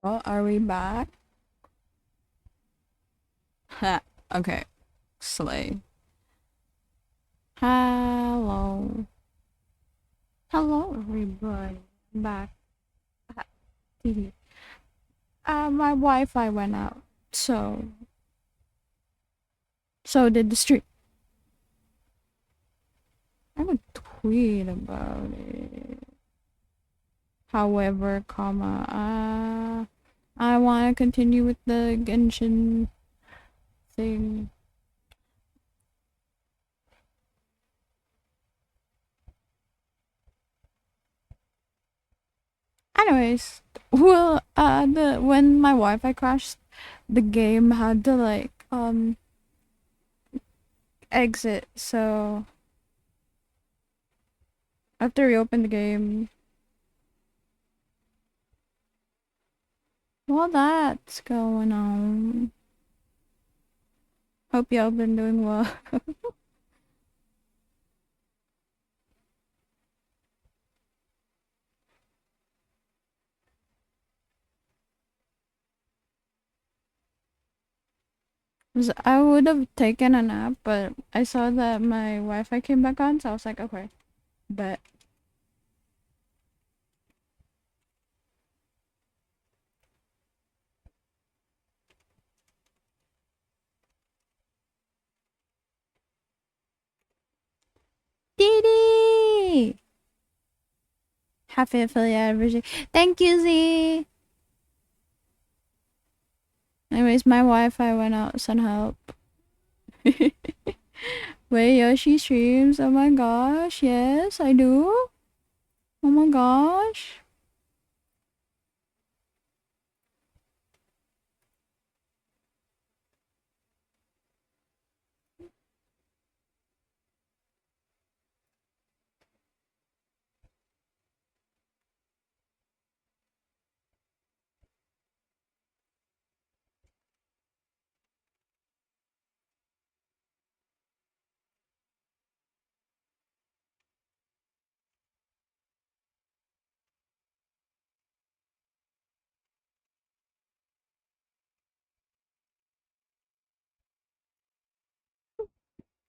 Oh, are we back? Ha. Okay. Slay. Hello. Hello, everybody. I'm back. Ha. Teehee. My Wi-Fi went out, so did the stream. I would tweet about it. However, I want to continue with the Genshin thing. Anyways, well, the when my Wi-Fi crashed, the game had to like exit, so I have to reopen the game. Well, that's going on. Hope y'all been doing well. 'Cause I would have taken a nap, but I saw that my Wi-Fi came back on, so I was like, okay, bet. Dee Happy affiliate anniversary. Thank you, Z! Anyways, my Wi-Fi went out, send help. Wait, Yoshi streams? Oh my gosh, yes, I do. Oh my gosh.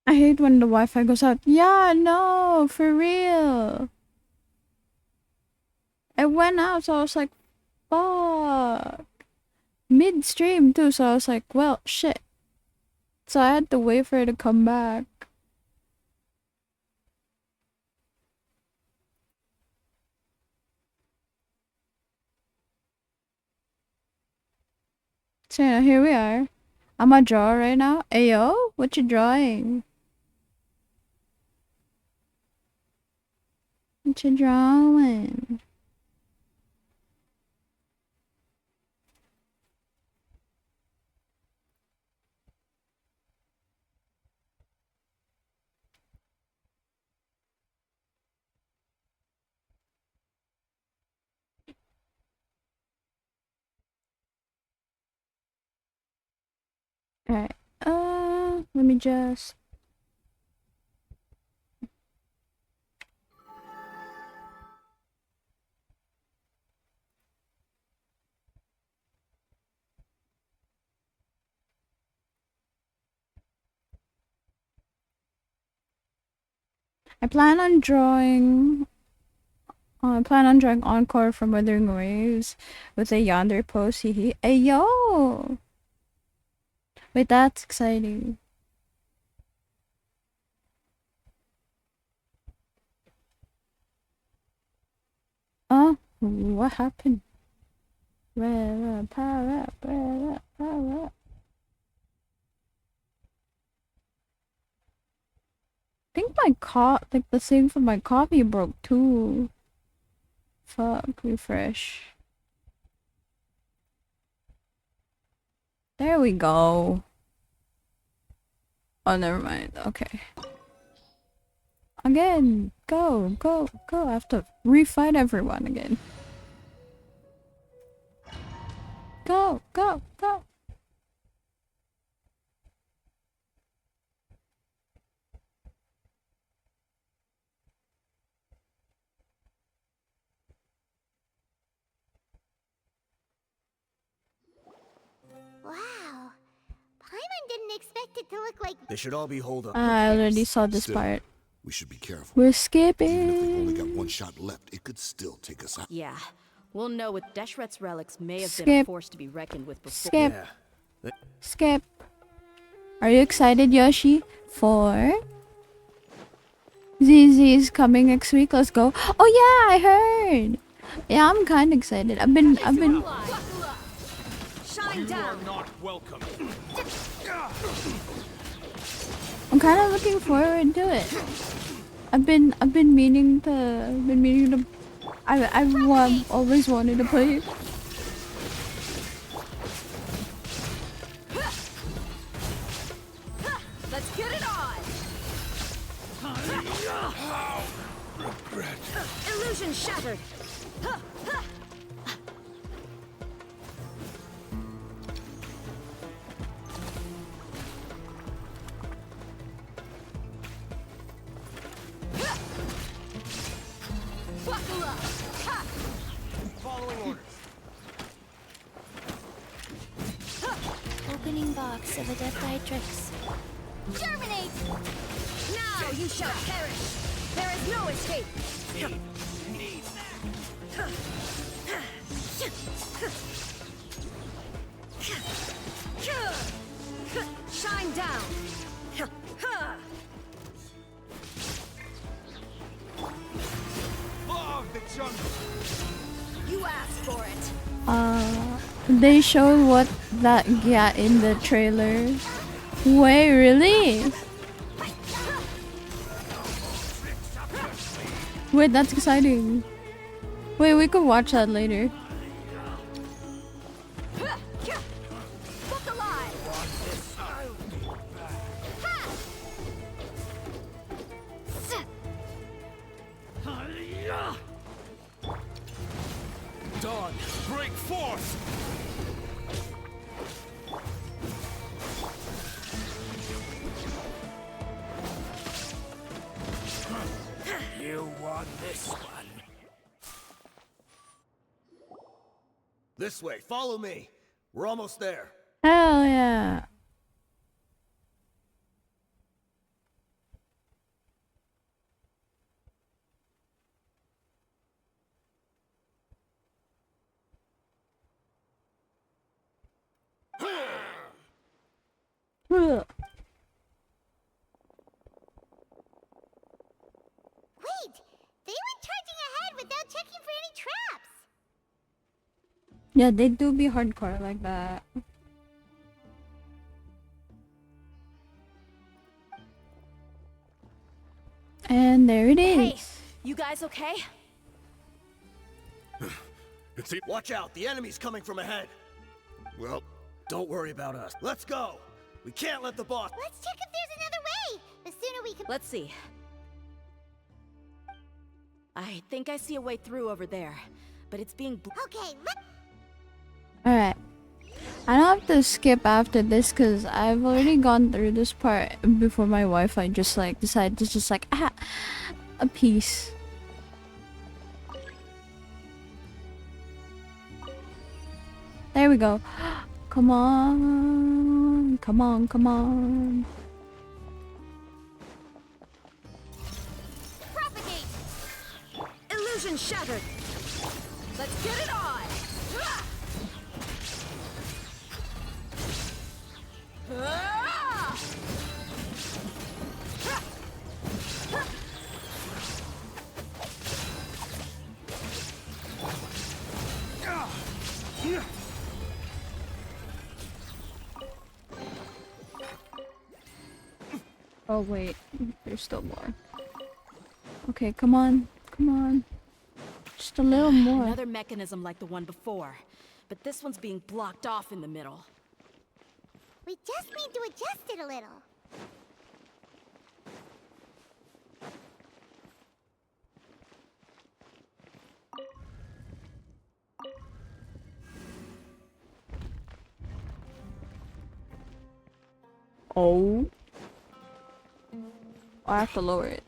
I hate when the Wi-Fi goes out. Yeah, no, for real. It went out, so I was like, fuck. Mid-stream too, so I was like, well, shit. So I had to wait for it to come back. So yeah, here we are. I'm a draw right now. Ayo, what you drawing? What you drawing? Alright. Let me just... I plan on drawing Encore from Wuthering Waves with a yonder pose. Hehe. Ayo! Wait, that's exciting. Oh, what happened? Power up, power up, power up, power up. I think like the thing for my coffee broke too. Fuck, refresh. There we go. Oh, never mind. Okay. Again. Go, go, go. I have to refight everyone again. Go, go, go. it to look like... They should all be holed up. I already saw this Still, part. we should be careful. We're Even if they've only got skipping. one shot left, it could still take us out. Yeah. We'll know with Deshret's relics may have been a Skip. force to be reckoned with before. Skip. Yeah. Skip. Are you excited, Yoshi? For ZZ's coming next week. Let's go. Oh yeah, I heard. Yeah, I'm kind of excited. I've been. Shine down. Not welcome. I'm kind of looking forward to it. I've been meaning to. I've always wanted to play it. Let's get it on. Regret. Illusion shattered. Buckle up. Following orders. Opening box of Adeptitrix. Germinate! Now you shall perish. There is no escape. Shine down. Law of the jungle. You asked for it. They showed what that got in the trailer. Wait, really? Wait, that's exciting. Wait, we could watch that later. Look alive. Dawn, break forth. You won this one. This way. Follow me. We're almost there. Hell yeah. Ugh. Wait! They went charging ahead without checking for any traps! Yeah, they do be hardcore like that. And there it is. Hey, you guys okay? Watch out. The enemy's coming from ahead. Well, Don't worry about us. Let's go. We can't let the boss... Let's check if there's another way! The sooner we can... Let's see. I think I see a way through over there, but it's being Okay, let... Alright. I don't have to skip after this because I've already gone through this part before my Wi-Fi just like decided to just like a piece. There we go. Come on. Come on, come on. propagate! illusion shattered. Let's get it on. Oh wait, there's still more. Okay, come on. Come on. Just a little more. Another mechanism like the one before, but this one's being blocked off in the middle. We just need to adjust it a little. Oh. I have to lower it.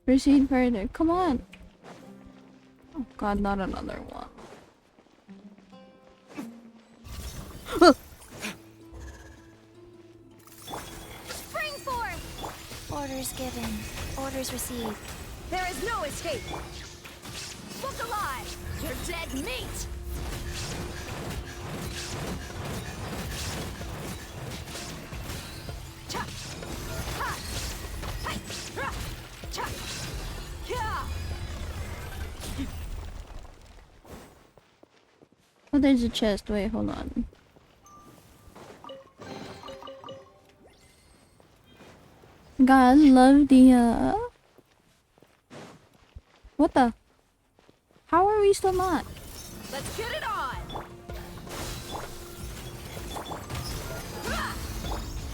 Proceed further. Come on. Oh god, not another one. Spring forth! Orders given. Orders received. There is no escape. Look alive! You're dead meat! Cha! Ha! Hai! Ra! Cha! Yeah! Oh, there's a chest. Wait, hold on. God, I love the What the? How are we still not? Let's get it on! Ra!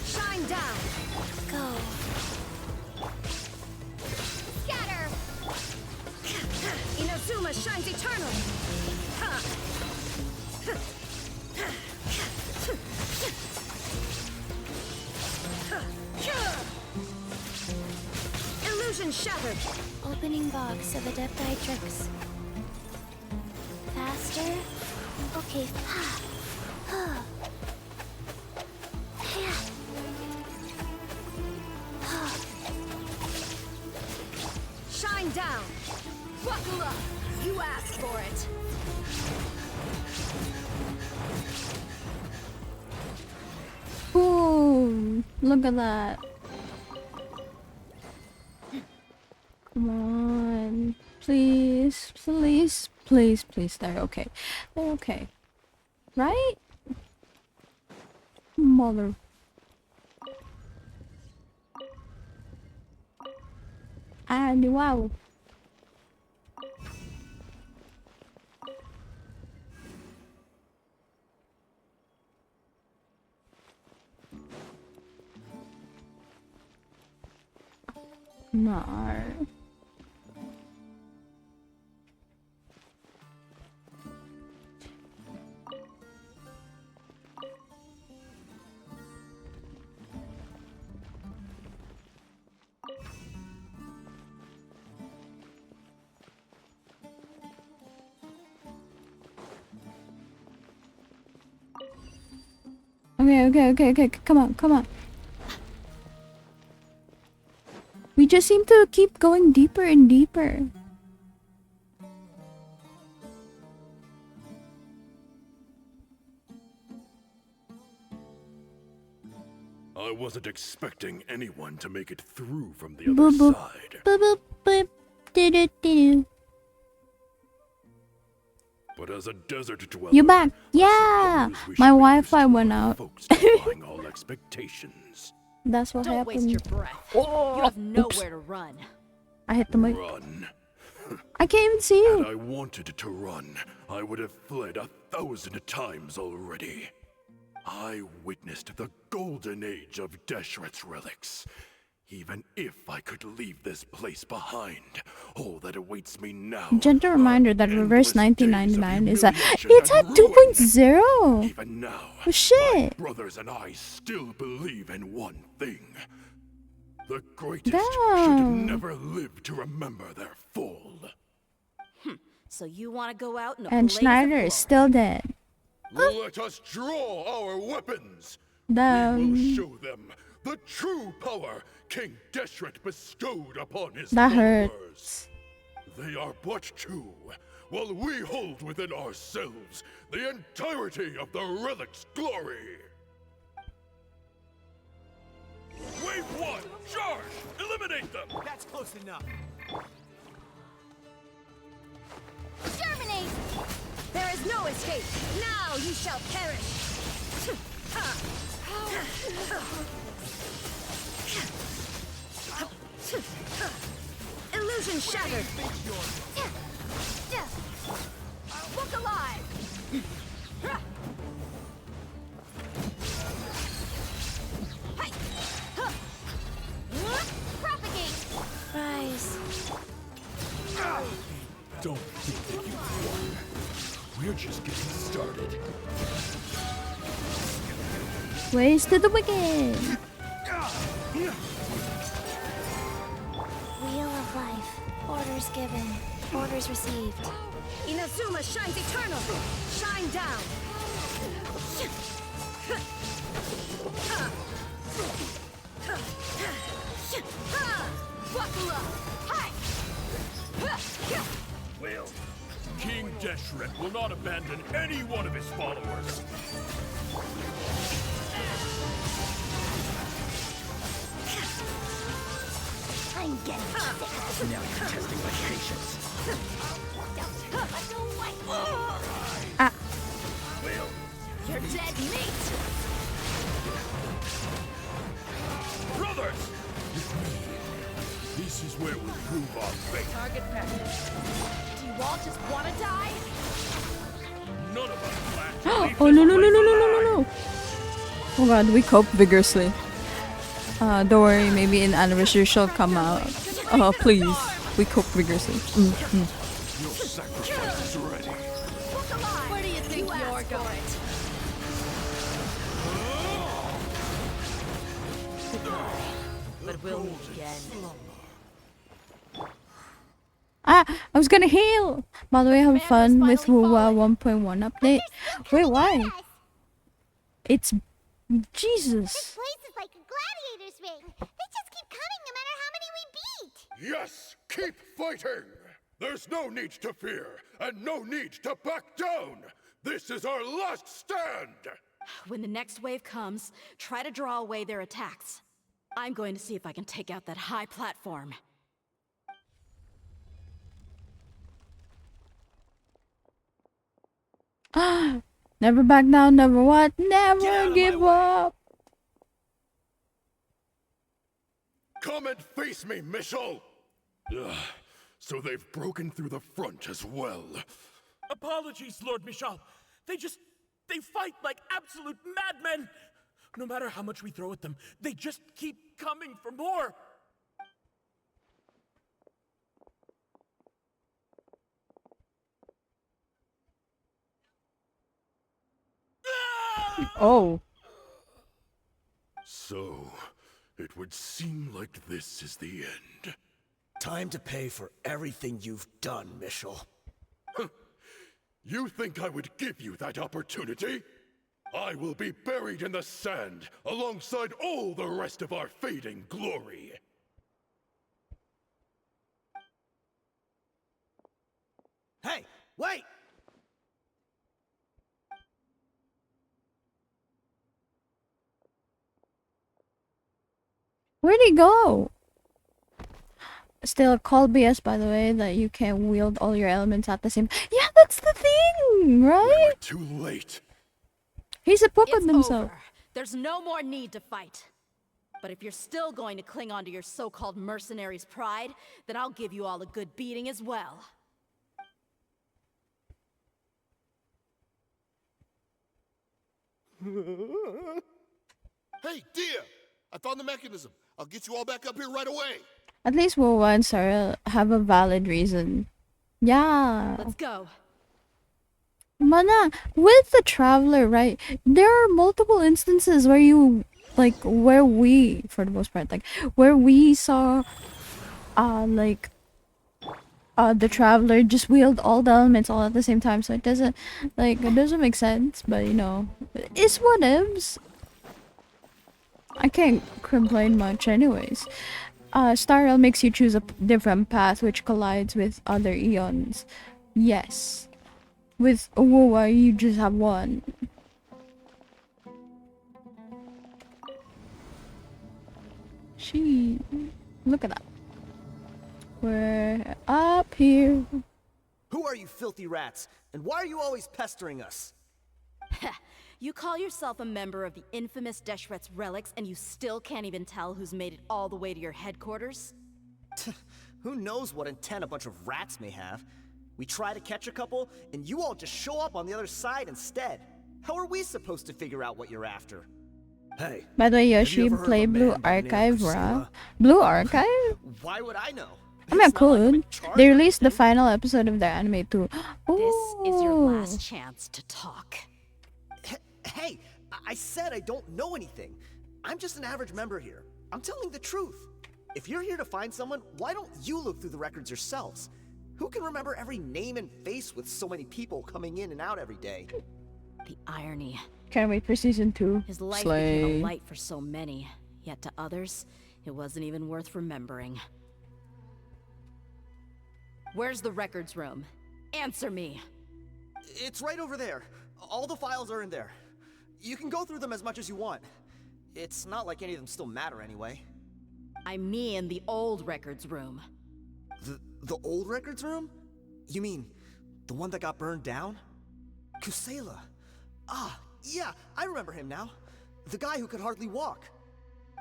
Shine down! Go. Scatter! Inazuma shines eternal! Ha! Illusion shattered! Opening box of Adepti tricks. Faster? Okay. Shine down! Buckle up! You asked for it! Boom! Look at that. Come on. Please, please, please, please. They're okay. They're okay. Right? Mother. And wow. No. Okay. Come on, come on. We just seem to keep going deeper and deeper. I wasn't expecting anyone to make it through from the Boop, other boop. side. Boop, boop, boop. Do-do-do-do. But as a desert dweller, You back? I Yeah! suppose we My should be Wi-Fi used to went our out. folks defying all expectations. That's what Don't waste happened. your breath. You have nowhere to run. I hit the mic. Run. I can't even see Had you. I wanted to run, I would have fled 1,000 times already. I witnessed the golden age of Deshret's relics. Even if I could leave this place behind, all that awaits me now. Gentle are reminder that reverse endless days of 1999 is at humiliation it's and at ruin. 2.0. Even now, Oh shit. my brothers and I still believe in one thing. The greatest should Damn. never live to remember their fall. So you want to go out in a And blaze of Schneider glory. is still dead. Let us draw our weapons. We will Damn. show them the true power King Deshret bestowed upon his That followers. hurts. They are but two, while we hold within ourselves the entirety of the relic's glory. Wave one, charge! Eliminate them! That's close enough. Terminate! There is no escape. Now you shall perish. Illusion shattered. Look alive. Propagate! Rise. Don't think that you've won. We're just getting started. Ways to the wicked. Wheel of life. Orders given. Orders received. Inazuma shines eternal. Shine down. Buckle up. Hi. King Deshret will not abandon any one of his followers. I'm getting sick. Now you're testing my patience. Ah. You're dead meat. Brothers! With me, this is where we prove our faith. Target practice. Do you all just want to die? None of us plan to leave Oh this no no no place no no no alive. no no! Oh god, we cope vigorously. Don't worry, maybe an anniversary shall come out. Oh please, we cope vigorously. Your sacrifice is ready. Where do you think you're going? But we'll meet again. Ah, I was gonna heal. By the way, have fun with WUWA 1.1 update. Wait, why? It's Jesus. This place is like a gladiator's ring. They just keep coming no matter how many we beat. Yes, keep fighting! There's no need to fear, and no need to back down! This is our last stand! When the next wave comes, try to draw away their attacks. I'm going to see if I can take out that high platform. Never back down, never what? Get out Never of my give way. up. Come and face me, Michel! Ugh, so they've broken through the front as well. Apologies, Lord Michal. They fight like absolute madmen. No matter how much we throw at them, they just keep coming for more. Oh. So, it would seem like this is the end. Time to pay for everything you've done, Michel. You think I would give you that opportunity? I will be buried in the sand alongside all the rest of our fading glory. Hey, wait! Where'd he go? Still called BS, by the way, that you can't wield all your elements at the same. Yeah, that's the thing, right? We're too late. He's a puppet It's himself. over. There's no more need to fight. But if you're still going to cling on to your so-called mercenary's pride, then I'll give you all a good beating as well. Hey, dear! I found the mechanism. I'll get you all back up here right away. At least WUWA and Sarah have a valid reason. Yeah. Let's go. Mana, with the Traveler, right, there are multiple instances where you, like, where we, for the most part, like, where we saw, the Traveler just wield all the elements all at the same time, so it doesn't make sense, but, you know, it's whatevs. I can't complain much anyways. Star Rail makes you choose a different path which collides with other eons. Yes. With WUWA, you just have one. Look at that. We're up here. Who are you filthy rats? And why are you always pestering us? You call yourself a member of the infamous Deshret's relics, and you still can't even tell who's made it all the way to your headquarters? Who knows what intent a bunch of rats may have? We try to catch a couple, and you all just show up on the other side instead. How are we supposed to figure out what you're after? Hey, By the way, have you Yoshi, ever heard of play a Blue man by the name of Archive, Kitsu? bruh. Blue Archive? Why would I know? I mean, It's not like I'm in could. charge They or released the anything. final episode of their anime too. This is your Ooh. last chance to talk. Hey, I said I don't know anything. I'm just an average member here. I'm telling the truth. If you're here to find someone, why don't you look through the records yourselves? Who can remember every name and face with so many people coming in and out every day? The irony. Can't wait for season 2. His life Slay. became a light for so many, yet to others, it wasn't even worth remembering. Where's the records room? Answer me. It's right over there. All the files are in there. You can go through them as much as you want. It's not like any of them still matter anyway. I mean the old records room. The old records room? You mean the one that got burned down? Kusela. Ah, yeah, I remember him now. The guy who could hardly walk.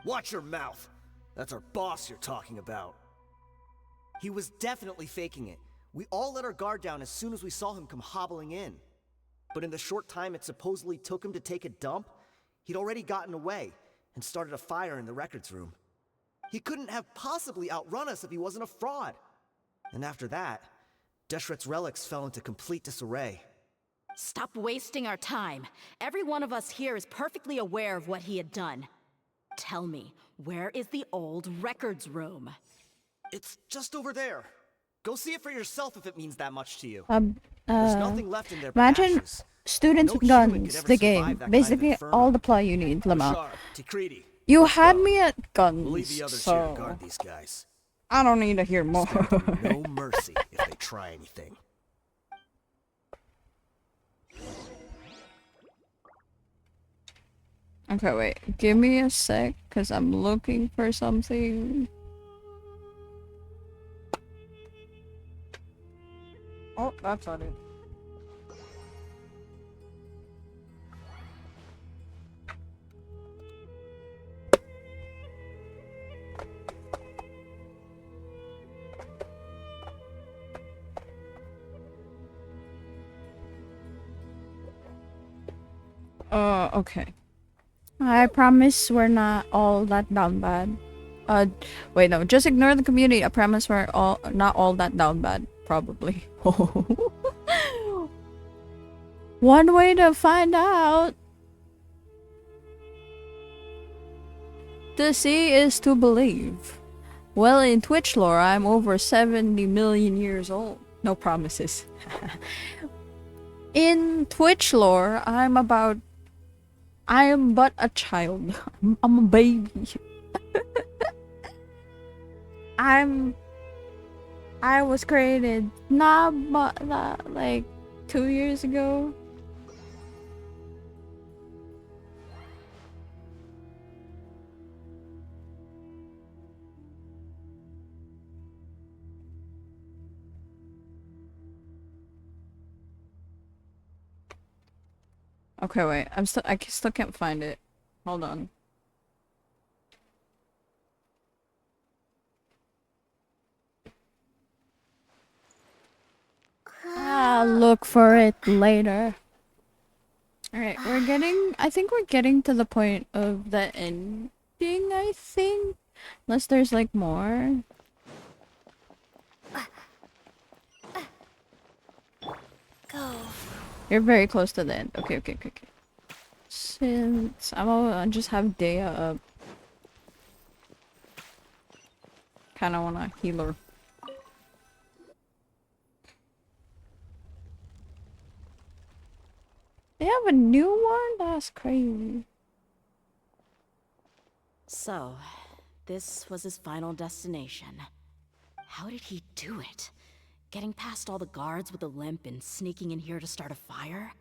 Watch your mouth. That's our boss you're talking about. He was definitely faking it. We all let our guard down as soon as we saw him come hobbling in. But in the short time it supposedly took him to take a dump, he'd already gotten away and started a fire in the records room. He couldn't have possibly outrun us if he wasn't a fraud. And after that, Deshret's relics fell into complete disarray. Stop wasting our time. Every one of us here is perfectly aware of what he had done. Tell me, where is the old records room? It's just over there. Go see it for yourself if it means that much to you. There's nothing left in there but Imagine ashes. students No with human guns, could ever the survive game. that kind of Basically, inferno. all the plot you need, Lamar. Bashar, Tikriti, You let's had go. me at We'll leave the guns, others here to so guard these guys. I don't need to hear more. Spare them no mercy if they try anything. Okay, wait. Give me a sec, because I'm looking for something. Oh, that's not it. Okay. I promise we're not all that down bad. Wait, no, just ignore the community. I promise we're not all that down bad. Probably. One way to find out. To see is to believe. Well, in Twitch lore, I'm over 70 million years old. No promises. In Twitch lore, I am but a child. I'm a baby. I was created like 2 years ago. Okay, wait. I still can't find it. Hold on. I'll look for it later. Alright, I think we're getting to the point of the ending, I think. Unless there's like more. Go. You're very close to the end. Okay. Since I just have Dea up. Kinda wanna heal her. They have a new one? That's crazy. So, this was his final destination. How did he do it? Getting past all the guards with a limp and sneaking in here to start a fire?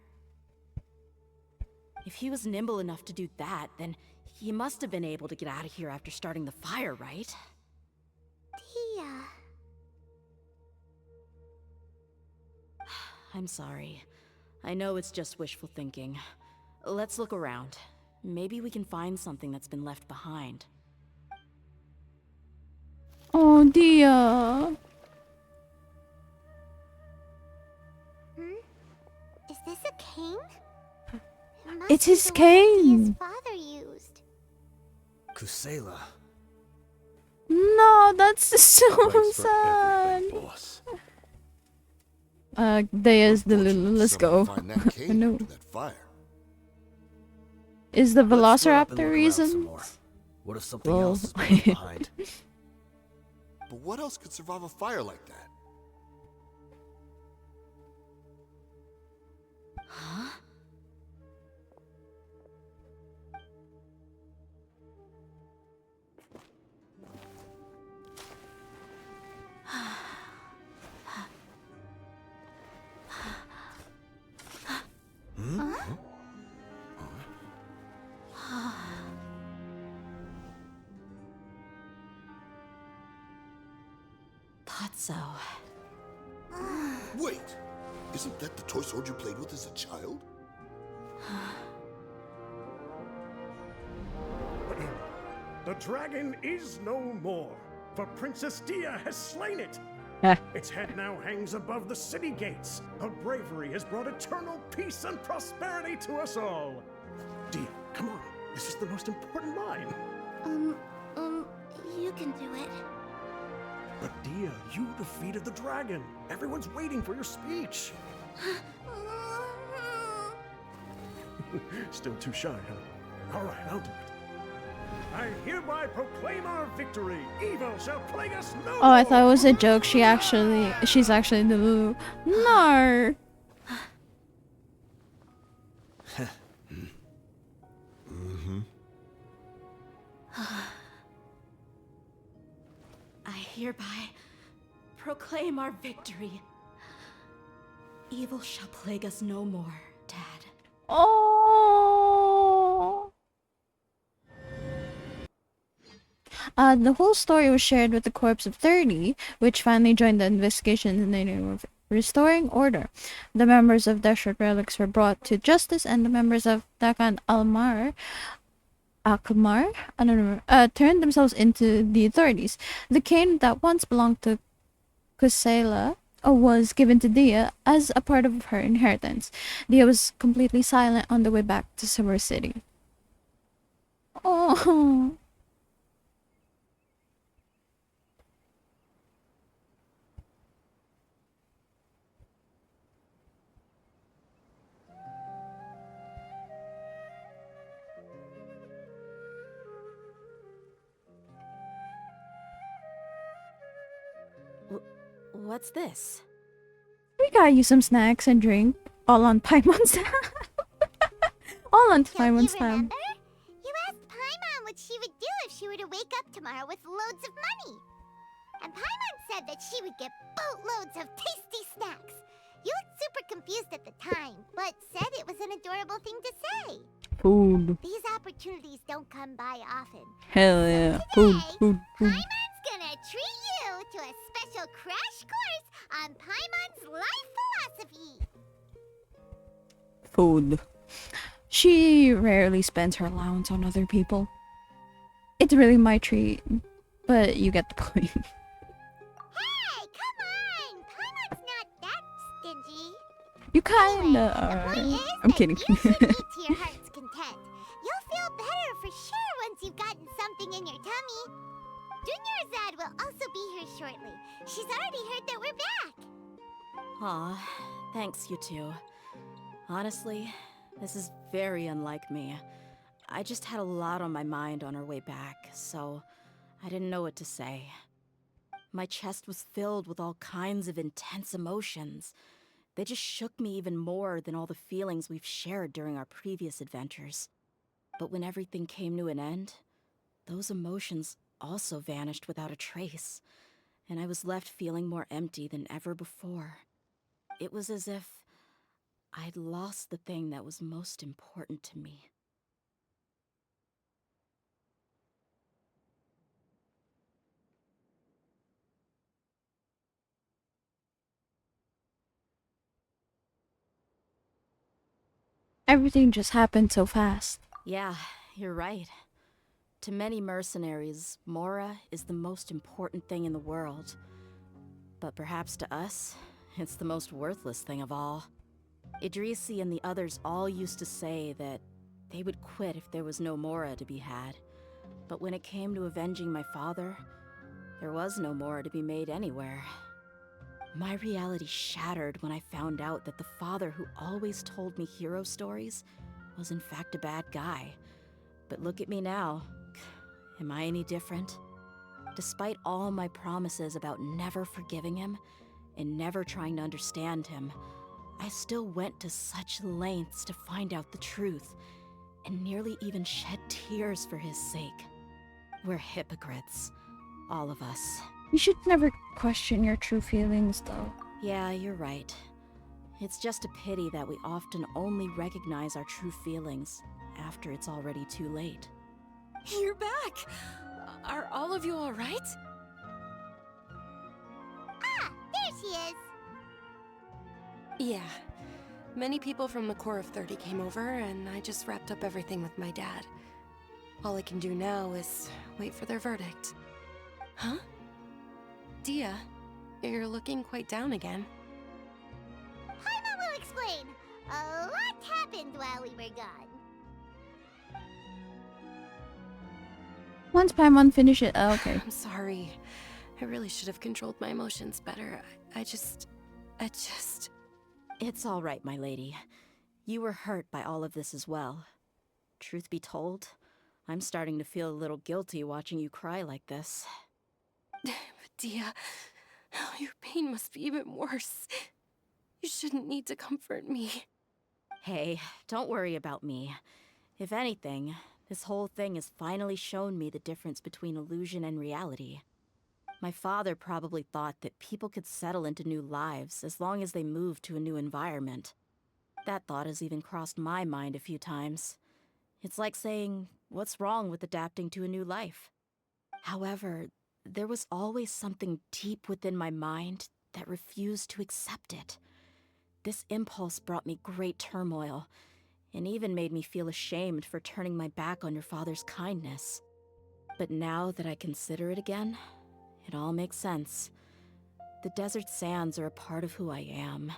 If he was nimble enough to do that, then he must have been able to get out of here after starting the fire, right? Tia. I'm sorry. I know it's just wishful thinking. Let's look around. Maybe we can find something that's been left behind. Oh dear. Is this a cane? It's his Must be the one Tia's cane. father used. Kusela. No, that's so Thanks for sad. everything, boss. Dea's the Unfortunate let's someone go. find that cane No. after that fire. Is the Let's split up and Velociraptor look around reason? some more. What if something Well. else has been left behind? But what else could survive a fire like that? Huh? So, Wait! Isn't that the toy sword you played with as a child? The dragon is no more, for Princess Dia has slain it. Its head now hangs above the city gates. Her bravery has brought eternal peace and prosperity to us all. Dia, come on. This is the most important line. You can do it. But Dia, you defeated the dragon. Everyone's waiting for your speech. Still too shy, huh? All right, I'll do it. I hereby proclaim our victory. Evil shall plague us no more. Oh, I thought it was a joke. She's actually the Lulu. No. I hereby proclaim our victory. Evil shall plague us no more, Dad. Oh. The whole story was shared with the corpse of 30, which finally joined the investigation in the name of restoring order. The members of Desert Relics were brought to justice, and the members of Takan Akmar, I don't know, turned themselves into the authorities. The cane that once belonged to Kusela was given to Dia as a part of her inheritance. Dia was completely silent on the way back to Summer City. Oh. What's this? We got you some snacks and drink, all on Paimon's all on Don't you Paimon's tab. remember? You asked Paimon what she would do if she were to wake up tomorrow with loads of money. And Paimon said that she would get boatloads of tasty snacks. You looked super confused at the time, but said it was an adorable thing to say. Food. These opportunities don't come by often. Hell yeah. Today, Food. Paimon's gonna treat you to a special crash course on Paimon's life philosophy. Food. She rarely spends her allowance on other people. It's really my treat, but you get the point. Hey, come on! Paimon's not that stingy. You kinda The are. point is I'm that kidding. You should eat to your heart's content. You'll feel better for sure once you've gotten something in your tummy. Dunyarzad will also be here shortly. She's already heard that we're back. Aw, thanks, you two. Honestly, this is very unlike me. I just had a lot on my mind on our way back, so I didn't know what to say. My chest was filled with all kinds of intense emotions. They just shook me even more than all the feelings we've shared during our previous adventures. But when everything came to an end, those emotions also vanished without a trace, and I was left feeling more empty than ever before. It was as if I'd lost the thing that was most important to me. Everything just happened so fast. Yeah, you're right. To many mercenaries, Mora is the most important thing in the world. But perhaps to us, it's the most worthless thing of all. Idrisi and the others all used to say that they would quit if there was no Mora to be had. But when it came to avenging my father, there was no Mora to be made anywhere. My reality shattered when I found out that the father who always told me hero stories was in fact a bad guy. But look at me now. Am I any different? Despite all my promises about never forgiving him and never trying to understand him, I still went to such lengths to find out the truth and nearly even shed tears for his sake. We're hypocrites, all of us. You should never question your true feelings, though. Yeah, you're right. It's just a pity that we often only recognize our true feelings after it's already too late. You're back! Are all of you alright? Yeah. Many people from the Corps of 30 came over, and I just wrapped up everything with my dad. All I can do now is wait for their verdict. Huh? Dia, you're looking quite down again. Paimon will explain. A lot happened while we were gone. Once Paimon finish it, oh, okay. I'm sorry. I really should have controlled my emotions better. I just... It's all right, my lady. You were hurt by all of this as well. Truth be told, I'm starting to feel a little guilty watching you cry like this. But Dia, your pain must be even worse. You shouldn't need to comfort me. Hey, don't worry about me. If anything, this whole thing has finally shown me the difference between illusion and reality. My father probably thought that people could settle into new lives as long as they moved to a new environment. That thought has even crossed my mind a few times. It's like saying, what's wrong with adapting to a new life? However, there was always something deep within my mind that refused to accept it. This impulse brought me great turmoil, and even made me feel ashamed for turning my back on your father's kindness. But now that I consider it again, it all makes sense. The desert sands are a part of who I am,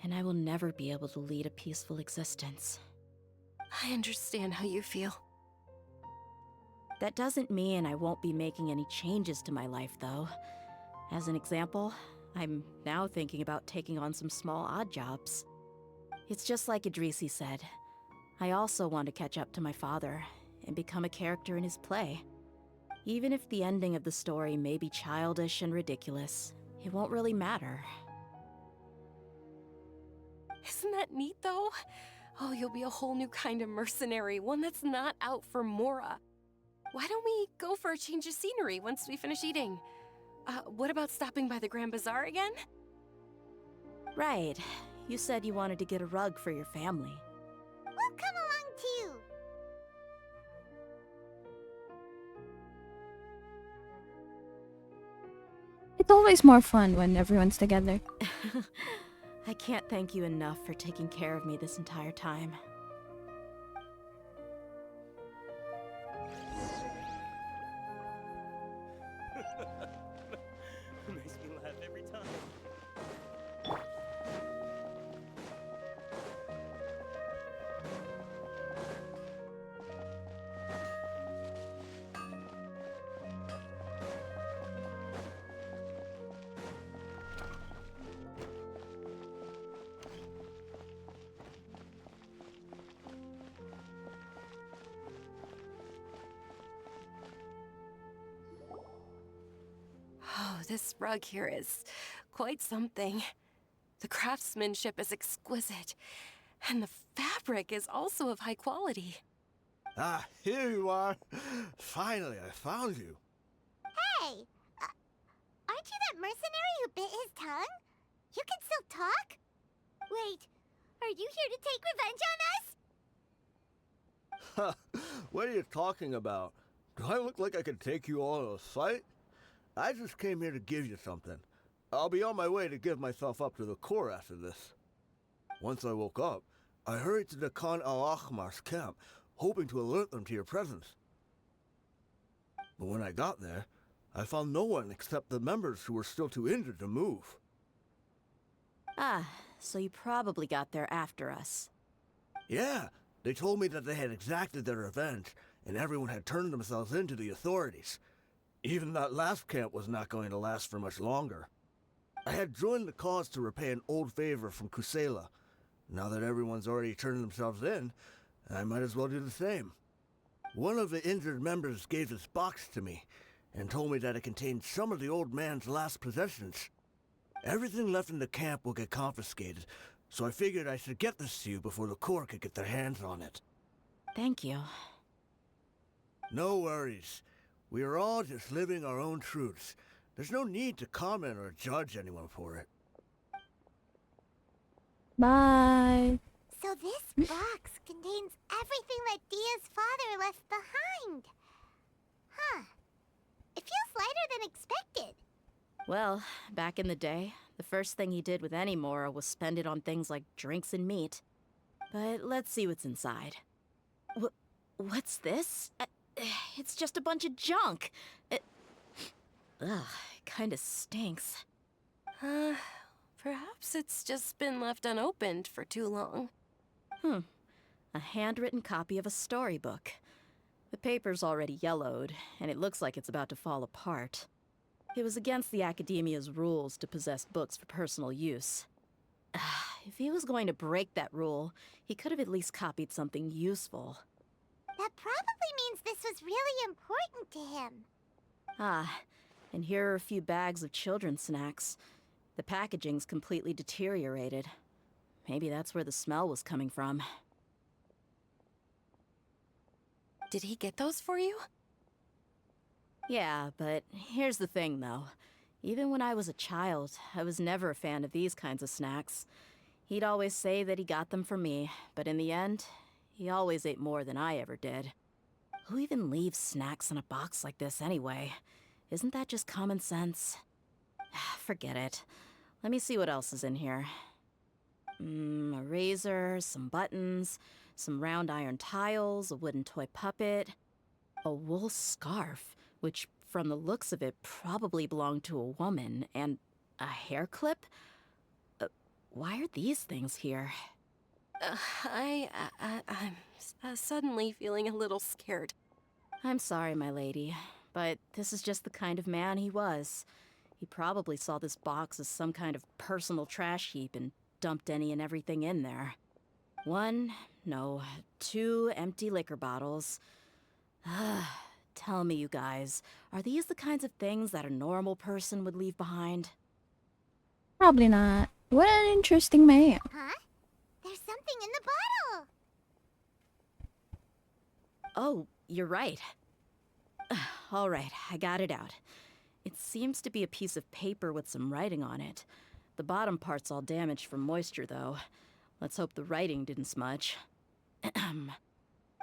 and I will never be able to lead a peaceful existence. I understand how you feel. That doesn't mean I won't be making any changes to my life, though. As an example, I'm now thinking about taking on some small odd jobs. It's just like Idrisi said. I also want to catch up to my father and become a character in his play. Even if the ending of the story may be childish and ridiculous, it won't really matter. Isn't that neat, though? Oh, you'll be a whole new kind of mercenary, one that's not out for Mora. Why don't we go for a change of scenery once we finish eating? What about stopping by the Grand Bazaar again? Right. You said you wanted to get a rug for your family. We'll come along too. It's always more fun when everyone's together. I can't thank you enough for taking care of me this entire time. Makes me laugh every time. Oh, this rug here is quite something. The craftsmanship is exquisite, and the fabric is also of high quality. Ah, here you are. Finally, I found you. Hey, aren't you that mercenary who bit his tongue? You can still talk? Wait, are you here to take revenge on us? What are you talking about? Do I look like I could take you all in a fight? I just came here to give you something. I'll be on my way to give myself up to the Corps after this. Once I woke up, I hurried to the Khan al-Ahmar's camp, hoping to alert them to your presence. But when I got there, I found no one except the members who were still too injured to move. Ah, so you probably got there after us. Yeah, they told me that they had exacted their revenge, and everyone had turned themselves in to the authorities. Even that last camp was not going to last for much longer. I had joined the cause to repay an old favor from Kusela. Now that everyone's already turned themselves in, I might as well do the same. One of the injured members gave this box to me, and told me that it contained some of the old man's last possessions. Everything left in the camp will get confiscated, so I figured I should get this to you before the Corps could get their hands on it. Thank you. No worries. We are all just living our own truths. There's no need to comment or judge anyone for it. Bye. So this box contains everything that Dia's father left behind. Huh. It feels lighter than expected. Well, back in the day, The first thing he did with any Mora was spend it on things like drinks and meat. But let's see what's inside. What's this? It's just a bunch of junk. Ugh, it kinda stinks. Perhaps it's just been left unopened for too long. A handwritten copy of a storybook. The paper's already yellowed, and it looks like it's about to fall apart. It was against the Academia's rules to possess books for personal use. If he was going to break that rule, he could have at least copied something useful. That probably means this was really important to him. Ah, and here are a few bags of children's snacks. The packaging's completely deteriorated. Maybe that's where the smell was coming from. Did he get those for you? Yeah, but here's the thing, though. Even when I was a child, I was never a fan of these kinds of snacks. He'd always say that he got them for me, but in the end, he always ate more than I ever did. Who even leaves snacks in a box like this anyway? Isn't that just common sense? Forget it. Let me see what else is in here. A razor, some buttons, some round iron tiles, a wooden toy puppet, a wool scarf, which from the looks of it probably belonged to a woman, and a hair clip? Why are these things here? I'm suddenly feeling a little scared. I'm sorry, my lady, but this is just the kind of man he was. He probably saw this box as some kind of personal trash heap and dumped any and everything in there. 2 empty liquor bottles. Tell me, you guys, are these the kinds of things that a normal person would leave behind? Probably not. What an interesting man. Huh? There's something in the bottle! Oh, you're right. All right, I got it out. It seems to be a piece of paper with some writing on it. The bottom part's all damaged from moisture, though. Let's hope the writing didn't smudge.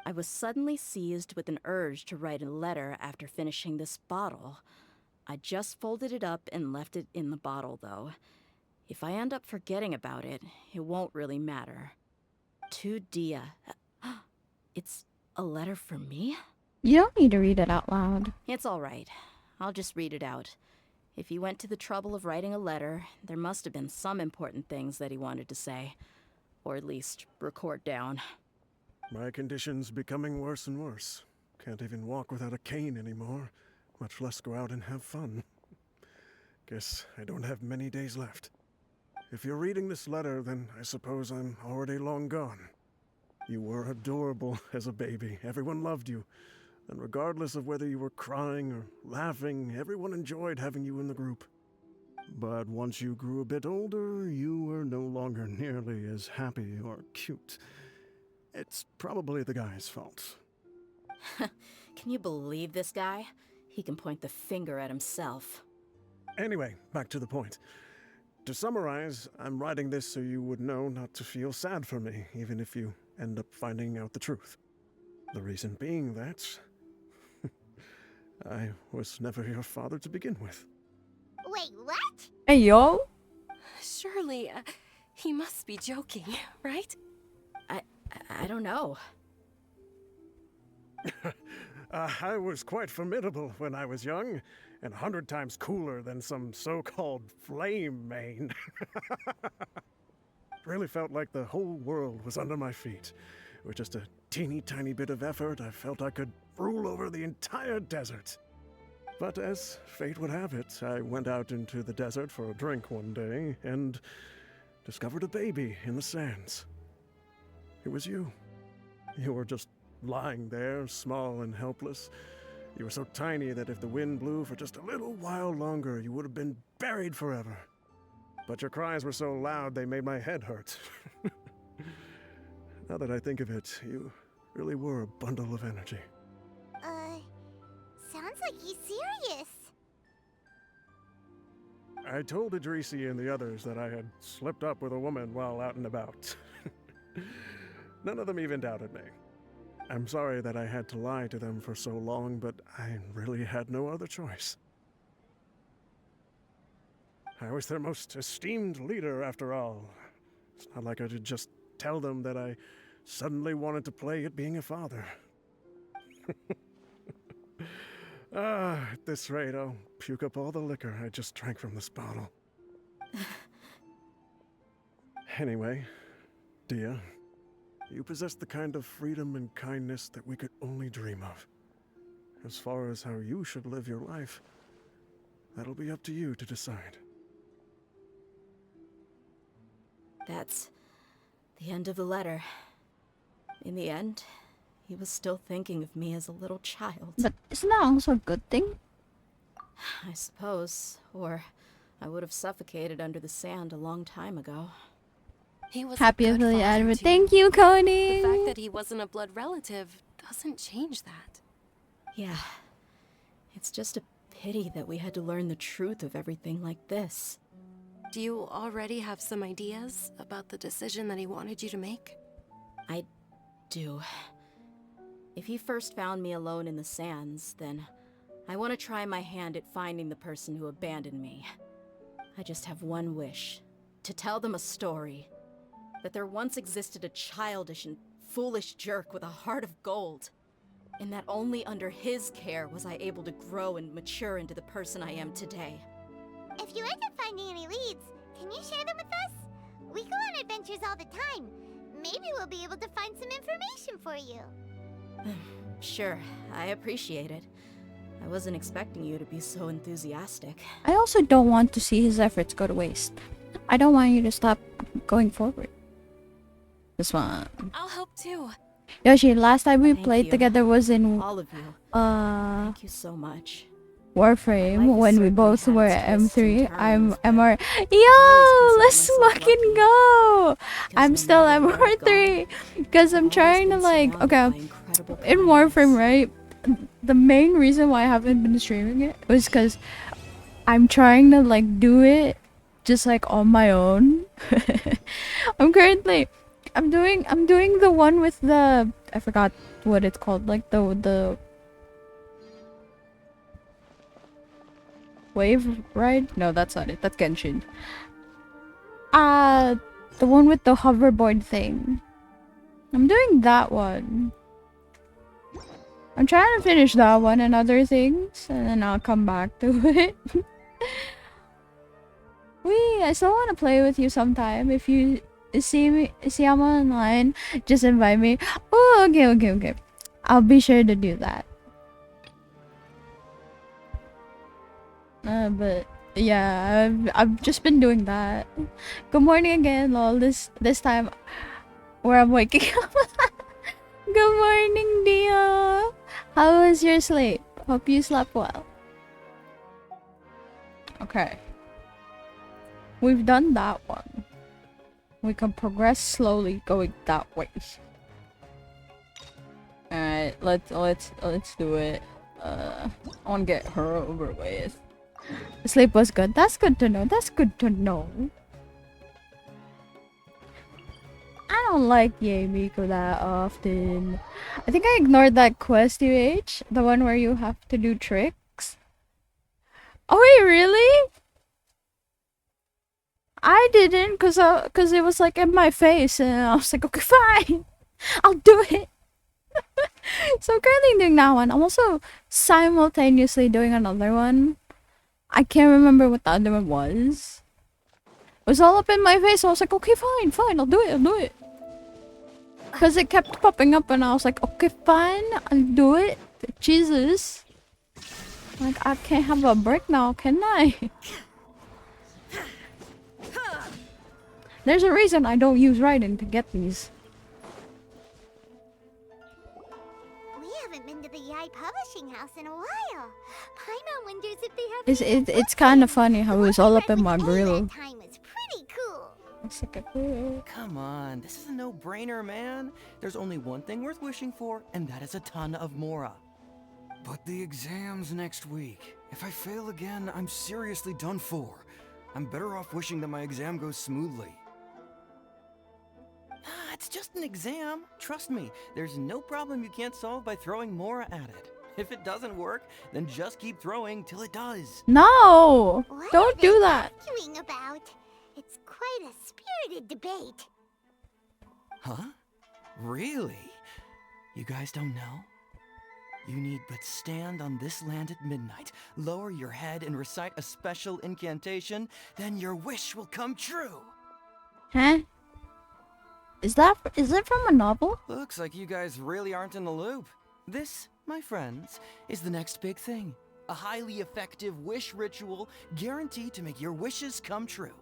I was suddenly seized with an urge to write a letter after finishing this bottle. I just folded it up and left it in the bottle, though. If I end up forgetting about it, it won't really matter. To Dia. It's a letter for me? You don't need to read it out loud. It's all right. I'll just read it out. If he went to the trouble of writing a letter, there must have been some important things that he wanted to say. Or at least record down. My condition's becoming worse and worse. Can't even walk without a cane anymore, much less go out and have fun. Guess I don't have many days left. If you're reading this letter, then I suppose I'm already long gone. You were adorable as a baby. Everyone loved you. And regardless of whether you were crying or laughing, everyone enjoyed having you in the group. But once you grew a bit older, you were no longer nearly as happy or cute. It's probably the guy's fault. Can you believe this guy? He can point the finger at himself. Anyway, back to the point. To summarize, I'm writing this so you would know not to feel sad for me, even if you end up finding out the truth. The reason being that I was never your father to begin with. Wait, what? Hey, yo. Surely, he must be joking, right? I don't know. I was quite formidable when I was young, and 100 times cooler than some so-called flame main. Really felt like the whole world was under my feet. With just a teeny tiny bit of effort, I felt I could rule over the entire desert. But as fate would have it, I went out into the desert for a drink one day and discovered a baby in the sands. It was you. You were just lying there, small and helpless. You were so tiny that if the wind blew for just a little while longer, you would have been buried forever. But your cries were so loud they made my head hurt. Now that I think of it, you really were a bundle of energy. Sounds like he's serious. I told Idrisi and the others that I had slipped up with a woman while out and about. None of them even doubted me. I'm sorry that I had to lie to them for so long, but I really had no other choice. I was their most esteemed leader, after all. It's not like I could just tell them that I suddenly wanted to play at being a father. At this rate, I'll puke up all the liquor I just drank from this bottle. Anyway, Dia, you possess the kind of freedom and kindness that we could only dream of. As far as how you should live your life, that'll be up to you to decide. That's the end of the letter. In the end, he was still thinking of me as a little child. But isn't that also a good thing? I suppose. Or I would have suffocated under the sand a long time ago. He was Happy a good affiliate father, advert. too. Thank you, Coney. The fact that he wasn't a blood relative doesn't change that. Yeah. It's just a pity that we had to learn the truth of everything like this. Do you already have some ideas about the decision that he wanted you to make? I do. If he first found me alone in the sands, then I want to try my hand at finding the person who abandoned me. I just have one wish. To tell them a story. That there once existed a childish and foolish jerk with a heart of gold. And that only under his care was I able to grow and mature into the person I am today. If you end up finding any leads, can you share them with us? We go on adventures all the time. Maybe we'll be able to find some information for you. Sure, I appreciate it. I wasn't expecting you to be so enthusiastic. I also don't want to see his efforts go to waste. I don't want you to stop going forward. This one. I'll help too. Yoshi, last time we Thank played you. together was in All of you. Thank you so much. Warframe Life when we certainly both had were its twists M3. and I'm turns, but MR. I've Yo, always let's considered myself fucking lucky. go! I'm no still matter where I've MR3 because I'm I've trying to always been like surrounded okay by incredible in kindness. Warframe, right? The main reason why I haven't been streaming it was because I'm trying to like do it just like on my own. I'm doing the one with the I forgot what it's called, like the wave ride? No, that's not it. That's Genshin. The one with the hoverboard thing. I'm doing that one. I'm trying to finish that one and other things, and then I'll come back to it. I still want to play with you sometime. If you see I'm online, just invite me. Oh, okay. I'll be sure to do that. But yeah, I've just been doing that. Good morning again, lol. This time, where I'm waking up. Good morning, Dio. How was your sleep? Hope you slept well. Okay. We've done that one. We can progress slowly going that way. Alright, let's do it. I wanna get her over with. The sleep was good. That's good to know. That's good to know. I don't like Yay Miko that often. I think I ignored that quest, UH. The one where you have to do tricks. Oh wait, really? I didn't, cause it was like in my face, and I was like, okay, fine, I'll do it. So I'm currently doing that one. I'm also simultaneously doing another one. I can't remember what the other one was. It was all up in my face, so I was like, okay, fine, I'll do it. Cause it kept popping up, and I was like, okay, fine, I'll do it. Jesus. Like, I can't have a break now, can I? There's a reason I don't use writing to get these. We haven't been to the Yai Publishing House in a while. Paimon wonders if they have. It's kind of funny how it was all up in my That grill. time was pretty cool. It's like a Come on, this is a no-brainer, man. There's only one thing worth wishing for, and that is a ton of Mora. But the exam's next week. If I fail again, I'm seriously done for. I'm better off wishing that my exam goes smoothly. It's just an exam. Trust me, there's no problem you can't solve by throwing Mora at it. If it doesn't work, then just keep throwing till it does. No! What Don't are do they that. arguing about? It's quite a spirited debate. Huh? Really? You guys don't know? You need but stand on this land at midnight, lower your head and recite a special incantation, then your wish will come true. Huh? Is it from a novel? Looks like you guys really aren't in the loop. This, my friends, is the next big thing. A highly effective wish ritual guaranteed to make your wishes come true.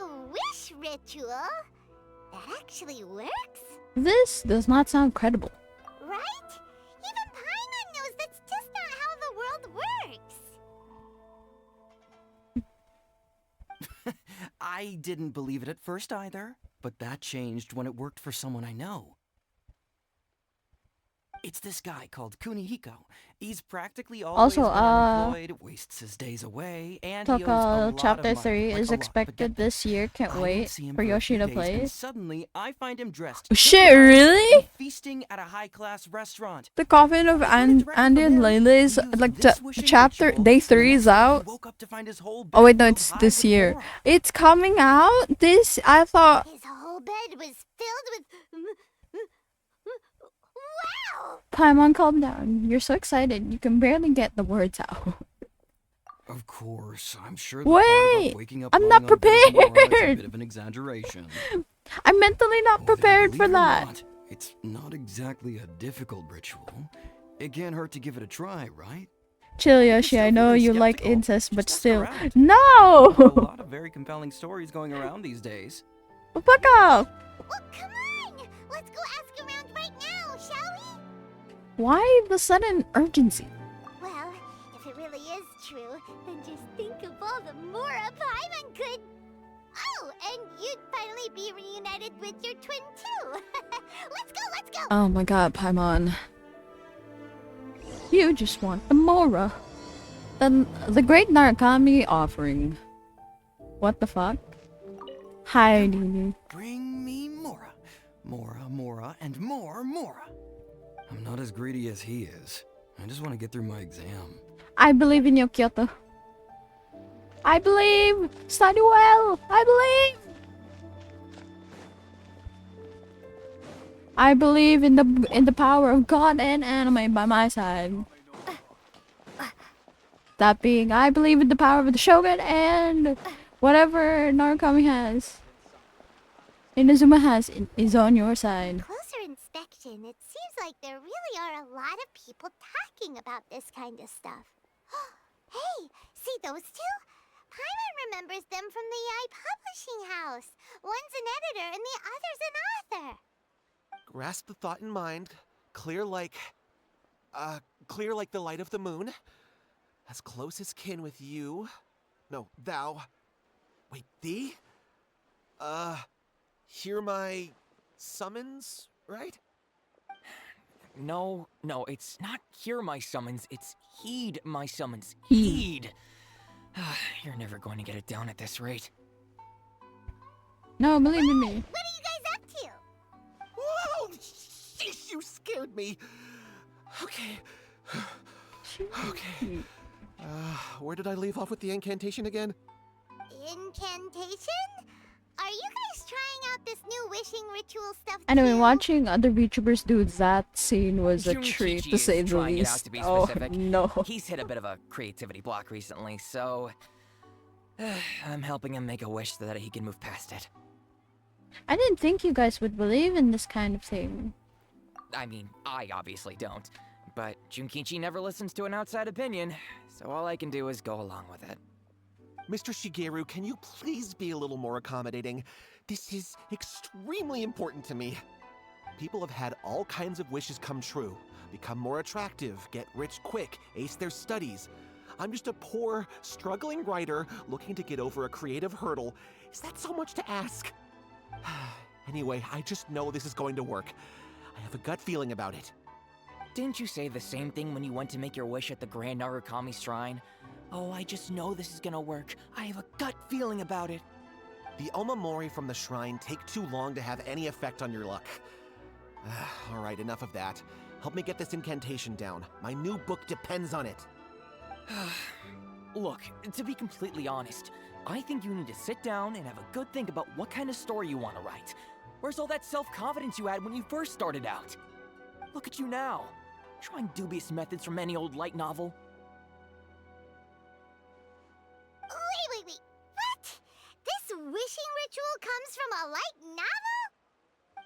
A wish ritual? That actually works? This does not sound credible. Right? Even Paimon knows that's just not how the world works. I didn't believe it at first either, but that changed when it worked for someone I know. It's this guy called Kunihiko. He's practically always Also, been unemployed, wastes his days away, and he owes a lot Chapter of money. 3 Like is a lot, but expected get this year. Can't I don't wait see him for a Yoshi few to days, play and it. suddenly, I find him dressed. Shit, really? Feasting at a high-class restaurant. The Coffin of Andy and Layla is like chapter day 3 is out. Oh wait, no, it's this year. It's coming out this. I thought. His whole bed was filled with... Wow! Paimon, calm down. You're so excited. You can barely get the words out. Of course, I'm sure the part Wait! about waking up I'm not lying on a bed tomorrow is a prepared! bit of an exaggeration. I'm mentally not prepared for Believe it or that. not, it's not exactly a difficult ritual. It can't hurt to give it a try, right? Chill, Yoshi. I know you like incest, but still. A No! lot of very compelling stories going around these days. Fuck off! Well, come on! Let's go ask around right now, shall we? Why the sudden urgency? Well, if it really is true, then just think of all the Mora Paimon could... Oh, and you'd finally be reunited with your twin too! Let's go, let's go! Oh my god, Paimon. You just want the Mora. The Great Narukami offering. What the fuck? Hi, Nini. Bring me Mora. Mora, and more Mora. I'm not as greedy as he is. I just want to get through my exam. I believe in you, Kyoto. I believe! Study well! I believe! I believe in the power of God and anime by my side. That being, I believe in the power of the Shogun and whatever Narukami has. Inazuma has is on your side. Closer inspection, it seems like there really are a lot of people talking about this kind of stuff. Hey, see those two? Paimon remembers them from the AI publishing house. One's an editor and the other's an author. Grasp the thought in mind. Clear like the light of the moon. As close as kin with you. No, thou. Wait, thee? Hear my summons, right? No, it's not hear my summons, it's heed my summons. Heed. You're never going to get it down at this rate. No, believe in me. What are you guys up to? Whoa! Sheesh, you scared me. Okay. Okay. Where did I leave off with the incantation again? Incantation? Are you guys trying out this new wishing ritual stuff Anyway, too? watching other VTubers do that scene was a Junkichi treat, to is say the trying it out least. to be Oh, specific. no. He's hit a bit of a creativity block recently, so I'm helping him make a wish so that he can move past it. I didn't think you guys would believe in this kind of thing. I mean, I obviously don't, but Junkichi never listens to an outside opinion, so all I can do is go along with it. Mr. Shigeru, can you please be a little more accommodating? This is extremely important to me. People have had all kinds of wishes come true. Become more attractive, get rich quick, ace their studies. I'm just a poor, struggling writer looking to get over a creative hurdle. Is that so much to ask? Anyway, I just know this is going to work. I have a gut feeling about it. Didn't you say the same thing when you went to make your wish at the Grand Narukami Shrine? Oh, I just know this is gonna work. I have a gut feeling about it. The Omamori from the shrine take too long to have any effect on your luck. Alright, enough of that. help me get this incantation down. My new book depends on it. Look, to be completely honest, I think you need to sit down and have a good think about what kind of story you want to write. Where's all that self-confidence you had when you first started out? Look at you now, trying dubious methods from any old light novel. Wait. What? This wishing ritual comes from a light novel?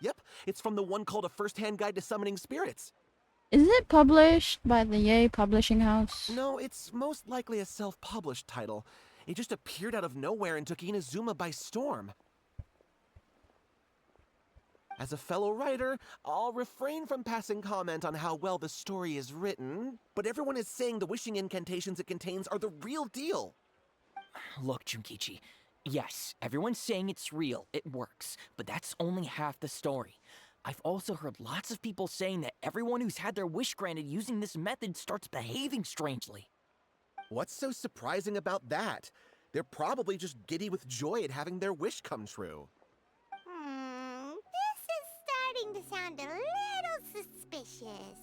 Yep, it's from the one called A First-Hand Guide to Summoning Spirits. Is it published by the Yay Publishing House? No, it's most likely a self-published title. It just appeared out of nowhere and took Inazuma by storm. As a fellow writer, I'll refrain from passing comment on how well the story is written, but everyone is saying the wishing incantations it contains are the real deal. Look, Junkichi, yes, everyone's saying it's real, it works, but that's only half the story. I've also heard lots of people saying that everyone who's had their wish granted using this method starts behaving strangely. What's so surprising about that? They're probably just giddy with joy at having their wish come true. This is starting to sound a little suspicious.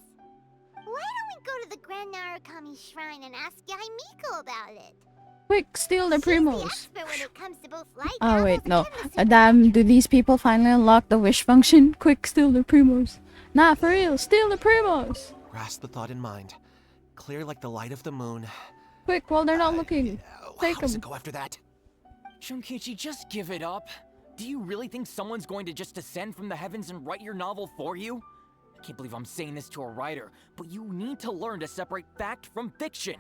Why don't we go to the Grand Narukami Shrine and ask Yaimiko about it? Quick, steal the primos. Expert when it comes to both light Oh novels wait, no. and the Damn, do these people finally unlock the wish function? Quick, steal the primos. Nah, for real, steal the primos. Grasp the thought in mind. Clear like the light of the moon. Quick, while they're not looking. Take How does them. it go after that? Junkichi, just give it up. Do you really think someone's going to just descend from the heavens and write your novel for you? I can't believe I'm saying this to a writer, but you need to learn to separate fact from fiction.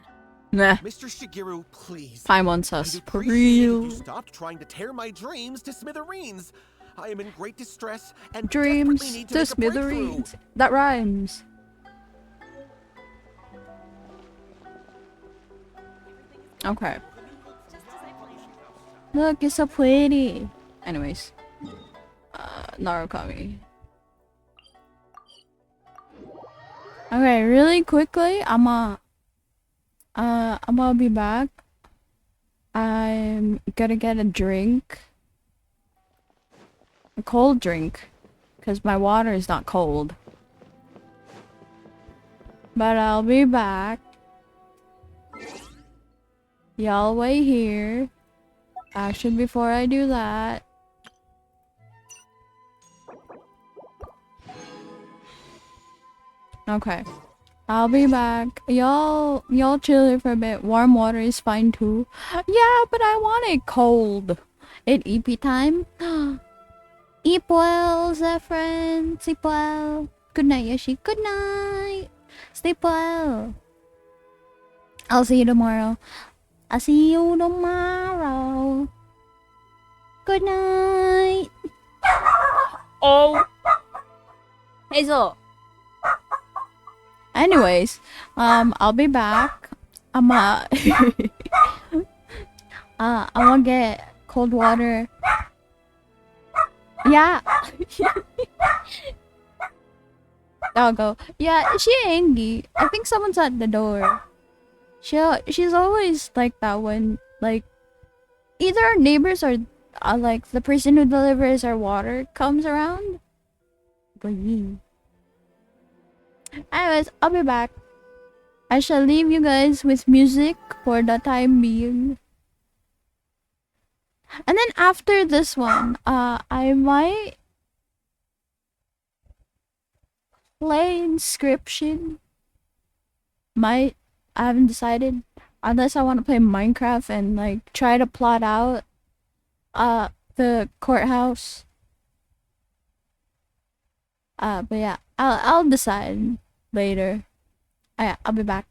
Nah. Mr. Shigeru, please. Paimon sus. I'd For appreciate real. if you stopped trying to tear my dreams to smithereens. I am in great distress and Dreams desperately need to to make a breakthrough. smithereens. That rhymes. Okay. Look, it's so pretty. Anyways. Narukami. Okay, really quickly, I'm gonna be back. I'm gonna get a drink. A cold drink. Because my water is not cold. But I'll be back. Y'all wait here. Actually, before I do that. Okay. I'll be back. Y'all chill here for a bit. Warm water is fine too. Yeah, but I want it cold. It's EP time. Eat well, Zephyrin. Sleep well. Good night, Yoshi. Good night. Sleep well. I'll see you tomorrow. I'll see you tomorrow. Good night. Oh. Hazel. Anyways, I'll be back. I'm gonna get cold water. Yeah. I'll go. Yeah, she angry. I think someone's at the door. She's always like that when, like, either our neighbors or like the person who delivers our water comes around. But yeah. Anyways, I'll be back. I shall leave you guys with music for the time being. And then after this one, I might play Inscription. I haven't decided. Unless I want to play Minecraft and like try to plot out the courthouse. But yeah, I'll decide later. Yeah, I'll be back.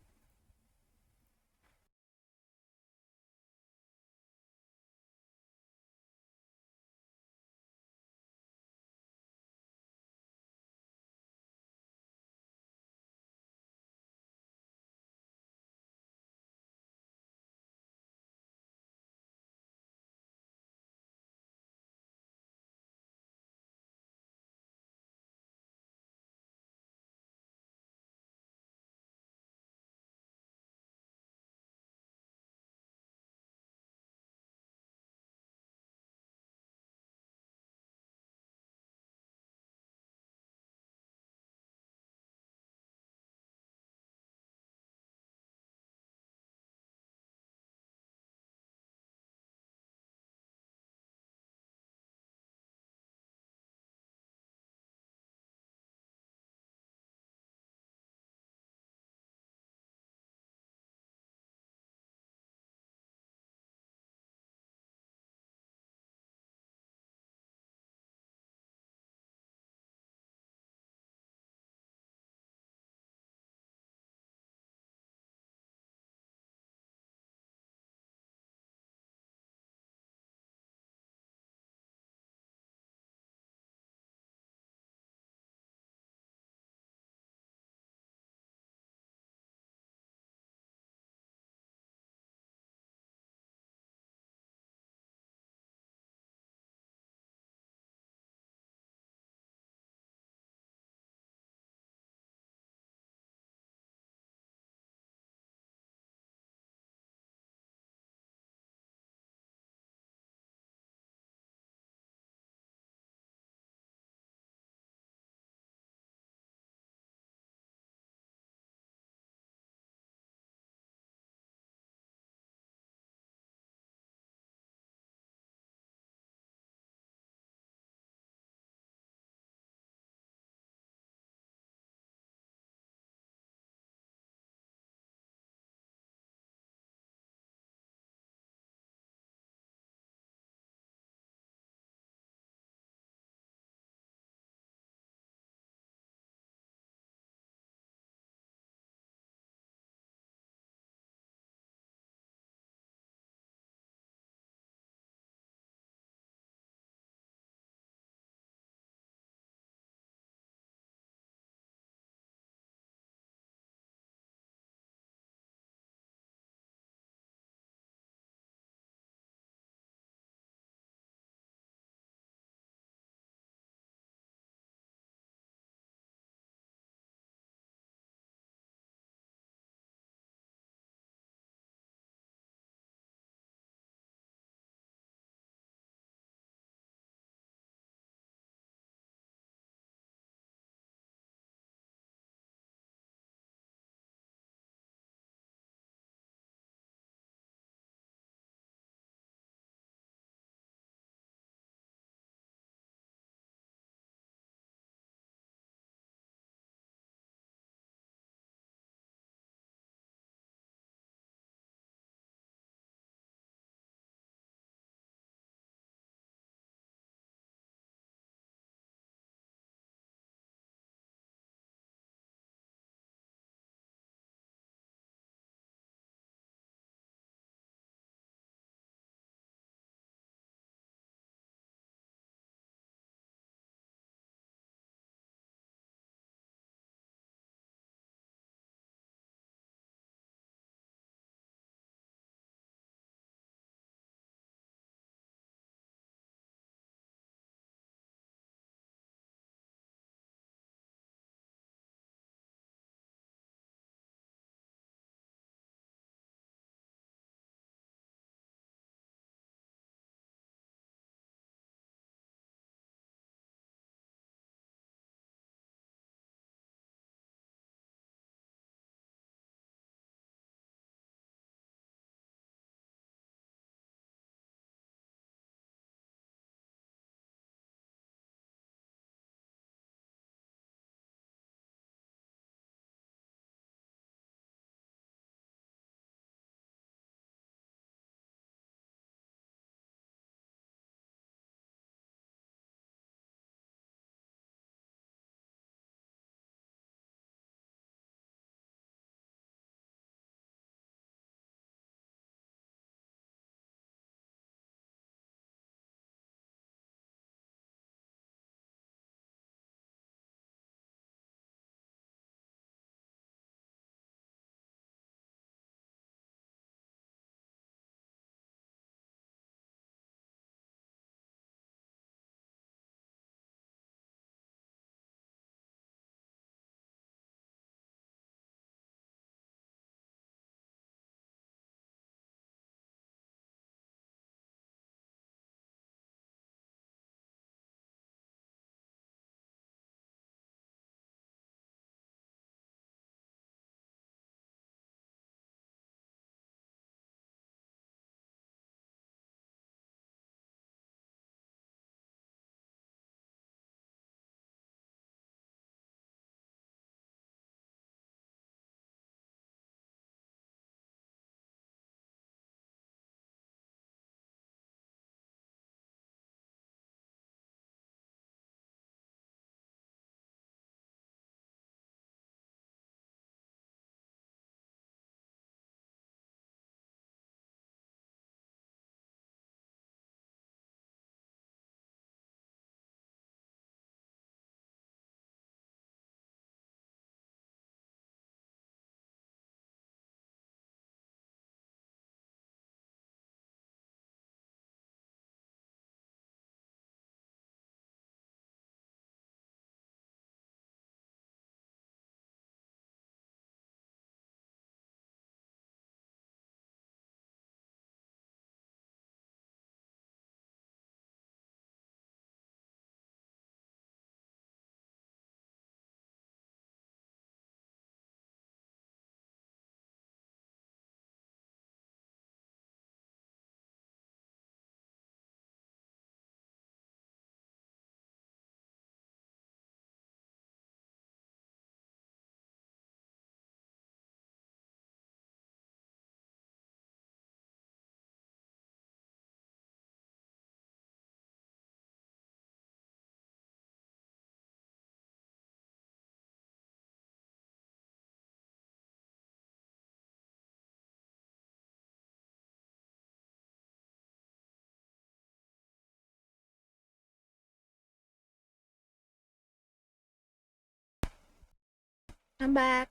I'm back.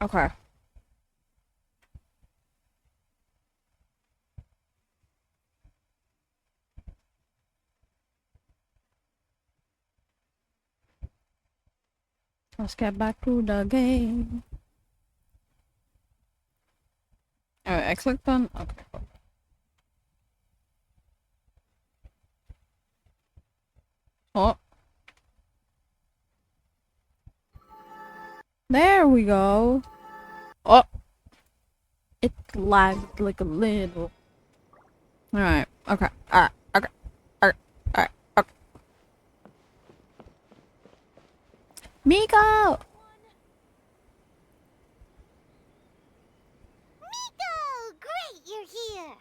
Okay. Let's get back to the game. Alright, I clicked on. Okay. Oh. There we go. Oh. It lagged like a little. Alright. Okay. Alright. Okay. Alright. Alright. Okay. Miko! Miko! Great, you're here!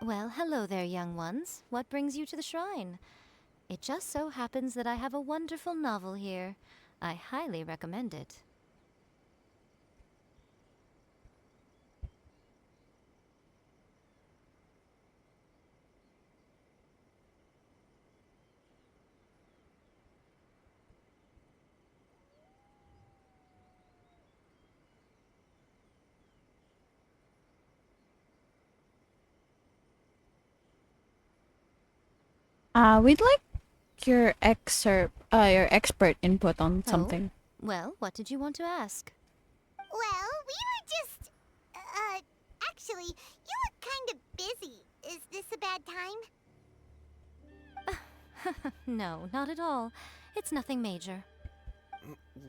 Well, hello there, young ones. What brings you to the shrine? It just so happens that I have a wonderful novel here. I highly recommend it. We'd like your expert input on something. Well, what did you want to ask? Well, we were just... actually, you look kind of busy. Is this a bad time? No, not at all. It's nothing major.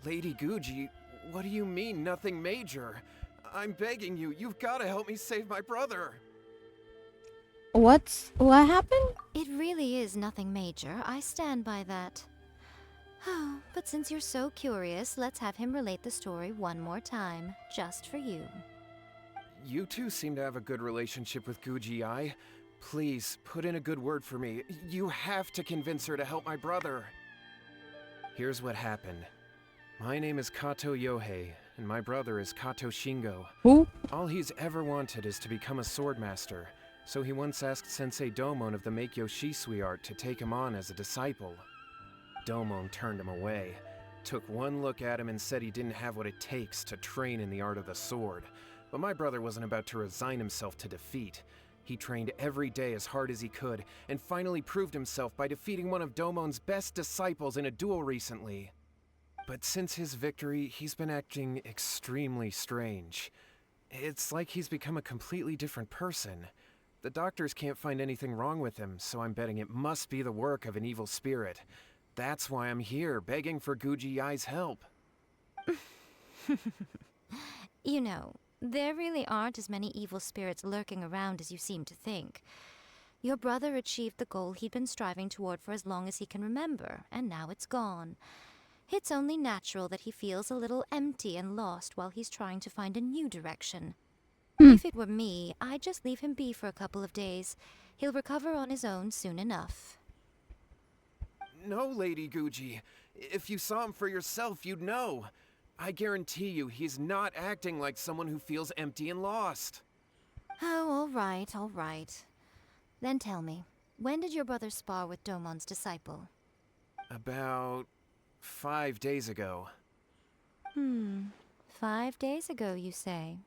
Lady Guji, what do you mean, nothing major? I'm begging you, you've got to help me save my brother. What happened? It really is nothing major. I stand by that. Oh, but since you're so curious, let's have him relate the story one more time, just for you. You two seem to have a good relationship with Guji-ai. Please, put in a good word for me. You have to convince her to help my brother. Here's what happened. My name is Kato Yohei, and my brother is Kato Shingo. Who? All he's ever wanted is to become a swordmaster, so he once asked Sensei Domon of the Meikyo Shisui art to take him on as a disciple. Domon turned him away, took one look at him and said he didn't have what it takes to train in the art of the sword. But my brother wasn't about to resign himself to defeat. He trained every day as hard as he could, and finally proved himself by defeating one of Domon's best disciples in a duel recently. But since his victory, he's been acting extremely strange. It's like he's become a completely different person. The doctors can't find anything wrong with him, so I'm betting it must be the work of an evil spirit. That's why I'm here, begging for Guji-ai's help. You know, there really aren't as many evil spirits lurking around as you seem to think. Your brother achieved the goal he'd been striving toward for as long as he can remember, and now it's gone. It's only natural that he feels a little empty and lost while he's trying to find a new direction. If it were me, I'd just leave him be for a couple of days. He'll recover on his own soon enough. No, Lady Guji. If you saw him for yourself, you'd know. I guarantee you, he's not acting like someone who feels empty and lost. Oh, all right, all right. Then tell me, when did your brother spar with Domon's disciple? About 5 days ago. 5 days ago, you say?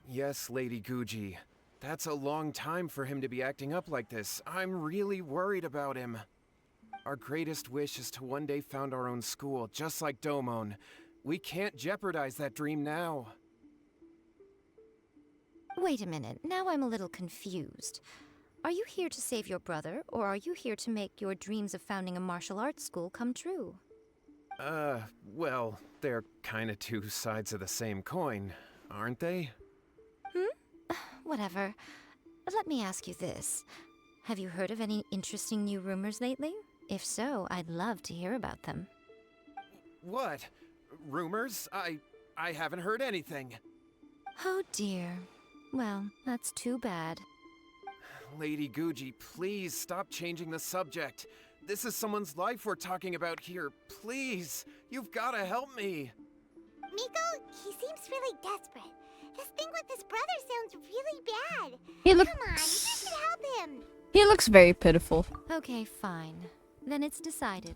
Yes, Lady Guji. That's a long time for him to be acting up like this. I'm really worried about him. Our greatest wish is to one day found our own school, just like Domon. We can't jeopardize that dream now. Wait a minute, now I'm a little confused. Are you here to save your brother, or are you here to make your dreams of founding a martial arts school come true? Well, they're kinda two sides of the same coin, aren't they? Whatever. Let me ask you this. Have you heard of any interesting new rumors lately? If so, I'd love to hear about them. What? Rumors? I haven't heard anything. Oh dear. Well, that's too bad. Lady Guji, please stop changing the subject. This is someone's life we're talking about here. Please, you've gotta help me. Miko, he seems really desperate. This thing with his brother sounds really bad. He looks... Come on, you should help him. He looks very pitiful. Okay, fine. Then it's decided.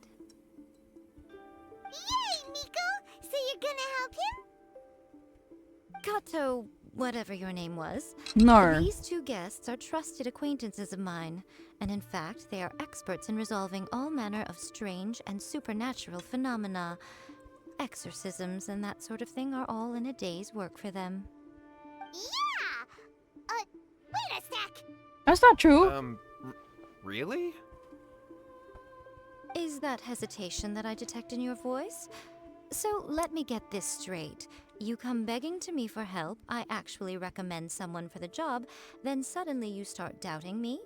Yay, Miko! So you're gonna help him? Kato, whatever your name was. Nar. These two guests are trusted acquaintances of mine, and in fact, they are experts in resolving all manner of strange and supernatural phenomena. Exorcisms and that sort of thing are all in a day's work for them. Yeah! Wait a sec! That's not true. Really? Is that hesitation that I detect in your voice? So let me get this straight. You come begging to me for help, I actually recommend someone for the job, then suddenly you start doubting me?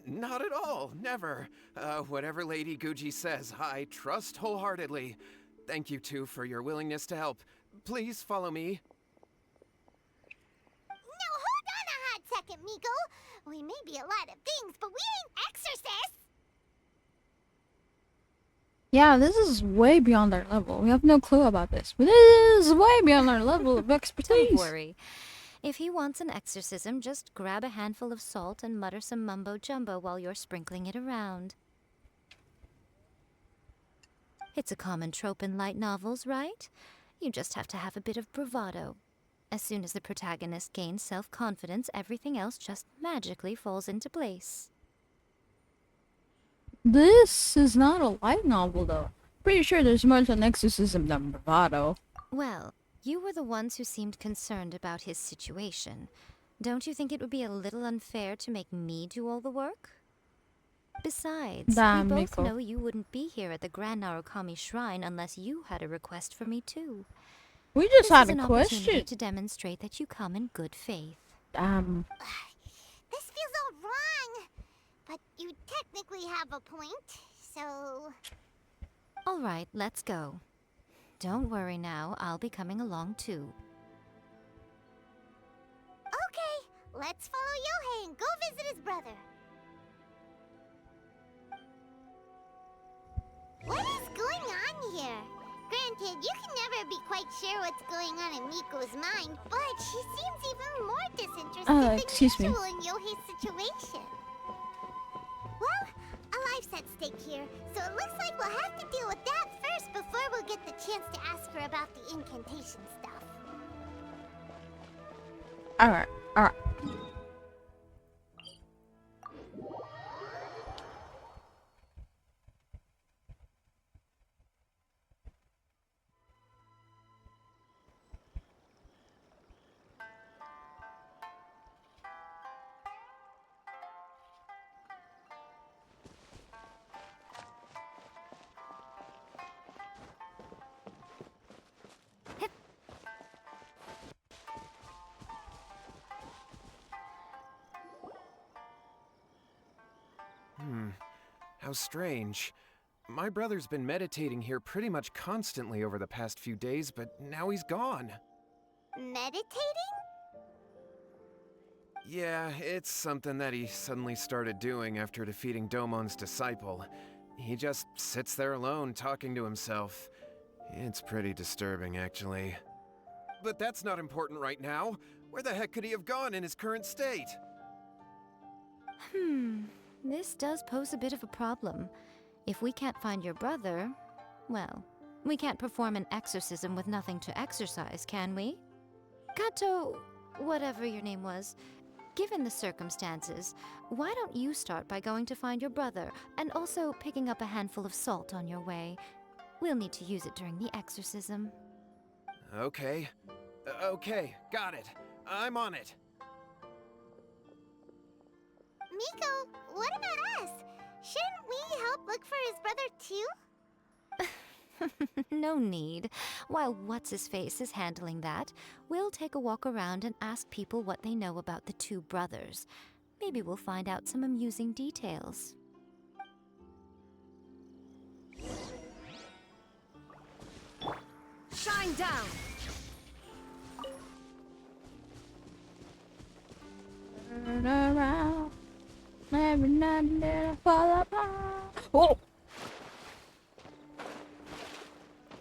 Not at all, never. Whatever Lady Guji says, I trust wholeheartedly. Thank you two for your willingness to help. Please follow me. Now hold on a hot second, Miko! We may be a lot of things, but we ain't exorcists! Yeah, this is way beyond our level. We have no clue about this. But this is way beyond our level of expertise. Don't worry. If he wants an exorcism, just grab a handful of salt and mutter some mumbo-jumbo while you're sprinkling it around. It's a common trope in light novels, right? You just have to have a bit of bravado. As soon as the protagonist gains self-confidence, everything else just magically falls into place. This is not a light novel, though. Pretty sure there's more to an exorcism than bravado. Well, you were the ones who seemed concerned about his situation. Don't you think it would be a little unfair to make me do all the work? Besides, Damn, we both Miko. know you wouldn't be here at the Grand Narukami Shrine unless you had a request for me too. We just This had is a an opportunity question. to demonstrate that you come in good faith. Damn. This feels all wrong! But you technically have a point, so... All right, let's go. Don't worry now, I'll be coming along too. Okay, let's follow Yohei and go visit his brother. What is going on here? Granted, you can never be quite sure what's going on in Miko's mind, but she seems even more disinterested than excuse me. usual in Yohei's situation. Well, a life's at stake here, so it looks like we'll have to deal with that first before we'll get the chance to ask her about the incantation stuff. Alright, alright. How strange. My brother's been meditating here pretty much constantly over the past few days, but now he's gone. Meditating? Yeah, it's something that he suddenly started doing after defeating Domon's disciple. He just sits there alone, talking to himself. It's pretty disturbing, actually. But that's not important right now. Where the heck could he have gone in his current state? This does pose a bit of a problem. If we can't find your brother, well, we can't perform an exorcism with nothing to exorcise, can we? Kato, whatever your name was, given the circumstances, why don't you start by going to find your brother, and also picking up a handful of salt on your way? We'll need to use it during the exorcism. Okay. Okay, got it. I'm on it. Miko, what about us? Shouldn't we help look for his brother too? No need. While What's-His-Face is handling that, we'll take a walk around and ask people what they know about the two brothers. Maybe we'll find out some amusing details. Shine down! Turn around. Every night and then I fall apart. Oh!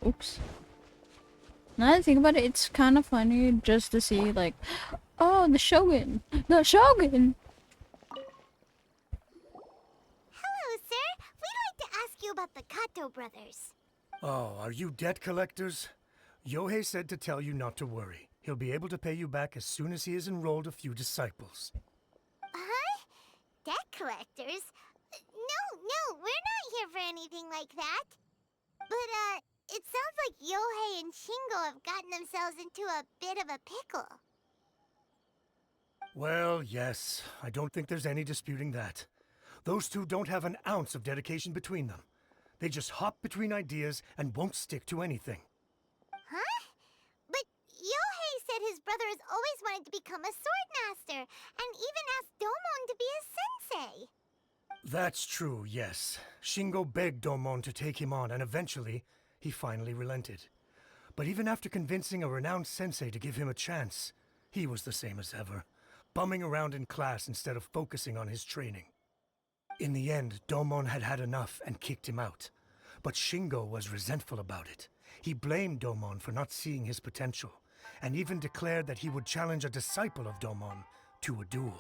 Oops. Now that I think about it, it's kind of funny just to see, like, oh, the Shogun! The Shogun! about the Kato brothers. Oh, are you debt collectors? Yohei said to tell you not to worry. He'll be able to pay you back as soon as he has enrolled a few disciples. Huh? Debt collectors? No, we're not here for anything like that. But, it sounds like Yohei and Shingo have gotten themselves into a bit of a pickle. Well, yes, I don't think there's any disputing that. Those two don't have an ounce of dedication between them. They just hop between ideas and won't stick to anything. Huh? But Yohei said his brother has always wanted to become a sword master, and even asked Domon to be his sensei. That's true, yes. Shingo begged Domon to take him on, and eventually, he finally relented. But even after convincing a renowned sensei to give him a chance, he was the same as ever, bumming around in class instead of focusing on his training. In the end, Domon had had enough and kicked him out. But Shingo was resentful about it. He blamed Domon for not seeing his potential, and even declared that he would challenge a disciple of Domon to a duel.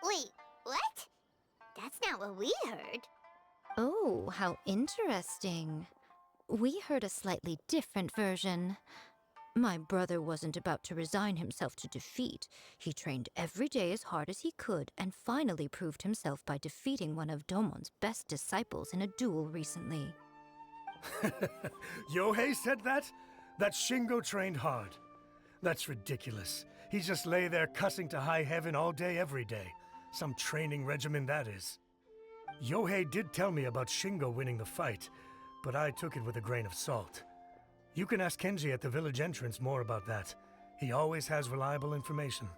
Wait, what? That's not what we heard. Oh, how interesting. We heard a slightly different version. My brother wasn't about to resign himself to defeat. He trained every day as hard as he could and finally proved himself by defeating one of Domon's best disciples in a duel recently. Yohei said that? That Shingo trained hard. That's ridiculous. He just lay there cussing to high heaven all day every day. Some training regimen, that is. Yohei did tell me about Shingo winning the fight, but I took it with a grain of salt. You can ask Kenji at the village entrance more about that. He always has reliable information.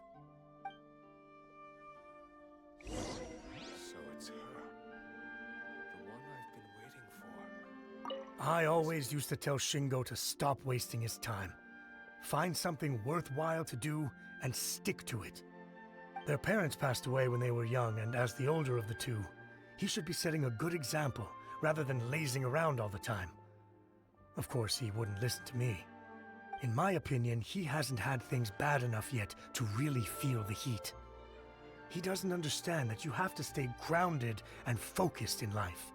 So it's her. The one I've been waiting for. I always used to tell Shingo to stop wasting his time. Find something worthwhile to do and stick to it. Their parents passed away when they were young, and as the older of the two, he should be setting a good example rather than lazing around all the time. Of course, he wouldn't listen to me. In my opinion, he hasn't had things bad enough yet to really feel the heat. He doesn't understand that you have to stay grounded and focused in life.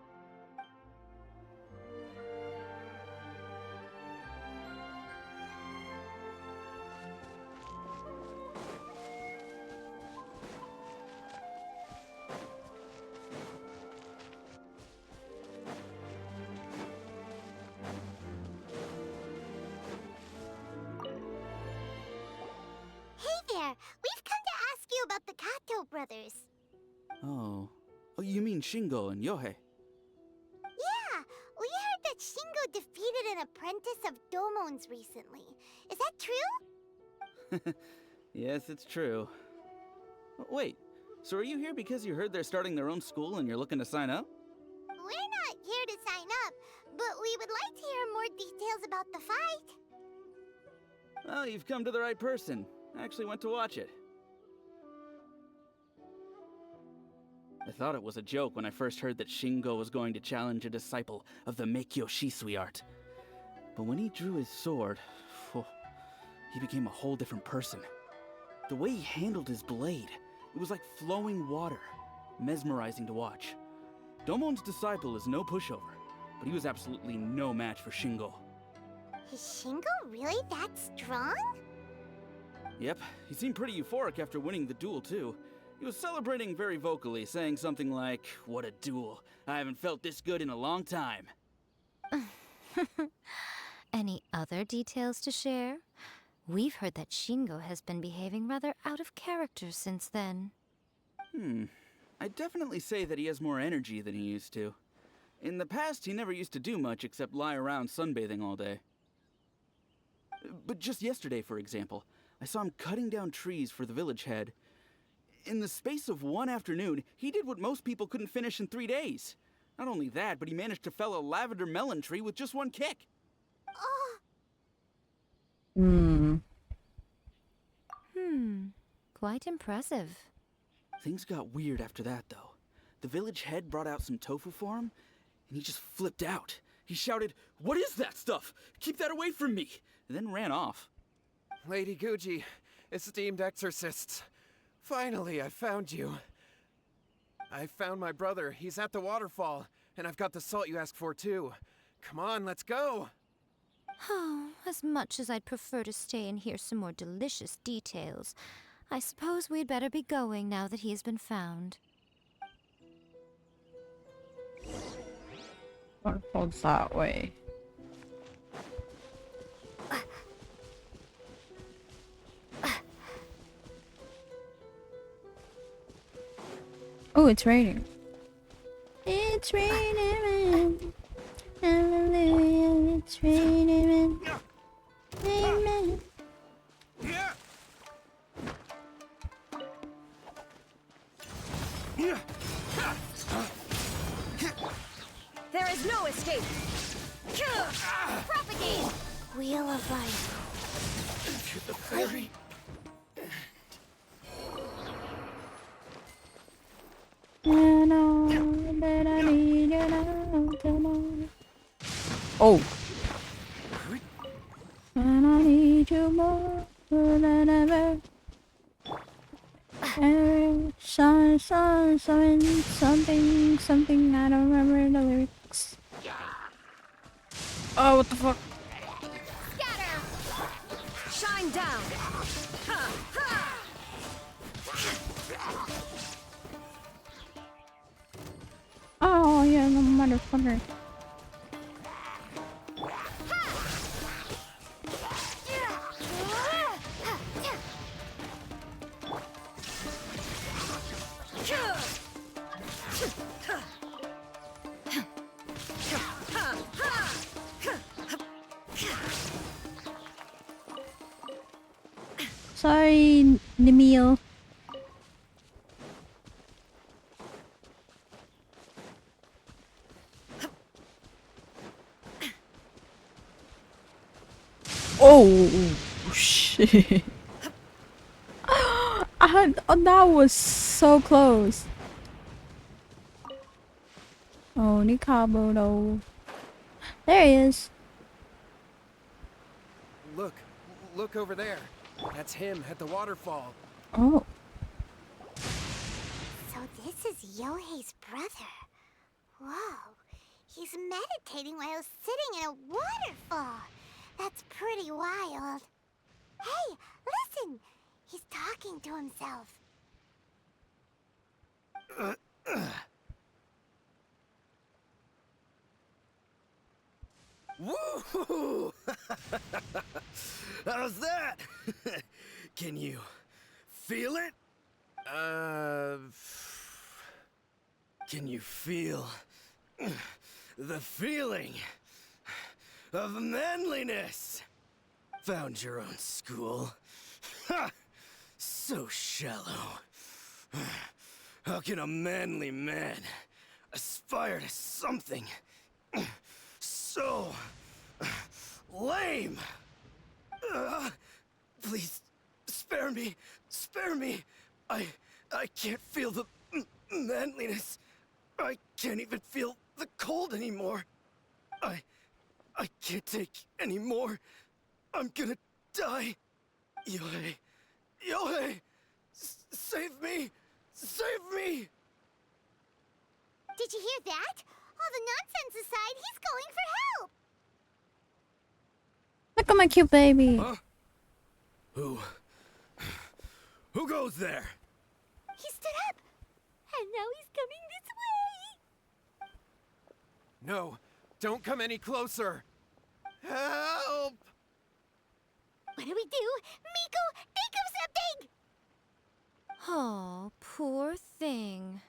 The Kato brothers. Oh, you mean Shingo and Yohei? Yeah, we heard that Shingo defeated an apprentice of Domon's recently. Is that true? Yes, it's true. Wait, so are you here because you heard they're starting their own school and you're looking to sign up? We're not here to sign up, but we would like to hear more details about the fight. Well, you've come to the right person. I actually went to watch it. I thought it was a joke when I first heard that Shingo was going to challenge a disciple of the Meikyo Shisui art. But when he drew his sword, he became a whole different person. The way he handled his blade, it was like flowing water, mesmerizing to watch. Domon's disciple is no pushover, but he was absolutely no match for Shingo. Is Shingo really that strong? Yep, he seemed pretty euphoric after winning the duel too. He was celebrating very vocally, saying something like, "What a duel. I haven't felt this good in a long time." Any other details to share? We've heard that Shingo has been behaving rather out of character since then. I'd definitely say that he has more energy than he used to. In the past, he never used to do much except lie around sunbathing all day. But just yesterday, for example, I saw him cutting down trees for the village head. In the space of one afternoon, he did what most people couldn't finish in 3 days. Not only that, but he managed to fell a lavender melon tree with just one kick. Quite impressive. Things got weird after that, though. The village head brought out some tofu for him, and he just flipped out. He shouted, "What is that stuff? Keep that away from me!" and then ran off. Lady Guji, esteemed exorcists. Finally, I found you. I found my brother. He's at the waterfall, And I've got the salt you asked for, too. Come on, let's go! Oh, as much as I'd prefer to stay and hear some more delicious details, I suppose we'd better be going now that he has been found. Waterfall's that way. Oh, it's raining. It's raining. Hallelujah, it's raining. Amen. There is no escape! Propagate! Wheel of life. The fairy. Oh. And I need you more than ever. Something, I don't remember the lyrics. Oh, what the fuck? Scatter! Shine down! Ha! Ha! Oh, yeah, the motherfucker. Sorry, Nemil. Oh shit! That was so close. Oh, Nikabuto. There he is. Look over there. That's him at the waterfall. Oh. So this is Yohei's brother. Whoa. He's meditating while sitting in a waterfall. That's pretty wild. Hey, listen! He's talking to himself. Woo! How's that? Can you feel it? Can you feel the feeling of manliness? Found your own school. Ha! So shallow. How can a manly man aspire to something so lame? Please, spare me. Spare me. I can't feel the manliness. I can't even feel the cold anymore. I can't take any more. I'm gonna die. Yohei. Yohei! Save me! Save me! Did you hear that? All the nonsense aside, he's going for help! Look at my cute baby. Huh? Who goes there? He stood up! And now he's coming this way! No, don't come any closer. Help! What do we do? Miko, think of something! Oh, poor thing.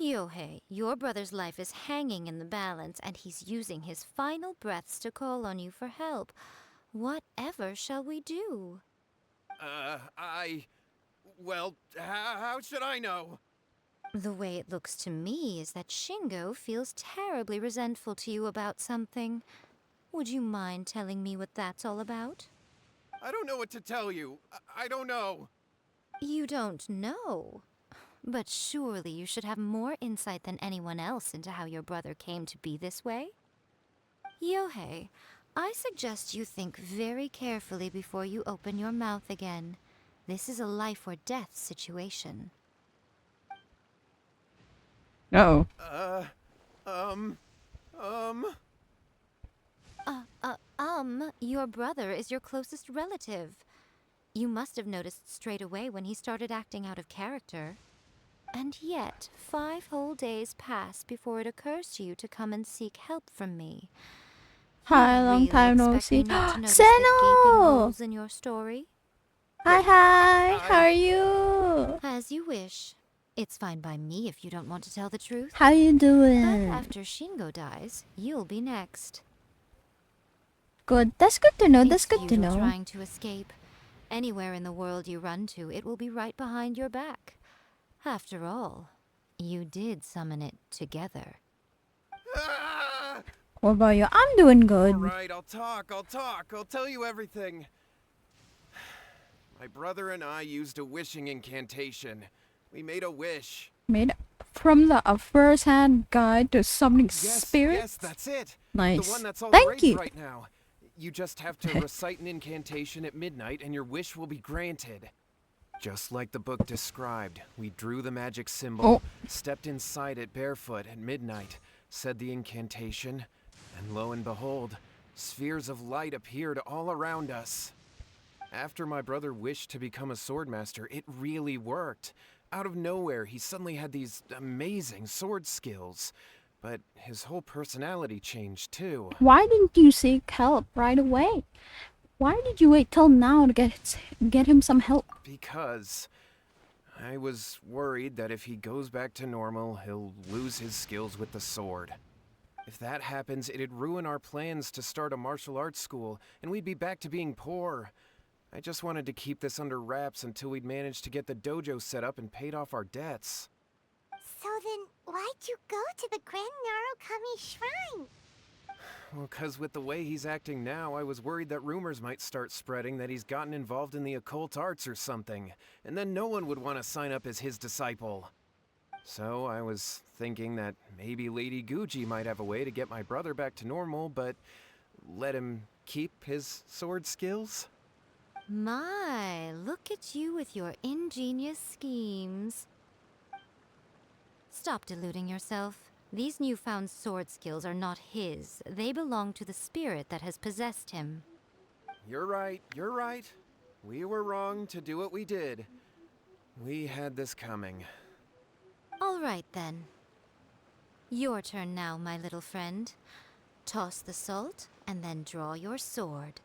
Yohei, your brother's life is hanging in the balance, and he's using his final breaths to call on you for help. Whatever shall we do? Well, how should I know? The way it looks to me is that Shingo feels terribly resentful to you about something. Would you mind telling me what that's all about? I don't know what to tell you. I don't know. You don't know? But surely you should have more insight than anyone else into how your brother came to be this way? Yohei, I suggest you think very carefully before you open your mouth again. This is a life or death situation. Uh-oh. Your brother is your closest relative. You must have noticed straight away when he started acting out of character. And yet, 5 whole days pass before it occurs to you to come and seek help from me. Hi, You long really time no expect me see. not to notice the gaping Seno! holes in your story? Hi, how are you? As you wish. It's fine by me if you don't want to tell the truth. How you But doing? after Shingo dies, you'll be next. Good. That's good to know. That's It's good to futile know. trying to escape. Anywhere in the world you run to, it will be right behind your back. After all, you did summon it together. What about you? I'm doing good. Alright, I'll talk. I'll tell you everything. My brother and I used a wishing incantation. We made a wish. Made from the first-hand guide to summoning Yes, spirits. yes, that's it. Nice. The one that's all the Thank rage you. right now. You just have to recite an incantation at midnight and your wish will be granted. Just like the book described, we drew the magic symbol, stepped inside it barefoot at midnight, said the incantation, and lo and behold, spheres of light appeared all around us. After my brother wished to become a swordmaster, it really worked. Out of nowhere, he suddenly had these amazing sword skills. But his whole personality changed too. Why didn't you seek help right away? Why did you wait till now to get him some help? Because I was worried that if he goes back to normal, he'll lose his skills with the sword. If that happens, it'd ruin our plans to start a martial arts school, and we'd be back to being poor. I just wanted to keep this under wraps until we'd managed to get the dojo set up and paid off our debts. So then, why'd you go to the Grand Narukami Shrine? Well, 'cause with the way he's acting now, I was worried that rumors might start spreading that he's gotten involved in the occult arts or something, and then no one would want to sign up as his disciple. So I was thinking that maybe Lady Guji might have a way to get my brother back to normal, but let him keep his sword skills? My, look at you with your ingenious schemes. Stop deluding yourself. These newfound sword skills are not his. They belong to the spirit that has possessed him. You're right, you're right. We were wrong to do what we did. We had this coming. All right, then. Your turn now, my little friend. Toss the salt, and then draw your sword.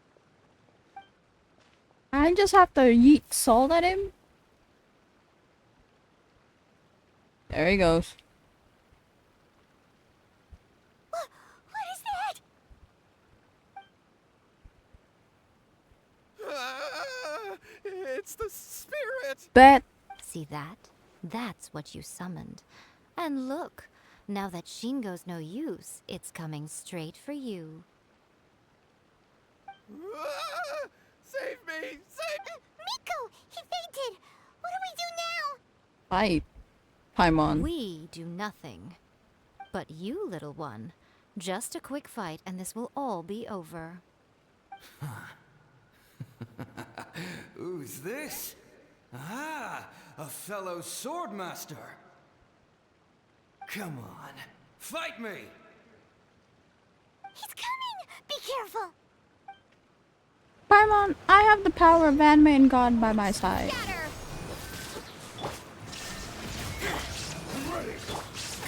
I just have to yeet salt at him. There he goes. What is that? It's the spirit! Bet. See that? That's what you summoned. And look, now that Shingo's no use, it's coming straight for you. Save me! Save me! Miko! He fainted! What do we do now? Fight. Paimon. We do nothing. But you, little one, just a quick fight and this will all be over. Who's this? Ah, a fellow swordmaster. Come on, fight me! He's coming! Be careful! Paimon, I have the power of anime and God by my side. Scatter!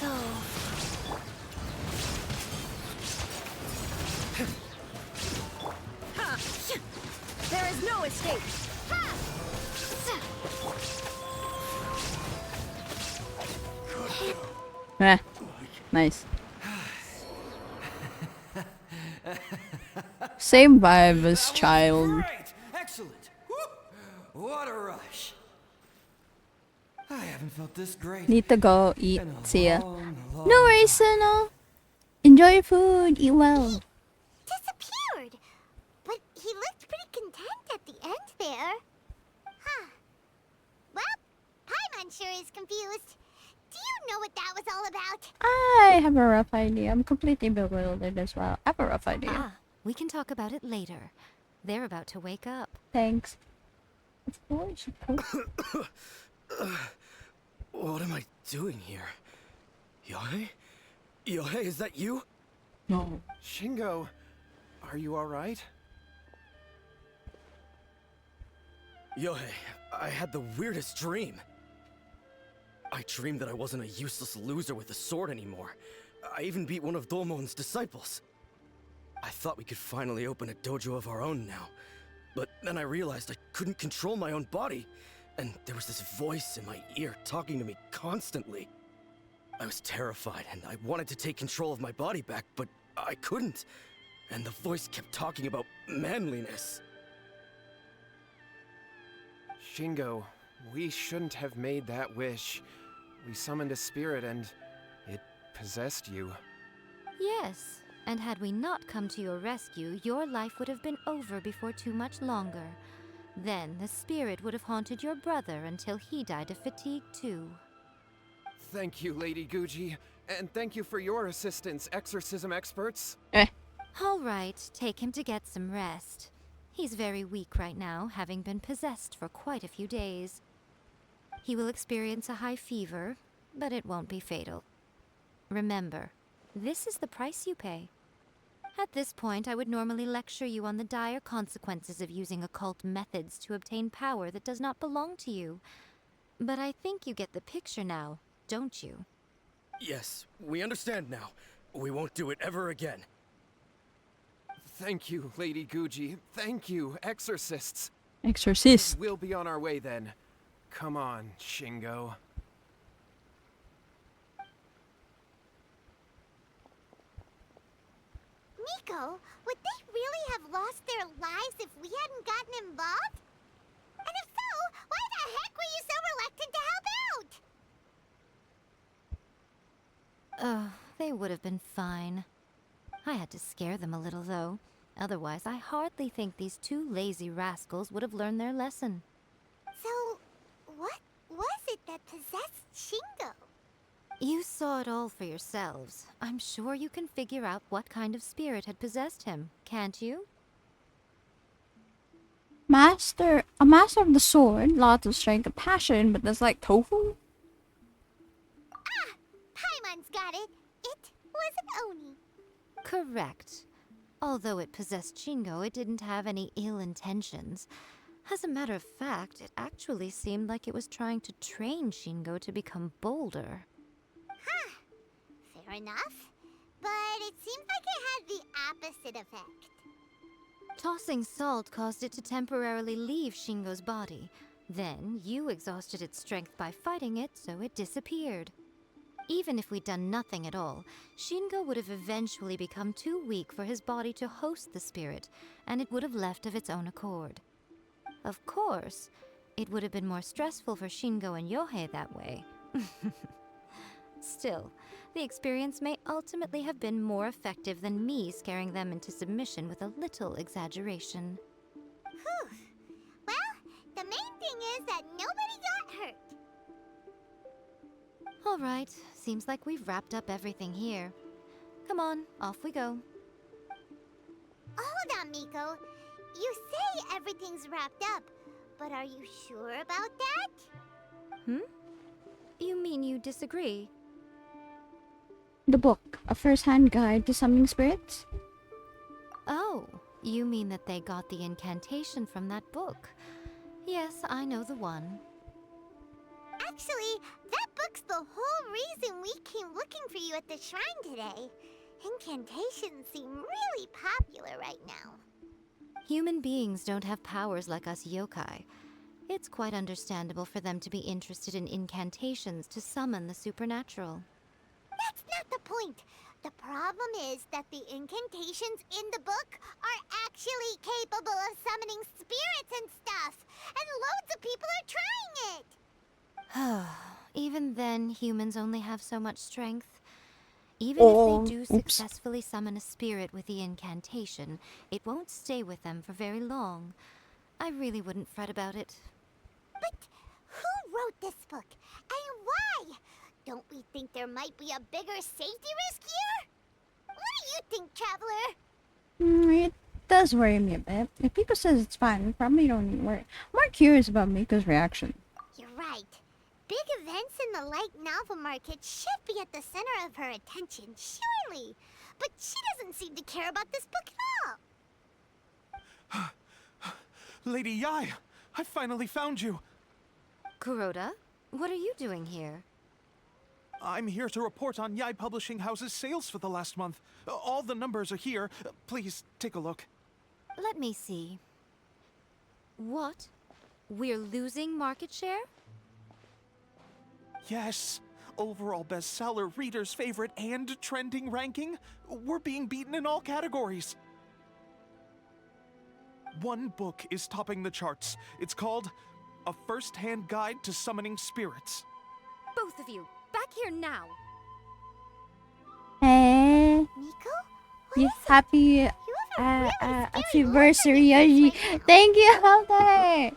Go. Ha! There is no escape! Ha! Eh, nice. Same vibe as child. Great! Excellent! Woo! What a rush! I haven't felt this great. Need to go eat. in a See ya. long, long No worries, Seno. Enjoy your food. Eat well. Disappeared! But he looked pretty content at the end there. Huh. Well, Paimon sure is confused. Do you know what that was all about? I have a rough idea. I'm completely bewildered as well. I have a rough idea. Ah, we can talk about it later. They're about to wake up. Thanks. Of course. What am I doing here? Yae? Yohei, is that you? No. Shingo, are you alright? Yohei, I had the weirdest dream. I dreamed that I wasn't a useless loser with a sword anymore. I even beat one of Domon's disciples. I thought we could finally open a dojo of our own now. But then I realized I couldn't control my own body. And there was this voice in my ear talking to me constantly. I was terrified and I wanted to take control of my body back, but I couldn't. And the voice kept talking about manliness. Shingo, we shouldn't have made that wish. We summoned a spirit and it possessed you. Yes, and had we not come to your rescue, your life would have been over before too much longer. Then the spirit would have haunted your brother until he died of fatigue too. Thank you, Lady Guji, and thank you for your assistance, exorcism experts. All right, take him to get some rest. He's very weak right now, having been possessed for quite a few days. He will experience a high fever, but it won't be fatal. Remember, this is the price you pay. At this point, I would normally lecture you on the dire consequences of using occult methods to obtain power that does not belong to you. But I think you get the picture now, don't you? Yes, we understand now. We won't do it ever again. Thank you, Lady Guji. Thank you, exorcists. Exorcist. We'll be on our way then. Come on, Shingo. Miko, would they really have lost their lives if we hadn't gotten involved? And if so, why the heck were you so reluctant to help out? Oh, they would have been fine. I had to scare them a little, though. Otherwise, I hardly think these two lazy rascals would have learned their lesson. So, what was it that possessed Shingo? You saw it all for yourselves. I'm sure you can figure out what kind of spirit had possessed him, can't you? A master of the sword, lots of strength and passion, but that's like tofu? Ah! Paimon's got it! It was an Oni. Correct. Although it possessed Shingo, it didn't have any ill intentions. As a matter of fact, it actually seemed like it was trying to train Shingo to become bolder. Huh. Fair enough. But it seems like it had the opposite effect. Tossing salt caused it to temporarily leave Shingo's body. Then, you exhausted its strength by fighting it, so it disappeared. Even if we'd done nothing at all, Shingo would have eventually become too weak for his body to host the spirit, and it would have left of its own accord. Of course, it would have been more stressful for Shingo and Yohei that way. Still, the experience may ultimately have been more effective than me scaring them into submission with a little exaggeration. Whew. Well, the main thing is that nobody got hurt. All right, seems like we've wrapped up everything here. Come on, off we go. Hold on, Miko. You say everything's wrapped up, but are you sure about that? You mean you disagree? The book, a first-hand guide to summoning spirits? Oh, you mean that they got the incantation from that book? Yes, I know the one. Actually, that book's the whole reason we came looking for you at the shrine today. Incantations seem really popular right now. Human beings don't have powers like us yokai. It's quite understandable for them to be interested in incantations to summon the supernatural. That's not the point. The problem is that the incantations in the book are actually capable of summoning spirits and stuff. And loads of people are trying it. Even then, humans only have so much strength. Even if they do successfully summon a spirit with the incantation, it won't stay with them for very long. I really wouldn't fret about it. But who wrote this book? And why? Don't we think there might be a bigger safety risk here? What do you think, Traveler? It does worry me a bit. If Miko says it's fine, we probably don't need to worry. I'm more curious about Miko's reaction. You're right. big events in the light novel market should be at the center of her attention, surely. But she doesn't seem to care about this book at all. Lady Yai, I finally found you. Kuroda, what are you doing here? I'm here to report on Yai Publishing House's sales for the last month. All the numbers are here. Please take a look. Let me see. What? We're losing market share? Yes. Overall bestseller, readers' favorite, and trending ranking. We're being beaten in all categories. One book is topping the charts. It's called A First-Hand Guide to Summoning Spirits. Both of you, back here now. Hey. You happy anniversary, Yoshi. Thank you, Helder.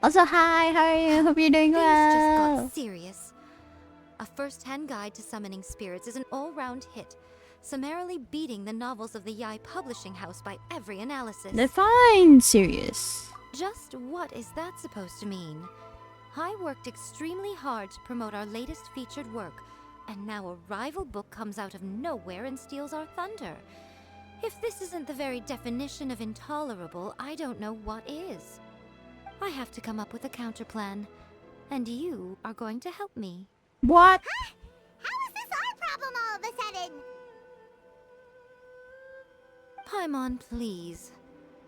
Also, hi, how are you? Hope you're doing Things just well. got serious. A First-Hand Guide to Summoning Spirits is an all-round hit, summarily beating the novels of the Yai Publishing House by every analysis. Define serious. Just what is that supposed to mean? I worked extremely hard to promote our latest featured work, and now a rival book comes out of nowhere and steals our thunder. If this isn't the very definition of intolerable, I don't know what is. I have to come up with a counterplan, and you are going to help me. What? Huh? How is this our problem all of a sudden? Paimon, please.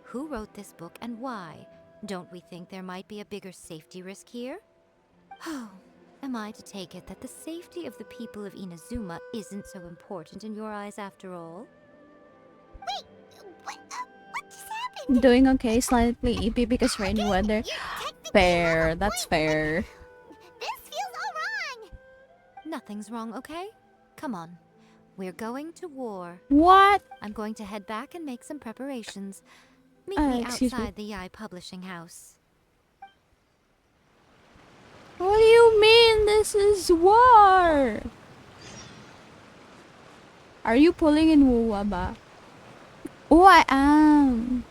Who wrote this book and why? Don't we think there might be a bigger safety risk here? Oh, am I to take it that the safety of the people of Inazuma isn't so important in your eyes after all? Wait, what just happened? I'm doing okay, slightly eepy because rainy weather. Fair, that's fair. This feels all wrong. Nothing's wrong, okay? Come on. We're going to war. What? I'm going to head back and make some preparations. Meet me excuse me. outside the Yai Publishing House. What do you mean this is war? Are you pulling in Wuwa ba? Oh, I am.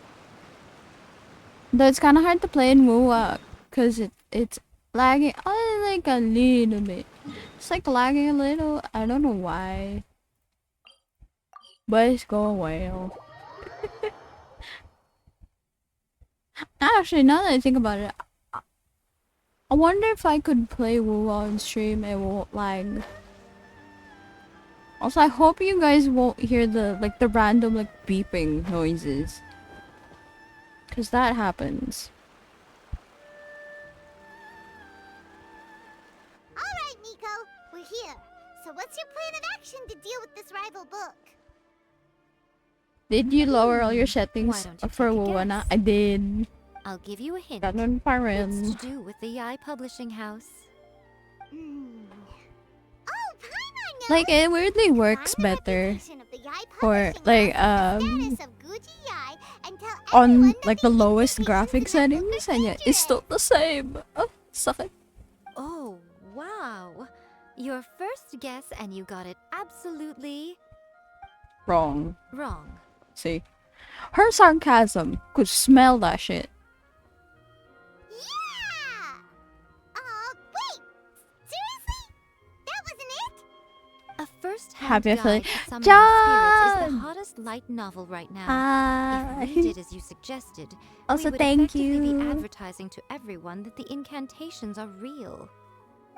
Though it's kind of hard to play in Wuwa because it's lagging like a little bit. It's like lagging a little. I don't know why. But it's going well. Actually, now that I think about it, I wonder if I could play WoW on stream and it won't lag. Also, I hope you guys won't hear the random beeping noises. Cause that happens. Alright, Nico, we're here. So what's your plan of action to deal with this rival book? Did you lower all your settings for WoW na? I did. I'll give you a hint. Ganun pa rin. It's to do with the Yai Publishing House. Oh, Paimon knows. Like it weirdly works better for on the lowest graphic settings and yet it's still the same. Oh, suck it. Oh, wow. Your first guess and you got it absolutely Wrong. wrong. See? Her sarcasm could smell that shit. Yeah! Wait! Seriously? That wasn't it? A first-hand Happy guide feeling. to summoning spirits is the John! hottest light novel right now. If we did as you suggested, Also, we would thank effectively you. be advertising to everyone that the incantations are real.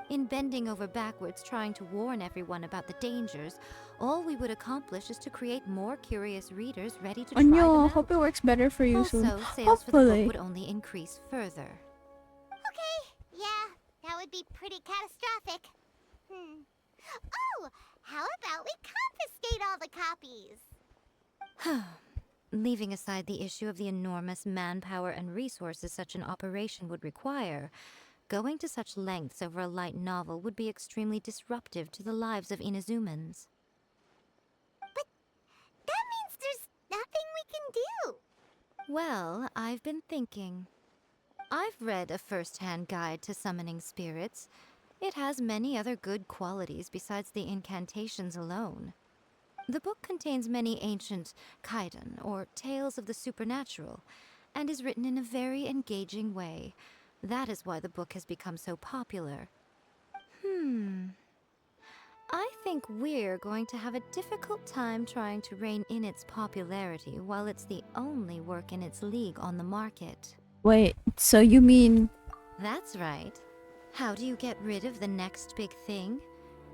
In bending over backwards trying to warn everyone about the dangers, all we would accomplish is to create more curious readers ready to try them Anyo, out. hope it works better for you Also, soon. sales for the Hopefully. book would only increase further. Okay, yeah, that would be pretty catastrophic. Oh, how about we confiscate all the copies? Leaving aside the issue of the enormous manpower and resources such an operation would require, going to such lengths over a light novel would be extremely disruptive to the lives of Inazumans. But that means there's nothing we can do. Well, I've been thinking. I've read A First-Hand Guide to Summoning Spirits. It has many other good qualities besides the incantations alone. The book contains many ancient kaiden, or tales of the supernatural, and is written in a very engaging way. That is why the book has become so popular. I think we're going to have a difficult time trying to rein in its popularity while it's the only work in its league on the market. Wait, so you mean... That's right. How do you get rid of the next big thing?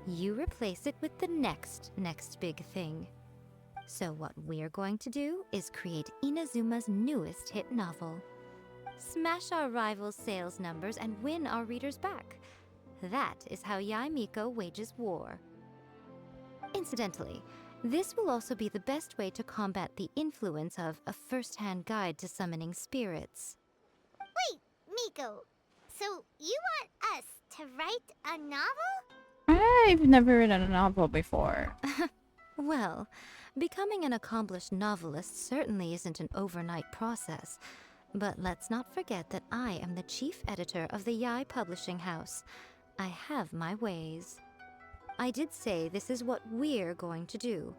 You replace it with the next big thing. So what we're going to do is create Inazuma's newest hit novel. Smash our rival's sales numbers and win our readers back. That is how Yae Miko wages war. Incidentally, this will also be the best way to combat the influence of a first-hand guide to summoning spirits. Wait, Miko. So you want us to write a novel? I've never written a novel before. Well, becoming an accomplished novelist certainly isn't an overnight process. But let's not forget that I am the chief editor of the Yae Publishing House. I have my ways. I did say this is what we're going to do.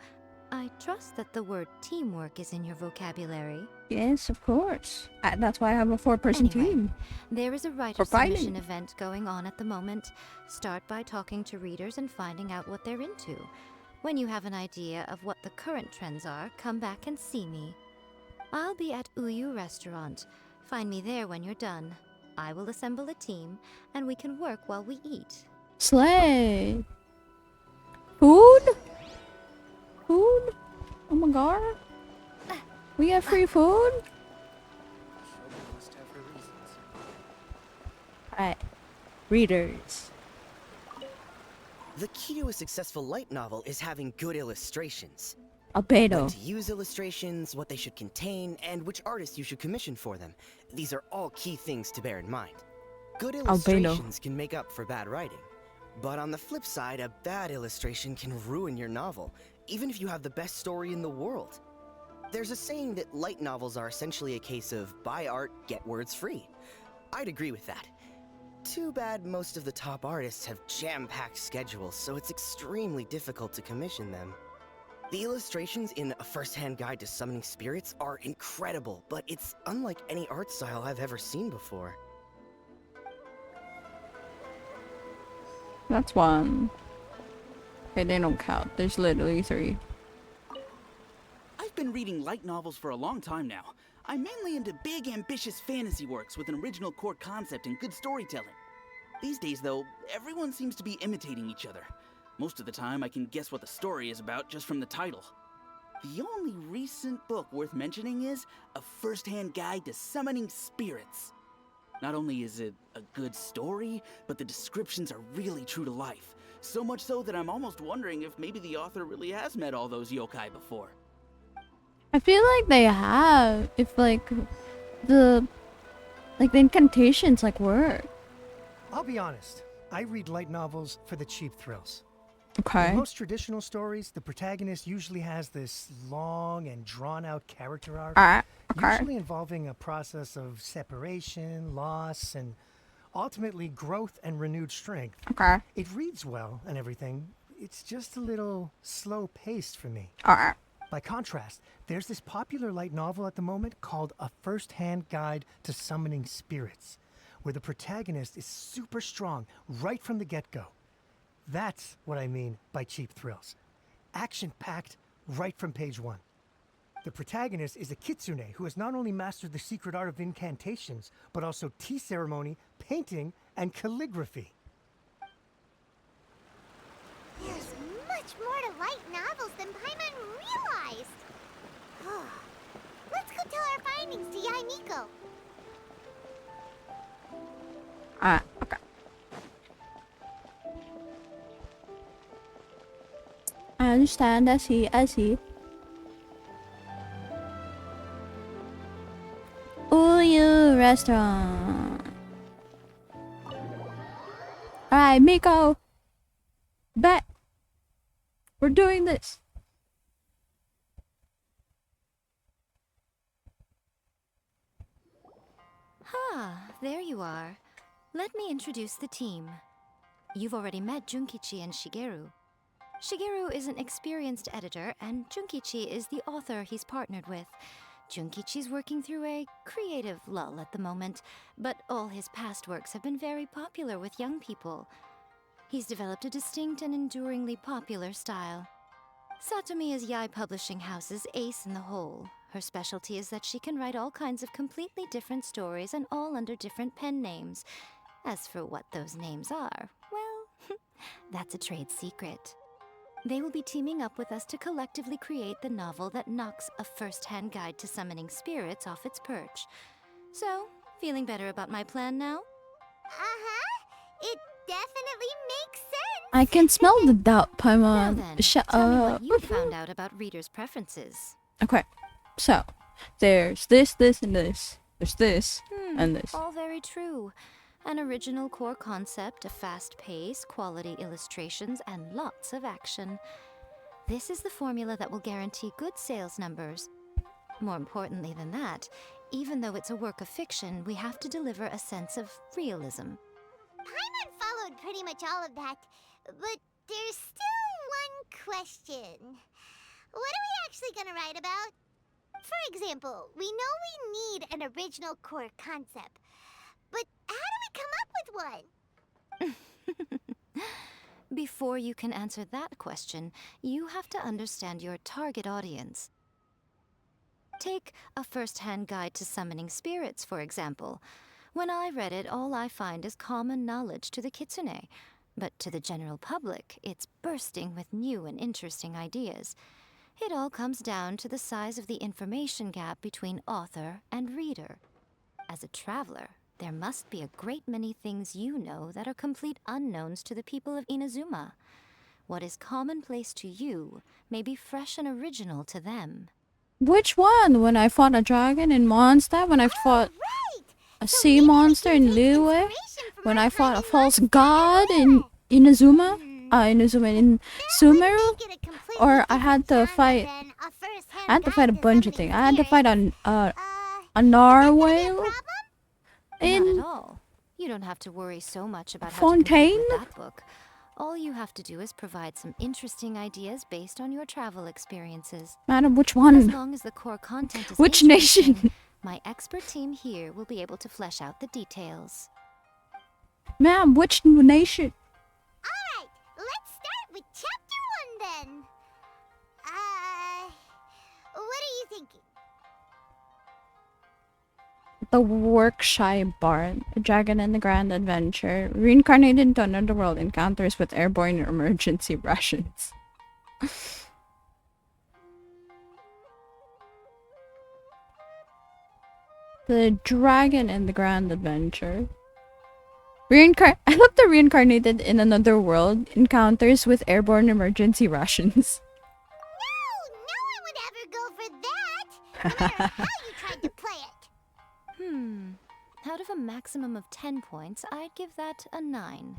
I trust that the word teamwork is in your vocabulary. Yes, of course. That's why I have a 4-person team. There is a writer submission event going on at the moment. Start by talking to readers and finding out what they're into. When you have an idea of what the current trends are, come back and see me. I'll be at Uyu Restaurant. Find me there when you're done. I will assemble a team, and we can work while we eat. Slay! Food? Food? Oh my god. We have free food? Alright. Readers. The key to a successful light novel is having good illustrations. Albedo. When to use illustrations, what they should contain, and which artist you should commission for them. These are all key things to bear in mind. Good illustrations can make up for bad writing. But on the flip side, a bad illustration can ruin your novel, even if you have the best story in the world. There's a saying that light novels are essentially a case of buy art, get words free. I'd agree with that. Too bad most of the top artists have jam-packed schedules, so it's extremely difficult to commission them. The illustrations in A First-Hand Guide to Summoning Spirits are incredible, but it's unlike any art style I've ever seen before. That's 1. Okay, they don't count. There's literally 3. I've been reading light novels for a long time now. I'm mainly into big, ambitious fantasy works with an original core concept and good storytelling. These days, though, everyone seems to be imitating each other. Most of the time, I can guess what the story is about just from the title. The only recent book worth mentioning is A First-Hand Guide to Summoning Spirits. Not only is it a good story, but the descriptions are really true to life. So much so that I'm almost wondering if maybe the author really has met all those yokai before. I feel like they have. If the incantations work. I'll be honest. I read light novels for the cheap thrills. Okay. In most traditional stories, the protagonist usually has this long and drawn-out character arc, usually involving a process of separation, loss, and ultimately growth and renewed strength. Okay. It reads well and everything. It's just a little slow-paced for me. By contrast, there's this popular light novel at the moment called A First-Hand Guide to Summoning Spirits, where the protagonist is super strong right from the get-go. That's what I mean by cheap thrills. Action-packed right from page 1. The protagonist is a kitsune who has not only mastered the secret art of incantations, but also tea ceremony, painting, and calligraphy. There's much more to light novels than Paimon realized. Let's go tell our findings to Yae Miko. Okay. I understand. I see. Uyu Restaurant. Alright, Miko. Bet. We're doing this. There you are. Let me introduce the team. You've already met Junkichi and Shigeru. Shigeru is an experienced editor, and Junkichi is the author he's partnered with. Junkichi's working through a creative lull at the moment, but all his past works have been very popular with young people. He's developed a distinct and enduringly popular style. Satomi is Yae Publishing House's ace in the hole. Her specialty is that she can write all kinds of completely different stories and all under different pen names. As for what those names are, well, that's a trade secret. They will be teaming up with us to collectively create the novel that knocks a first-hand guide to summoning spirits off its perch. So, feeling better about my plan now? It definitely makes sense. I can smell the doubt, Now Paimon. then, Shut tell me up. what you found out about readers' preferences. Okay, so there's this, and this. There's this and this. All very true. An original core concept, a fast pace, quality illustrations, and lots of action. This is the formula that will guarantee good sales numbers. More importantly than that, even though it's a work of fiction, we have to deliver a sense of realism. Paimon followed pretty much all of that, but there's still one question. What are we actually gonna write about? For example, we know we need an original core concept, but how do we come up with one? Before you can answer that question, you have to understand your target audience. Take a first-hand guide to summoning spirits, for example. When I read it, all I find is common knowledge to the kitsune. But to the general public, it's bursting with new and interesting ideas. It all comes down to the size of the information gap between author and reader. As a traveler, there must be a great many things you know that are complete unknowns to the people of Inazuma. What is commonplace to you may be fresh and original to them. Which one? When I fought a dragon in Mondstadt? When I fought a sea monster in Liyue? When I fought a false god in Inazuma? In Sumeru? Or I had to fight a bunch of things. I had to fight a narwhal Not at all. You don't have to worry so much about Fontaine? how to complete that book. All you have to do is provide some interesting ideas based on your travel experiences. Madam, which one? As long as the core content is Which interesting, nation? my expert team here will be able to flesh out the details. Ma'am, which nation? Alright, let's start with chapter 1 then. What are you thinking? The Workshy Barn, a dragon in the grand adventure, reincarnated into another world, encounters with airborne emergency rations. The dragon in the grand adventure. I love the reincarnated in another world, encounters with airborne emergency rations. No one would ever go for that, no matter how you tried to play it. Out of a maximum of 10 points, I'd give that a 9.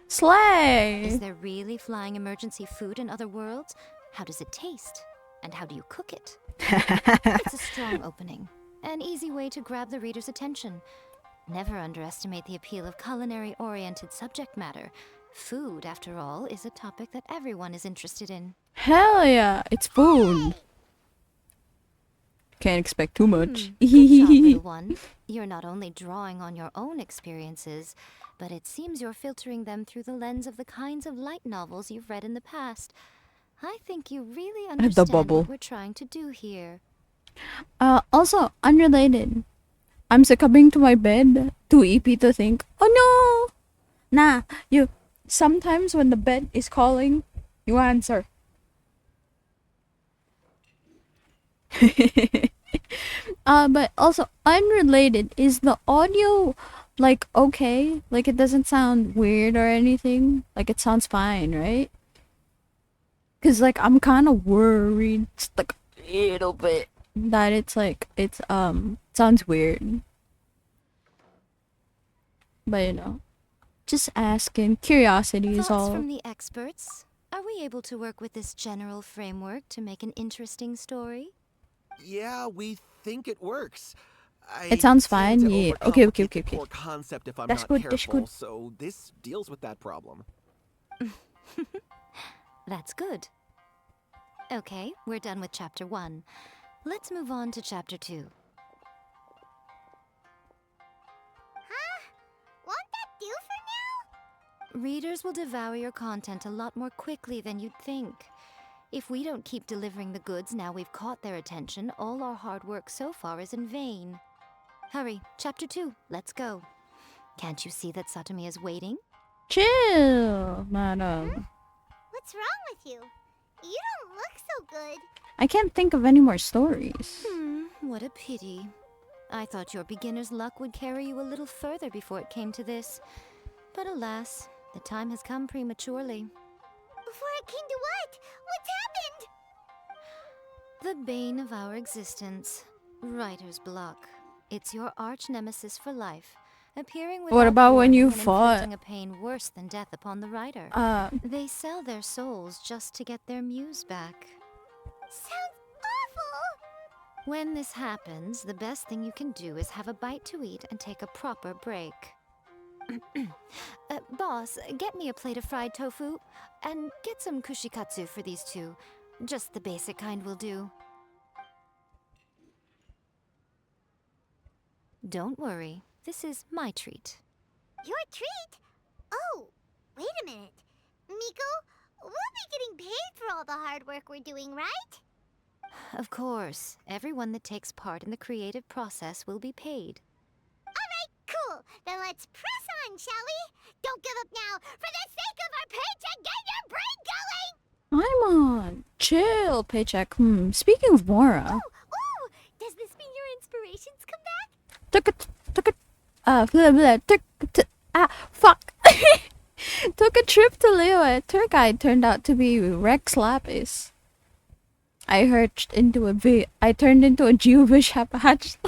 Slay! Is there really flying emergency food in other worlds? How does it taste? And how do you cook it? It's a strong opening. An easy way to grab the reader's attention. Never underestimate the appeal of culinary-oriented subject matter. Food, after all, is a topic that everyone is interested in. Hell yeah, it's food. Can't expect too much. Good job, little one. You're not only drawing on your own experiences, but it seems you're filtering them through the lens of the kinds of light novels you've read in the past. I think you really understand what we're trying to do here. Also, unrelated. I'm succumbing to my bed. Too EP to think, oh no! Nah, you. Sometimes when the bed is calling, you answer. But also, unrelated. Is the audio, like, okay? Like, it doesn't sound weird or anything? Like, it sounds fine, right? Because, like, I'm kind of worried, just, like, a little bit, that it's, like, sounds weird. But, you know, just asking. Curiosity is Thoughts all. from the experts? Are we able to work with this general framework to make an interesting story? Yeah, we think it works. It sounds fine, tend to yeah. overcomplicate Okay. the core concept if I'm That's not good, careful, that's good. so this deals with that problem. That's good. Okay, we're done with Chapter 1. Let's move on to Chapter 2. Won't that do for now? Readers will devour your content a lot more quickly than you'd think. If we don't keep delivering the goods now we've caught their attention, all our hard work so far is in vain. Hurry, Chapter 2, let's go. Can't you see that Satomi is waiting? Chill, madam. What's wrong with you? You don't look so good. I can't think of any more stories. What a pity. I thought your beginner's luck would carry you a little further before it came to this. But alas, the time has come prematurely. Before it came to what? What's happened? The bane of our existence, writer's block. It's your arch nemesis for life, appearing What about when you and fought? inflicting a pain worse than death upon the writer. They sell their souls just to get their muse back. Sounds awful! When this happens, the best thing you can do is have a bite to eat and take a proper break. Boss, get me a plate of fried tofu, and get some kushikatsu for these two. Just the basic kind will do. Don't worry, this is my treat. Your treat? Oh, wait a minute. Miko, we'll be getting paid for all the hard work we're doing, right? Of course, everyone that takes part in the creative process will be paid. Alright, cool. Then let's press on, shall we? Don't give up now. For the sake of our paycheck, get your brain going! I'm on. Chill, paycheck. Speaking of Mora. Ooh, does this mean your inspirations come back? Fuck. Took a trip to Liyue. Tour guide turned out to be Rex Lapis. I turned into a Jewish Apache.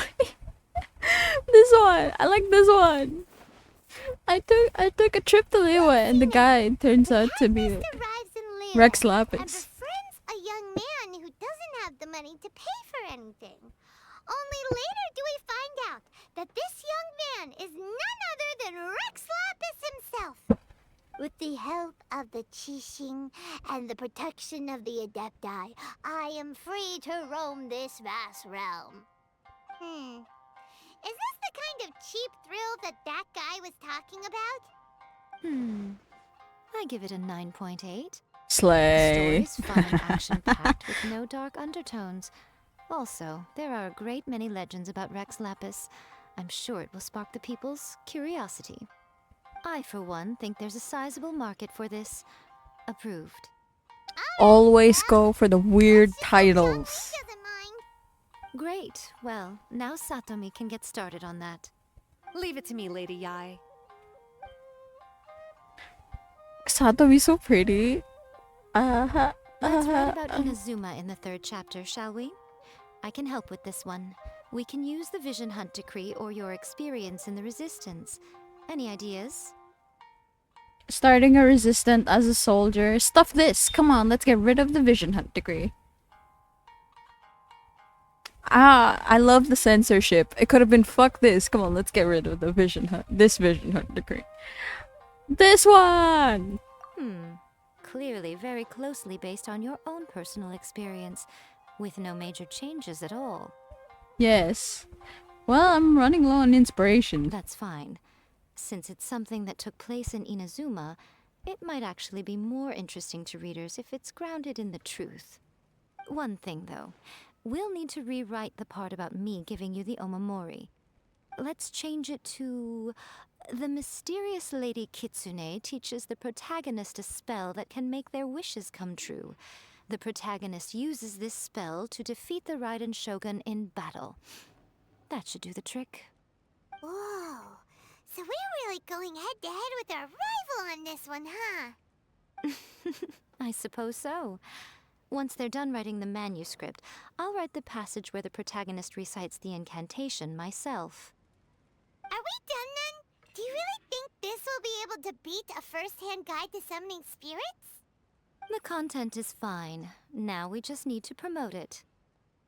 This one. I like this one. I took a trip to Liyue and the guide turns out to be Rex Lapis. And befriends a young man who doesn't have the money to pay for anything. Only later do we find out that this young man is none other than Rex Lapis himself. With the help of the Qixing and the protection of the Adepti, I am free to roam this vast realm. Is this the kind of cheap thrill that guy was talking about? I give it a 9.8. Slay. The story's fun and action-packed with no dark undertones. Also, there are a great many legends about Rex Lapis. I'm sure it will spark the people's curiosity. I, for one, think there's a sizable market for this. Approved. Always go for the weird titles. Great. Well, now Satomi can get started on that. Leave it to me, Lady Yae. Satomi's so pretty. Let's write about Inazuma in the 3rd chapter, shall we? I can help with this one. We can use the Vision Hunt decree or your experience in the Resistance. Any ideas? Starting a resistant as a soldier. Stuff this. Come on, let's get rid of the Vision Hunt decree. I love the censorship. It could have been fuck this. Come on, let's get rid of the Vision Hunt. This Vision Hunt decree. This one! Clearly very closely based on your own personal experience, with no major changes at all. Yes. Well, I'm running low on inspiration. That's fine. Since it's something that took place in Inazuma, it might actually be more interesting to readers if it's grounded in the truth. One thing, though. We'll need to rewrite the part about me giving you the Omamori. Let's change it to... The mysterious Lady Kitsune teaches the protagonist a spell that can make their wishes come true. The protagonist uses this spell to defeat the Raiden Shogun in battle. That should do the trick. Whoa. So we're really going head-to-head with our rival on this one, huh? I suppose so. Once they're done writing the manuscript, I'll write the passage where the protagonist recites the incantation myself. Are we done then? Do you really think this will be able to beat a first-hand guide to summoning spirits? The content is fine. Now we just need to promote it.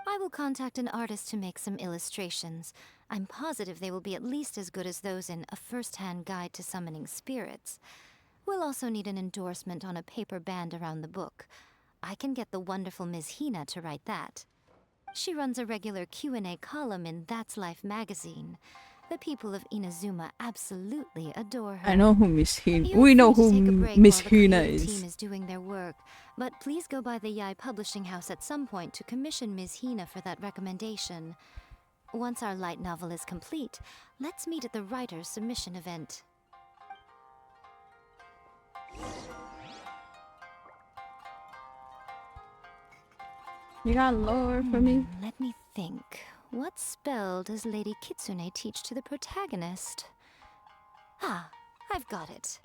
I will contact an artist to make some illustrations. I'm positive they will be at least as good as those in A First-Hand Guide to Summoning Spirits. We'll also need an endorsement on a paper band around the book. I can get the wonderful Ms. Hina to write that. She runs a regular Q&A column in That's Life magazine. The people of Inazuma absolutely adore her. I know who Miss Hina. Feel We know free to who take a break Miss while the Hina creative is. team is doing their work, but please go by the Yai Publishing House at some point to commission Ms. Hina for that recommendation. Once our light novel is complete, let's meet at the writer's submission event. You got lore for me? Let me think. What spell does Lady Kitsune teach to the protagonist? Ah, I've got it.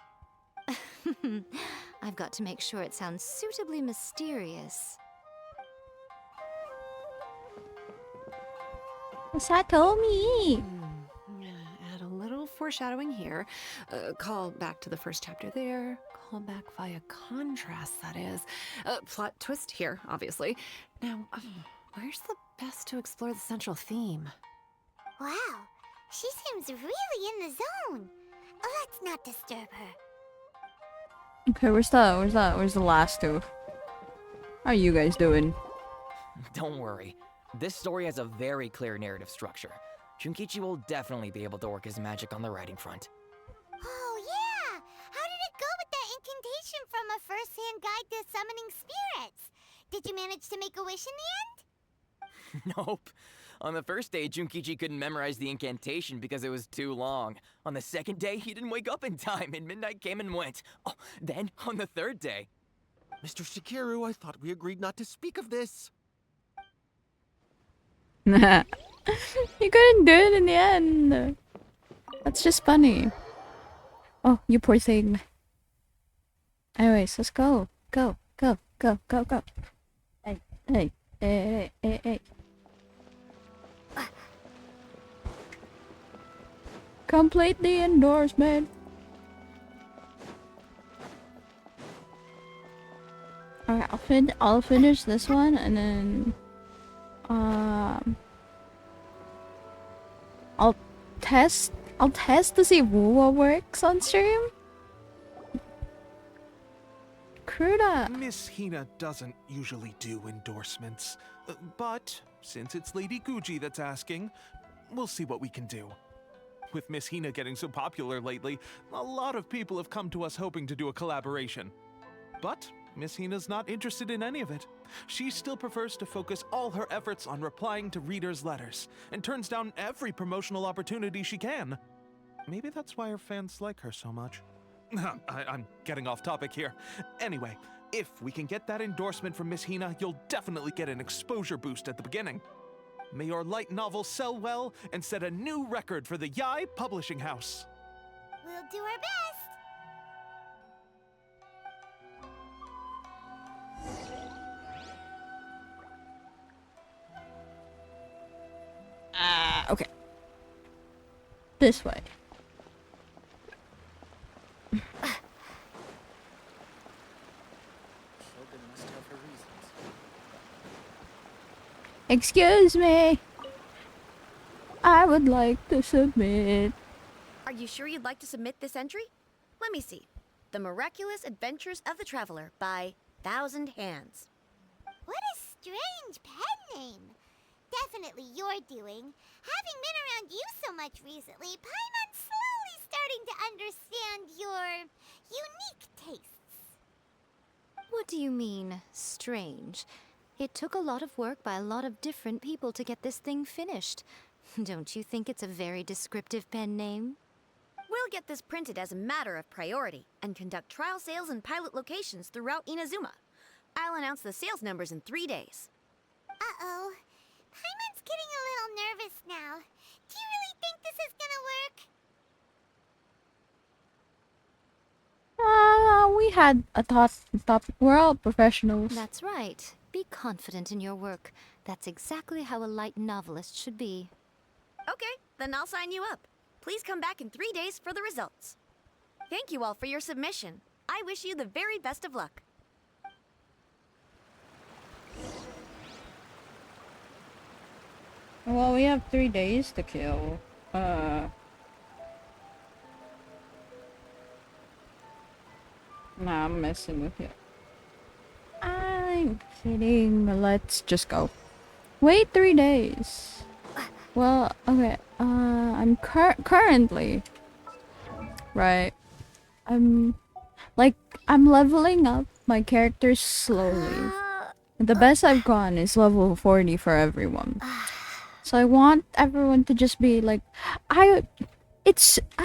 I've got to make sure it sounds suitably mysterious. Satomi! Add a little foreshadowing here. Call back to the first chapter there. Call back via contrast, that is. Plot twist here, obviously. Now, where's the best to explore the central theme? Wow, she seems really in the zone. Let's not disturb her. Okay, where's the last two? How are you guys doing? Don't worry. This story has a very clear narrative structure. Junkichi will definitely be able to work his magic on the writing front. Oh, yeah! How did it go with that incantation from a first-hand guide to summoning spirits? Did you manage to make a wish in the end? Nope. On the first day, Junkichi couldn't memorize the incantation because it was too long. On the second day, he didn't wake up in time and midnight came and went. Oh, then, on the third day... Mr. Shikiru, I thought we agreed not to speak of this. You couldn't do it in the end. That's just funny. Oh, you poor thing. Anyways, let's go. Go. Hey. Complete the endorsement. Alright, I'll finish this one and then I'll test to see if Wuwa works on stream. Cruda. Miss Hina doesn't usually do endorsements, but since it's Lady Guji that's asking, we'll see what we can do. With Miss Hina getting so popular lately, a lot of people have come to us hoping to do a collaboration. But Miss Hina's not interested in any of it. She still prefers to focus all her efforts on replying to readers' letters, and turns down every promotional opportunity she can. Maybe that's why her fans like her so much. I'm getting off topic here. Anyway, if we can get that endorsement from Miss Hina, you'll definitely get an exposure boost at the beginning. May your light novel sell well and set a new record for the Yai Publishing House. We'll do our best. Okay. This way. Excuse me. I would like to submit. Are you sure you'd like to submit this entry? Let me see. The Miraculous Adventures of the Traveler by Thousand Hands. What a strange pen name. Definitely your doing. Having been around you so much recently, Paimon's slowly starting to understand your unique tastes. What do you mean, strange? It took a lot of work by a lot of different people to get this thing finished. Don't you think it's a very descriptive pen name? We'll get this printed as a matter of priority and conduct trial sales in pilot locations throughout Inazuma. I'll announce the sales numbers in 3 days. Uh-oh. Paimon's getting a little nervous now. Do you really think this is gonna work? We had a thought. We're all professionals. That's right. Be confident in your work. That's exactly how a light novelist should be. Okay, then I'll sign you up. Please come back in 3 days for the results. Thank you all for your submission. I wish you the very best of luck. Well, we have 3 days to kill. Nah, I'm messing with you. I kidding. Let's just go. Wait 3 days. Well, okay. I'm currently right. I'm leveling up my characters slowly. The best I've gone is level 40 for everyone. So I want everyone to just be like, I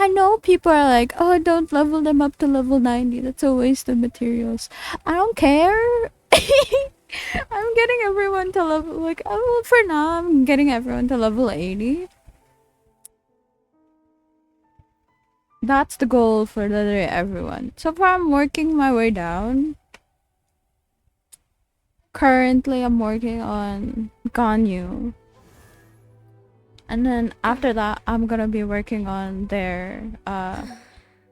know people are like, oh, don't level them up to level 90. That's a waste of materials. I don't care. I'm getting everyone to level, like, oh, for now, I'm getting everyone to level 80. That's the goal for literally everyone. So far, I'm working my way down. Currently, I'm working on Ganyu. And then after that, I'm gonna be working on their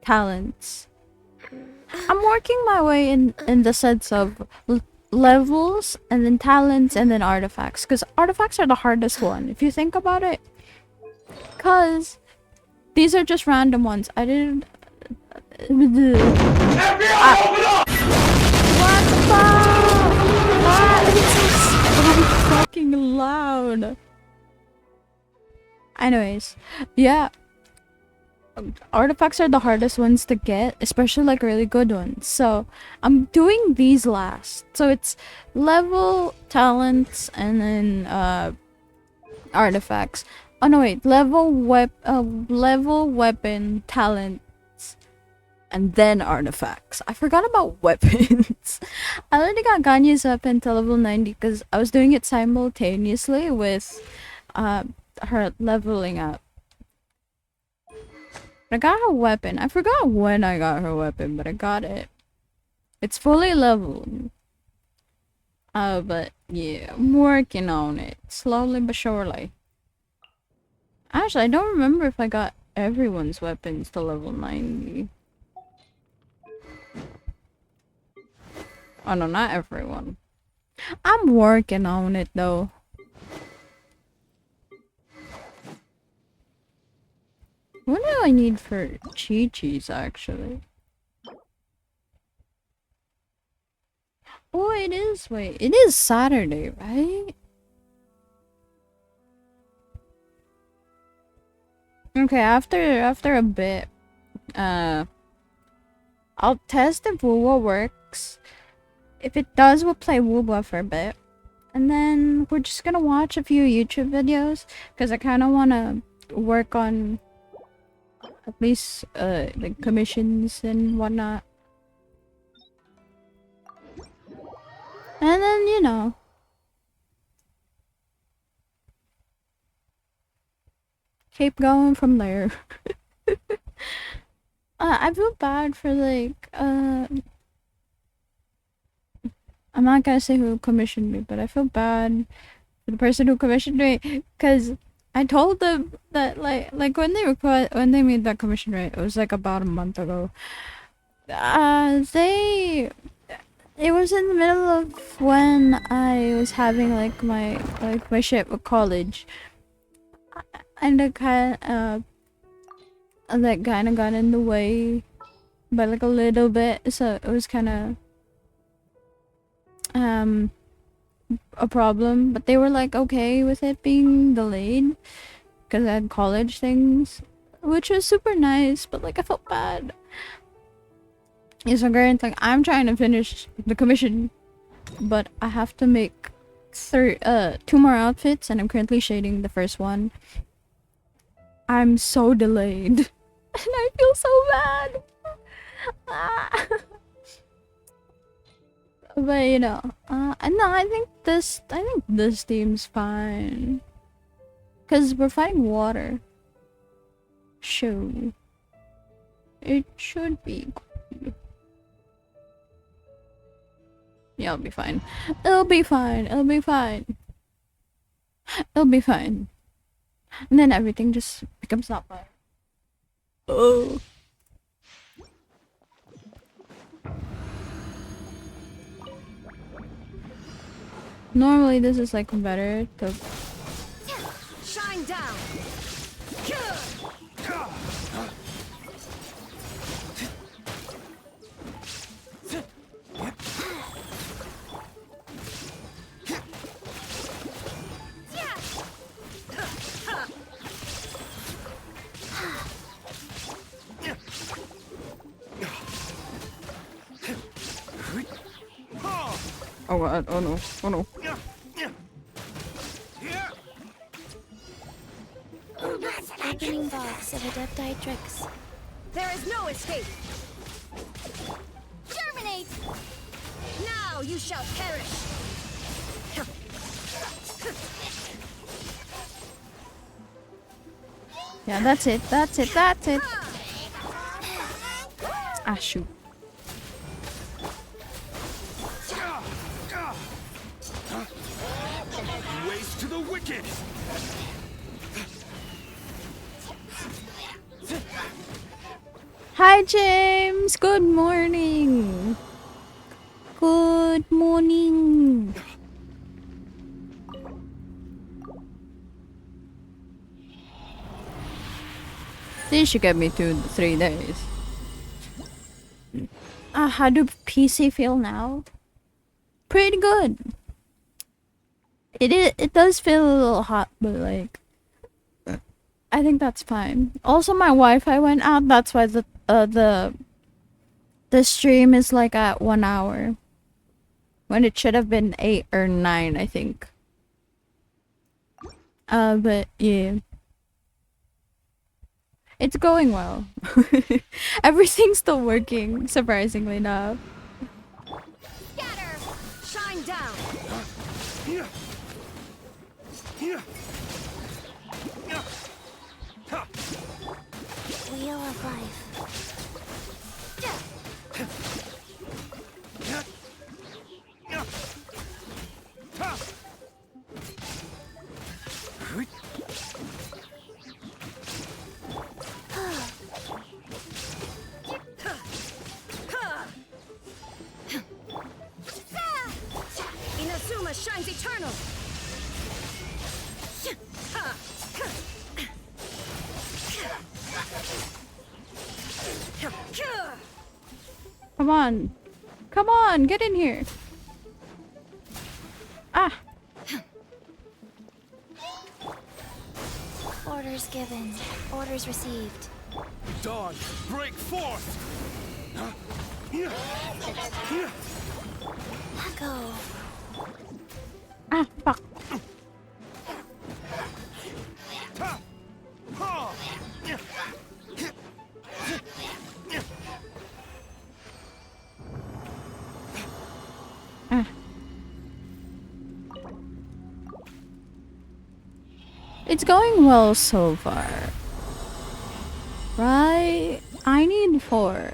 talents. I'm working my way in the sense of levels and then talents and then artifacts, because artifacts are the hardest one if you think about it, because these are just random ones. I didn't what the fuck? Why is it so fucking loud? Anyways, yeah, artifacts are the hardest ones to get, especially like really good ones. So I'm doing these last. So it's level, talents, and then artifacts. Oh no, wait, level, weapon, talents, and then artifacts. I forgot about weapons. I already got Ganya's weapon to level 90 because I was doing it simultaneously with her leveling up. I got her weapon. I forgot when I got her weapon, but I got it. It's fully leveled. But yeah, I'm working on it. Slowly but surely. Actually, I don't remember if I got everyone's weapons to level 90. Oh no, not everyone. I'm working on it though. What do I need for Chi-Chi's actually? Oh, it is. Wait, it is Saturday, right? Okay, after a bit, I'll test if Wuwa works. If it does, we'll play Wuwa for a bit, and then we're just gonna watch a few YouTube videos because I kind of want to work on at least like commissions and whatnot. And then, you know, keep going from there. I feel bad for like I'm not gonna say who commissioned me, but I feel bad for the person who commissioned me because I told them that like when they made that commission, right? It was like about a month ago. It was in the middle of when I was having like my shit with college, and it kind of got in the way by like a little bit, so it was kind of a problem. But they were like okay with it being delayed because I had college things, which was super nice. But like I felt bad. Yes, so current like I'm trying to finish the commission, but I have to make 2 more outfits, and I'm currently shading the first one. I'm so delayed, and I feel so bad. But you know, no, I think this team's fine, cause we're fighting water. So it should be good. Yeah, it'll be fine. It'll be fine. It'll be fine. It'll be fine. And then everything just becomes not fine. Oh. Normally this is like better to shine down. Oh god, oh no, oh no. Opening box of Adepti tricks. There is no escape! Germinate! Now you shall perish! Yeah, that's it, that's it, that's it. Ah, shoot. Waste to the wicked! Hi, James. Good morning. Good morning. This should get me 2 to 3 days. How do PC feel now? Pretty good. It does feel a little hot, but like I think that's fine. Also, my Wi-Fi went out. That's why the stream is like at 1 hour when it should have been 8 or 9, I think. But yeah, it's going well. Everything's still working, surprisingly enough. Scatter! Shine down! Wheel of Life. Inazuma shines eternal! Come on. Come on, get in here. Ah. Orders given. Orders received. Dawn, break forth! Go. Ah, fuck. It's going well so far. Right? I need 4.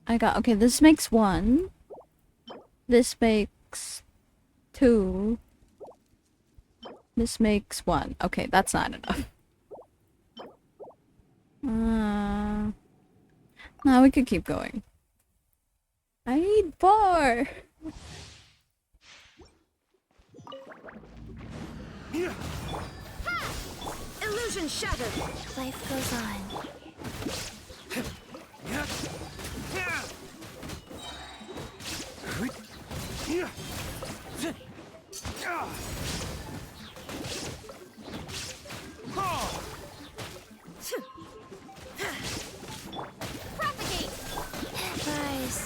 I got, okay, this makes 1. This makes 2. This makes 1. Okay, that's not enough. No, we could keep going. I need 4. Illusion shattered! Life goes on. Propagate! Rise.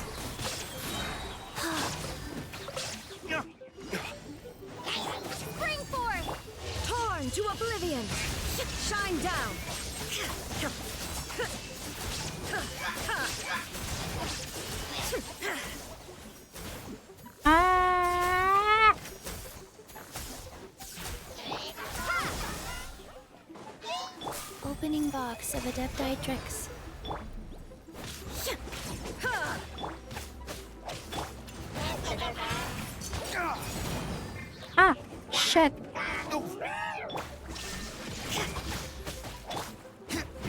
Spring forth! Torn to oblivion! Shine down! Ah! Opening box of Adepti tricks. Ah! Shit!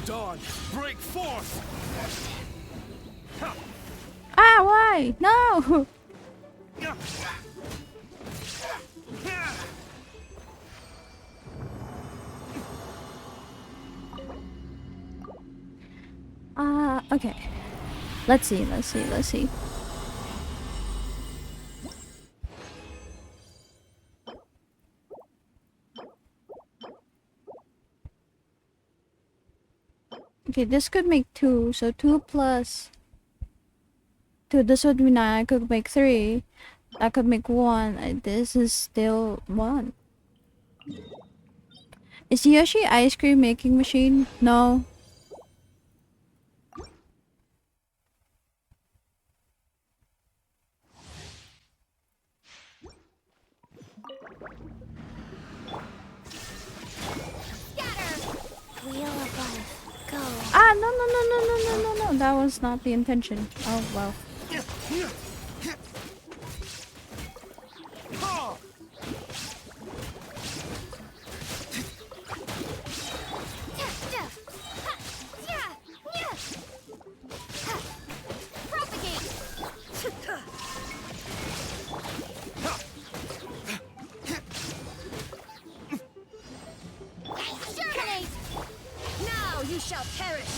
Dawn, break forth! Ah, why? No! Okay. Let's see. Okay, this could make 2, so 2 plus 2. This would be 9. I could make 3. I could make 1. This is still 1. Is Yoshi ice cream making machine? No. Wheel of life, go. Ah, no. That was not the intention. Oh, well. Germinate! Now you shall perish!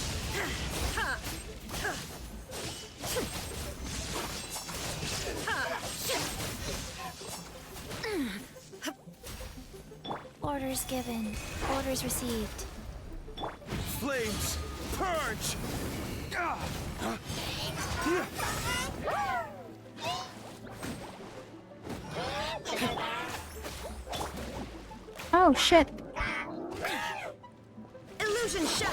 Orders given. Orders received. Flames, purge! Oh, shit. Illusion shut!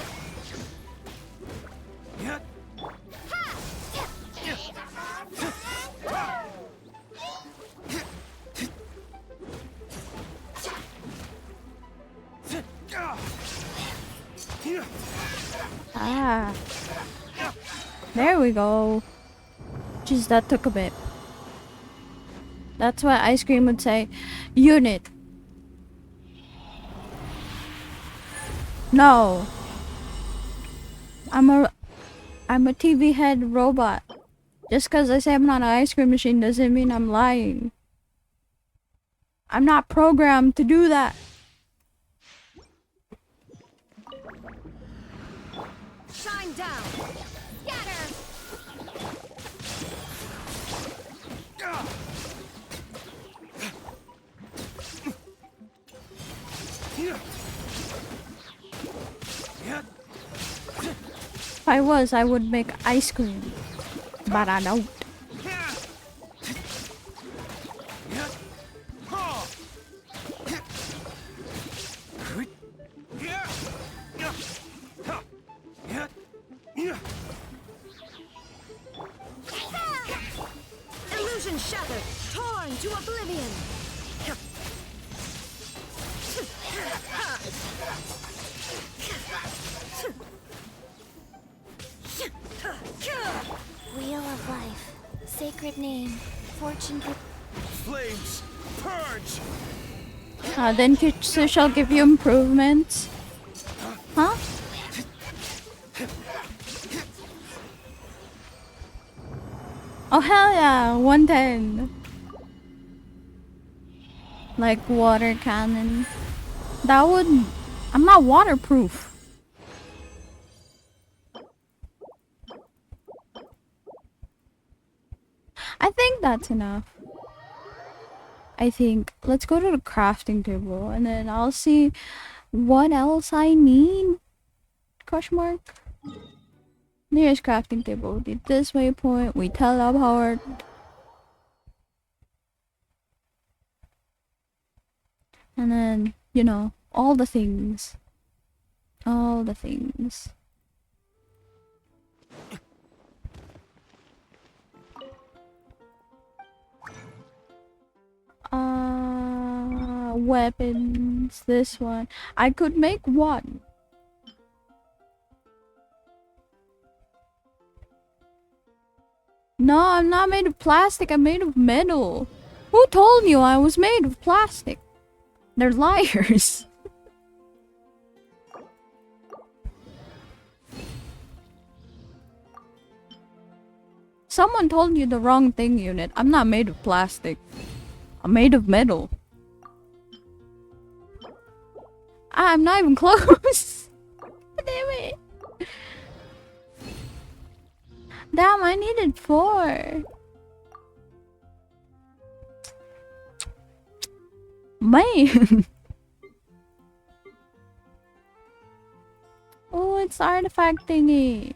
Ah. There we go. Jeez, that took a bit. That's what ice cream would say. Unit. No. I'm a TV head robot. Just because I say I'm not an ice cream machine doesn't mean I'm lying. I'm not programmed to do that. Shine down! Scatter! If I was, I would make ice cream. But I don't. Illusion shattered, torn to oblivion. Wheel of life, sacred name, fortune. Flames, purge! Then Kitsu shall give you improvements. Huh? Oh hell yeah, 110. Like water cannon. That would... I'm not waterproof. I think that's enough. I think. Let's go to the crafting table and then I'll see what else I need. Question mark. Nearest crafting table. We did this waypoint. We teleport. And then, you know, all the things. All the things. Weapons. This one. I could make one. No, I'm not made of plastic. I'm made of metal. Who told you I was made of plastic? They're liars. Someone told you the wrong thing, Unit. I'm not made of plastic. I'm made of metal. I'm not even close. Damn it. Damn, I needed 4. Man. Oh, it's artifact thingy.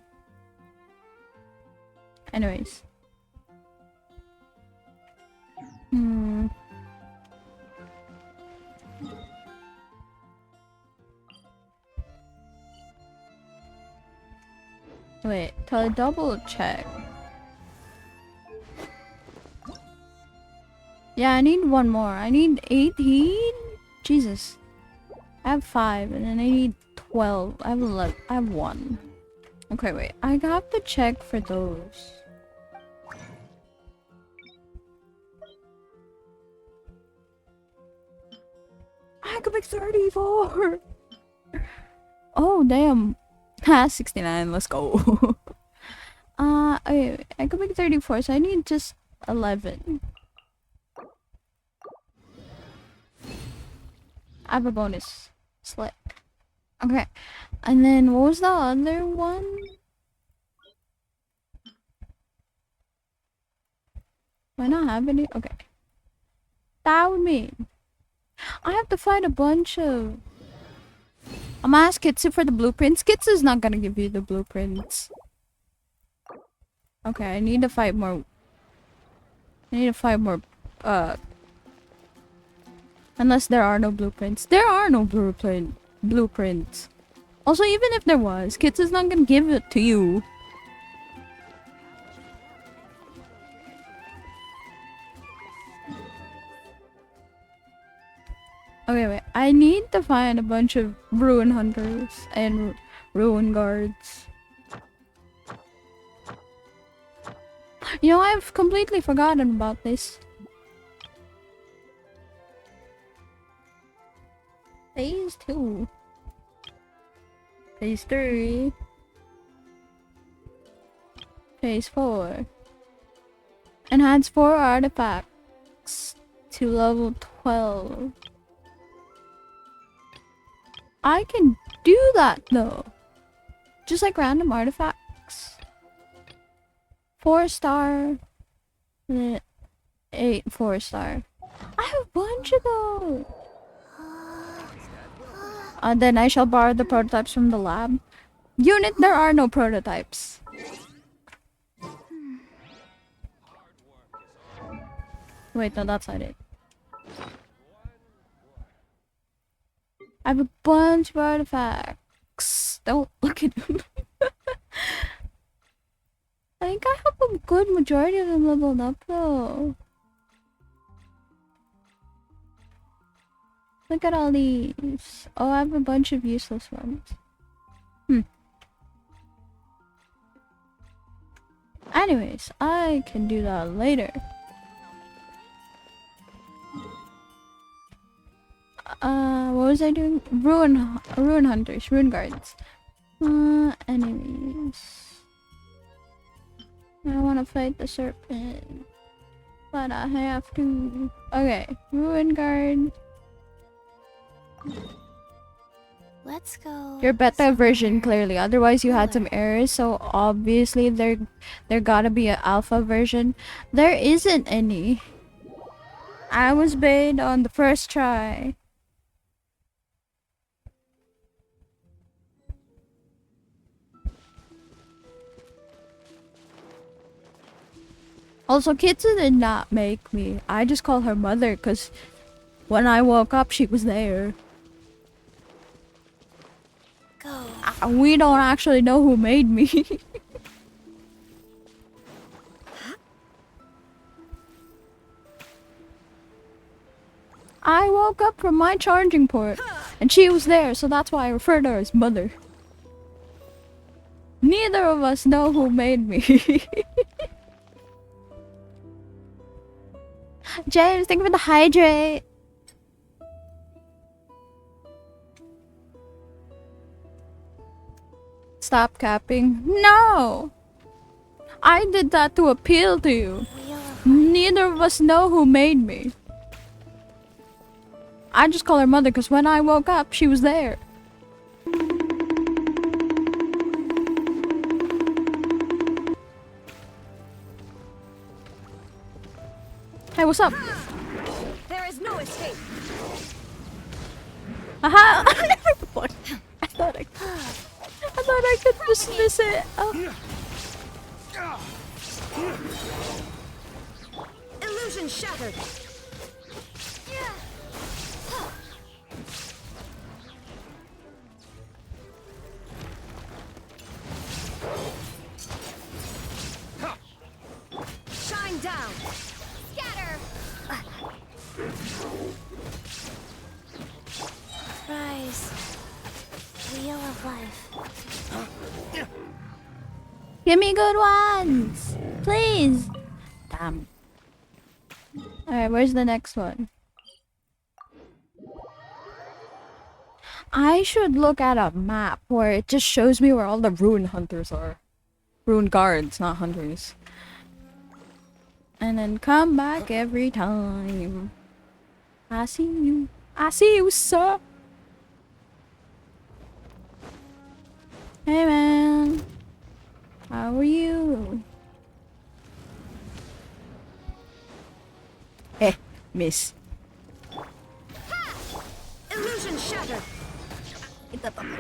Anyways. Wait, to double check. Yeah, I need one more. I need 18? Jesus. I have 5 and then I need 12. I have 11. I have 1. Okay, wait. I have to check for those. I could make 34! Oh, damn. Ha, 69. Let's go. Okay, I could make 34, so I need just 11. I have a bonus. Slick. Okay. And then what was the other one? Do I not have any? Okay. That would mean I have to find a bunch of... I'm gonna ask Kitsu for the blueprints. Kitsu's not gonna give you the blueprints. Okay, I need to fight more. Unless there are no blueprints. There are no blueprints. Also, even if there was, Kitsu's not gonna give it to you. Okay, wait. I need to find a bunch of ruin hunters and ruin guards. You know, I've completely forgotten about this. Phase 2. Phase 3. Phase 4. Enhance 4 artifacts to level 12. I can do that though. Just like random artifacts. 4-star. 8 4-star. I have a bunch of those. Then I shall borrow the prototypes from the lab. Unit, there are no prototypes. Wait, no, that's not it. I have a bunch of artifacts. Don't look at them. I think I have a good majority of them leveled up though. Look at all these. Oh, I have a bunch of useless ones. Anyways, I can do that later. What was I doing? Ruin hunters, ruin guards. Enemies. I want to fight the serpent, but I have to. Okay, ruin guard. Let's go. Your beta version, clearly. Otherwise, you had some errors. So obviously, there gotta be an alpha version. There isn't any. I was bait on the first try. Also, Kitsu did not make me. I just call her mother because when I woke up, she was there. Go. We don't actually know who made me. I woke up from my charging port and she was there, so that's why I refer to her as mother. Neither of us know who made me. James, thank you for the hydrate. Stop capping. No! I did that to appeal to you. Neither of us know who made me. I just call her mother because when I woke up, she was there. Hey, what's up? There is no escape. Aha! I thought I could dismiss it. Oh. Illusion shattered. Give me good ones! Please! Damn. Alright, where's the next one? I should look at a map where it just shows me where all the rune hunters are. Rune guards, not hunters. And then come back every time. I see you. I see you, sir. Hey, man. How are you? Eh, miss. Illusion shattered. Propagate.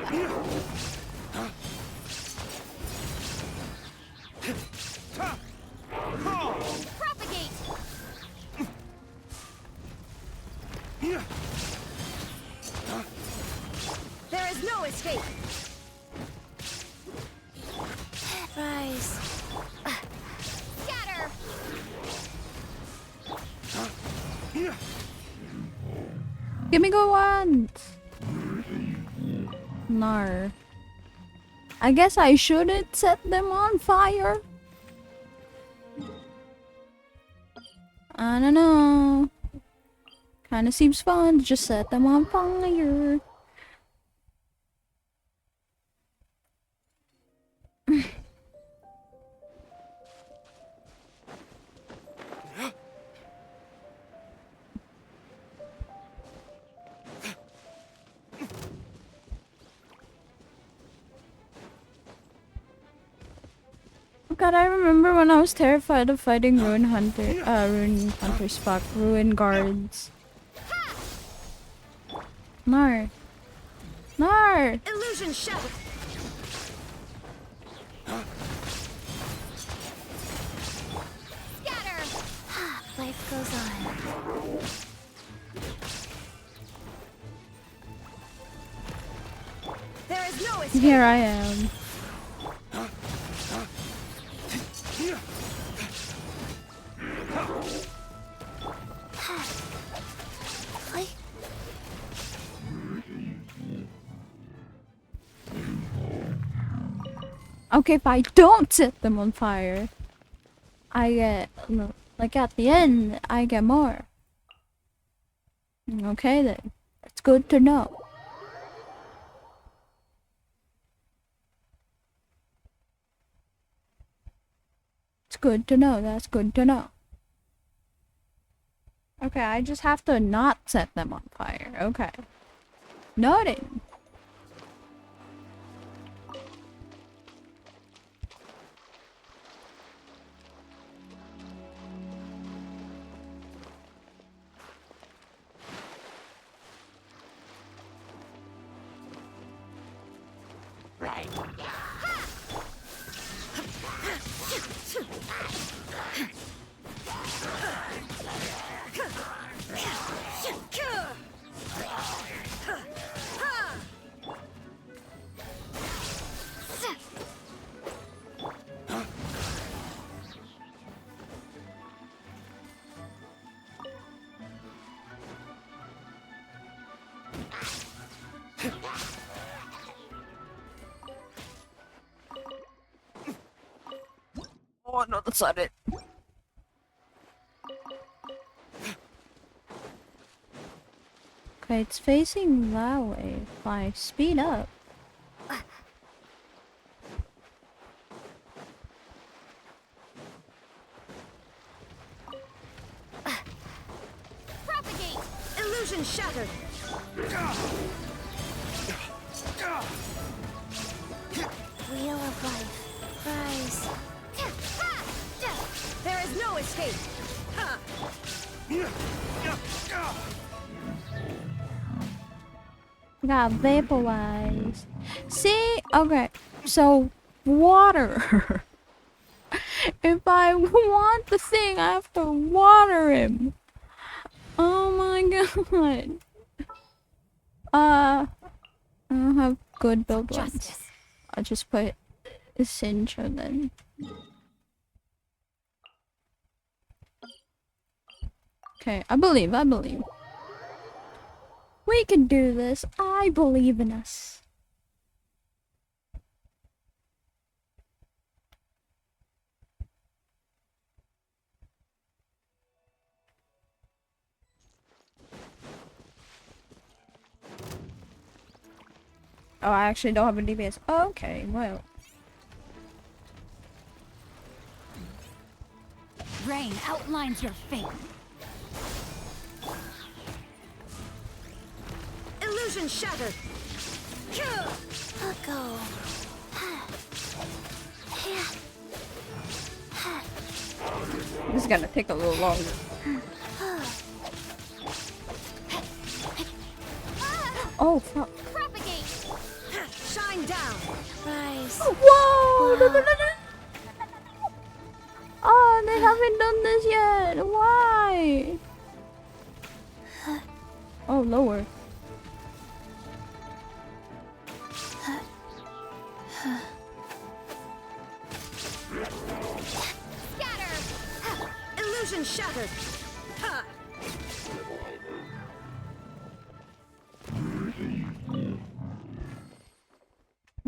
There is no escape. Rise. Scatter. Give me good ones. No. I guess I shouldn't set them on fire. I don't know. Kinda seems fun to just set them on fire. God, I remember when I was terrified of fighting rune hunters, fuck, rune guards. No. No! Illusion shattered. Scatter. Life goes on. There is no escape. Here I am. Okay, if I don't set them on fire, I get, like at the end, I get more. Okay then, that's good to know. It's good to know, that's good to know. Okay, I just have to not set them on fire, okay. Noted. Oh no, that's not it. Okay, it's facing that way. If I speed up. Propagate. Illusion shattered. Wheel of life. Rise. There is no escape. Got vaporized. See? Okay. So, water. If I want the thing, I have to water him. Oh my god. I don't have good build ones. I'll just put a Cincher then. Okay, I believe. We can do this. I believe in us. Oh, I actually don't have a DPS. Oh, okay, well. Rain outlines your fate. Illusion shattered. Let go. This is gonna take a little longer. Oh, fuck. Propagate. Shine down. Rise. Whoa! No, no, no, no. Oh, they haven't done this yet. Why? Oh, lower. Scatter. Illusion shattered. Ha.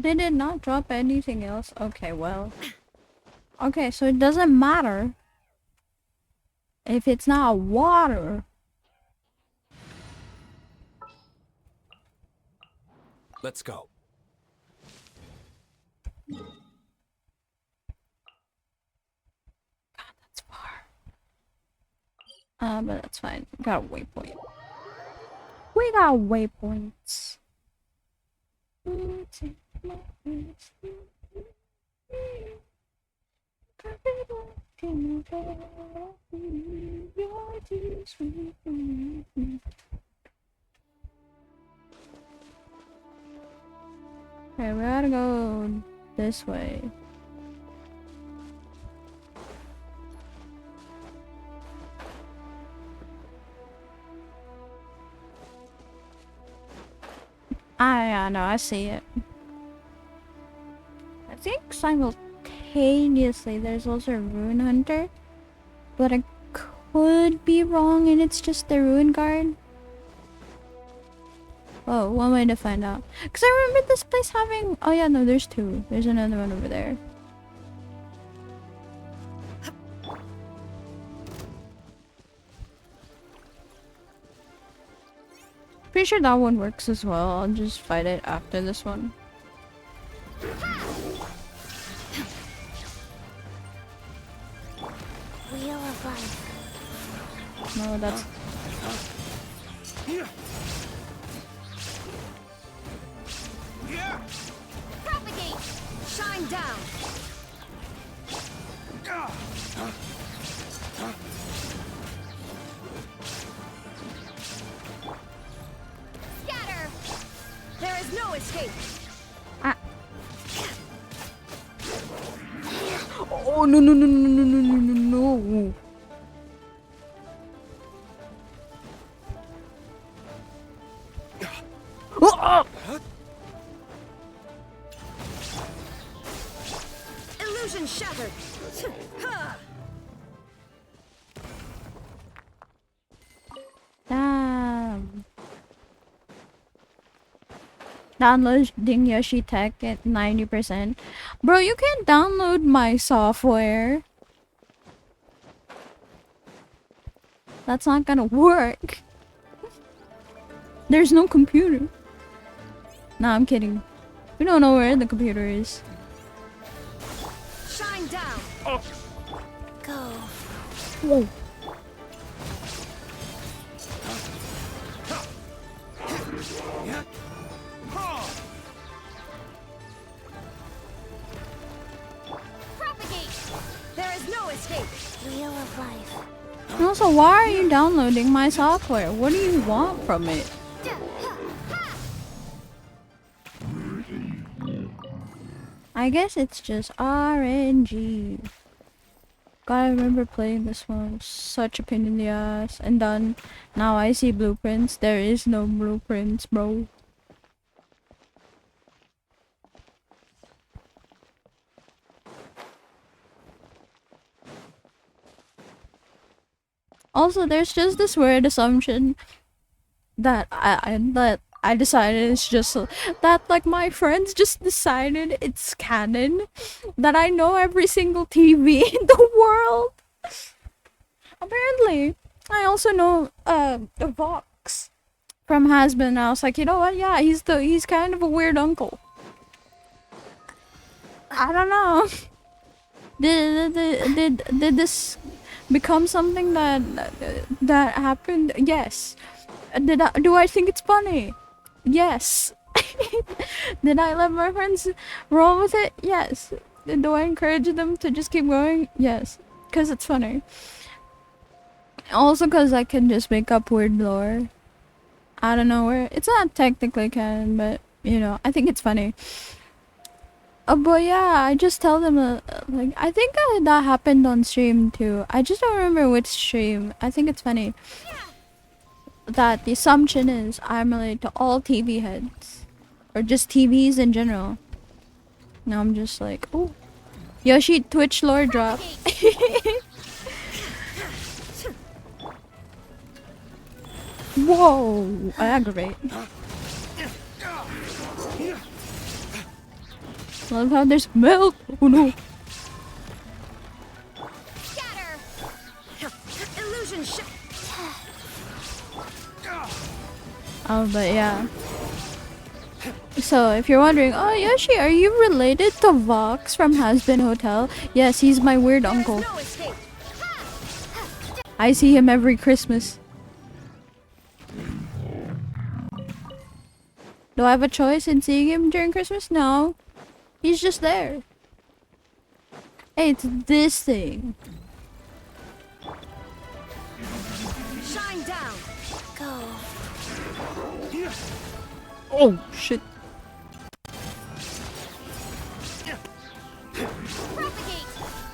They did not drop anything else. Okay, well. Okay, so it doesn't matter if it's not water. Let's go. God, that's far. But that's fine. Got a waypoint. We got waypoints. Okay, we gotta go this way. I know, I see it. I think simultaneously there's also a Ruin Hunter, but I could be wrong and it's just the Ruin Guard. Oh, one way to find out. Because I remember this place having... Oh yeah, no, there's two. There's another one over there. Pretty sure that one works as well. I'll just fight it after this one. Wheel of life. No, that's... Propagate. Shine down. Scatter. There is no escape. Oh, no, no, no, no, no, no, no, no, no. Oh! Illusion shattered. Damn. Downloading Yoshi Tech at 90%. Bro, you can't download my software. That's not gonna work. There's no computer. Nah, I'm kidding. We don't know where the computer is. Shine down. Go. Whoa. Propagate. There is no escape. Wheel of life. And also, why are you downloading my software? What do you want from it? I guess it's just RNG. Gotta remember playing this one. Such a pain in the ass. And done. Now I see blueprints. There is no blueprints, bro. Also, there's just this weird assumption that I decided it's just that, like, my friends just decided it's canon that I know every single TV in the world. Apparently, I also know the Vox from husband. I was like, you know what? Yeah, he's kind of a weird uncle. I don't know. Did this become something that happened? Yes. Do I think it's funny? Yes. Did I let my friends roll with it? Yes. Do I encourage them to just keep going? Yes. Because it's funny. Also because I can just make up weird lore out of nowhere. It's not technically canon, but, you know, I think it's funny. But yeah, I just tell them, like, I think that happened on stream too. I just don't remember which stream. I think it's funny that the assumption is I'm related to all TV heads. Or just TVs in general. Now I'm just like, oh. Yoshi, Twitch lore drop. Whoa, I aggravate. Love how there's milk. Oh no. Illusion Oh, but yeah. So, if you're wondering, oh Yoshi, are you related to Vox from Hazbin Hotel? Yes, he's my weird uncle. I see him every Christmas. Do I have a choice in seeing him during Christmas? No. He's just there. Hey, it's this thing. Shine down. Go. Oh, shit. Propagate.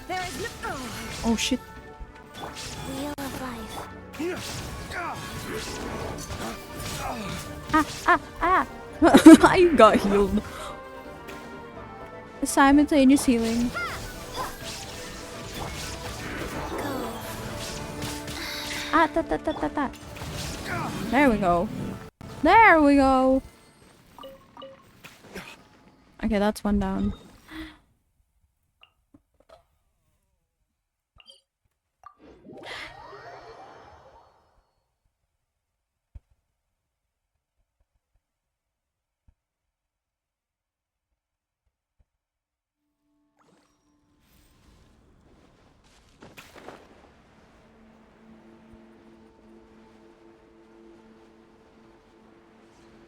There is no. Oh, shit. Wheel of life. I got healed. Simultaneous healing. Ta. There we go. There we go. Okay, that's one down.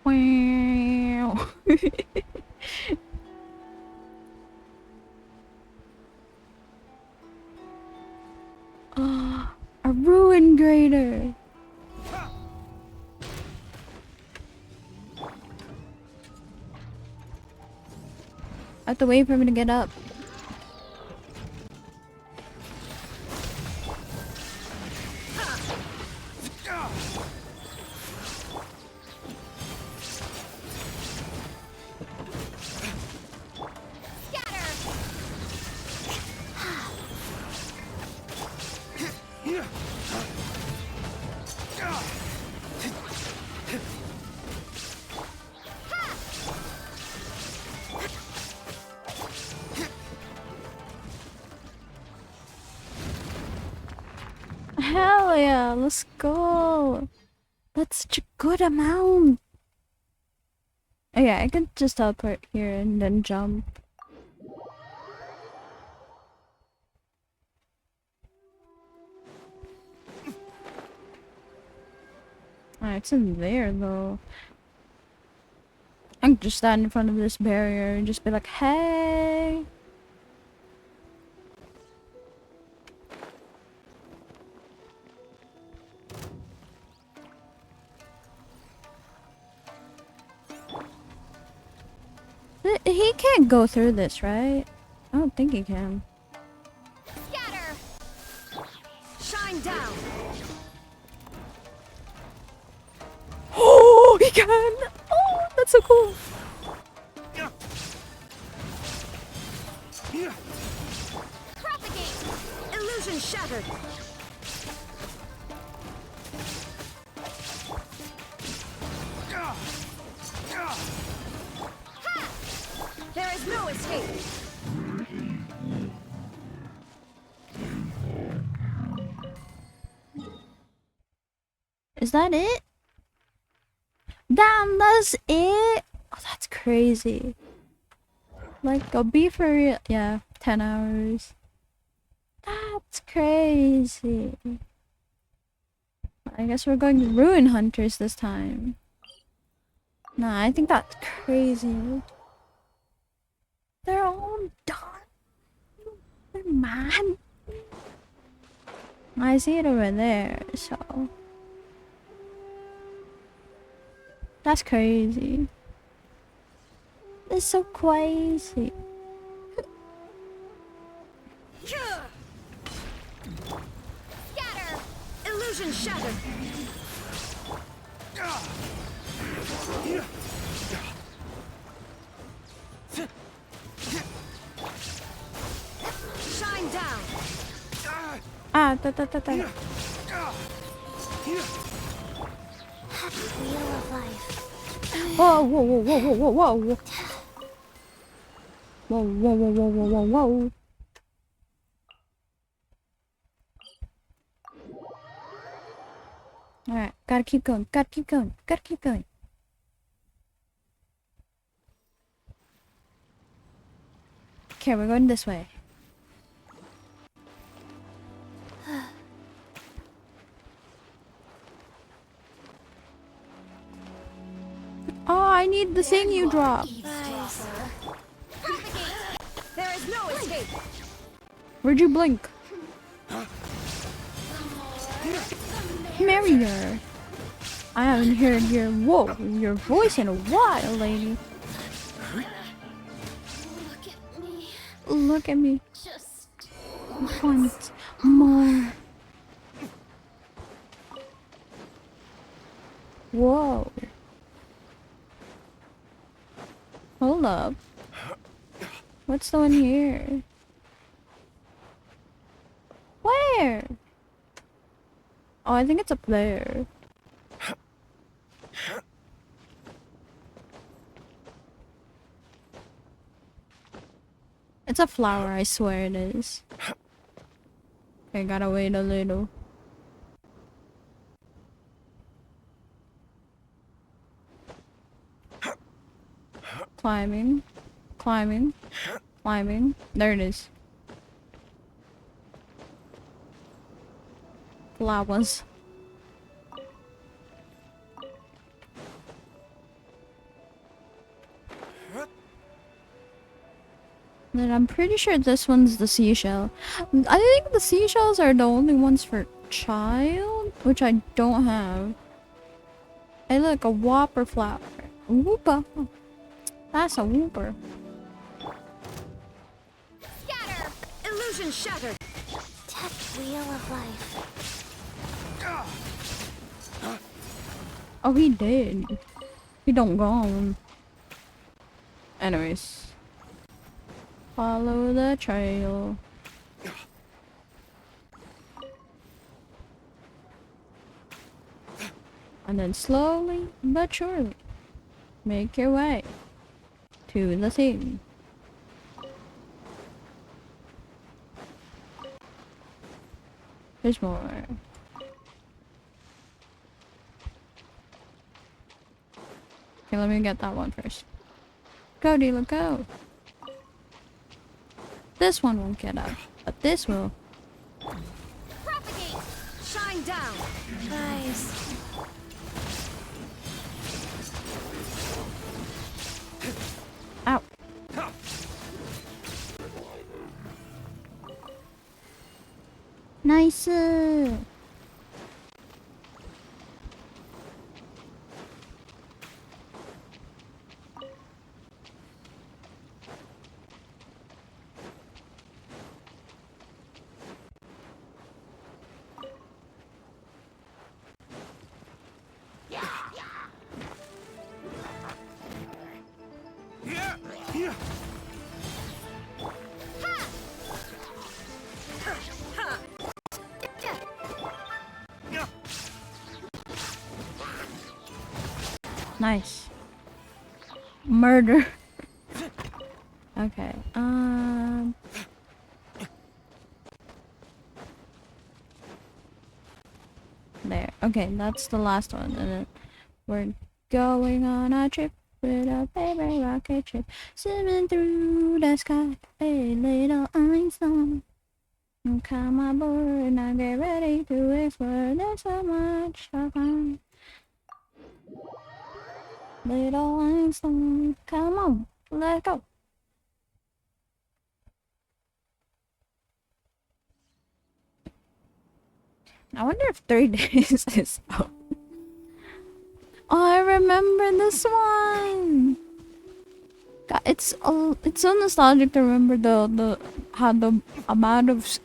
Wow. A ruin grader. I have to wait for me to get up. Hell yeah, let's go. That's such a good amount. Oh yeah, I can just teleport here and then jump. It's in there though. I can just stand in front of this barrier and just be like, hey. He can't go through this, right? I don't think he can. Scatter. Shine down. Oh, he can! Oh, that's so cool. Propagate. Illusion shattered. There is no escape. Is that it? Damn, that's it? Oh, that's crazy. Like, go be for real. Yeah, 10 hours. That's crazy. I guess we're going to Ruin Hunters this time. Nah, I think that's crazy. They're all done. They're mad. I see it over there, so... That's crazy. It's so crazy. Scatter! Illusion shattered! Shine down! Ah, da. Wheel of life. Whoa. Whoa. Alright, gotta keep going. Okay, we're going this way. Oh, I need the thing you dropped. There is no escape! Where'd you blink? Marry her. I haven't heard your voice in a while, lady. Look at me. Just want more. Whoa. Hold up. What's the one here? Where? Oh, I think it's up there. It's a flower, I swear it is. Okay, gotta wait a little. Climbing. There it is. Flowers. Then I'm pretty sure this one's the seashell. I think the seashells are the only ones for child, which I don't have. Hey, look, a whopper flower. Whoopa. That's a whooper. Scatter! Illusion shattered! Tech wheel of life. Oh, he did. He don't gone. Anyways. Follow the trail. And then slowly but surely make your way to the thing. There's more. Okay, let me get that one first. Go, Dealer, go! This one won't get up, but this will. Propagate! Shine down! Nice. Ow. Nice. Nice. Murder. Okay. There. Okay, that's the last one, and then we're Going on a trip with a baby rocket ship, swimming through the sky, a little Einstein. Come aboard and I get ready to explore. There's so much to find. Little Einstein, come on, let's go. I wonder if 3 days is out. Oh, I remember this one. God, it's so nostalgic to remember the amount of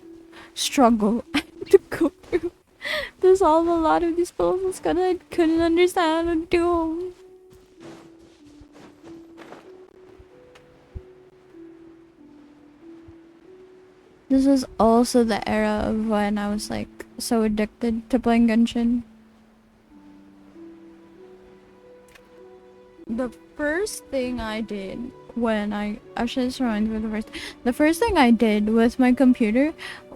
struggle I had to go through to solve a lot of these puzzles because I couldn't understand how to do them. This was also the era of when I was like so addicted to playing Genshin. The first thing I did when I actually this reminds me of the first thing I did with my computer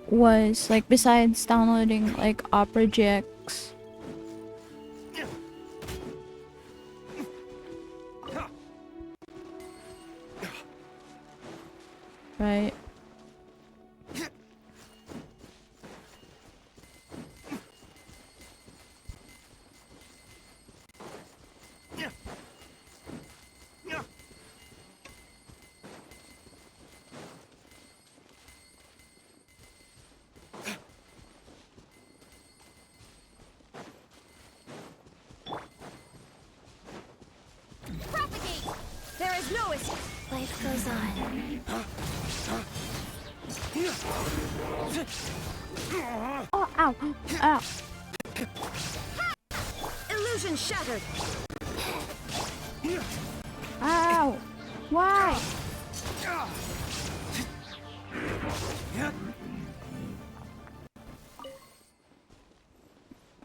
was like besides downloading like Opera GX, right? Propagate! There is no escape. Life goes on. Oh, ow, ow. Illusion shattered. Ow! Why?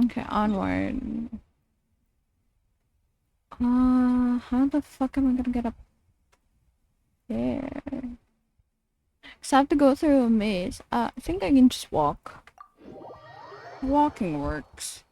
Okay, onward. How the fuck am I gonna get up there? Cause I have to go through a maze. I think I can just walk. Walking works.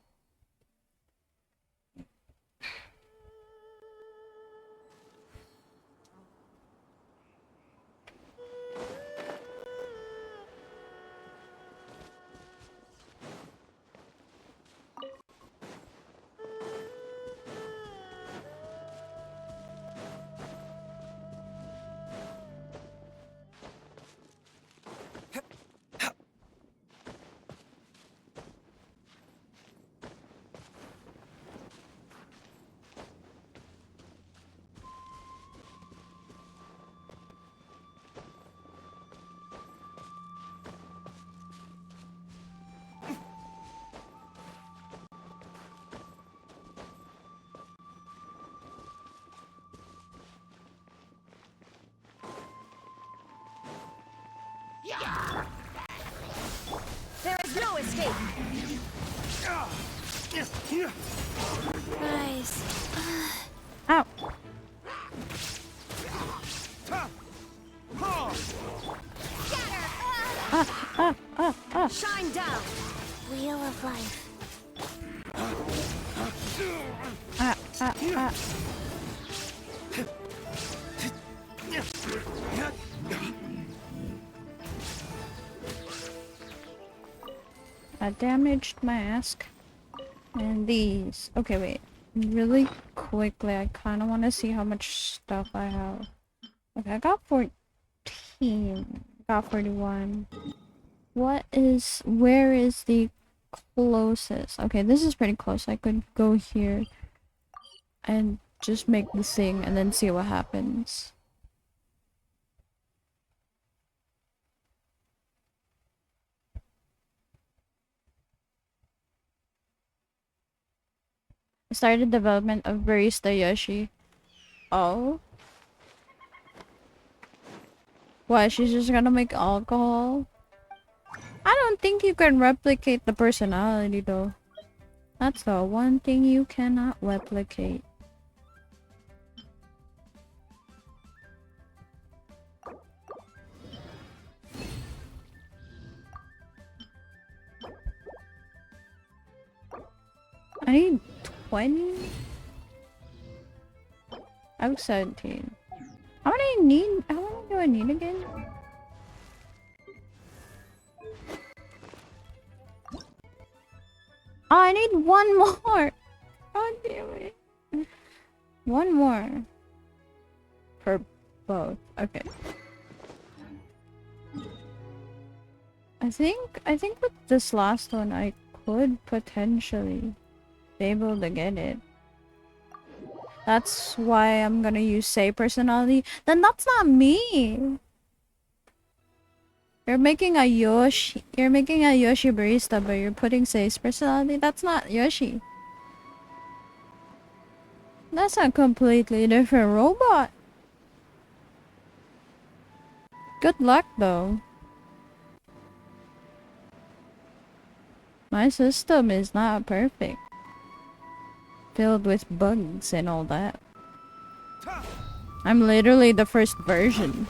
There is no escape. Nice. Ow. Shine down. Wheel of life. I damaged mask. And these. Okay, wait. Really quickly, I kind of want to see how much stuff I have. Okay, I got 14. Got 41. Where is the closest? Okay, this is pretty close. I could go here and just make the thing and then see what happens. I started development of Barista Yoshi. Oh? What, she's just gonna make alcohol? I don't think you can replicate the personality though. That's the one thing you cannot replicate. I need 20? I was 17. How many do I need again? Oh, I need one more. God damn it. One more. For both. Okay. I think with this last one I could potentially be able to get it. That's why I'm gonna use say personality. Then that's not me. You're making a Yoshi barista, but you're putting Say's personality. That's not Yoshi. That's a completely different robot. Good luck though. My system is not perfect. Filled with bugs and all that. I'm literally the first version.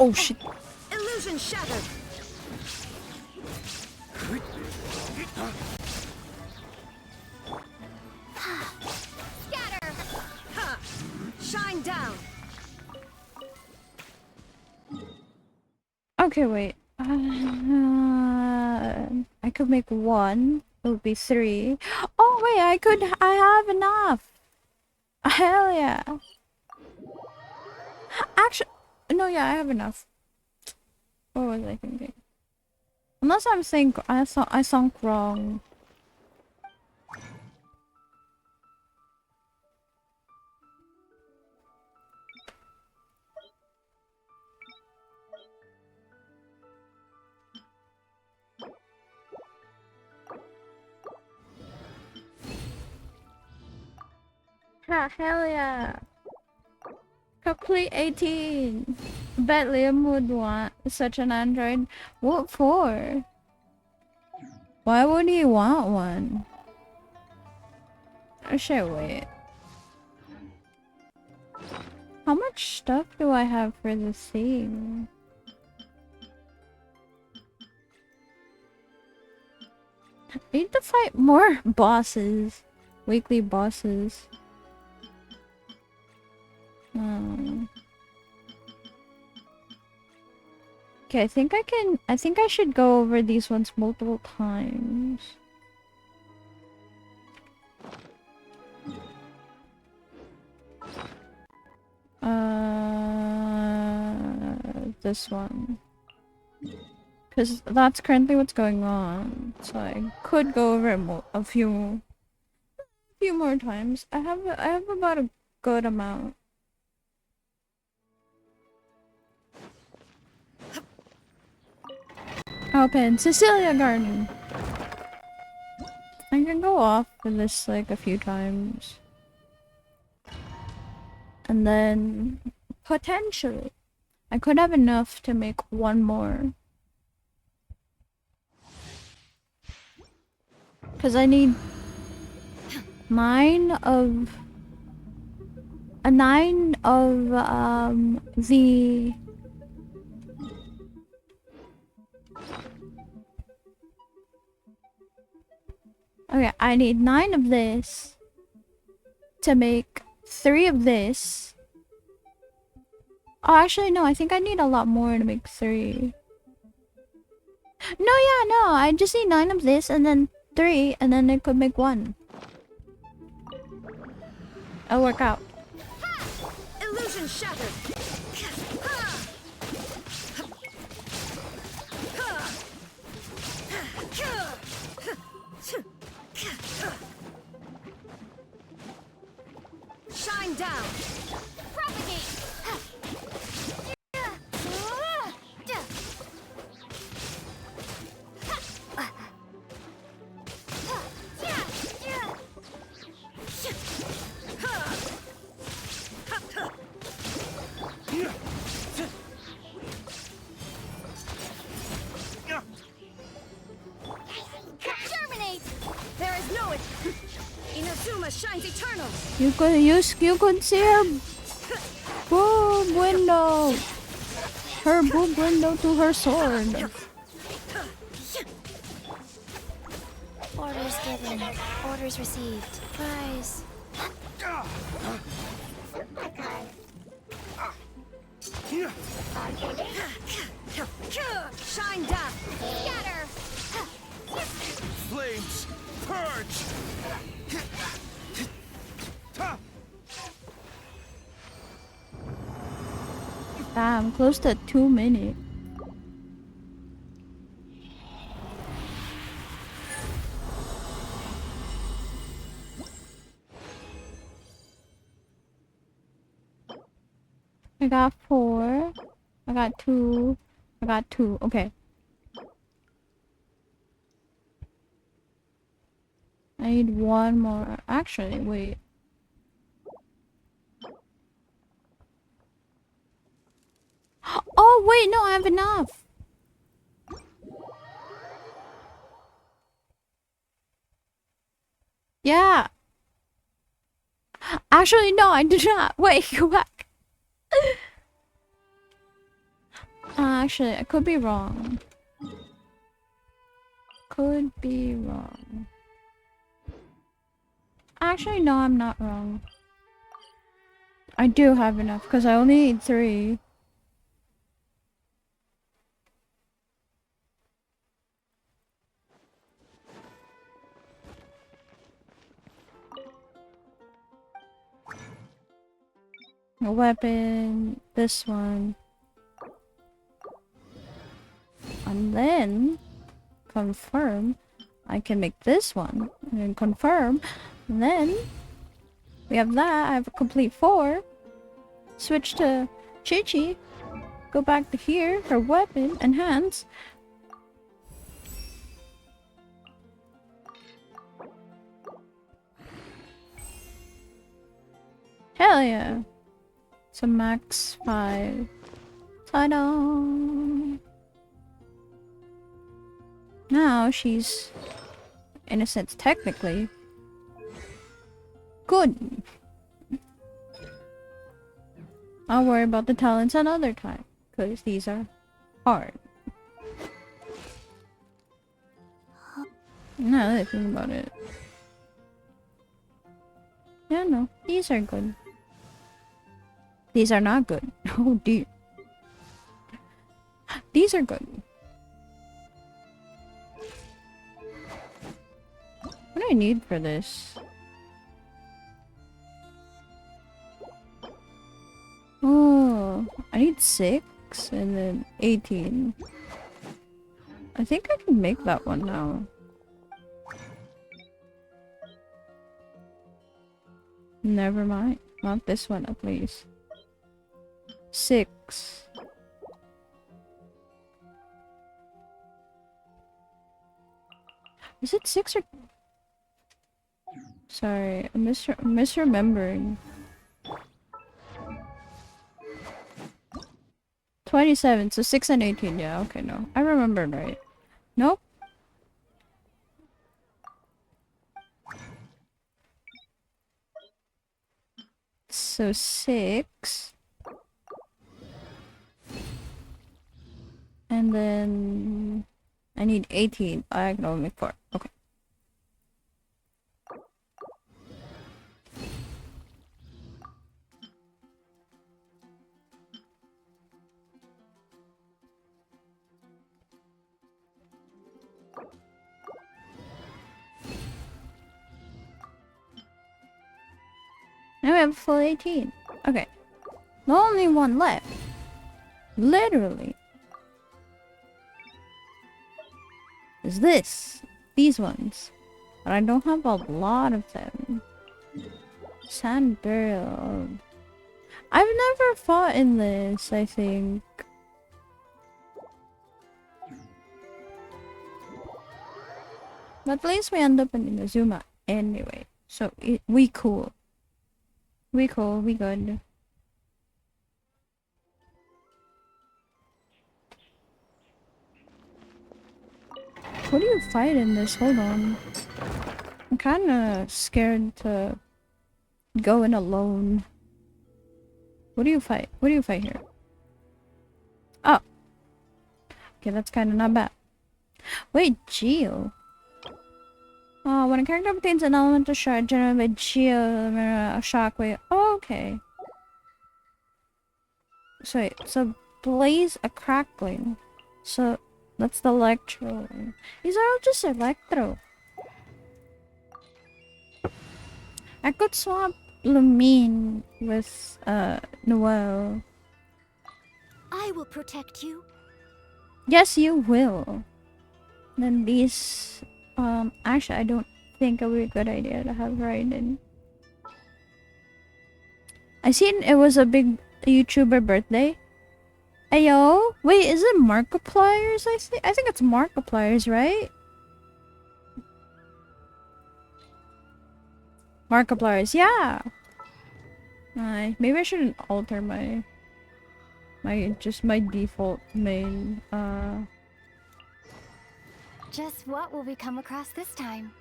Oh shit. Illusion shattered. Scatter. Ha. Shine down. Okay, wait. I could make one. It would be 3. Oh wait, I have enough. Hell yeah. Actually, no, yeah, I have enough. What was I thinking? Unless I sunk wrong. Hell yeah. Complete 18. Bet Liam would want such an android. What for? Why would he want one? Or should I wait? How much stuff do I have for the theme? I need to fight more bosses. Weekly bosses. Okay, I think I should go over these ones multiple times. This one. Because that's currently what's going on. So I could go over it a few more times. I have about a good amount. Open Cecilia Garden. I can go off for this like a few times. And then potentially I could have enough to make one more. Cause I need 9 of the okay, I need 9 of this to make 3 of this. Oh, actually, no, I think I need a lot more to make 3. No, yeah, no, I just need 9 of this and then 3, and then it could make 1. It'll work out. Illusion shattered. Shine down. Propagate. Terminate. There is no it. Inazuma shines eternal. You could see him. Boob window! Her boob window to her sword. Orders given. Orders received. Prize. Shine death! Scatter! Flames, purge! Damn, close to 2 minutes. I got 4. I got 2. I got 2. Okay. I need 1 more. Actually, wait. Oh, wait, no, I have enough. Yeah. Actually, no, I do not. Wait, go back. Actually, I could be wrong. Could be wrong. Actually, no, I'm not wrong. I do have enough, because I only need 3. A weapon, this one. And then confirm I can make this one and then confirm, and then we have that. I have a complete 4. Switch to Chi-Chi, go back to here, her weapon, enhance. Hell yeah. So max 5. Ta-da! Now she's, in a sense, technically good. I'll worry about the talents another time, because these are hard. Now that I think about it. Yeah, no, these are good. These are not good. Oh dear. These are good. What do I need for this? Oh, I need 6 and then 18. I think I can make that one now. Never mind. Not this one at least. 6. Is it 6 or... Sorry, I'm misremembering. 27, so 6 and 18, yeah, okay, no. I remembered right. Nope. So 6. And then... I need 18. I can only make 4. Okay. Now we have a full 18. Okay. The only one left. Literally. Is this. These ones. But I don't have a lot of them. Sand Burial. I've never fought in this, I think. But at least we end up in Inazuma anyway. So, we cool. We cool, we good. What do you fight in this? Hold on. I'm kinda scared to go in alone. What do you fight? What do you fight here? Oh. Okay, that's kind of not bad. Wait, Geo. Oh, when a character obtains an elemental shard generated by Geo, a shockwave. Oh, okay. So, so blaze a crackling. So, that's the electro. These are all just electro. I could swap Lumine with, Noelle. I will protect you. Yes, you will. Then these, actually, I don't think it would be a good idea to have Raiden. I seen it was a big YouTuber birthday. Ayo, wait, is it Markipliers? I think it's Markipliers, right? Markipliers, yeah. Maybe I shouldn't alter my default main. Just what will we come across this time?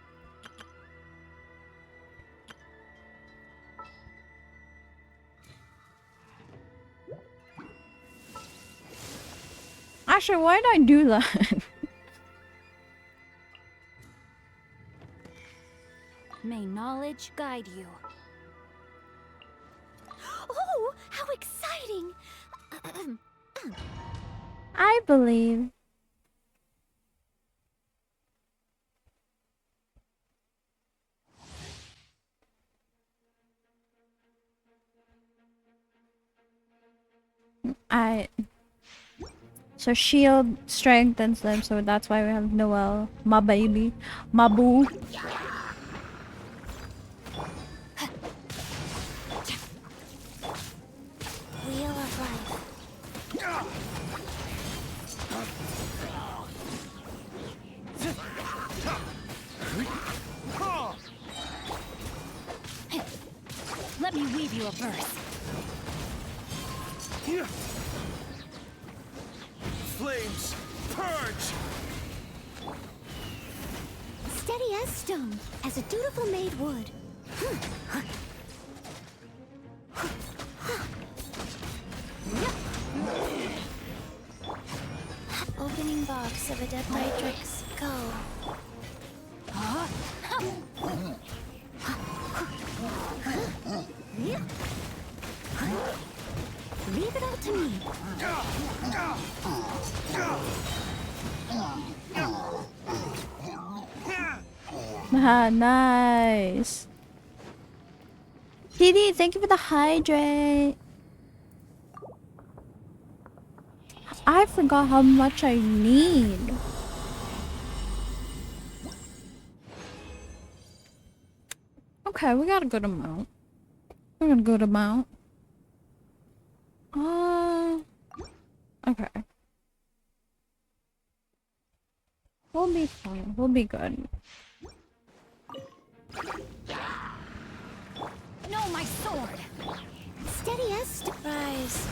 Actually, why did I do that? May knowledge guide you. Oh, how exciting! I believe. So shield strengthens them, so that's why we have Noelle. My baby. My boo. Wheel of life. Let me weave you a verse. Flames, purge! Steady as stone, as a dutiful maid would. Opening box of a dead matrix. Go. Leave it all to me. Ah, nice. PD, thank you for the hydrate. I forgot how much I need. Okay, we got a good amount. We got a good amount. Okay. We'll be fine. We'll be good. No, my sword. Steady as surprise.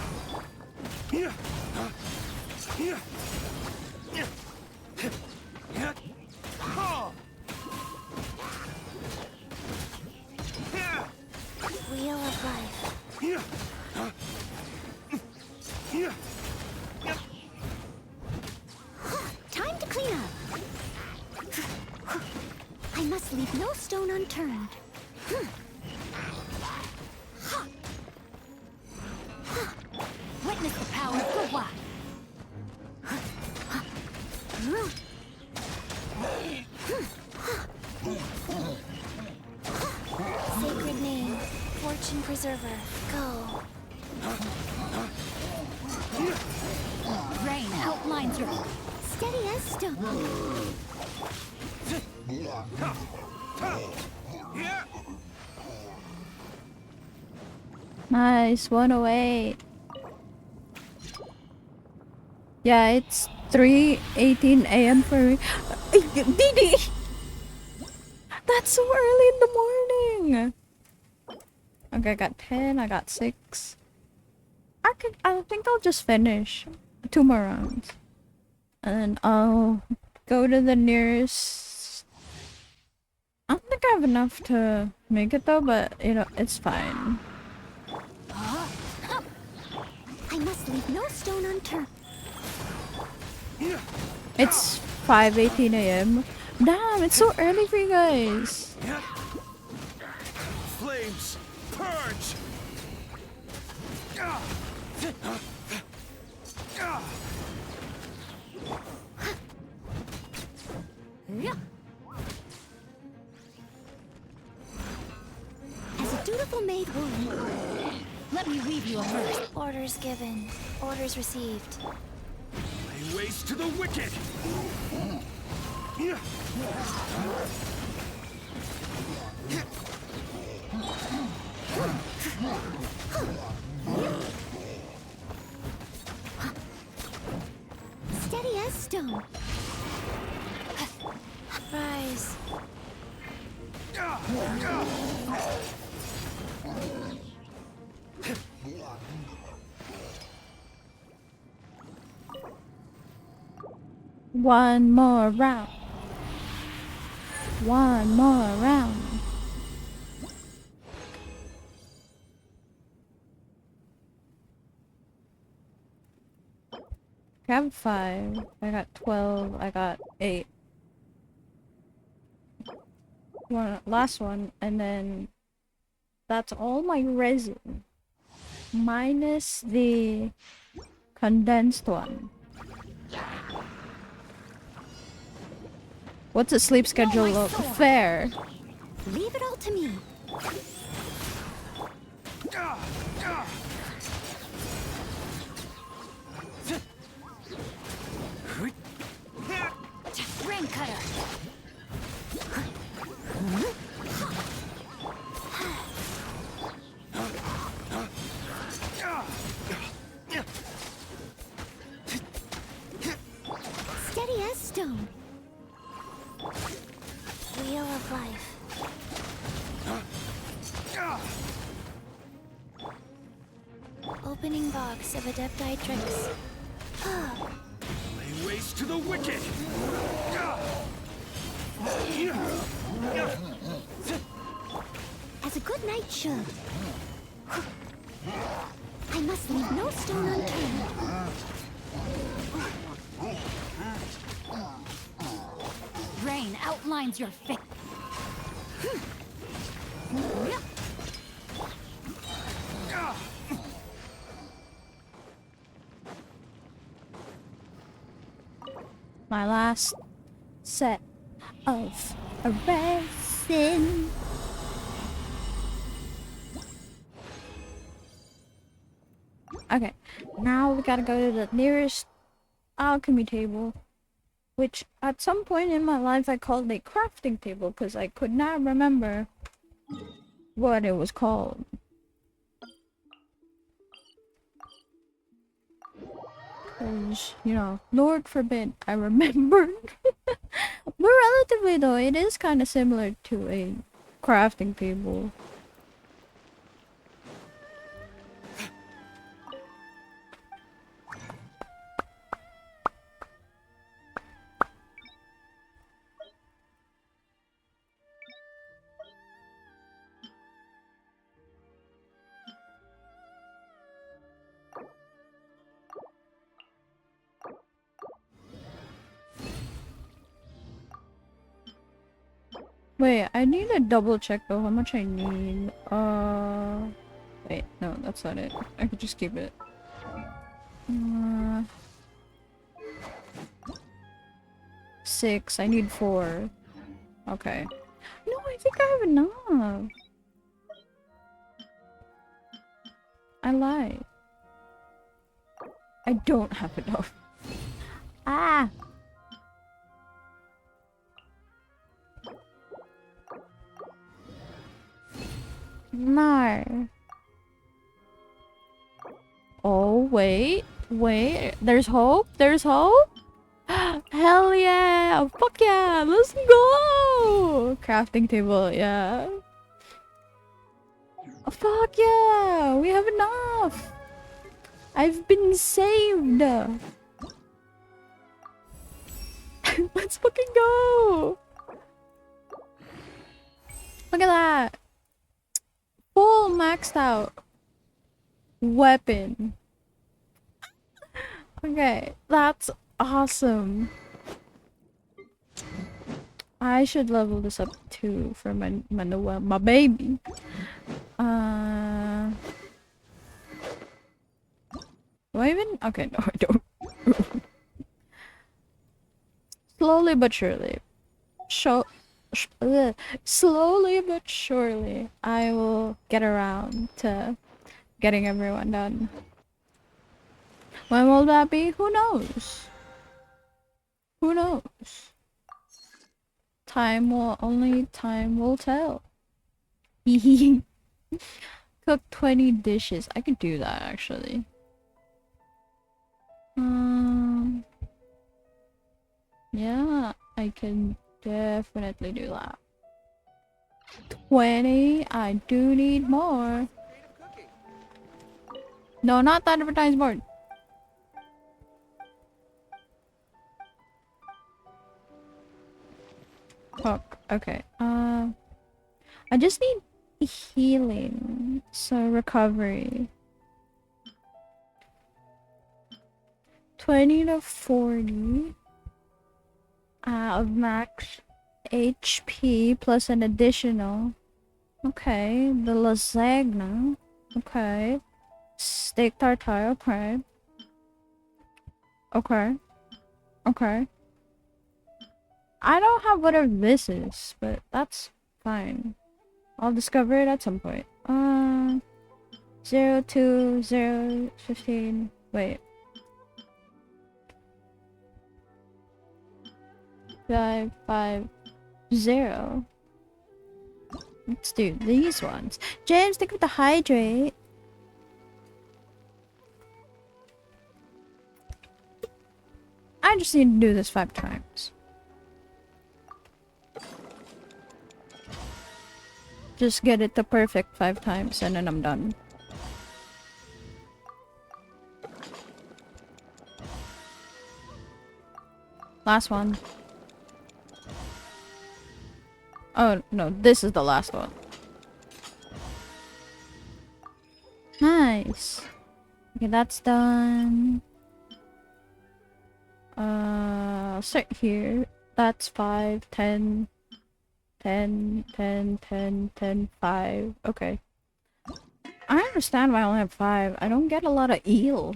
Wheel of life. Time to clean up. I must leave no stone unturned. Witness the power of the Wa. Sacred name, fortune preserver, go. Rain outlines your steady as stone. Nice, 108. Yeah, it's 3:18 a.m. for me. Didi! That's so early in the morning! Okay, I got 10, I got 6. I think I'll just finish 2 more rounds. And then I'll go to the nearest... I don't think I have enough to make it though, but you know, it's fine. leave no stone unturned. It's 5:18 a.m. Damn, it's so early for you guys. Flames, purge! As a dutiful maid woman, let me weave you a verse. Orders given, orders received. Lay waste to the wicked! Steady as stone. Rise. One more round. One more round. I have 5. I got 12. I got 8. Last one, and then that's all my resin. Minus the condensed one. What's a sleep schedule look? Fair. Leave it all to me. Rain cutter. Steady as stone. Wheel of life. Opening box of Adepti tricks. Lay waste to the wicked! As a good knight should. I must leave no stone unturned. Rain outlines your fate. My last set of a resin. Okay, now we gotta go to the nearest alchemy table, which at some point in my life I called a crafting table because I could not remember what it was called. Because, you know, Lord forbid I remembered. But relatively though, it is kind of similar to a crafting table. Wait, I need to double check though how much I need. Wait, no, that's not it. I could just keep it. 6. I need 4. Okay. No, I think I have enough. I lied. I don't have enough. Ah! No. Oh, wait. Wait. There's hope? There's hope? Hell yeah! Fuck yeah! Let's go! Crafting table, yeah. Fuck yeah! We have enough! I've been saved! Let's fucking go! Look at that! Full maxed out weapon. Okay, that's awesome. I should level this up too for my baby. Do I even? Okay, no, I don't. Slowly but surely. Slowly but surely, I will get around to getting everyone done. When will that be? Who knows? Who knows? Only time will tell. Cook 20 dishes. I could do that actually. Yeah, I can definitely do that. 20. I do need more. No, not that advertised board. Cook. Okay. I just need healing. So recovery. 20 to 40 of max HP plus an additional. Okay, the lasagna. Okay. Steak tartare. Okay. Okay. Okay. I don't have whatever this is, but that's fine. I'll discover it at some point. 0, 2, 0, 15. Wait. 5, 5, 0. Let's do these ones. James, stick with the hydrate. I just need to do this 5 times. Just get it to perfect 5 times and then I'm done. Last one. Oh, no, this is the last one. Nice. Okay, that's done. Start here. That's 5, 10, 10, 10, 10, 10, 5. Okay. I understand why I only have 5. I don't get a lot of eel.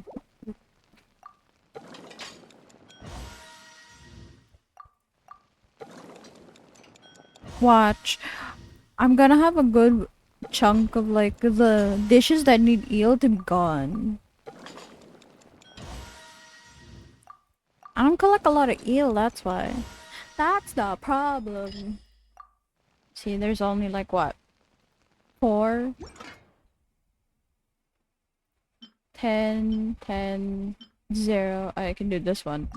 Watch. I'm gonna have a good chunk of like the dishes that need eel to be gone. I don't collect a lot of eel, that's why. That's the problem. See, there's only like what? 4? 10, 10, 0. I can do this one.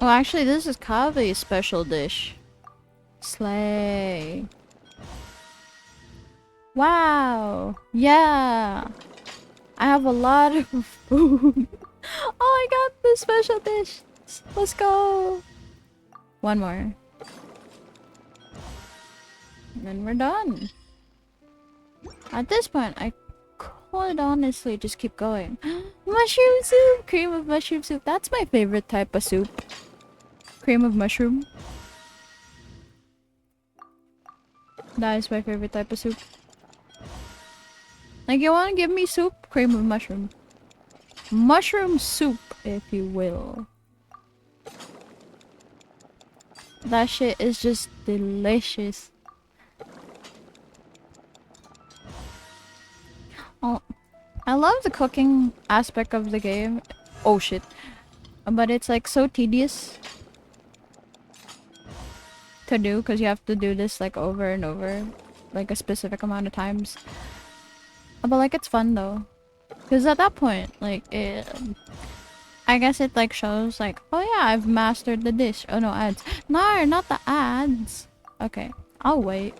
Oh, actually, this is Kave's special dish. Slay. Wow. Yeah. I have a lot of food. Oh, I got the special dish. Let's go. One more. And then we're done. At this point, I could honestly just keep going. Mushroom soup! Cream of mushroom soup. That's my favorite type of soup. Cream of mushroom. That is my favorite type of soup. Like, you wanna give me soup? Cream of mushroom. Mushroom soup, if you will. That shit is just delicious. Oh, I love the cooking aspect of the game. Oh shit. But it's like so tedious to do because you have to do this like over and over, like a specific amount of times. But like it's fun though, because at that point, like I guess it like shows like, oh yeah, I've mastered the dish. Oh no, ads. No, not the ads. Okay, I'll wait.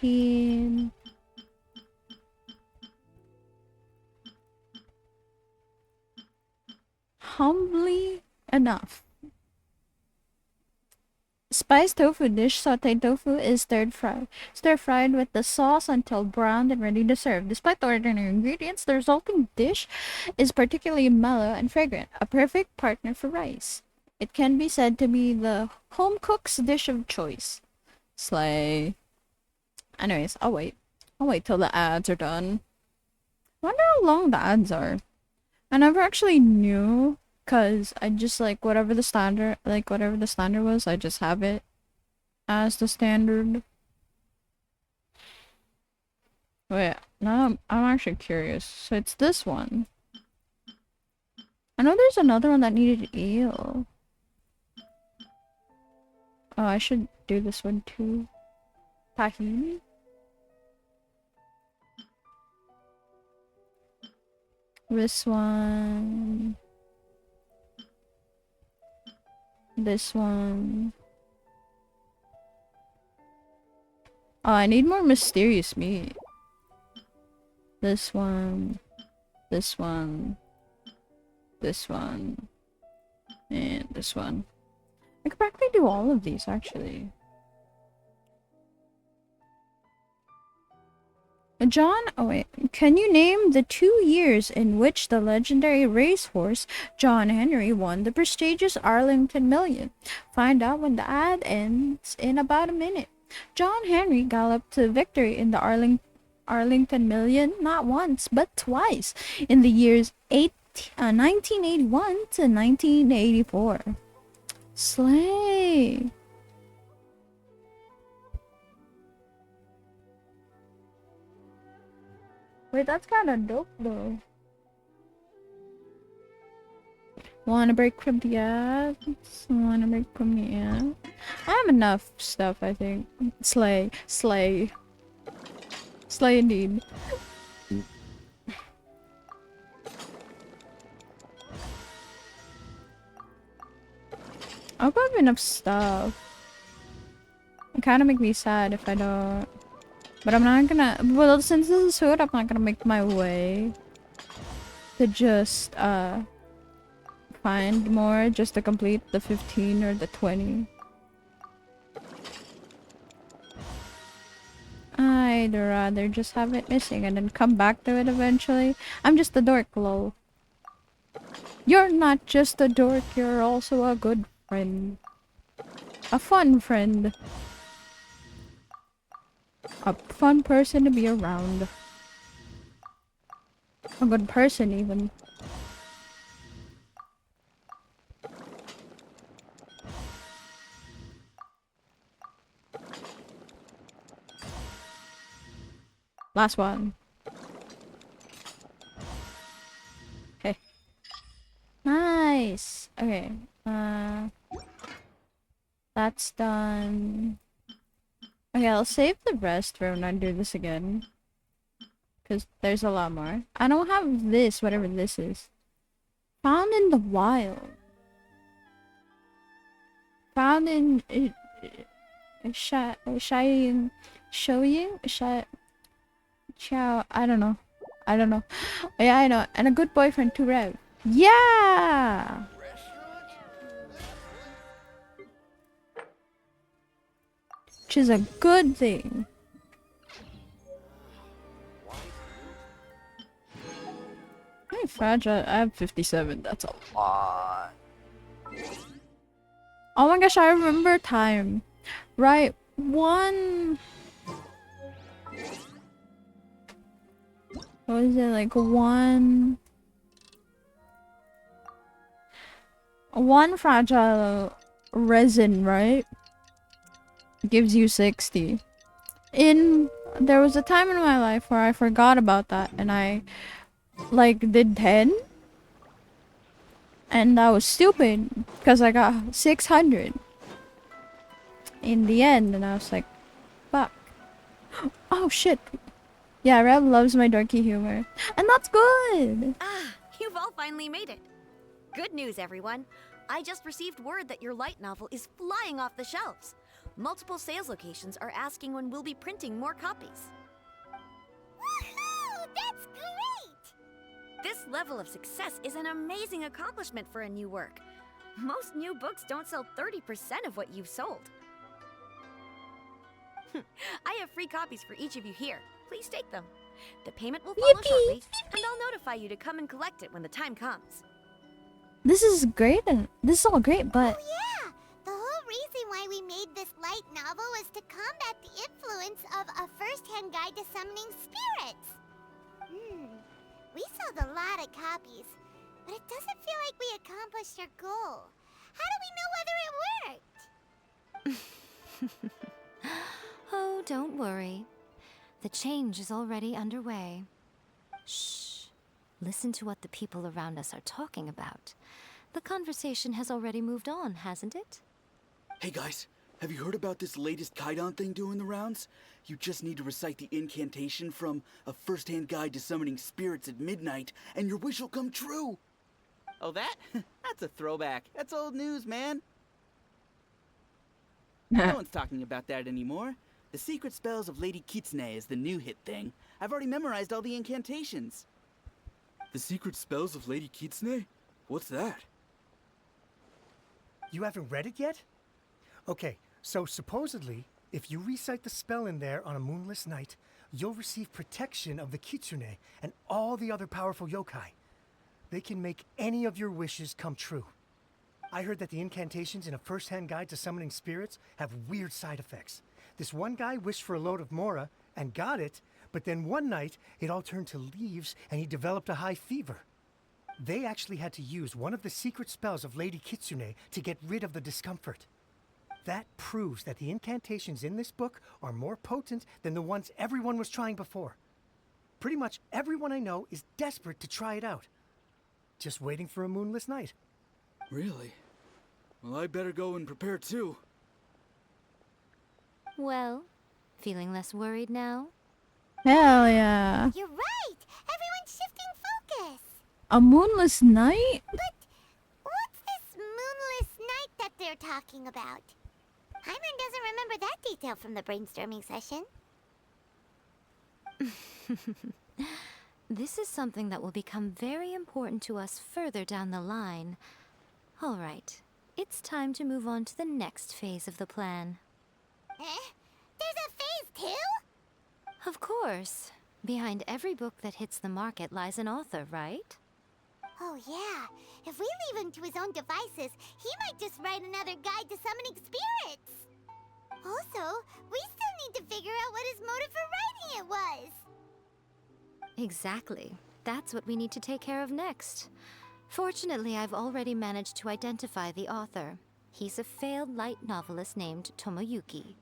14. Humbly enough. Spiced tofu dish. Sauteed tofu is stir-fried with the sauce until browned and ready to serve. Despite the ordinary ingredients, the resulting dish is particularly mellow and fragrant, a perfect partner for rice. It can be said to be the home cook's dish of choice. Slay. Anyways, I'll wait. I'll wait till the ads are done. I wonder how long the ads are. I never actually knew, cause I just like whatever the standard was, I just have it as the standard. Wait, now I'm actually curious. So it's this one. I know there's another one that needed eel. Oh, I should do this one too. Tahini? This one. This one. Oh, I need more mysterious meat. This one. This one. This one. And this one. I could practically do all of these, actually. John, oh wait, can you name the 2 years in which the legendary racehorse John Henry won the prestigious Arlington Million? Find out when the ad ends in about a minute. John Henry galloped to victory in the Arlington Million not once but twice in the years 1981 to 1984. Slay! Wait, that's kind of dope though. Wanna break from the ads? Wanna break from the ads? I have enough stuff, I think. Slay. Slay. Slay indeed. I'll have enough stuff. It kind of make me sad if I don't. But I'm not gonna. Well, since this is food, I'm not gonna make my way to just find more just to complete the 15 or the 20. I'd rather just have it missing and then come back to it eventually. I'm just a dork, lol. You're not just a dork, you're also a good friend. A fun friend. A fun person to be around. A good person, even. Last one. Okay. Nice. Okay. That's done. Okay, I'll save the rest for when I do this again. Because there's a lot more. I don't have this, whatever this is. Found in the wild. Found in... Chow, I don't know. I don't know. Yeah, I know. And a good boyfriend to Rev. Yeah! Which is a good thing. Hey, fragile. I have 57. That's a lot. Oh my gosh, I remember time. Right. One... What is it, like one fragile resin, right? Gives you 60. There was a time in my life where I forgot about that and I like did 10. And that was stupid because I got 600 in the end and I was like, fuck. Oh shit. Yeah, Rev loves my dorky humor. And that's good! Ah, you've all finally made it. Good news, everyone. I just received word that your light novel is flying off the shelves. Multiple sales locations are asking when we'll be printing more copies. Woohoo! That's great! This level of success is an amazing accomplishment for a new work. Most new books don't sell 30% of what you've sold. I have free copies for each of you here. Please take them. The payment will follow shortly, and I'll notify you to come and collect it when the time comes. This is great, and this is all great, but Oh yeah! The whole reason why we made this light novel was to combat the influence of a first-hand guide to summoning spirits. We sold a lot of copies, but it doesn't feel like we accomplished our goal. How do we know whether it worked? Oh, don't worry. The change is already underway. Shh. Listen to what the people around us are talking about. The conversation has already moved on, hasn't it? Hey guys, have you heard about this latest Kaidan thing doing the rounds? You just need to recite the incantation from A First-Hand Guide to Summoning Spirits at Midnight, and your wish will come true! Oh, that? That's a throwback. That's old news, man. No one's talking about that anymore. The secret spells of Lady Kitsune is the new hit thing. I've already memorized all the incantations. The secret spells of Lady Kitsune? What's that? You haven't read it yet? Okay, so supposedly, if you recite the spell in there on a moonless night, you'll receive protection of the Kitsune and all the other powerful yokai. They can make any of your wishes come true. I heard that the incantations in A First-Hand Guide to Summoning Spirits have weird side effects. This one guy wished for a load of mora and got it, but then one night it all turned to leaves and he developed a high fever. They actually had to use one of the secret spells of Lady Kitsune to get rid of the discomfort. That proves that the incantations in this book are more potent than the ones everyone was trying before. Pretty much everyone I know is desperate to try it out. Just waiting for a moonless night. Really? Well, I better go and prepare too. Well, feeling less worried now? hell yeah. You're right! Everyone's shifting focus! A moonless night? But what's this moonless night that they're talking about? Hyman doesn't remember that detail from the brainstorming session. This is something that will become very important to us further down the line. All right, it's time to move on to the next phase of the plan. There's a phase 2? Of course. Behind every book that hits the market lies an author, right? Oh yeah, if we leave him to his own devices, he might just write another guide to summoning spirits. Also, we still need to figure out what his motive for writing it was. Exactly. That's what we need to take care of next. Fortunately, I've already managed to identify the author. He's a failed light novelist named Tomoyuki.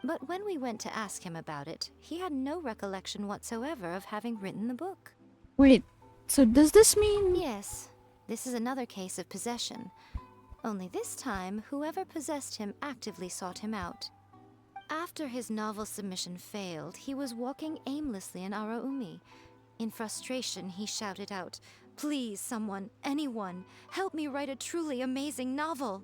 But when we went to ask him about it, he had no recollection whatsoever of having written the book. Wait, so does this mean... Yes, this is another case of possession. Only this time, whoever possessed him actively sought him out. After his novel submission failed, he was walking aimlessly in Araumi. In frustration, he shouted out, "Please, someone, anyone, help me write a truly amazing novel."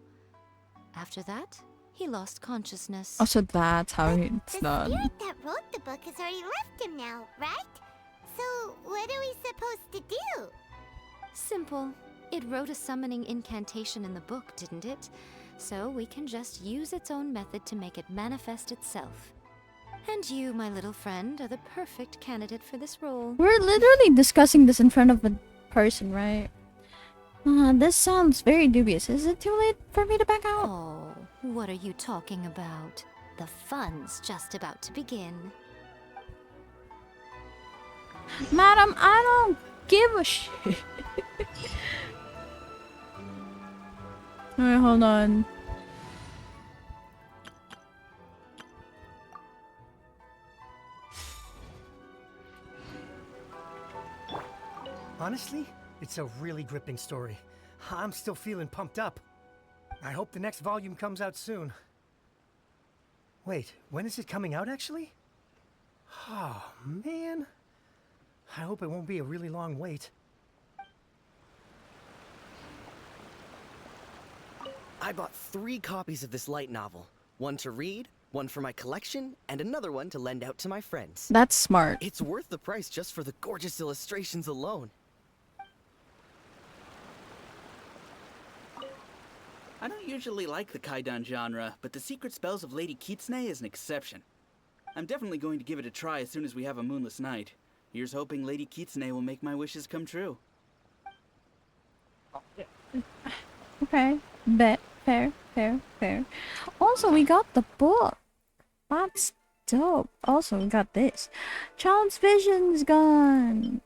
After that, he lost consciousness. Oh, so that's how it's The done. spirit that wrote the book has already left him now, right? So, what are we supposed to do? Simple. It wrote a summoning incantation in the book, didn't it? So we can just use its own method to make it manifest itself. And you, my little friend, are the perfect candidate for this role. We're literally discussing this in front of a person, right? This sounds very dubious. Is it too late for me to back out? Oh, what are you talking about? The fun's just about to begin. Madam, I don't give a shit. Alright, hold on. Honestly, it's a really gripping story. I'm still feeling pumped up. I hope the next volume comes out soon. Wait, when is it coming out actually? Oh, man. I hope it won't be a really long wait. I bought 3 copies of this light novel. One to read, one for my collection, and another one to lend out to my friends. That's smart. It's worth the price just for the gorgeous illustrations alone. I don't usually like the Kaidan genre, but the secret spells of Lady Kitsune is an exception. I'm definitely going to give it a try as soon as we have a moonless night. Here's hoping Lady Kitsune will make my wishes come true. Okay. Bet. Fair. Also, we got the book. That's dope. Also, we got this. Child's vision's gone.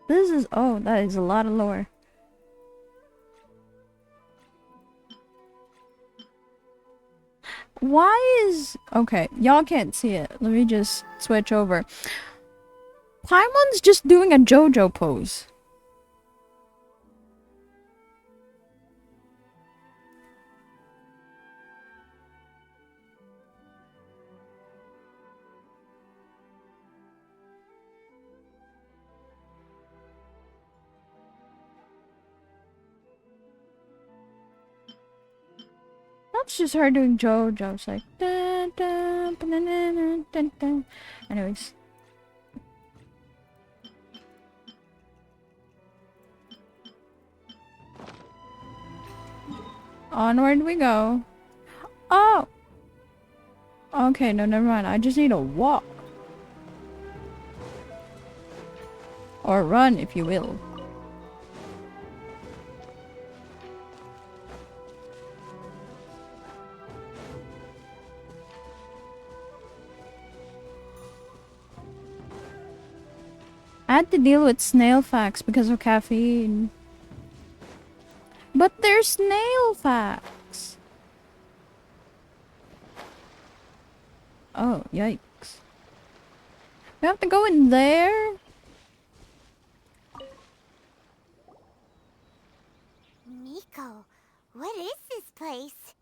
This is... Oh, that is a lot of lore. Why is... Okay, y'all can't see it. Let me just switch over. Paimon's just doing a JoJo pose. That's just her doing JoJo. It's like dun, dun, dun, dun, dun. Anyways. Onward we go. Oh! Okay, no, never mind. I just need to walk. Or run, if you will. I had to deal with snail facts because of caffeine. But they're snail facts. Oh, yikes. We have to go in there? Miko, what is this place?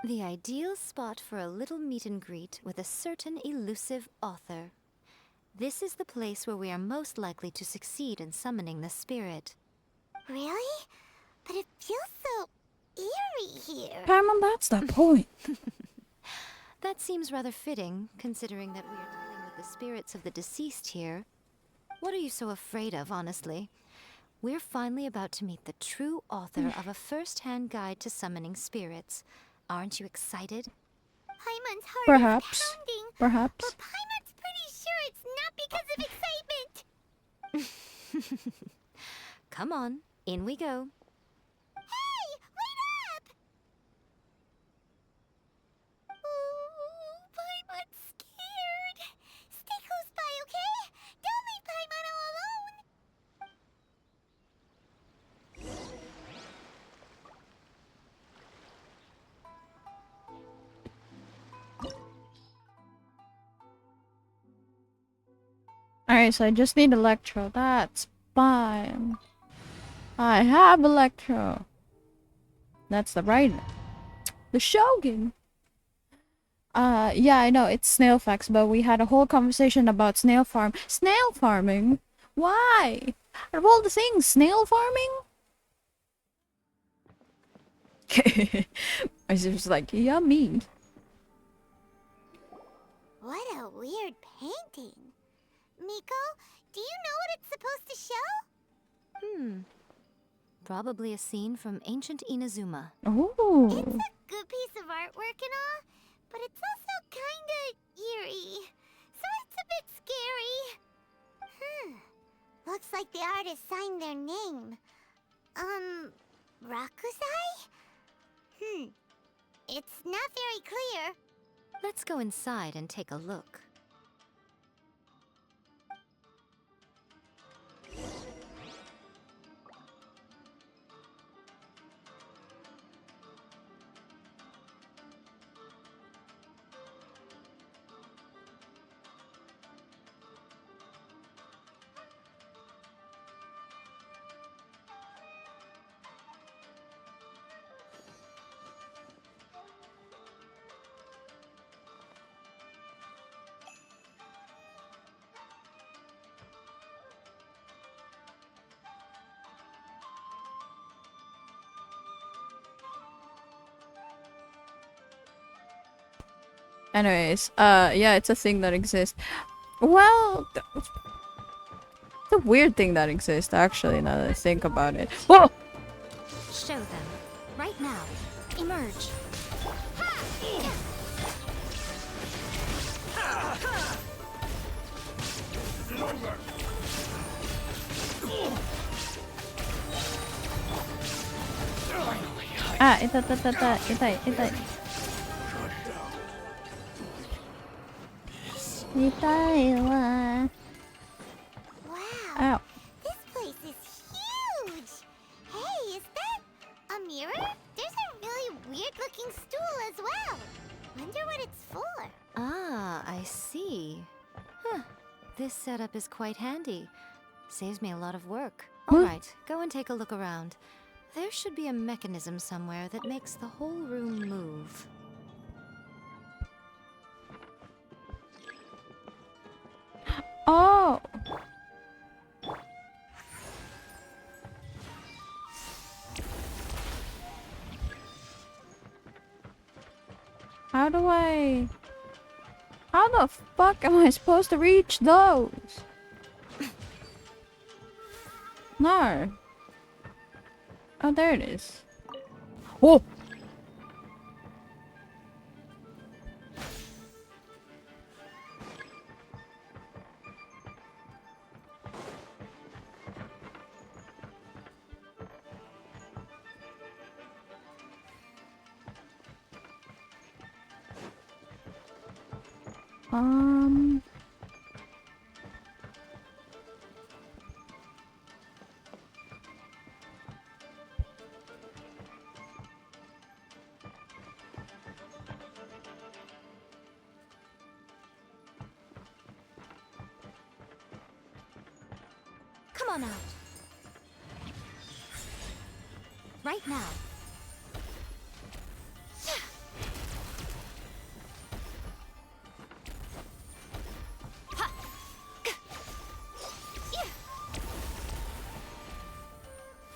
The ideal spot for a little meet and greet with a certain elusive author. This is the place where we are most likely to succeed in summoning the spirit. Really? But it feels so eerie here. Paimon, that's the point. That seems rather fitting, considering that we are dealing with the spirits of the deceased here. What are you so afraid of, honestly? We're finally about to meet the true author of a first-hand guide to summoning spirits. Aren't you excited? Paimon's heart Perhaps. is pounding. Perhaps. But Paimon's pretty sure it's not because of excitement. Come on, in we go. Hey, wait up! Ooh, Paimon's scared. Stay close by, okay? Don't leave Paimon all alone. Alright, so I just need Electro. That's fine. I have Electro. That's the right. The Shogun. Yeah, I know it's snail facts, but we had a whole conversation about snail farming. Why? Out of all the things, snail farming? I was just like, yummy. What a weird painting. Miko, do you know what it's supposed to show? Probably a scene from ancient Inazuma. Ooh. It's a good piece of artwork and all, but it's also kinda eerie. So it's a bit scary. Looks like the artist signed their name. Rakusai? It's not very clear. Let's go inside and take a look. Anyways, yeah, it's a thing that exists. Well, it's a weird thing that exists, actually, now that I think about it. Whoa! Show them. Right now. Emerge. Ah, itai. Wow. Ow. This place is huge. Hey, is that a mirror? There's a really weird-looking stool as well. Wonder what it's for. Ah, I see. Huh. This setup is quite handy. Saves me a lot of work. Alright, go and take a look around. There should be a mechanism somewhere that makes the whole room move. Oh! How the fuck am I supposed to reach those? No. Oh, there it is. Oh! Come on out. Right now.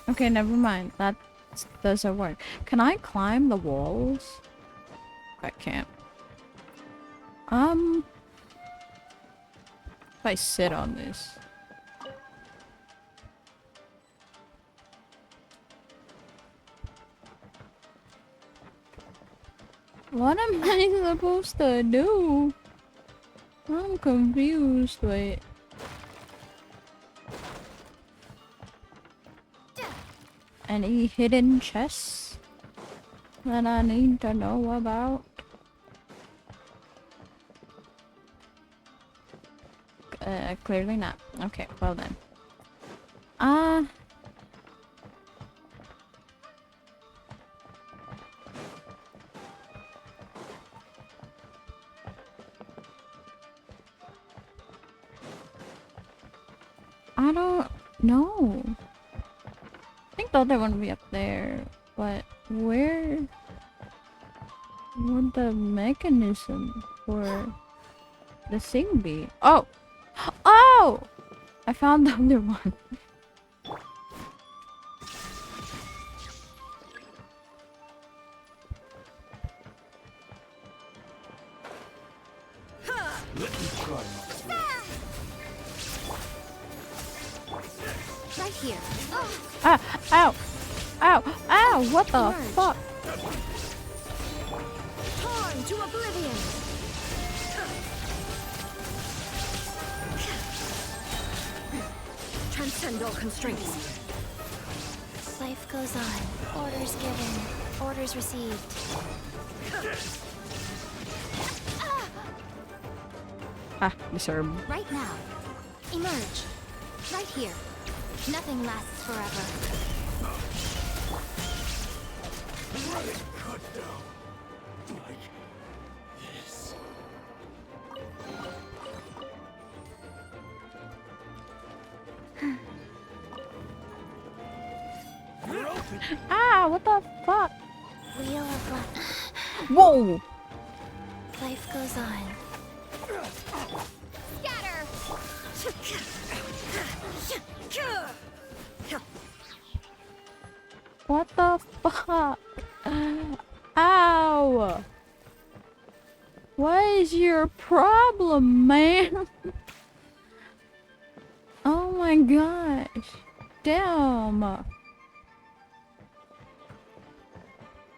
Okay, never mind. That doesn't work. Can I climb the walls? I can't. If I sit on this. What am I supposed to do? I'm confused. Wait. Any hidden chests that I need to know about? Clearly not. Okay, well then. I don't know. I think the other one would be up there, but where would the mechanism for the thing be? Oh! Oh! I found the other one. Let me try Right here. Ah! Ow! Ow! Ow! What the fuck? Torn to oblivion. Transcend all constraints. Life goes on. Orders given. Orders received. Ah, disturb. Right now. Emerge. Right here. Nothing lasts forever. Let it cut down. Like this. Ah! What the fuck? Wheel of life. Whoa! Life goes on. What the fuck? Ow! What is your problem, man? Oh my gosh. Damn.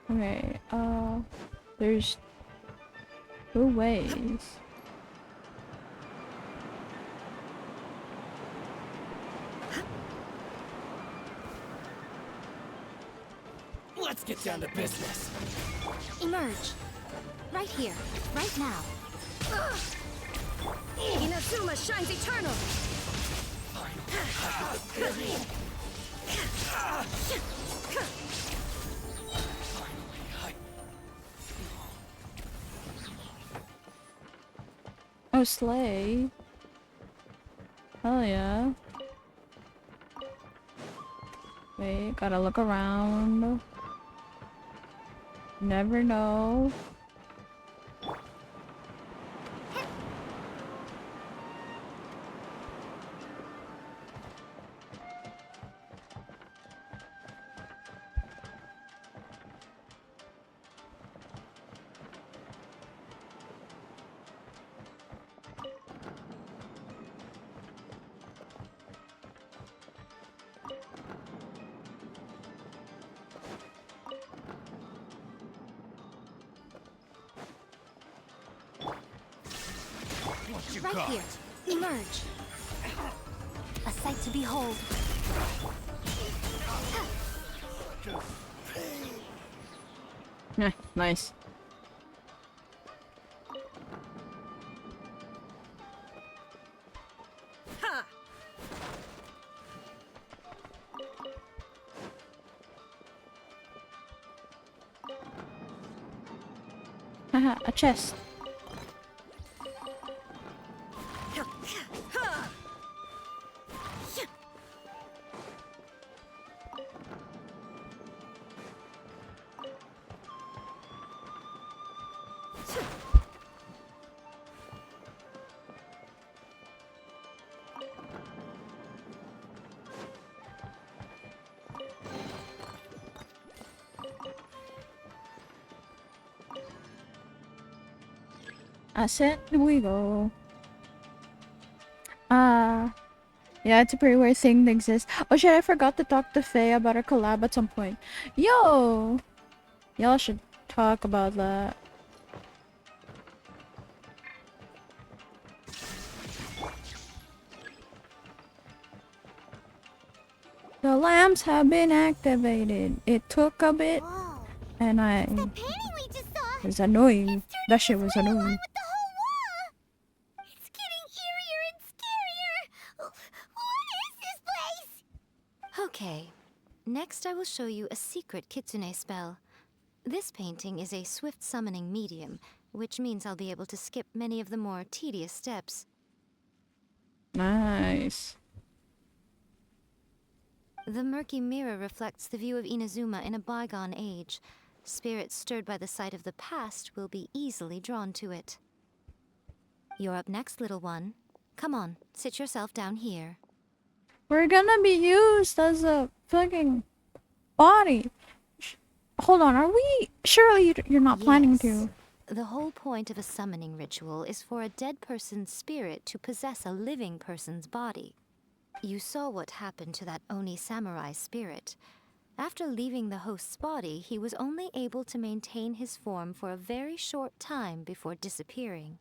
Okay, there's 2 ways. Let's get down to business. Emerge. Right here. Right now. Inazuma shines eternal! Oh, slay. Hell yeah. Wait, gotta look around. Never know. Right here. Emerge. A sight to behold. Nice. Haha, a chest. Ascent we go. Yeah, it's a pretty weird thing that exists. Oh shit, I forgot to talk to Faye about our collab at some point. Yo! Y'all should talk about that. The lamps have been activated. It took a bit, and it's annoying. That shit was annoying. It's getting eerier and scarier. What is this place? Okay. Next, I will show you a secret kitsune spell. This painting is a swift summoning medium, which means I'll be able to skip many of the more tedious steps. Nice. The murky mirror reflects the view of Inazuma in a bygone age. Spirits stirred by the sight of the past will be easily drawn to it. You're up next, little one. Come on, sit yourself down here. We're gonna be used as a fucking body. Hold on, are we? Surely you're not planning to. The whole point of a summoning ritual is for a dead person's spirit to possess a living person's body. You saw what happened to that Oni samurai spirit. After leaving the host's body, he was only able to maintain his form for a very short time before disappearing.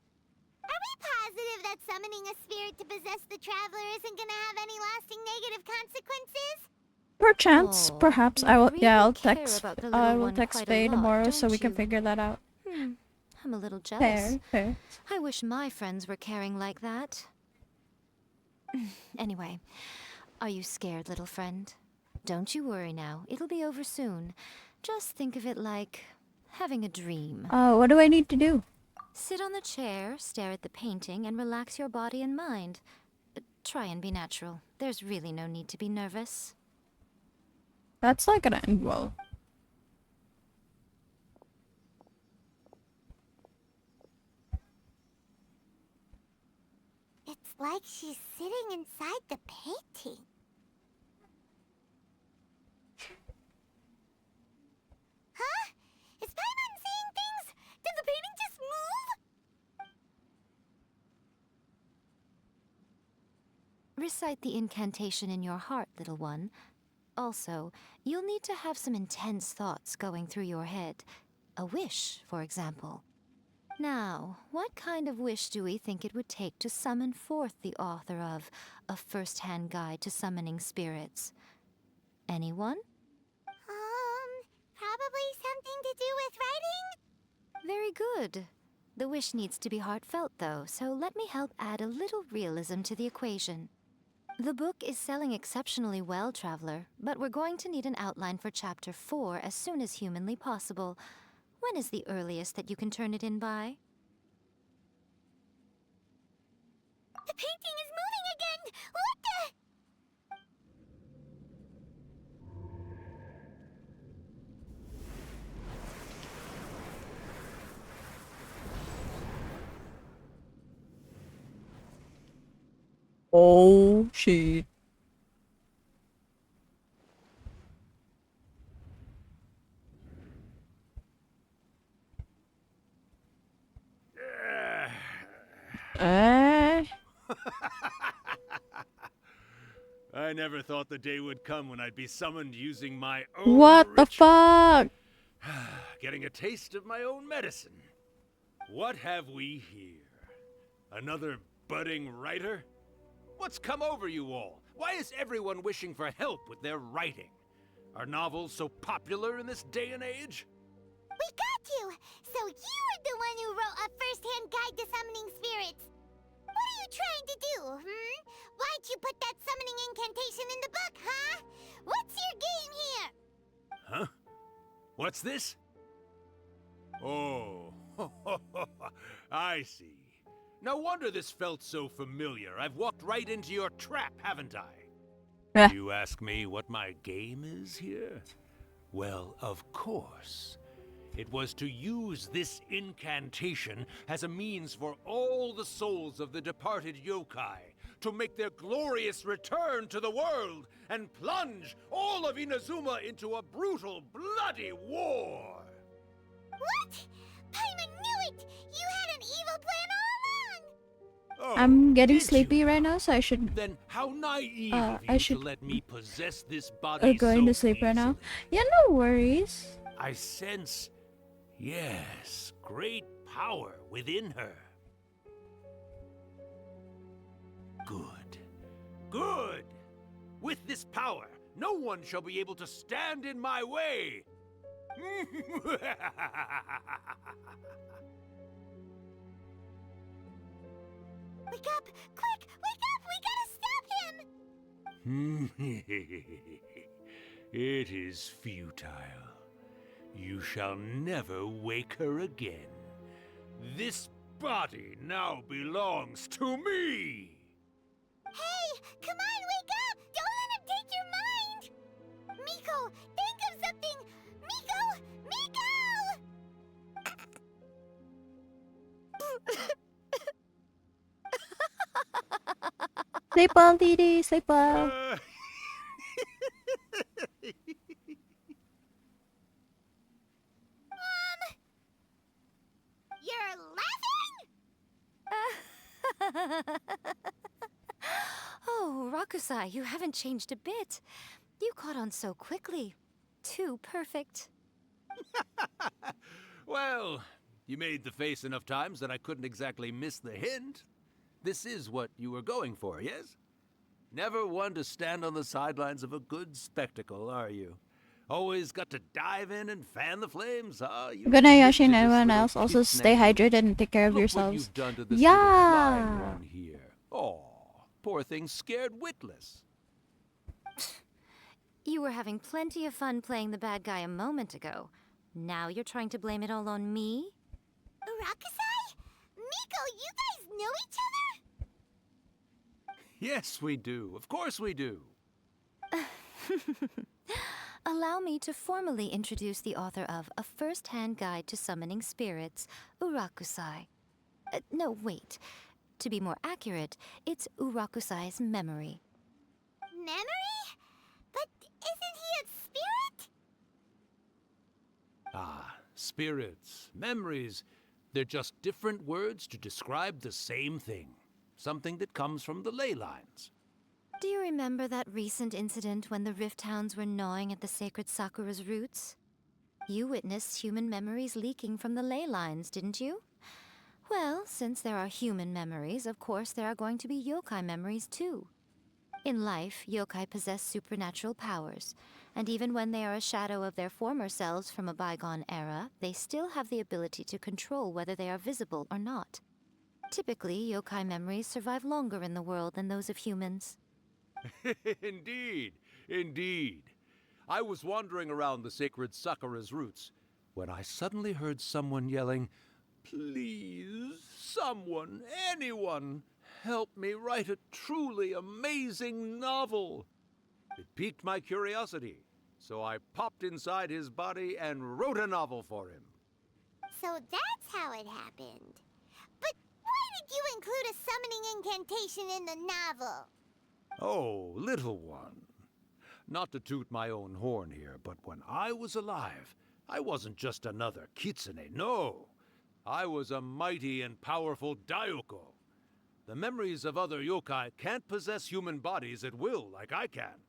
Are we positive that summoning a spirit to possess the traveler isn't gonna have any lasting negative consequences? Perchance, perhaps I will. Yeah, I'll text. about the I little will one text quite a Faye lot, tomorrow so don't we can you? figure that out. I'm a little jealous. Fair. I wish my friends were caring like that. Anyway, are you scared, little friend? Don't you worry now. It'll be over soon. Just think of it like having a dream. What do I need to do? Sit on the chair, stare at the painting, and relax your body and mind. Try and be natural. There's really no need to be nervous. That's not gonna end well. It's like she's sitting inside the painting. Huh? Is Paimon seeing things? Did the painting just move? Recite the incantation in your heart, little one. Also, you'll need to have some intense thoughts going through your head. A wish, for example. Now, what kind of wish do we think it would take to summon forth the author of A First-Hand Guide to Summoning Spirits? Anyone? Probably something to do with writing? Very good. The wish needs to be heartfelt, though, so let me help add a little realism to the equation. The book is selling exceptionally well, Traveler, but we're going to need an outline for Chapter 4 as soon as humanly possible. When is the earliest that you can turn it in by? The painting is moving again! What the? Oh, shit. I never thought the day would come when I'd be summoned using my own What the ritual. fuck? Getting a taste of my own medicine. What have we here? Another budding writer? What's come over you all? Why is everyone wishing for help with their writing? Are novels so popular in this day and age? We got you! So you are the one who wrote A First-Hand Guide to Summoning Spirits. What are you trying to do, Why'd you put that summoning incantation in the book, huh? What's your game here? Huh? What's this? Oh, I see. No wonder this felt so familiar. I've walked right into your trap, haven't I? You ask me what my game is here? Well, of course. It was to use this incantation as a means for all the souls of the departed yokai to make their glorious return to the world and plunge all of Inazuma into a brutal, bloody war. What? Paimon knew it! You had an evil plan all along! I'm getting sleepy right now, so I should. Then how naive I of you should to let me possess this body going so to sleep right now. Yeah, no worries. I sense, yes, great power within her. Good. Good! With this power, no one shall be able to stand in my way! Wake up! Quick! Wake up! We gotta stop him! It is futile. You shall never wake her again. This body now belongs to me! Hey! Come on, wake up! Don't let him take your mind! Miko, think of something! Miko! Sleep well, Didi. Sleep well. You're laughing? Oh, Rakusai, you haven't changed a bit. You caught on so quickly. Too perfect. Well, you made the face enough times that I couldn't exactly miss the hint. This is what you were going for, yes? Never one to stand on the sidelines of a good spectacle, are you? Always got to dive in and fan the flames, huh? You Good night, Yoshi, and this everyone little else. Also, kitsune. stay hydrated and take care of Look yourselves. what you've done to this little flying Yeah. one here. Oh, poor thing scared witless. You were having plenty of fun playing the bad guy a moment ago. Now you're trying to blame it all on me? Rakusai? Miko, you guys know each other? Yes, we do. Of course we do. Allow me to formally introduce the author of A First-Hand Guide to Summoning Spirits, Urakusai. No, wait. To be more accurate, it's Urakusai's memory. Memory? But isn't he a spirit? Ah, spirits, memories. They're just different words to describe the same thing. Something that comes from the ley lines. Do you remember that recent incident when the Rift Hounds were gnawing at the sacred Sakura's roots? You witnessed human memories leaking from the ley lines, didn't you? Well, since there are human memories, of course there are going to be yokai memories too. In life, yokai possess supernatural powers, and even when they are a shadow of their former selves from a bygone era, they still have the ability to control whether they are visible or not. Typically, yokai memories survive longer in the world than those of humans. Indeed, indeed. I was wandering around the sacred Sakura's roots when I suddenly heard someone yelling, "Please, someone, anyone, help me write a truly amazing novel." It piqued my curiosity, so I popped inside his body and wrote a novel for him. So that's how it happened. But why did you include a summoning incantation in the novel? Oh, little one. Not to toot my own horn here, but when I was alive, I wasn't just another kitsune, no. I was a mighty and powerful Daioko. The memories of other yokai can't possess human bodies at will like I can.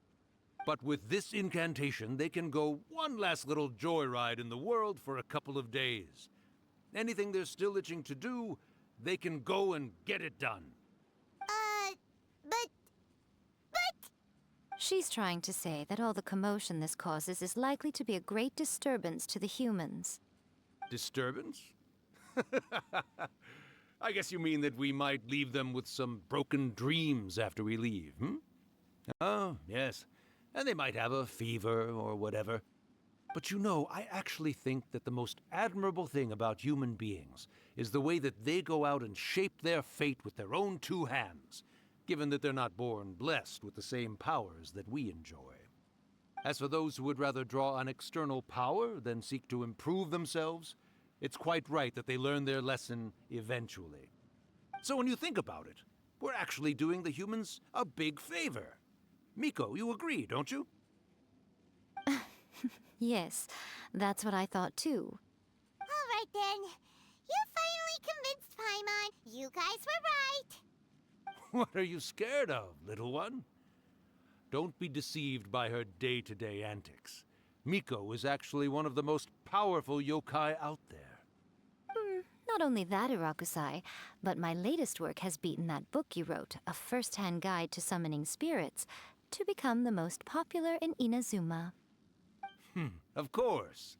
But with this incantation, they can go one last little joyride in the world for a couple of days. Anything they're still itching to do, they can go and get it done. But... She's trying to say that all the commotion this causes is likely to be a great disturbance to the humans. Disturbance? I guess you mean that we might leave them with some broken dreams after we leave, hmm? Oh, yes. And they might have a fever or whatever. But you know, I actually think that the most admirable thing about human beings is the way that they go out and shape their fate with their own two hands, given that they're not born blessed with the same powers that we enjoy. As for those who would rather draw on external power than seek to improve themselves, it's quite right that they learn their lesson eventually. So when you think about it, we're actually doing the humans a big favor. Miko, you agree, don't you? Yes, that's what I thought too. All right then. You finally convinced Paimon. You guys were right. What are you scared of, little one? Don't be deceived by her day-to-day antics. Miko is actually one of the most powerful yokai out there. Not only that, Irakusai, but my latest work has beaten that book you wrote, A First-Hand Guide to Summoning Spirits, to become the most popular in Inazuma. Of course.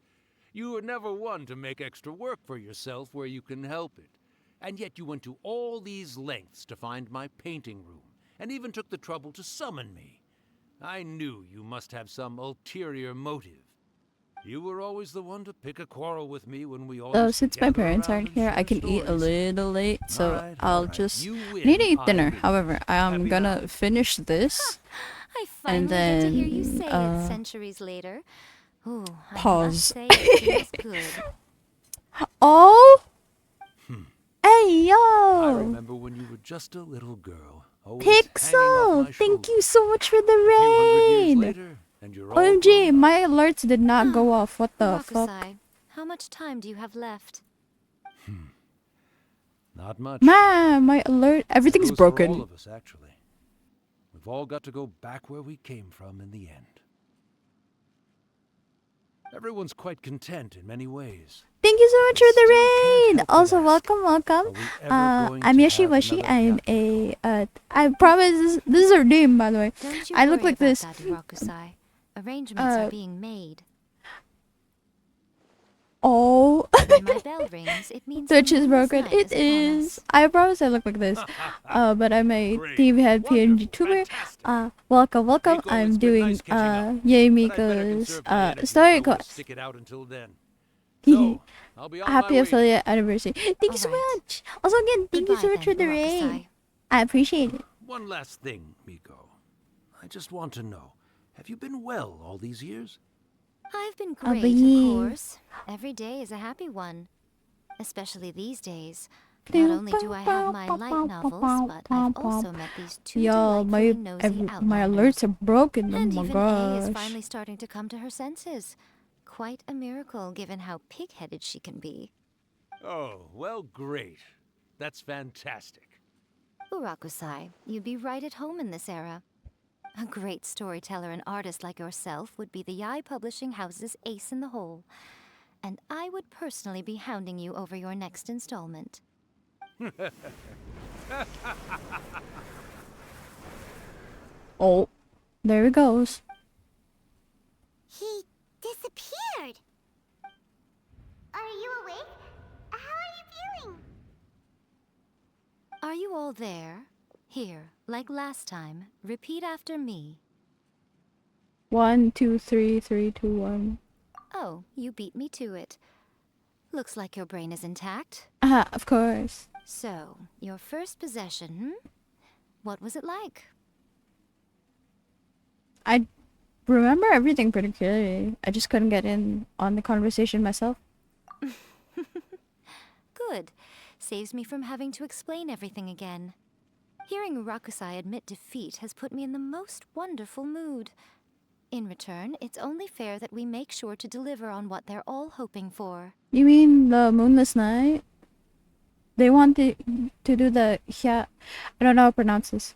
You were never one to make extra work for yourself where you can help it. And yet you went to all these lengths to find my painting room, and even took the trouble to summon me. I knew you must have some ulterior motive. You were always the one to pick a quarrel with me when we all Since my parents aren't here, I can eat a little late, so I'll just... I need to eat dinner. However, I'm gonna finish this, I finally and then get to hear you say it centuries later. Ooh, pause. I must say it feels good. Oh! Hey, yo! I remember when you were just a little girl. Pixel! Thank you so much for the raid! Later, and you're all OMG, my alerts did not go off. What the fuck? Rakusai, how much time do you have left? Not much. Man, my alert... Everything's Goes for broken. all of us, actually. We've all got to go back where we came from in the end. Everyone's quite content in many ways. Thank you so much for the raid! Also, welcome. I'm Yoshi Washi. I'm a... I promise this is her name, by the way. Don't you I look worry like about this. that, Rakusai. Arrangements are being made. Oh. When my bell rings, it means Twitch is the broken. night It upon is. I promise I look like this. But I'm a TV head PNG tuber. Welcome. I'm doing Yay Miko's story quest. Stick it out until then. So, I'll be on Happy my way. affiliate anniversary. Thank you so much. Also again, thank you so much for the raid. I appreciate it. One last thing, Miko. I just want to know, have you been well all these years? I've been Oh, great, but of yeah. course. Every day is a happy one. Especially these days. Not only do I have my light novels, but I've also met these two Yo, delightfully nosy my outlanders. alerts are broken. And Oh my even A is gosh. finally starting to come to her senses. Quite a miracle, given how pig-headed she can be. Oh, well, great. That's fantastic. Urakusai, you'd be right at home in this era. A great storyteller and artist like yourself would be the Yai Publishing House's ace in the hole. And I would personally be hounding you over your next installment. Oh, there he goes. He disappeared. Are you awake? How are you feeling? Are you all there? Here, like last time, repeat after me. 1, 2, 3, 3, 2, 1. Oh, you beat me to it. Looks like your brain is intact. Ah, of course. So, your first possession, What was it like? I remember everything pretty clearly. I just couldn't get in on the conversation myself. Good. Saves me from having to explain everything again. Hearing Rakusai admit defeat has put me in the most wonderful mood. In return, it's only fair that we make sure to deliver on what they're all hoping for. You mean the Moonless Night? They want to do the I don't know how to pronounce this.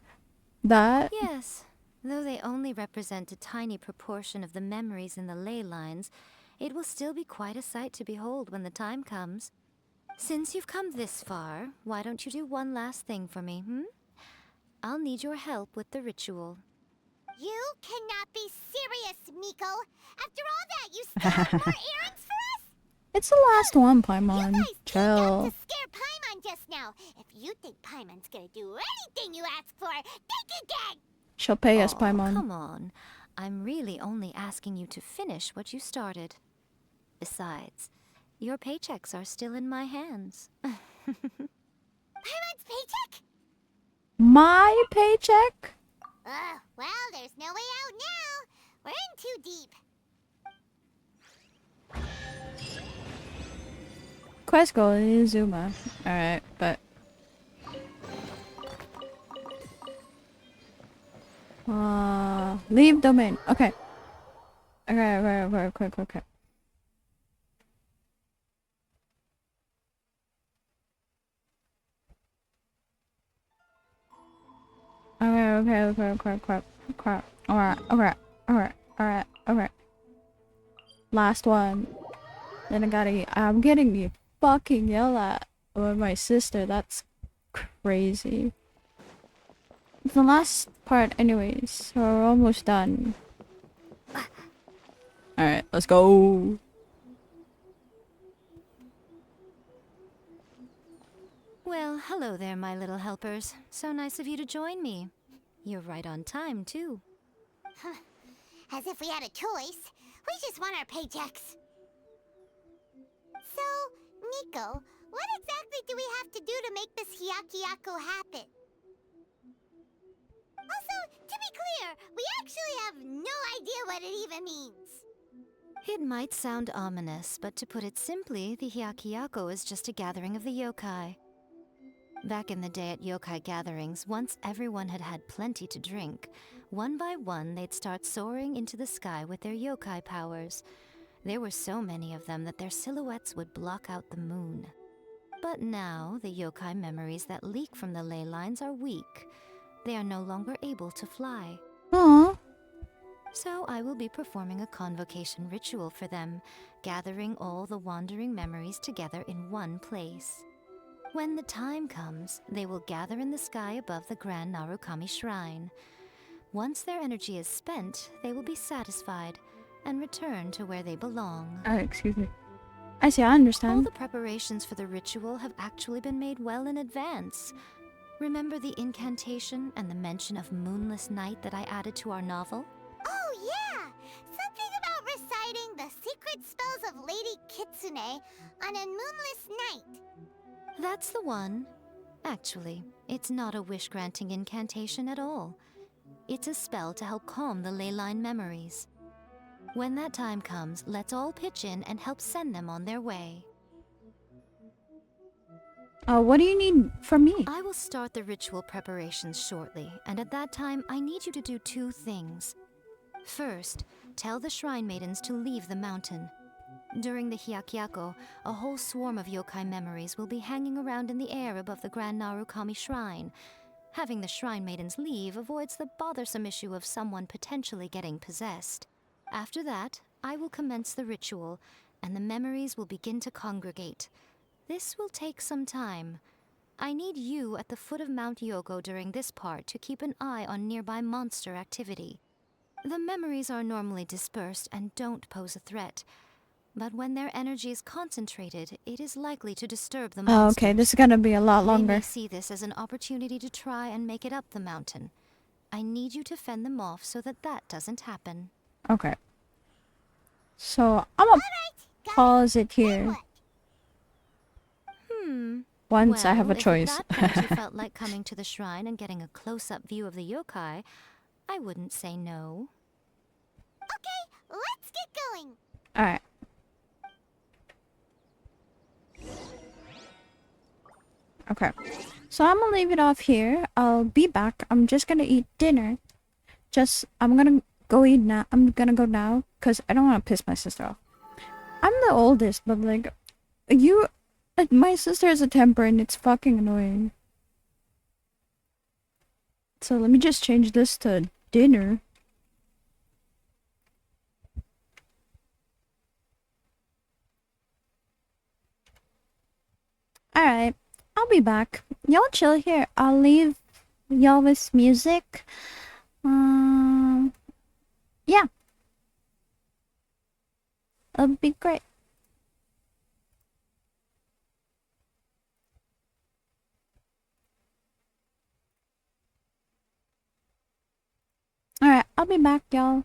That? Yes. Though they only represent a tiny proportion of the memories in the ley lines, it will still be quite a sight to behold when the time comes. Since you've come this far, why don't you do one last thing for me, I'll need your help with the ritual. You cannot be serious, Miko. After all that, you still have more errands for us? It's the last one, Paimon. Chill. To scare Paimon just now. If you think Paimon's gonna do anything you ask for, think again! She'll pay us, Aw, Paimon. Come on. I'm really only asking you to finish what you started. Besides, your paychecks are still in my hands. Paimon's paycheck? My paycheck? Well, there's no way out now. We're in too deep. Quest goal is Zuma. Alright, but... leave domain. Okay. Okay. Crap. Alright. Last one. Then I'm getting fucking yelled at by my sister. That's crazy. It's the last part anyways, so we're almost done. Alright, let's go. Well, hello there, my little helpers. So nice of you to join me. You're right on time, too. As if we had a choice. We just want our paychecks. So, Nico, what exactly do we have to do to make this Hyakyako happen? Also, to be clear, we actually have no idea what it even means. It might sound ominous, but to put it simply, the Hyakyako is just a gathering of the yokai. Back in the day at yokai gatherings, once everyone had had plenty to drink, one by one they'd start soaring into the sky with their yokai powers. There were so many of them that their silhouettes would block out the moon. But now, the yokai memories that leak from the ley lines are weak. They are no longer able to fly. Aww. So I will be performing a convocation ritual for them, gathering all the wandering memories together in one place. When the time comes, they will gather in the sky above the Grand Narukami Shrine. Once their energy is spent, they will be satisfied and return to where they belong. Excuse me. I see, I All understand. the preparations for the ritual have actually been made well in advance. Remember the incantation and the mention of Moonless Night that I added to our novel? Oh, yeah! Something about reciting the secret spells of Lady Kitsune on a moonless night. That's the one. Actually, it's not a wish-granting incantation at all. It's a spell to help calm the ley line memories. When that time comes, let's all pitch in and help send them on their way. What do you need from me? I will start the ritual preparations shortly, and at that time, I need you to do two things. First, tell the shrine maidens to leave the mountain. During the Hyakyako, a whole swarm of yokai memories will be hanging around in the air above the Grand Narukami Shrine. Having the Shrine Maidens leave avoids the bothersome issue of someone potentially getting possessed. After that, I will commence the ritual, and the memories will begin to congregate. This will take some time. I need you at the foot of Mount Yogo during this part to keep an eye on nearby monster activity. The memories are normally dispersed and don't pose a threat, but when their energy is concentrated, it is likely to disturb the Oh, monsters. okay, this is gonna be a lot They may longer. see this as an opportunity to try and make it up the mountain. I need you to fend them off so that that doesn't happen. Okay. So, I'm gonna pause it here. Once I have a Well, choice. if at that point you felt like coming to the shrine and getting a close-up view of the yokai, I wouldn't say no. Okay, let's get going. Alright. Okay. So I'm gonna leave it off here. I'll be back. I'm just gonna eat dinner. I'm gonna go eat now. I'm gonna go now because I don't want to piss my sister off. I'm the oldest, but like, my sister has a temper and it's fucking annoying. So let me just change this to dinner. Alright, I'll be back. Y'all chill here. I'll leave y'all with music. Yeah. It'll be great. Alright, I'll be back, y'all.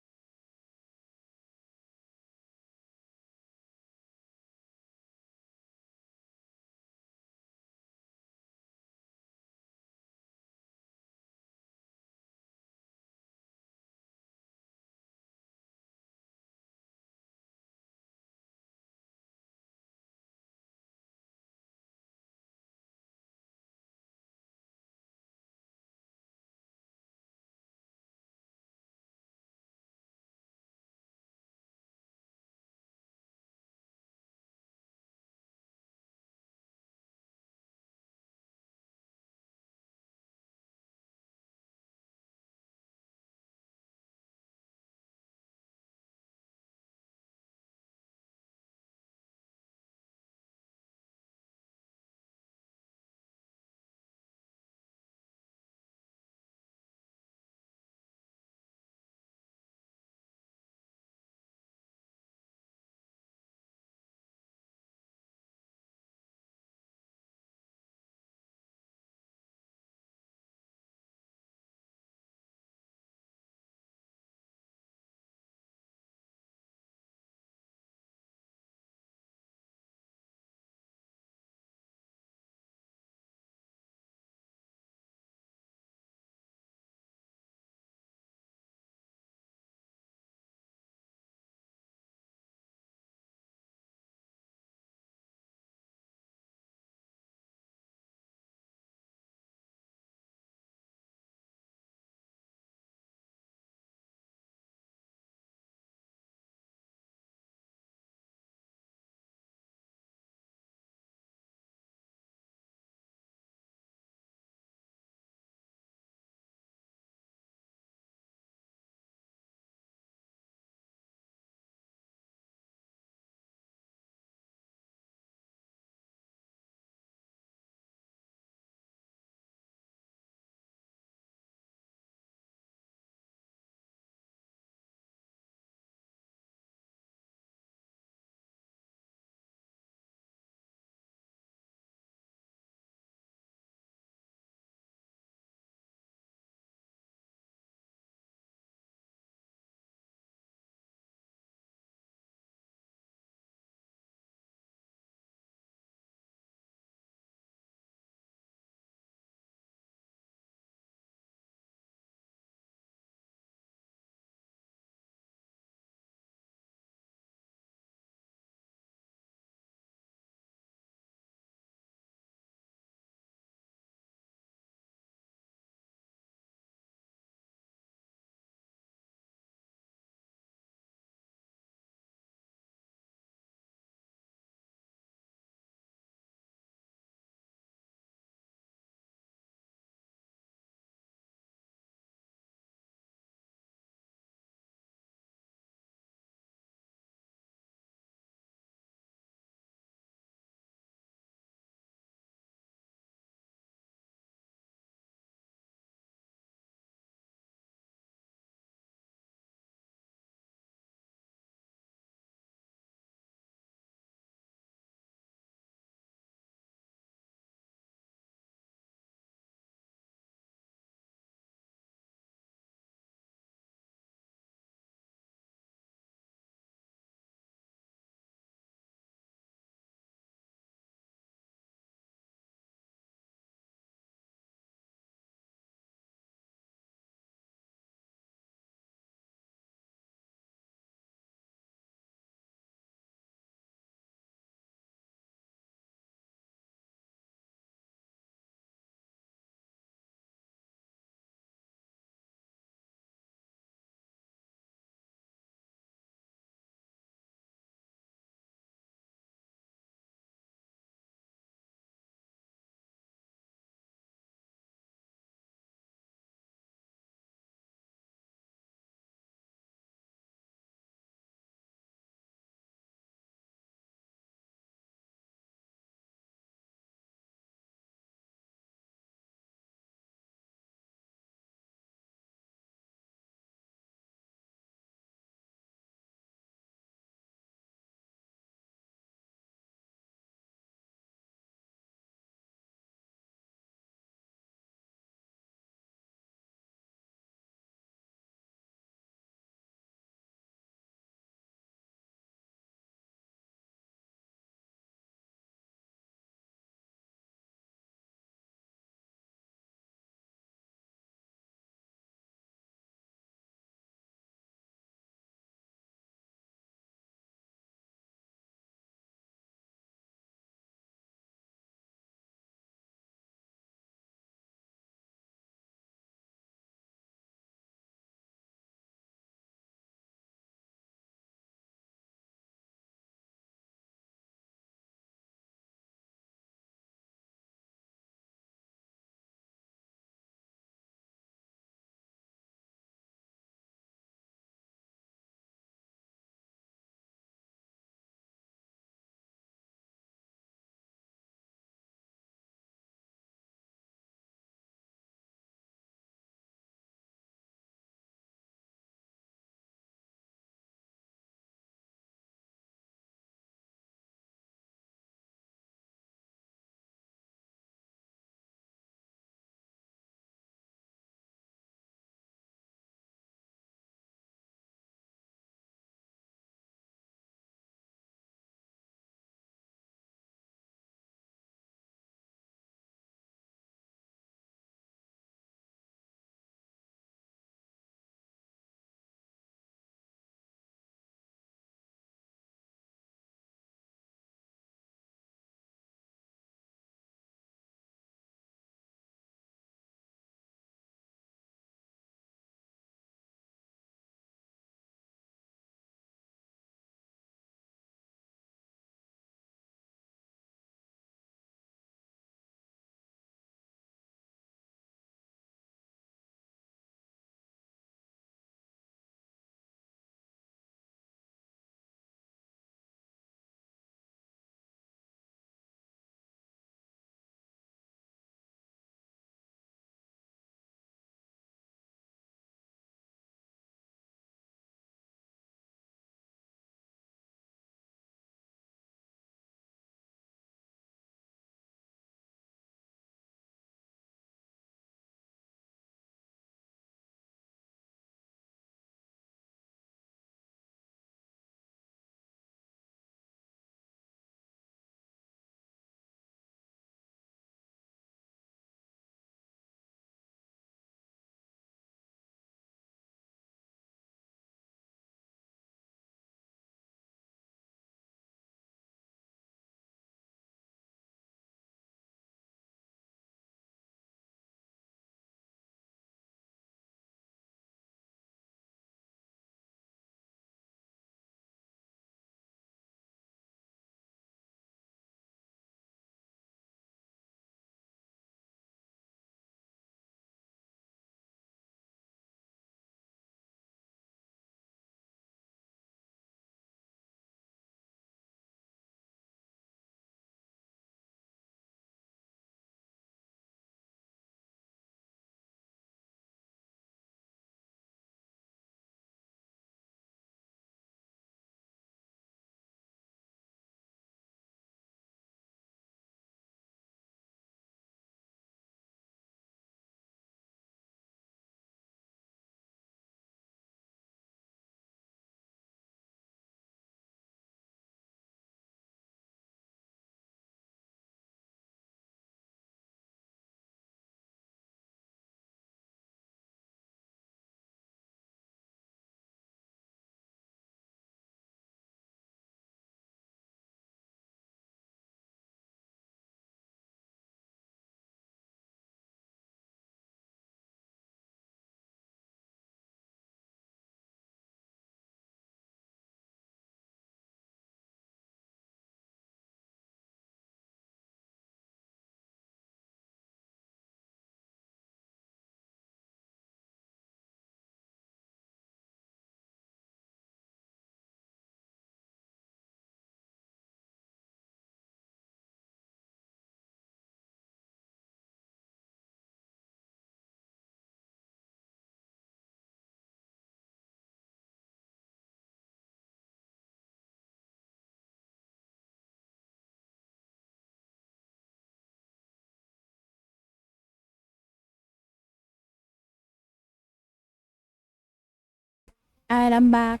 And I'm back.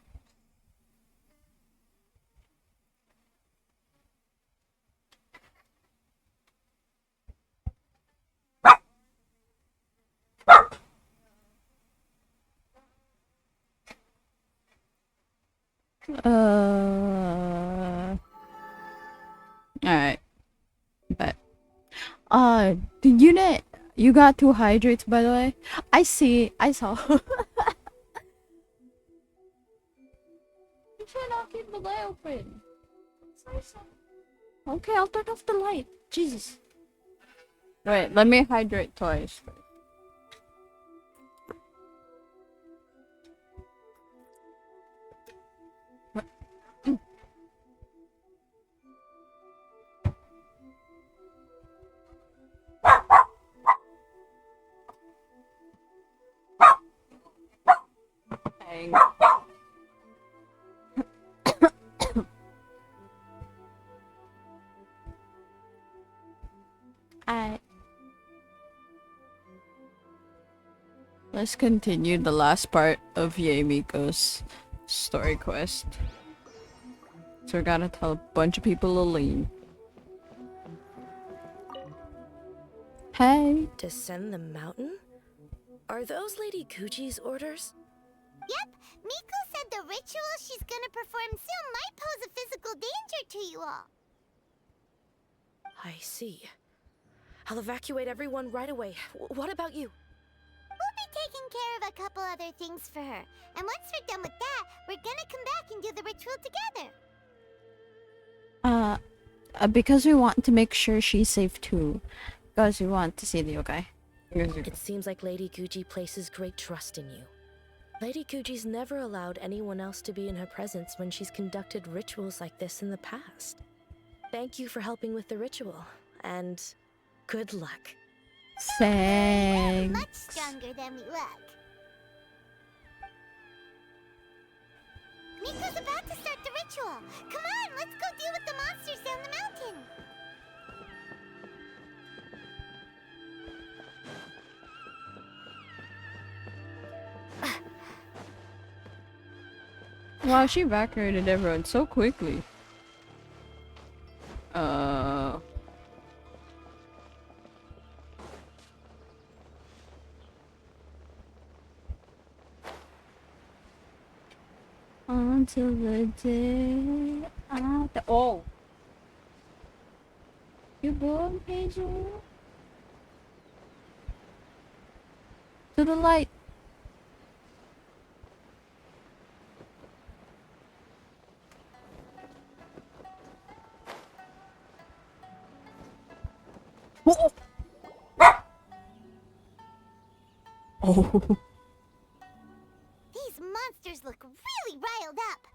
Alright. But the unit, you got 2 hydrates, by the way. I saw. You should not keep the light open. Okay, I'll turn off the light. Jesus. Wait, let me hydrate twice. Dang. Let's continue the last part of Yamiko's story quest. So we gotta tell a bunch of people to leave. Hey. Descend the mountain? Are those Lady Gucci's orders? Yep, Miko said the ritual she's gonna perform soon might pose a physical danger to you all. I see. I'll evacuate everyone right away. What about you? We'll be taking care of a couple other things for her. And once we're done with that, we're gonna come back and do the ritual together. Because we want to make sure she's safe too. Because we want to see the yokai. It seems like Lady Gucci places great trust in you. Lady Gucci's never allowed anyone else to be in her presence when she's conducted rituals like this in the past. Thank you for helping with the ritual, and good luck. Thanks. Much stronger than we look. Miko's about to start the ritual. Come on, let's go deal with the monsters down the mountain. Wow, she evacuated everyone so quickly. Until the day after. Oh! You born, Pedro? To the light. Oh! Oh! These monsters look really riled up.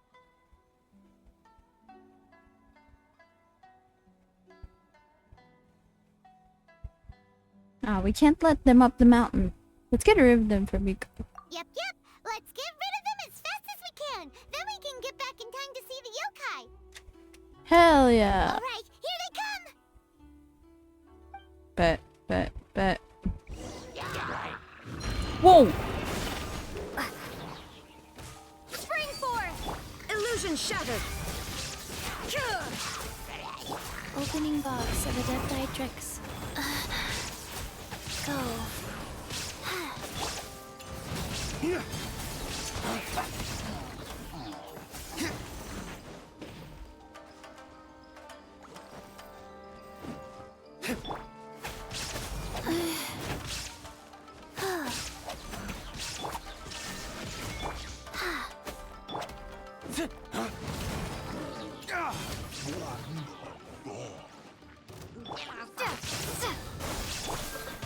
We can't let them up the mountain. Let's get rid of them for Miko. Yep. Let's get rid of them as fast as we can. Then we can get back in time to see the yokai. Hell yeah. Alright, here they come. Bet. Whoa! Spring forth! Illusion shattered! Opening box of Adepti-Trix. Go.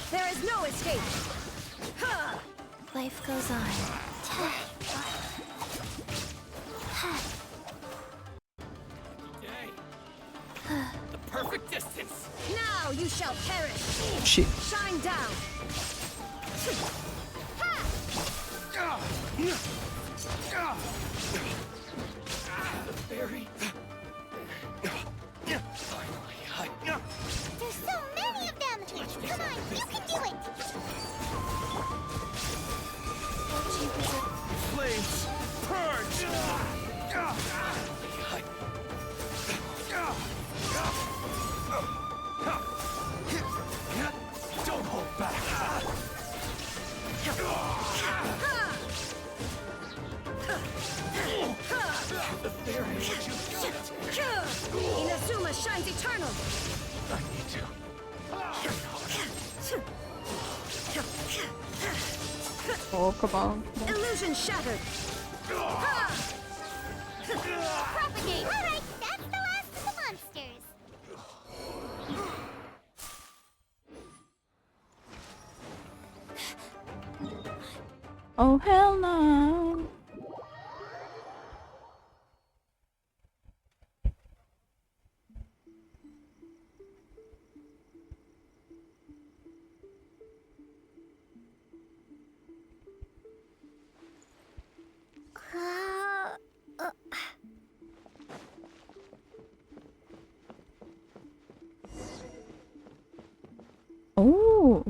There is no escape! Life goes on. The perfect distance. Now you shall perish! Shit. Shine down! Barry. There's so many of them. Come on, you can do it. Flames, come on. Illusion shattered. Propagate! Alright, that's the last of the monsters. Oh hell no. Oh.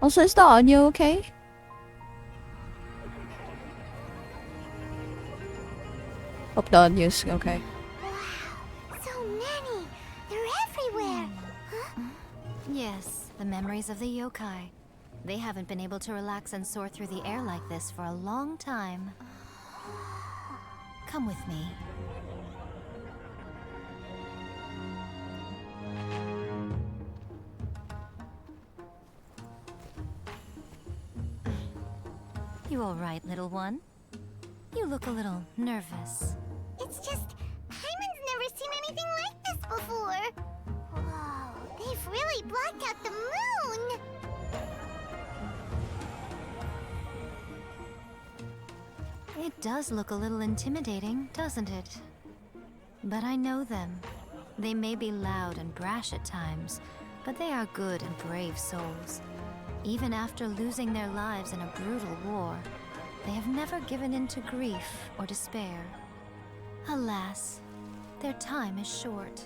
Also, is the audio okay? Hope the audio's okay. So many! They're everywhere! Huh? Yes, the memories of the yokai. They haven't been able to relax and soar through the air like this for a long time. Come with me. You all right, little one? You look a little nervous. It's just, Paimon's never seen anything like this before! Whoa, they've really blocked out the moon! It does look a little intimidating, doesn't it? But I know them. They may be loud and brash at times, but they are good and brave souls. Even after losing their lives in a brutal war, they have never given in to grief or despair. Alas, their time is short.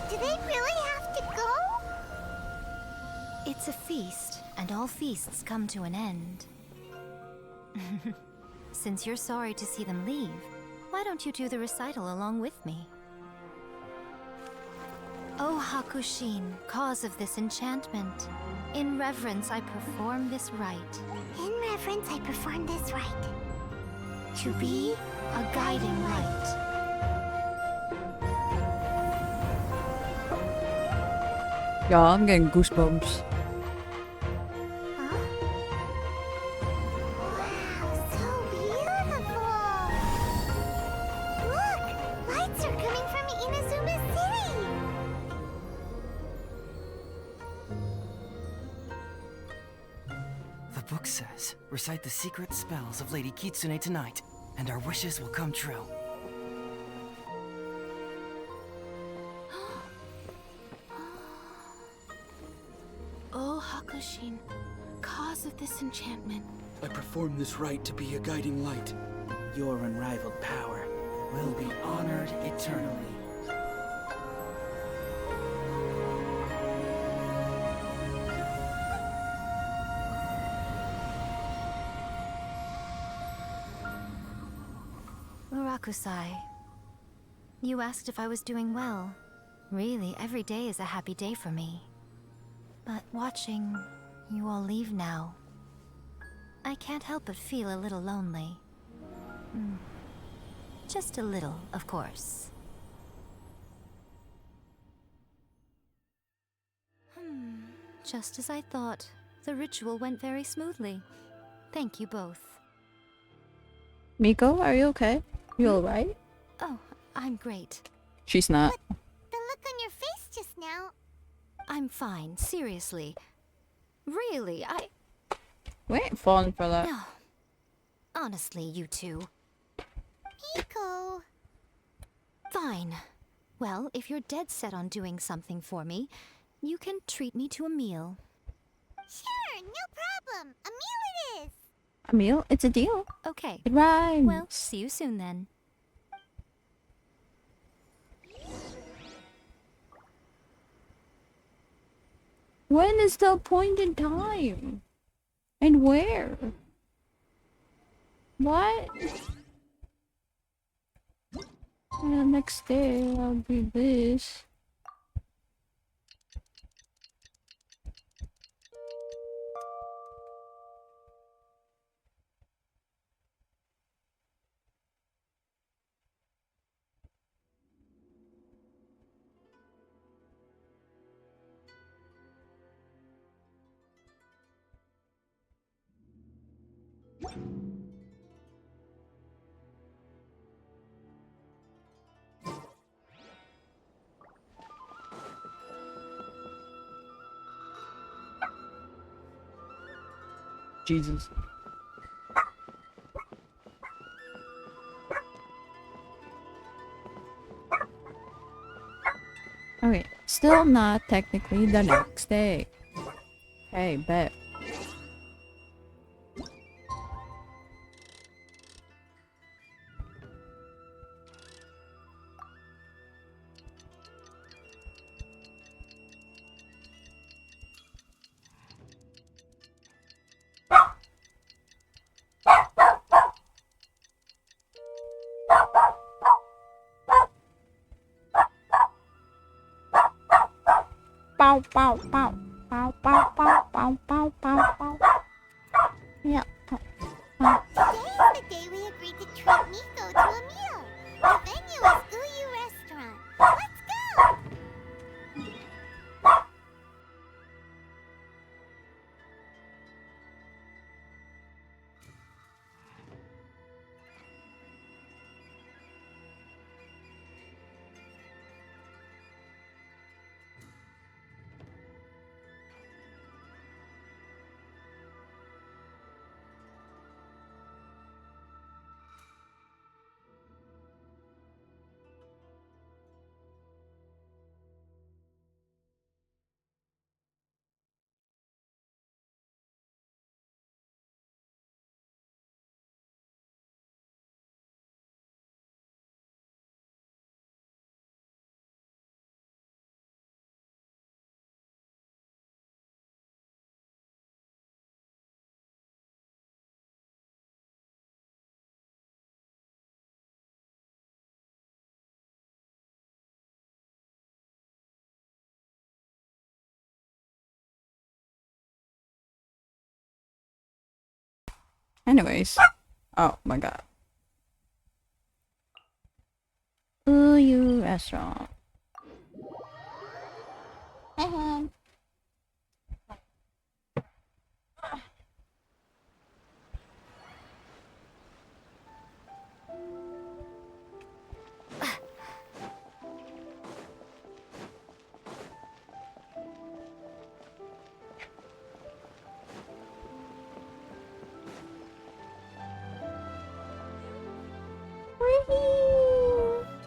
Do they really have to go? It's a feast, and all feasts come to an end. Since you're sorry to see them leave, why don't you do the recital along with me? O Hakushin, cause of this enchantment, in reverence I perform this rite. In reverence, I perform this rite. To be a guiding light. Yeah, I'm getting goosebumps. So beautiful! Look! Lights are coming from Inazuma City! The book says, recite the secret spells of Lady Kitsune tonight, and our wishes will come true. O Hakushin, cause of this enchantment. I perform this rite to be a guiding light. Your unrivaled power will be honored eternally. Murakusai, you asked if I was doing well. Really, every day is a happy day for me. But watching you all leave now, I can't help but feel a little lonely. Just a little, of course. Just as I thought, the ritual went very smoothly. Thank you both. Miko, are you okay? You alright? Oh, I'm great. She's not. The look on your face just now. I'm fine, seriously. Really, We ain't falling for that. No. Honestly, you two. Miko. Fine. Well, if you're dead set on doing something for me, you can treat me to a meal. Sure, no problem. A meal it is. A meal? It's a deal. Okay. It rhymes. Well, see you soon then. When is the appointed time? And where? What? The next day I'll be this. Jesus. Okay, still not technically the next day. Hey, bet. Bow, bow, bow, bow, bow, bow, bow, bow, bow, bow. Yeah. Today is the day we agreed to treat Nico to a meal. The venue is Uyu Restaurant. Let's go! Anyways. Oh my god. Uyu Restaurant.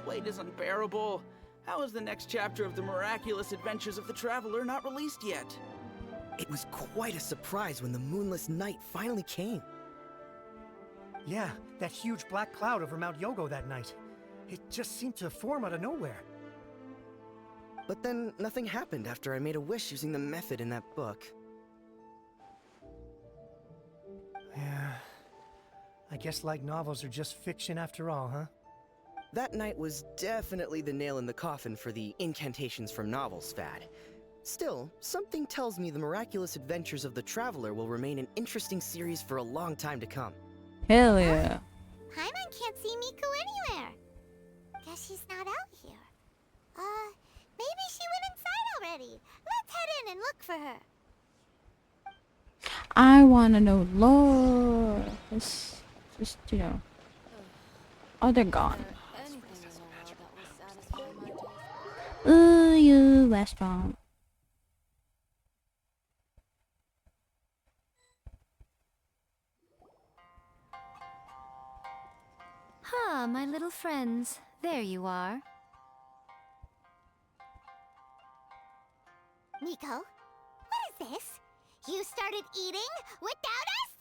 Wait is unbearable. How is the next chapter of the miraculous adventures of the Traveler not released yet? It was quite a surprise when the moonless night finally came. Yeah, that huge black cloud over Mount Yogo that night. It just seemed to form out of nowhere. But then nothing happened after I made a wish using the method in that book. Yeah. I guess light novels are just fiction after all, huh? That night was definitely the nail in the coffin for the incantations from novels fad. Still, something tells me the miraculous adventures of the Traveler will remain an interesting series for a long time to come. Hell yeah. Paimon can't see Miku anywhere. Guess she's not out here. Maybe she went inside already. Let's head in and look for her. I wanna know lore. It's just, you know. Oh, they're gone. Uyu Restaurant. Ah, my little friends. There you are. Nico, what is this? You started eating without us?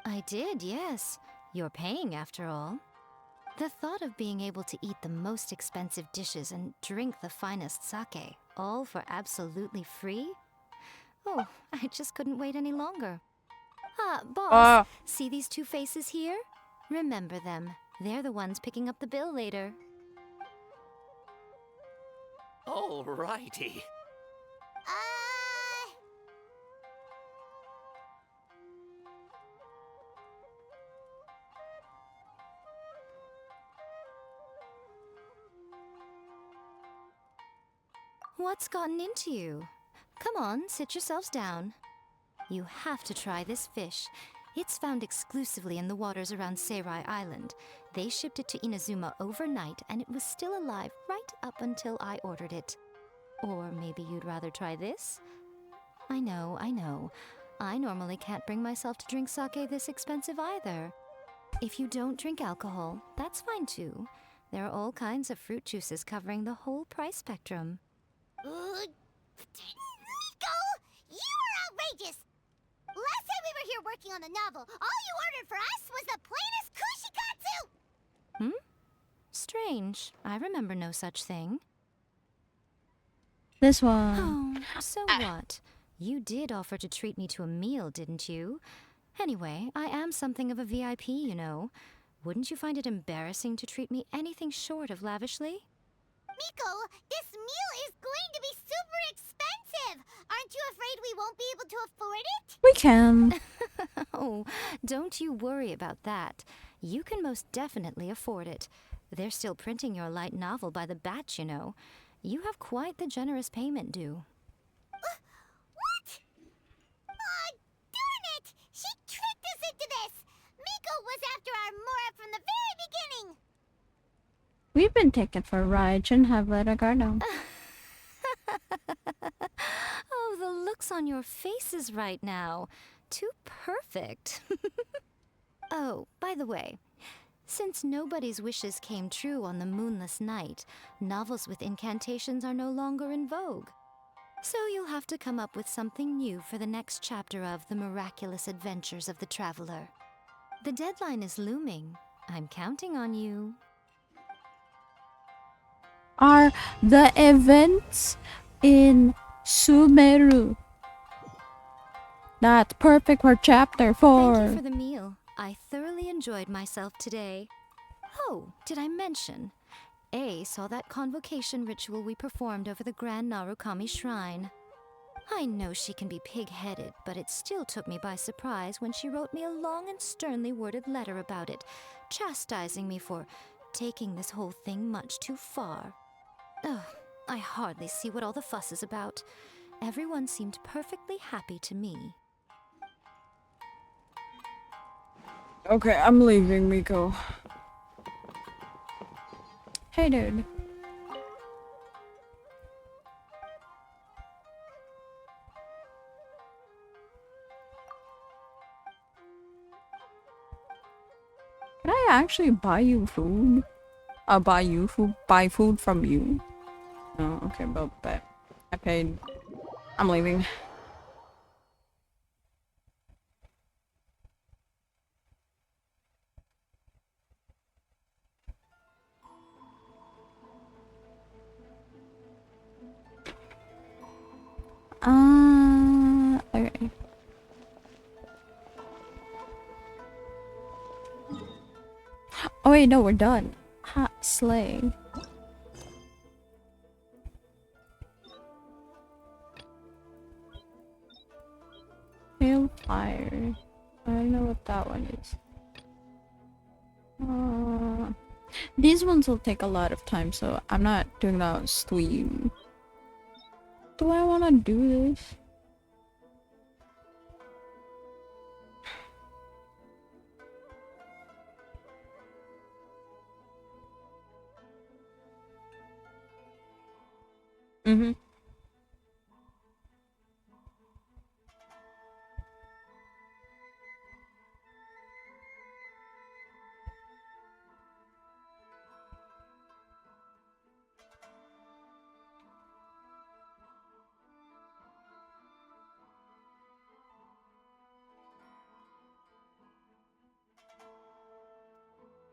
I did, yes. You're paying after all. The thought of being able to eat the most expensive dishes and drink the finest sake, all for absolutely free? Oh, I just couldn't wait any longer. Boss, see these two faces here? Remember them. They're the ones picking up the bill later. Alrighty. What's gotten into you? Come on, sit yourselves down. You have to try this fish. It's found exclusively in the waters around Seirai Island. They shipped it to Inazuma overnight, and it was still alive right up until I ordered it. Or maybe you'd rather try this? I know. I normally can't bring myself to drink sake this expensive either. If you don't drink alcohol, that's fine too. There are all kinds of fruit juices covering the whole price spectrum. Miko! You are outrageous! Last time we were here working on the novel, all you ordered for us was the plainest kushikatsu! Strange. I remember no such thing. This one. Oh, so what? You did offer to treat me to a meal, didn't you? Anyway, I am something of a VIP, you know. Wouldn't you find it embarrassing to treat me anything short of lavishly? Miko, this meal is going to be super expensive! Aren't you afraid we won't be able to afford it? We can. Oh, don't you worry about that. You can most definitely afford it. They're still printing your light novel by the batch, you know. You have quite the generous payment due. What? Aw, darn it! She tricked us into this! Miko was after our Mora from the very beginning! We've been taken for a ride. Shouldn't have let our guard down. Oh, the looks on your faces right now. Too perfect. Oh, by the way, since nobody's wishes came true on the moonless night, novels with incantations are no longer in vogue. So you'll have to come up with something new for the next chapter of The Miraculous Adventures of the Traveler. The deadline is looming. I'm counting on you. Are the events in Sumeru? That's perfect for chapter 4. Thank you for the meal. I thoroughly enjoyed myself today. Oh, did I mention? A saw that convocation ritual we performed over the Grand Narukami Shrine. I know she can be pig-headed, but it still took me by surprise when she wrote me a long and sternly worded letter about it, chastising me for taking this whole thing much too far. Oh, I hardly see what all the fuss is about. Everyone seemed perfectly happy to me. Okay, I'm leaving, Miko. Hey, dude. Can I actually buy you food? Buy food from you? Oh, okay, but I paid. I'm leaving. Okay. Oh wait, no, we're done. Hot slay. Pale fire. I don't know what that one is. These ones will take a lot of time, so I'm not doing that on stream. Do I want to do this? Mm-hmm.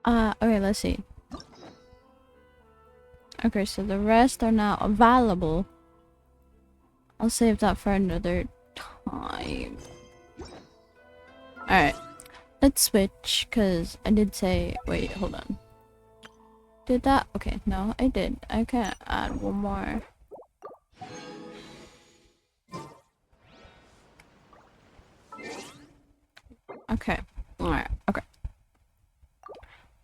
Okay, let's see. Okay, so the rest are now available. I'll save that for another time. Alright. Let's switch, because I did say... Wait, hold on. Did that? Okay, no, I did. I can add one more. Okay. Alright, okay.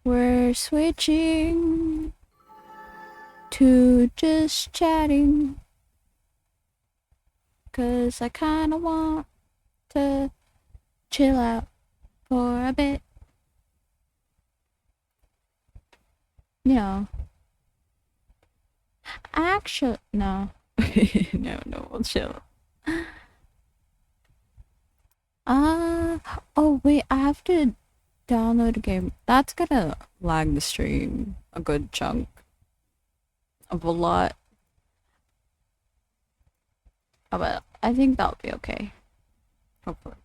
We're switching to just chatting. Cause I kinda want to chill out for a bit. You know. Actually, no. no, we'll chill. Oh wait, I have to download a game. That's gonna lag the stream a good chunk of a lot. Oh, but I think that'll be okay. Hopefully.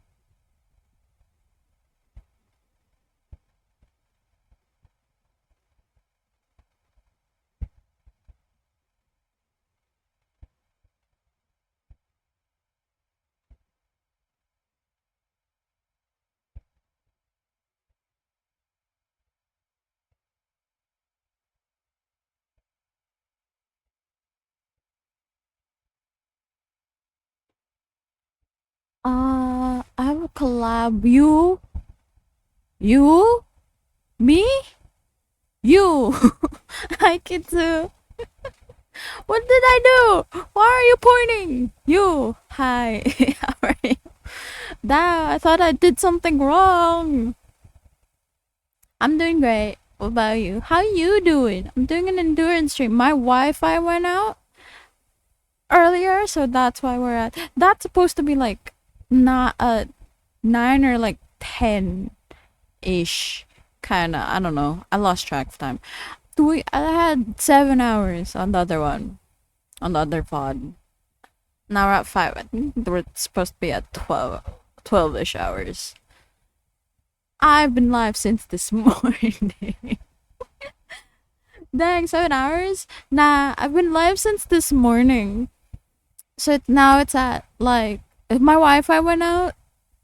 I have a collab. You? Me? You! Hi, Kitsu! What did I do? Why are you pointing? You! Hi, how are you? I thought I did something wrong! I'm doing great. What about you? How you doing? I'm doing an endurance stream. My Wi-Fi went out earlier, so that's why we're at... That's supposed to be like... Not a 9 or like 10-ish. Kinda, I don't know. I lost track of time. I had 7 hours on the other one. On the other pod. Now we're at 5. I think we're supposed to be at 12-ish hours. I've been live since this morning. Dang, 7 hours? Nah, I've been live since this morning. So now it's at like... My Wi-Fi went out.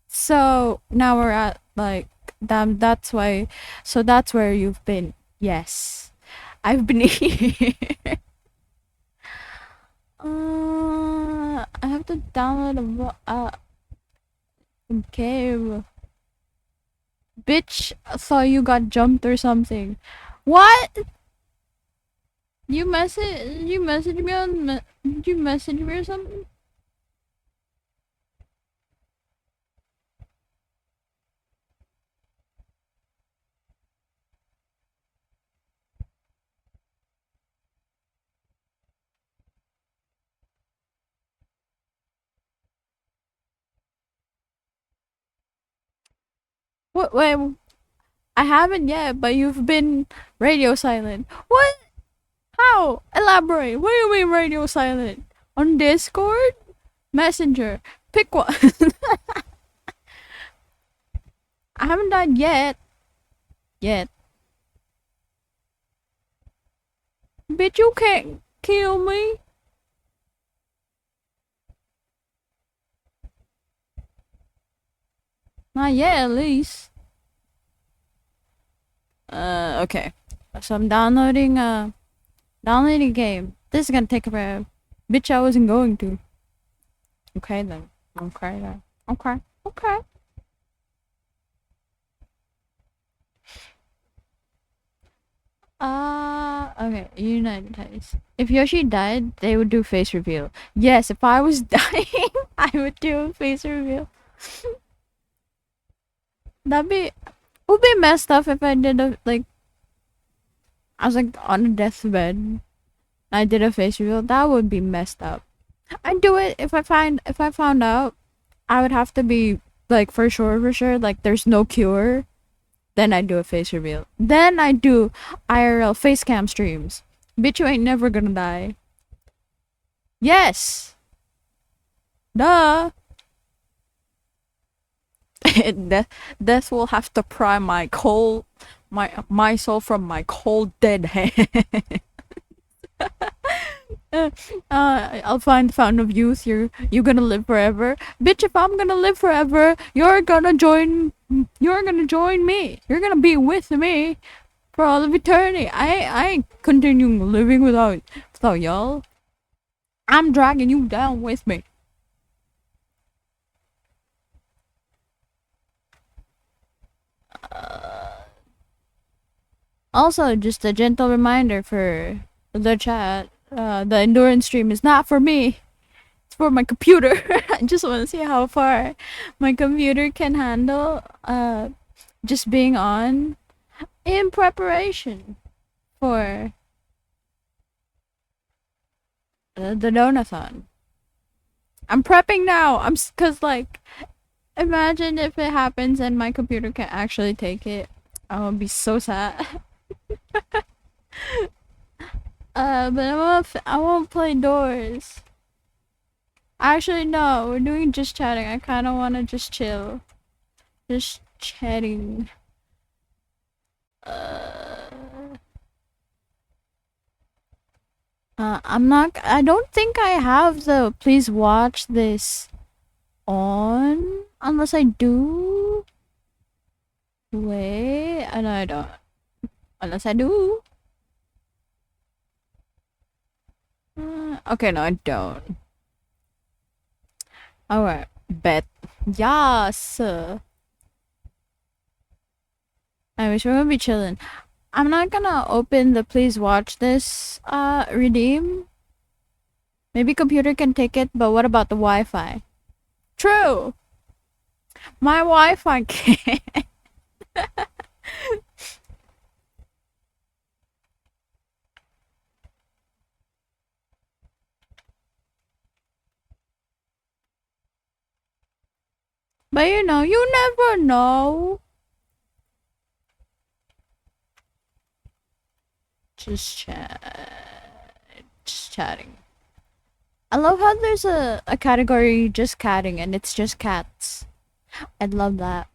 So now we're at like... Damn, that's why... So that's where you've been. Yes. I've been here. I have to download a game. Bitch, I thought you got jumped or something. What? You message me on did you message me or something? What? Wait, I haven't yet, but you've been radio silent. What? How? Elaborate. What do you mean radio silent? On Discord? Messenger? Pick one. I haven't died yet. Bitch, you can't kill me. Not yet, at least. Okay. So I'm downloading a game. This is gonna take a while. Bitch, I wasn't going to. Okay then. Okay then. Okay. Okay, United States. If Yoshi died, they would do face reveal. Yes, if I was dying, I would do a face reveal. Would be messed up if I did a, like, I was like on a deathbed and I did a face reveal. That would be messed up. I'd do it if I found out I would have to be like for sure, like there's no cure. Then I do a face reveal. Then I do IRL face cam streams. Bitch, you ain't never gonna die. Yes. Duh. Death will have to pry my my soul from my cold dead hand. I'll find the fountain of youth. You're gonna live forever, bitch. If I'm gonna live forever, you're gonna join me. You're gonna be with me for all of eternity. I ain't continuing living without y'all. I'm dragging you down with me. Also, just a gentle reminder for the chat. The endurance stream is not for me. It's for my computer. I just want to see how far my computer can handle just being on in preparation for the donathon. I'm prepping now. Cause like, imagine if it happens and my computer can't actually take it. I would be so sad. But I won't play doors. Actually, no, we're doing just chatting. I kind of want to just chill. Just chatting. I don't think I have the please watch this on. Unless I do. Wait, and I don't. Unless I do. Okay, no, I don't. Alright, bet. Yes! I wish we would be chilling. I'm not gonna open the please watch this redeem. Maybe computer can take it, but what about the Wi-Fi? True! My Wi-Fi can't. But you know, you never know. Just chatting. I love how there's a category just catting and it's just cats. I'd love that.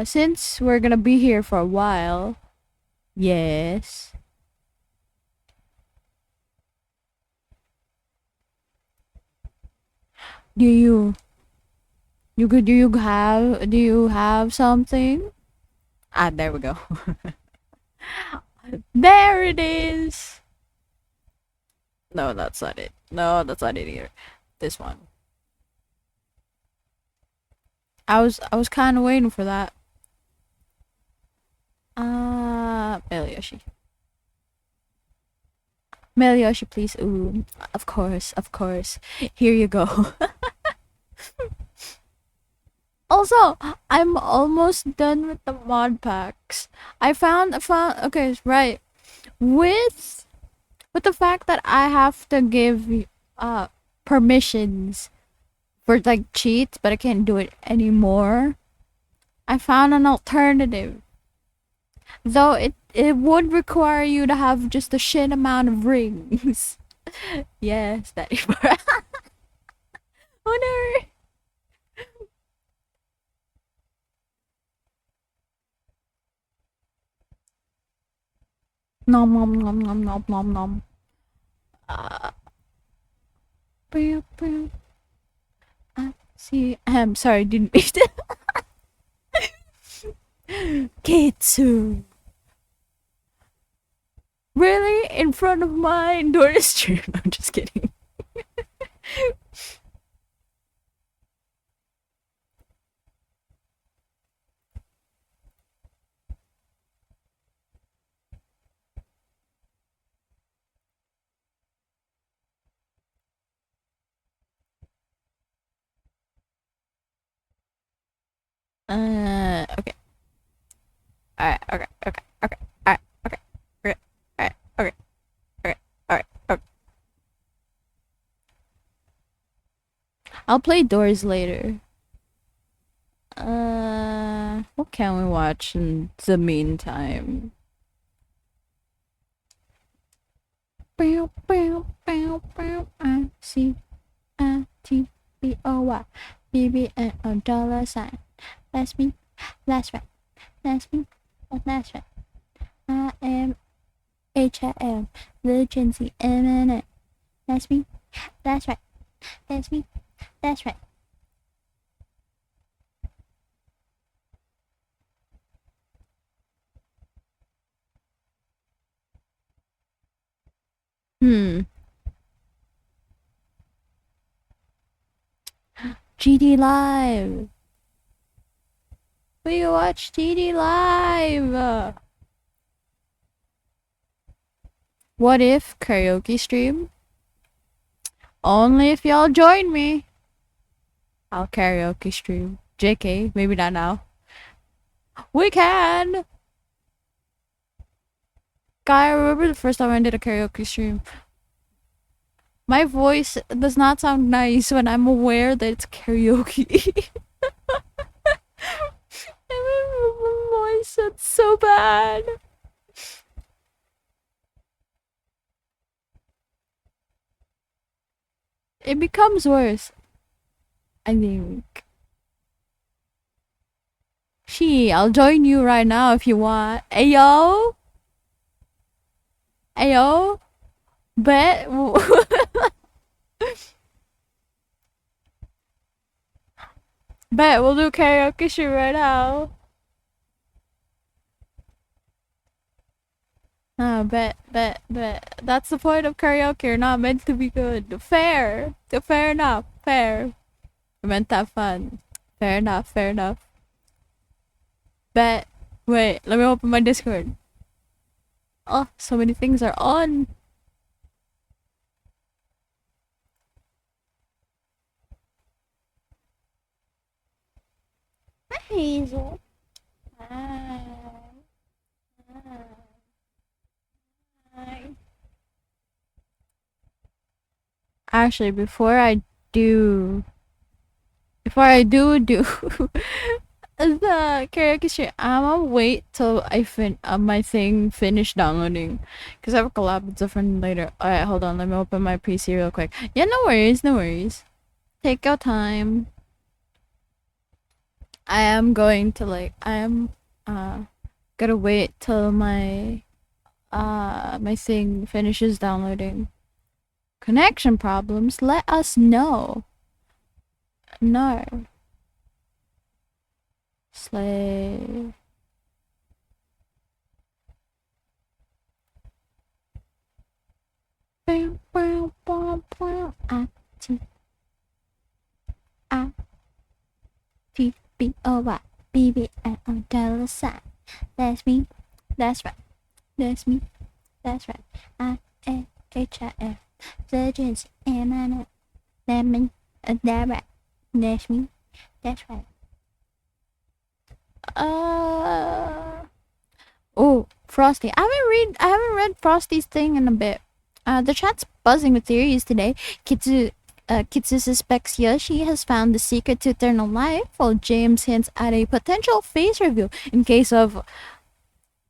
Since we're gonna be here for a while. Yes. Do you have something? Ah, there we go. There it is. No, that's not it. No, that's not it either. This one. I was kind of waiting for that. Melioshi. Melioshi, please. Ooh, of course. Here you go. Also, I'm almost done with the mod packs. I found okay, right. With the fact that I have to give permissions for like cheats, but I can't do it anymore. I found an alternative. Though it would require you to have just a shit amount of rings. Yes, that is oh no. Nom nom nom nom nom nom nom. See, I'm sorry, didn't mean to. Kitsu. Really? In front of my door stream? I'm just kidding. Okay. Alright, okay. Alright, okay. Alright. I'll play doors later. What can we watch in the meantime? ICATBOY BBN $. That's me. That's right. That's me. That's right. I am HIM, the Gen Z eminent. That's me. That's right. That's me. That's right. GD Live. We watch GD Live. What if karaoke stream? Only if y'all join me. I'll karaoke stream. JK, maybe not now. We can! Guy, I remember the first time I did a karaoke stream. My voice does not sound nice when I'm aware that it's karaoke. My voice sounds so bad. It becomes worse, I think. I'll join you right now if you want. Ayo? Ayo? Bet? Bet we'll do karaoke shit right now. Bet. That's the point of karaoke. You're not meant to be good. Fair. Fair enough. Fair. You're meant to have fun. Fair enough. Bet. Wait, let me open my Discord. Oh, so many things are on. Hi, Hazel. Hi. Actually, before I do the karaoke stream, I'm gonna wait till my thing finish downloading, cause I have a collab with a friend later. Alright, hold on, let me open my PC real quick. Yeah, no worries. Take your time. I am gonna wait till my thing finishes downloading. Connection problems, let us know. No. Slay. I-T-B-O-Y B-B-N-O $. That's me. That's right. That's me. That's right. I-A-H-I-F. Virgins and I know. That me. That right. That's me. That's right. Oh, Frosty. I haven't read Frosty's thing in a bit. The chat's buzzing with theories today. Kitsu suspects Yoshi has found the secret to eternal life, while James hints at a potential face reveal in case of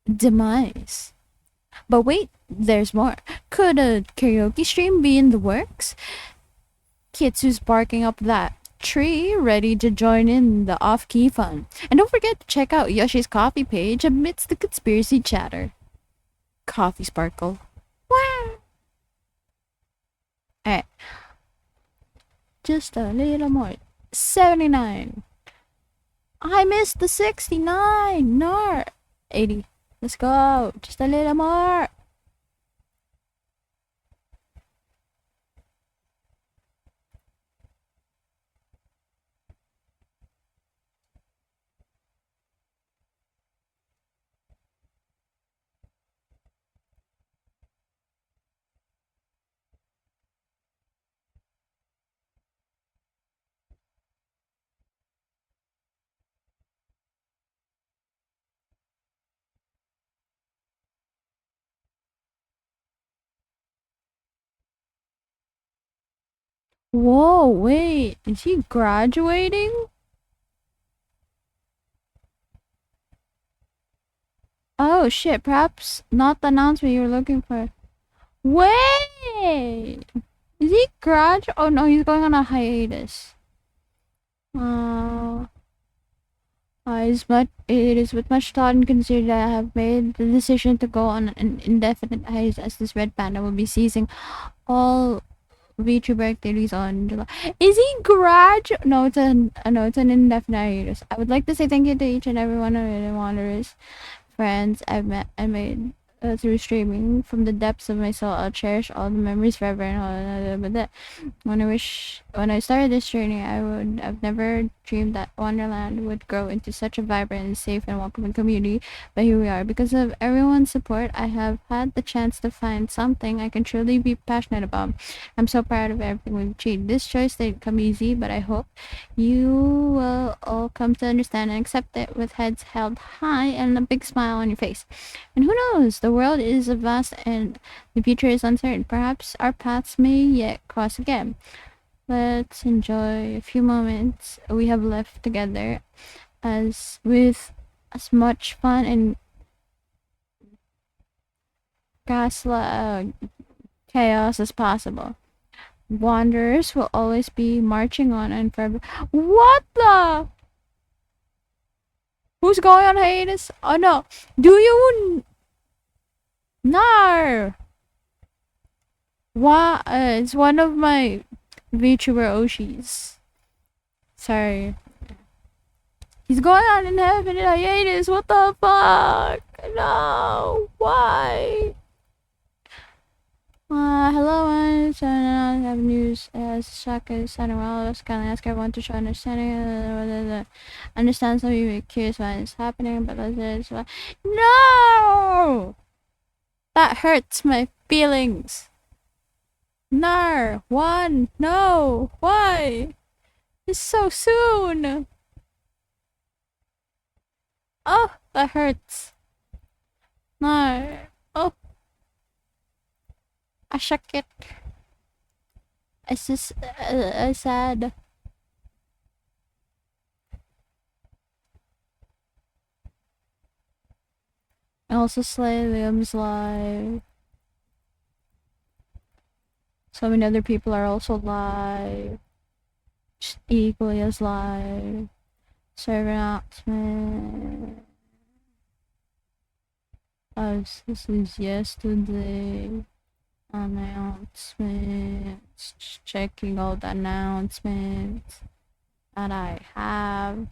demise. But wait, there's more. Could a karaoke stream be in the works? Kitsu's barking up that tree, ready to join in the off-key fun. And don't forget to check out Yoshi's coffee page amidst the conspiracy chatter. Coffee sparkle. Wow! Alright. Just a little more. 79. I missed the 69. No. 80. Let's go. Just a little more. Whoa, wait. Is he graduating? Oh shit, perhaps not the announcement you were looking for. Wait! Is he Oh no, he's going on a hiatus. It is with much thought and consideration that I have made the decision to go on an indefinite hiatus, as this red panda will be seizing all VTuber activities on July. Is he No, it's an indefinite hiatus. I would like to say thank you to each and every one of the wanderers, friends I've met and made through streaming. From the depths of my soul, I'll cherish all the memories forever and all. But that, when I started this journey, I've never dreamed that Wonderland would grow into such a vibrant, safe, and welcoming community. But here we are. Because of everyone's support, I have had the chance to find something I can truly be passionate about. I'm so proud of everything we've achieved. This choice didn't come easy, but I hope you will all come to understand and accept it with heads held high and a big smile on your face. And who knows? The world is vast and the future is uncertain. Perhaps our paths may yet cross again. Let's enjoy a few moments we have left together with as much fun and chaos as possible. Wanderers will always be marching on and forever. What the? Who's going on hiatus? Oh no. Do you? No. Why? It's one of my VTuber Oshis. Sorry. He's going on indefinite hiatus. What the fuck? No. Why? Hello, I have news as Shaka is signing well. I was gonna ask everyone to try understanding understand some of you may be curious why it's happening, but that's why. No! That hurts my feelings. No! No! Why? It's so soon! Oh, that hurts. No. Oh. I shook it. It's just sad. I also slay Liam's live. So many other people are also live. Just equally as live. Server announcement. Oh, this is yesterday. Announcements. Checking all the announcements that I have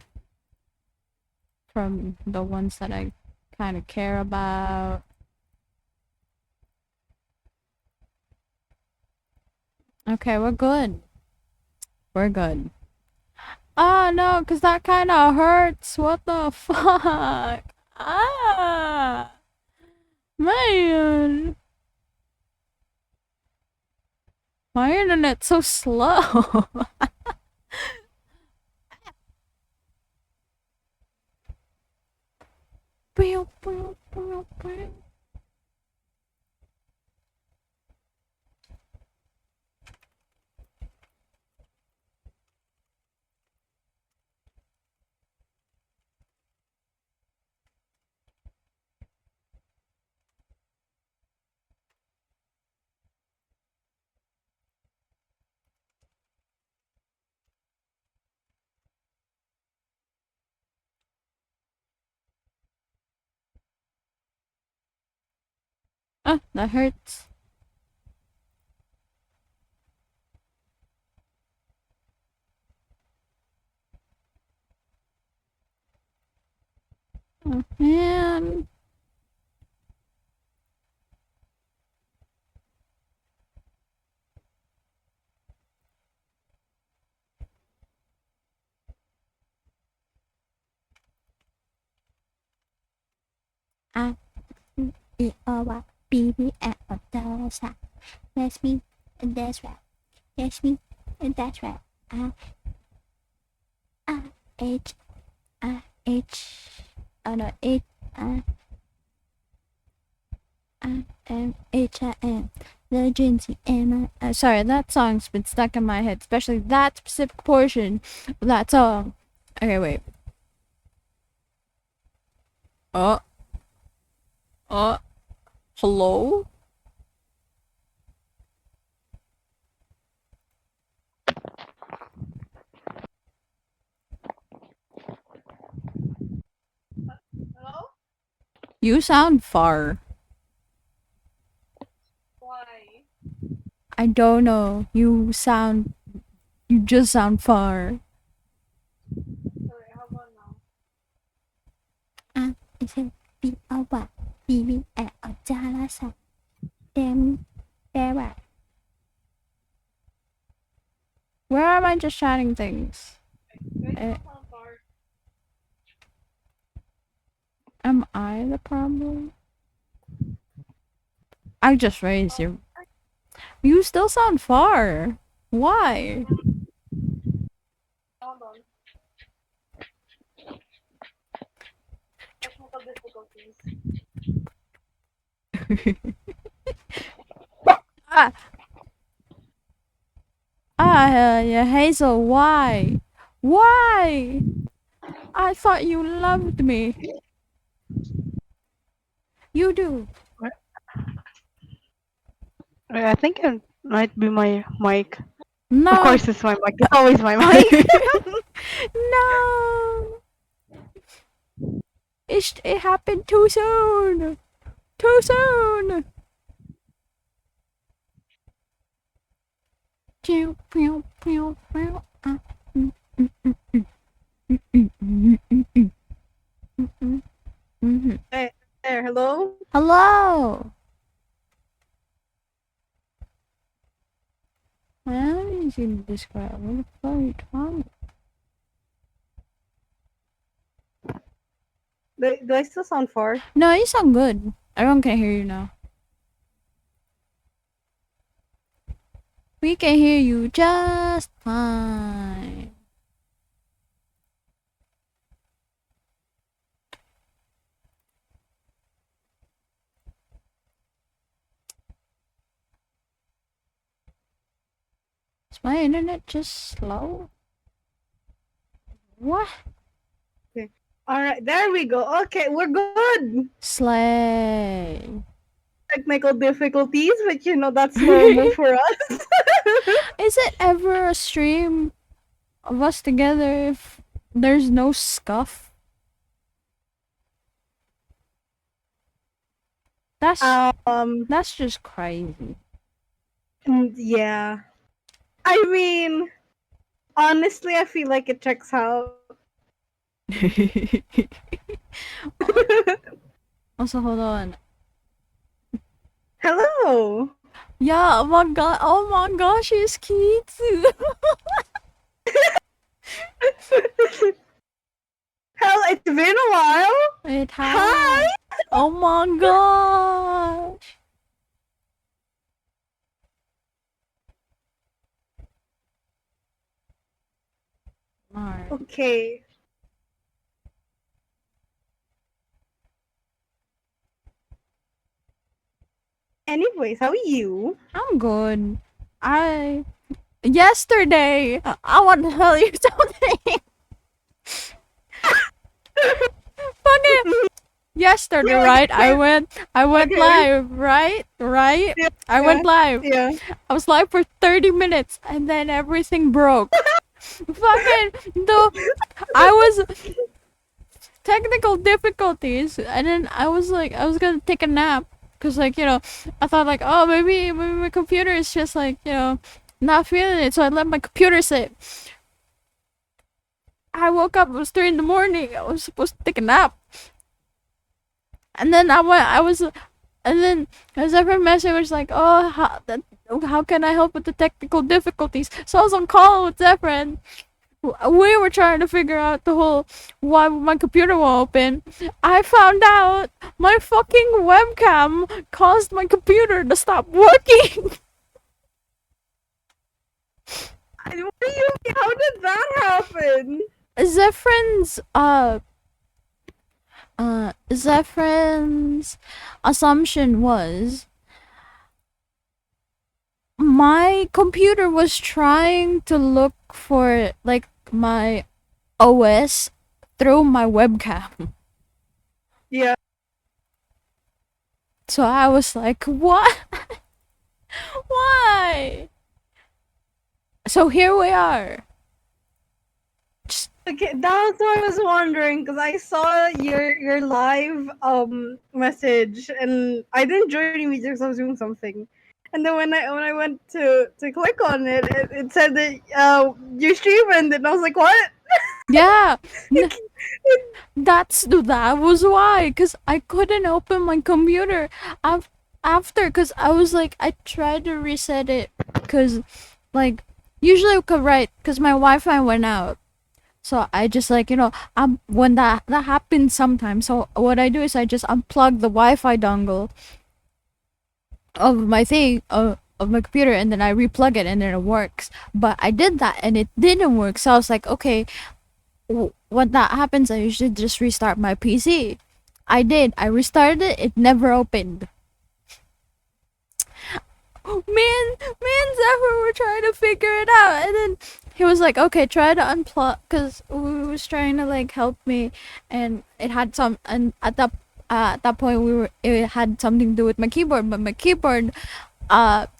from the ones that I kind of care about. Okay, we're good. We're good. Oh no, cause that kind of hurts. What the fuck? Ah, man. My internet's so slow. That hurts. Oh, man. I-E-O-Y-B-B-L-O-S-I. That's me, and that's right. That's me, and that's right. I-H-I-H. Oh no, I-M-H-I-M. Legends, M-I. Sorry, that song's been stuck in my head, especially that specific portion of that song. Okay, wait. Hello? You sound far. Why? I don't know. You just sound far. Alright, how about now? Where am I just chatting things? Am I the problem? I just raised you. You still sound far. Why? Hold on. Technical difficulties. Yeah, Hazel, why? Why? I thought you loved me. You do. I think it might be my mic. No. Of course, it's my mic. It's always my mic. No. It happened too soon. Too soon. Hey, there, hello? Hello. How did you describe what the fuck are you talking? Do I still sound far? No, you sound good. Everyone can hear you now. We can hear you just fine. Is my internet just slow? What? Okay. Alright, there we go. Okay, we're good. Slay. Technical difficulties, but you know, that's normal for us. Is it ever a stream of us together if there's no scuff? That's just crazy. Yeah. I mean, honestly, I feel like it checks out. Also, hold on. Hello. Yeah, oh my gosh, it's Kitsu. Hell, it's been a while. It has. Hi. Oh my gosh. Alright. Okay. Anyways, how are you? I'm good. Yesterday, I want to tell you something. Fucking yesterday, right? I went Okay. live, right? Yeah, I went live. Yeah. I was live for 30 minutes and then everything broke. Fucking I was technical difficulties and then I was gonna take a nap because I thought oh maybe my computer is just not feeling it, so I let my computer sit. I woke up, it was 3 in the morning. I was supposed to take a nap. And then and then Zephyr message was oh, how can I help with the technical difficulties? So I was on call with Zephyr and we were trying to figure out the whole why my computer won't open. I found out my fucking webcam caused my computer to stop working. How did that happen? Zephyr's assumption was my computer was trying to look for my OS through my webcam. Yeah. So I was like, what? Why? So here we are. Okay, that's what I was wondering because I saw your live message and I didn't join immediately because I was doing something. And then when I went to click on it, it said that you stream ended, and I was like, what? Yeah. That was why, cause I couldn't open my computer after, cause I was like, I tried to reset it, cause like usually I could write, cause my Wi-Fi went out. So I just like, when that happens sometimes. So what I do is I just unplug the Wi-Fi dongle of my thing of my computer, and then I replug it, and then it works. But I did that and it didn't work. So I was like, okay, when that happens, I usually just restart my PC. I did. I restarted it. It never opened. Me and Zephyr were trying to figure it out, and then he was like, okay, try to unplug, because we was trying to like help me, and it had some, and at that point it had something to do with my keyboard, but my keyboard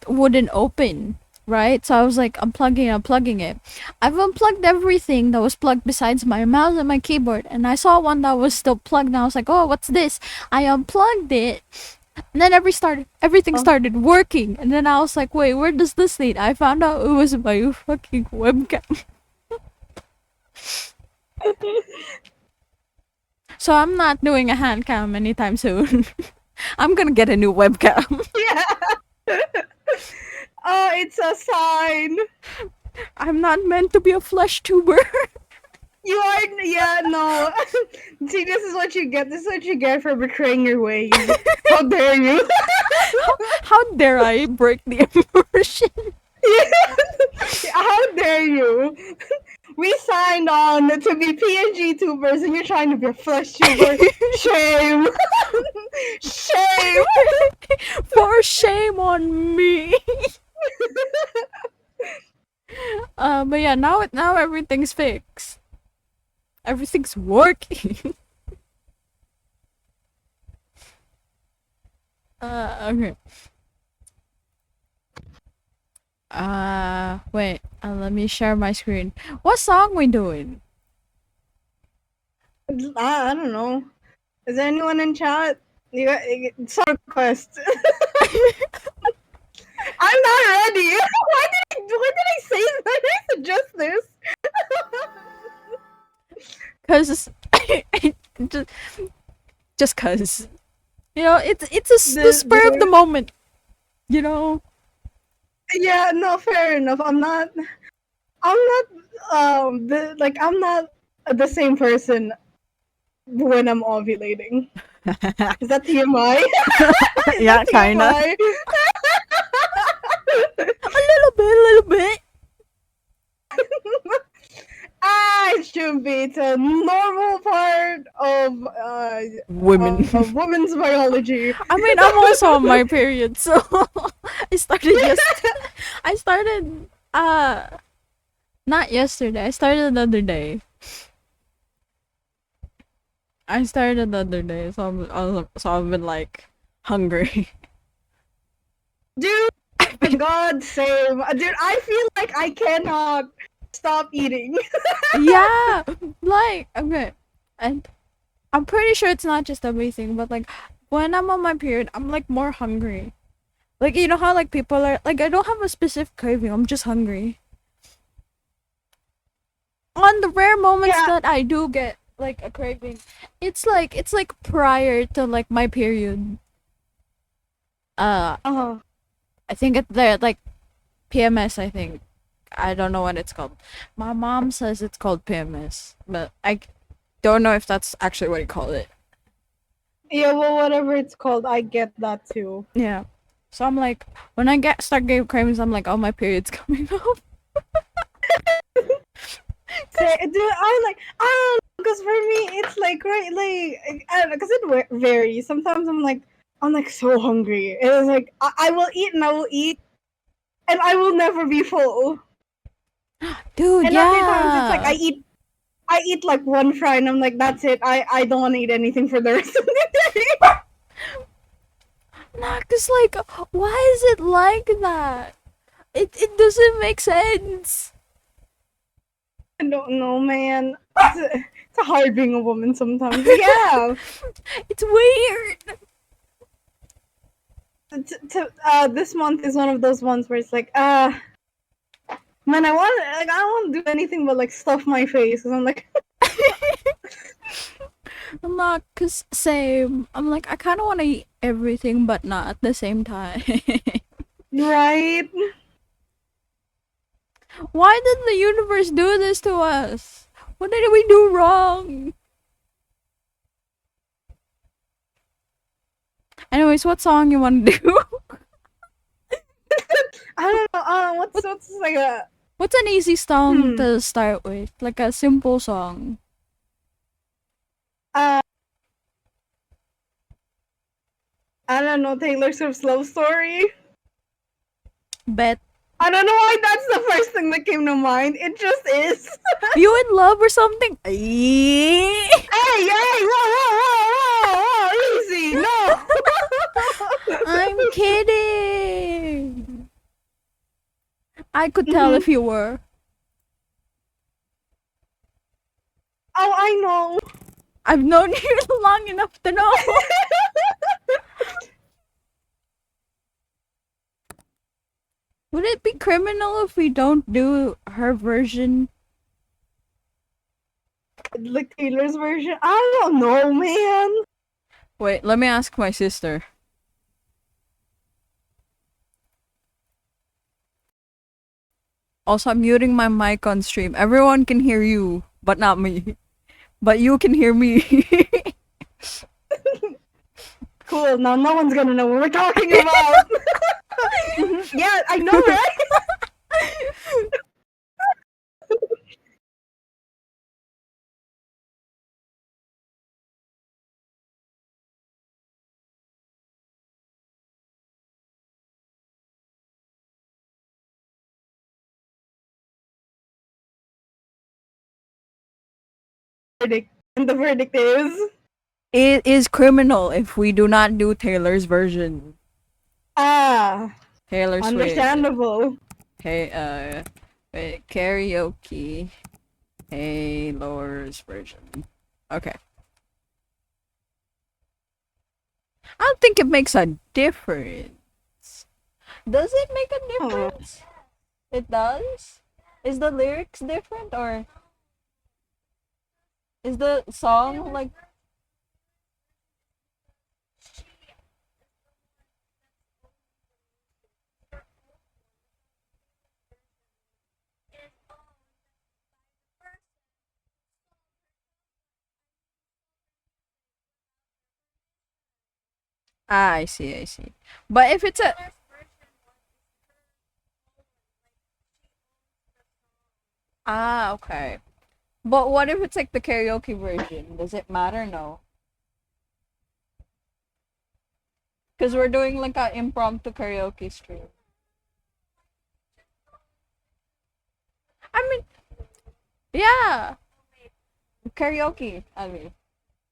wouldn't open, right? So I was like, unplugging it. I've unplugged everything that was plugged besides my mouse and my keyboard, and I saw one that was still plugged, and I was like, oh, what's this? I unplugged it, and then everything started working, and then I was like, wait, where does this lead? I found out it was my fucking webcam. So I'm not doing a hand cam anytime soon. I'm gonna get a new webcam. Yeah. Oh, it's a sign. I'm not meant to be a flesh tuber. You are, yeah, no. See, this is what you get. This is what you get for betraying your ways. How dare you? How dare I break the immersion? How dare you? We signed on to be PNG tubers, and you're trying to be a flesh tuber. Shame. Shame. For shame on me. But yeah, now everything's fixed. Everything's working. Okay. Wait. Let me share my screen. What song we doing? I don't know. Is there anyone in chat? You got song request. I'm not ready. Why did I say that? I suggest this. Cause just cause, it's the spur of the moment, Yeah, no, fair enough. I'm not the same person when I'm ovulating. Is that TMI? Yeah, kinda. A little bit. It should be. It's a normal part of women. Of women's biology. I mean, I'm also on my period, so I started not yesterday. I started the other day. So I've been like hungry. Dude, for God's sake, dude, I feel like I cannot stop eating. Yeah, like, okay, and I'm pretty sure it's not just everything, but like when I'm on my period, I'm like more hungry. Like, you know how like people are like, I don't have a specific craving, I'm just hungry. On the rare moments that I do get like a craving, it's like prior to like my period. I think they're like PMS, I think. I don't know what it's called. My mom says it's called PMS, but I don't know if that's actually what you call it. Yeah, well, whatever it's called, I get that too. Yeah. So I'm like, when I start getting cravings, I'm like, oh, my period's coming up. Dude, I'm like, I don't know, because for me, it's like, right, like, I don't know, because it varies. Sometimes I'm like so hungry. And it's like, I will eat and I will eat, and I will never be full. Dude, and other times it's like I eat like one fry and I'm like, that's it. I don't want to eat anything for the rest of the day. Nah, cause like, why is it like that? It doesn't make sense. I don't know, man. It's a hard being a woman sometimes. But yeah. It's weird. This month is one of those ones where it's like, man, I don't want to do anything but like stuff my face, and I'm like, I'm not, cause same. I'm like, I kind of want to eat everything, but not at the same time. right? Why did the universe do this to us? What did we do wrong? Anyways, what song you want to do? I don't know. What's like a What's an easy song to start with? Like a simple song. I don't know, Taylor Swift's Love Story. Bet. I don't know why that's the first thing that came to mind. It just is. You in love or something? Hey, whoa, easy, no. I'm kidding. I could tell if you were. Oh, I know. I've known you long enough to know. Would it be criminal if we don't do her version? Like Taylor's version? I don't know, man. Wait, let me ask my sister. Also, I'm muting my mic on stream. Everyone can hear you, but not me. But you can hear me. Cool, now no one's gonna know what we're talking about. Yeah, I know, right? And the verdict is? It is criminal if we do not do Taylor's version. Ah. Taylor Swift. Understandable. Hey, wait, karaoke. Taylor's version. Okay. I don't think it makes a difference. Does it make a difference? It does? Is the lyrics different or is the song like Ah, I see, I see. But if it's a Ah, okay. But what if it's like the karaoke version? Does it matter? No. Because we're doing like an impromptu karaoke stream. I mean, yeah. Karaoke, I mean.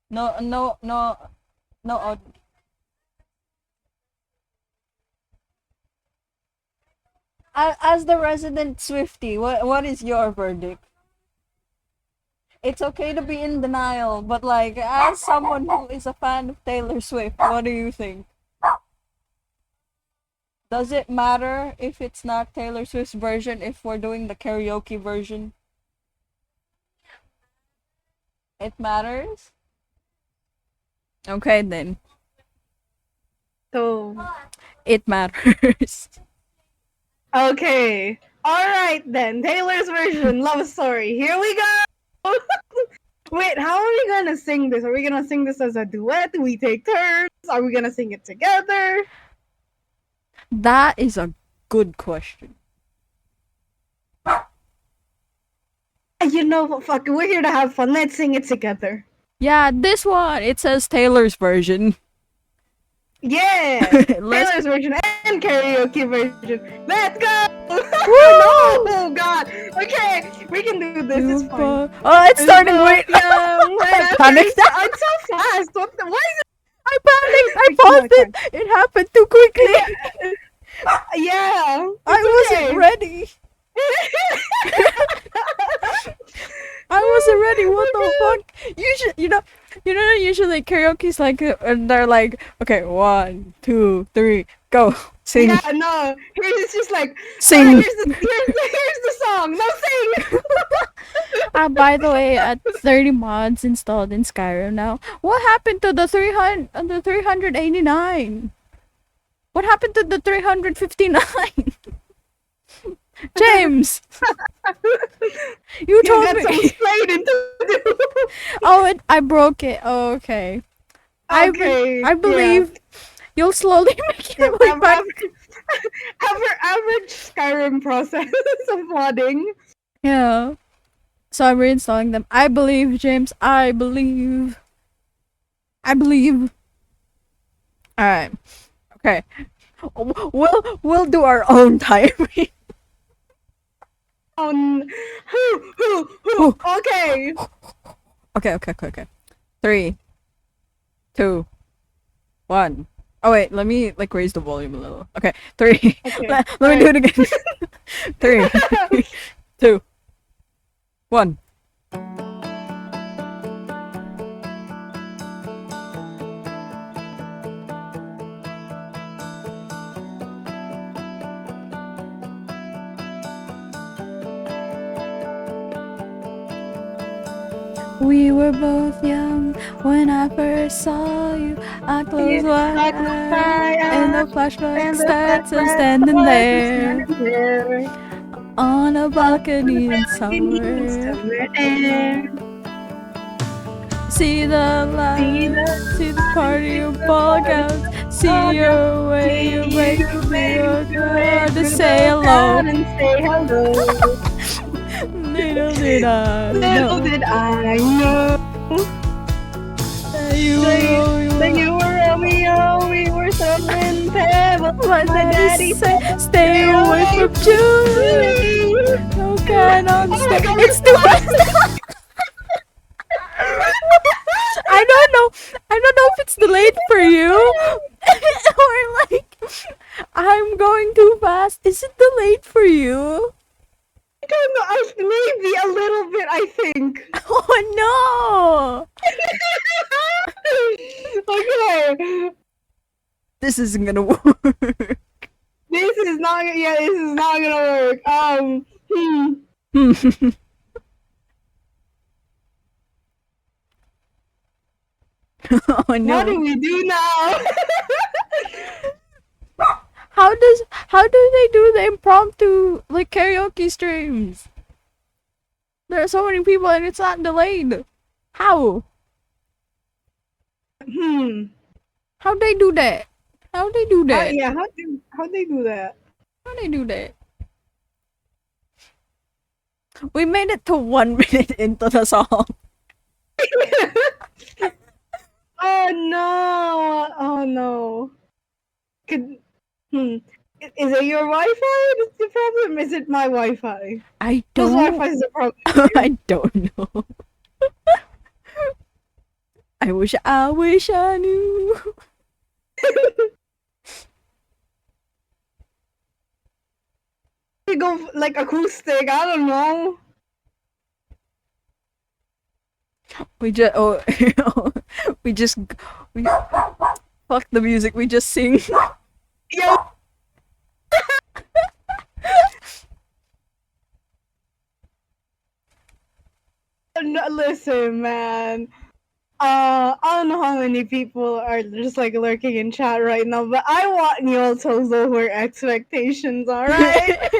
No audio. As the resident Swiftie, what is your verdict? It's okay to be in denial, but like, as someone who is a fan of Taylor Swift, what do you think? Does it matter if it's not Taylor Swift's version if we're doing the karaoke version? It matters? Okay then. So it matters. Okay. Alright then. Taylor's version, Love Story. Here we go! Wait, how are we gonna sing this? Are we gonna sing this as a duet? Do we take turns? Are we gonna sing it together? That is a good question. You know what, fuck it, we're here to have fun. Let's sing it together. Yeah, this one. It says Taylor's version. Yeah! Taylor's version and karaoke version. Let's go! No! God! Okay, we can do this. It's fine. Oh, it's starting. Wait. I panicked. I'm so fast. Why is it? I panicked. I paused it. It happened too quickly. Yeah. I wasn't ready. already. What the fuck? Usually karaoke's like, and they're like, okay, 1, 2, 3, go, sing. Yeah, no. Here's it's just like, Sing. "Alright, here's the song. Now sing. By the way, at 30 mods installed in Skyrim now. What happened to the 389? What happened to the 359? James, you told got me. some explaining to do. Oh, I broke it. Oh, okay. Okay, I believe you'll slowly make your way back. Average Skyrim process of modding. Yeah. So I'm reinstalling them. I believe, James. I believe. Alright. Okay. We'll do our own timing. Okay. Okay. 3, 2, 1. Oh wait, let me like raise the volume a little. Okay, 3. Okay, Let me do it again. 3, 2, 1. We were both young when I first saw you. I closed my eyes and the flashback starts. I'm standing there on a balcony in summer. See the lights, see the party of ball gowns. See your way, you make me look hard to say hello. Little did I know that you were Romeo, we were something pebble. My daddy said, stay away from Julie. No cannot stay. It's too fast. I don't know if it's delayed for you or like I'm going too fast. Is it delayed for you? I don't know. Maybe a little bit, I think. Oh no! Okay. This isn't gonna work. This is not gonna work. Oh no. What do we do now? How do they do the impromptu like karaoke streams? There are so many people and it's not delayed. How? How they do that? How they do that? Yeah, how they do that? How they do that? We made it to 1 minute into the song. Oh no. Is it your Wi-Fi? That's the problem. Is it my Wi-Fi? I Whose don't. Wi-Fi is the problem? I don't know. I wish I knew. We go like acoustic. I don't know. We fuck the music. We just sing. Yo. No, listen, man. I don't know how many people are just like lurking in chat right now, but I want y'all to lower expectations, alright?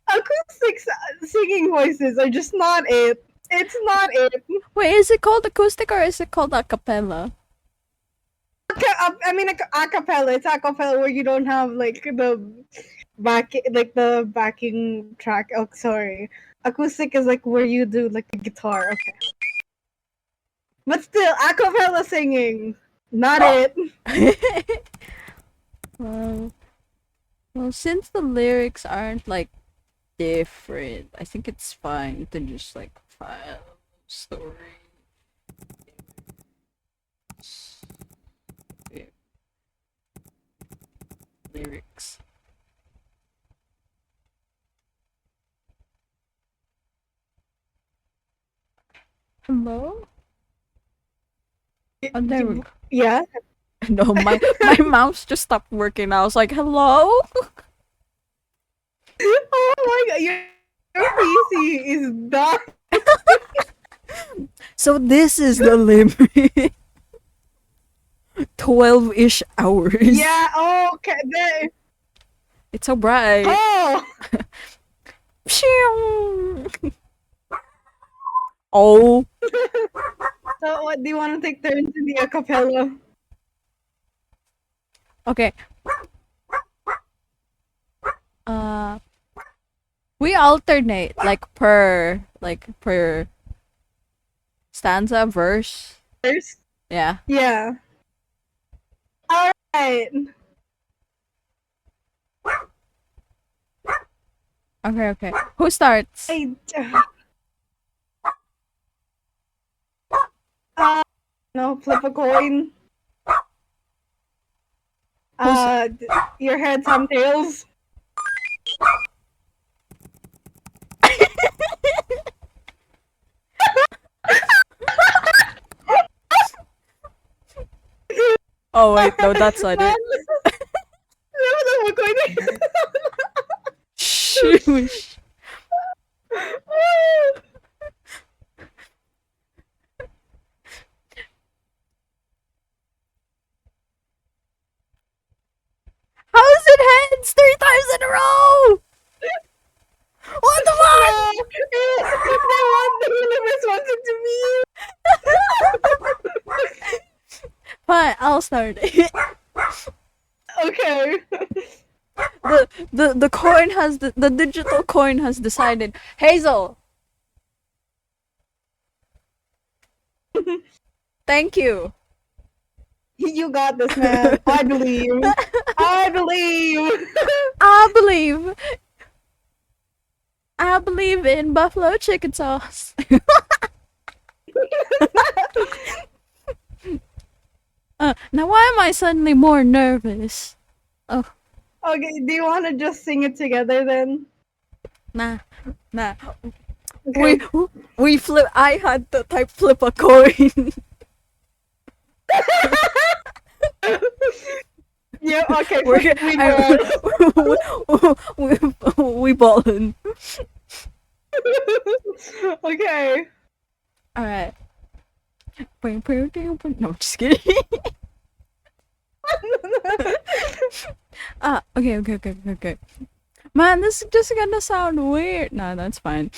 Acoustic singing voices are just not it. It's not it. Wait, is it called acoustic or is it called a cappella? I mean, acapella. It's acapella where you don't have like the backing track. Oh, sorry. Acoustic is like where you do like the guitar. Okay. But still, acapella singing, not it. Well, since the lyrics aren't like different, I think it's fine to just like file story. Lyrics. Hello? Oh, there we go. Yeah? No, my mouse just stopped working. I was like, hello? Oh my god, your PC is done. So this is the limit. 12-ish hours. Yeah, okay. There. It's so bright. Oh! Oh. So what, do you want to take turns in the acapella? Okay. We alternate per stanza, verse. Verse? Yeah. Yeah. Alright. Okay. Who starts? No, flip a coin. Your head, some tails. Oh wait, no, that's not it. Shush. How is it heads 3 times in a row? What the fuck? The universe wants it to be you. Fine, I'll start. Okay. The coin has the digital coin has decided. Hazel. Thank you. You got this, man. I believe. I believe. I believe in buffalo chicken sauce. Now why am I suddenly more nervous? Oh. Okay, do you want to just sing it together then? Nah. Okay. We flip. I had to type flip a coin. Yeah. Okay. We ballin'. Okay. All right. No, just kidding. Okay. Man, this is just gonna sound weird. Nah, that's fine.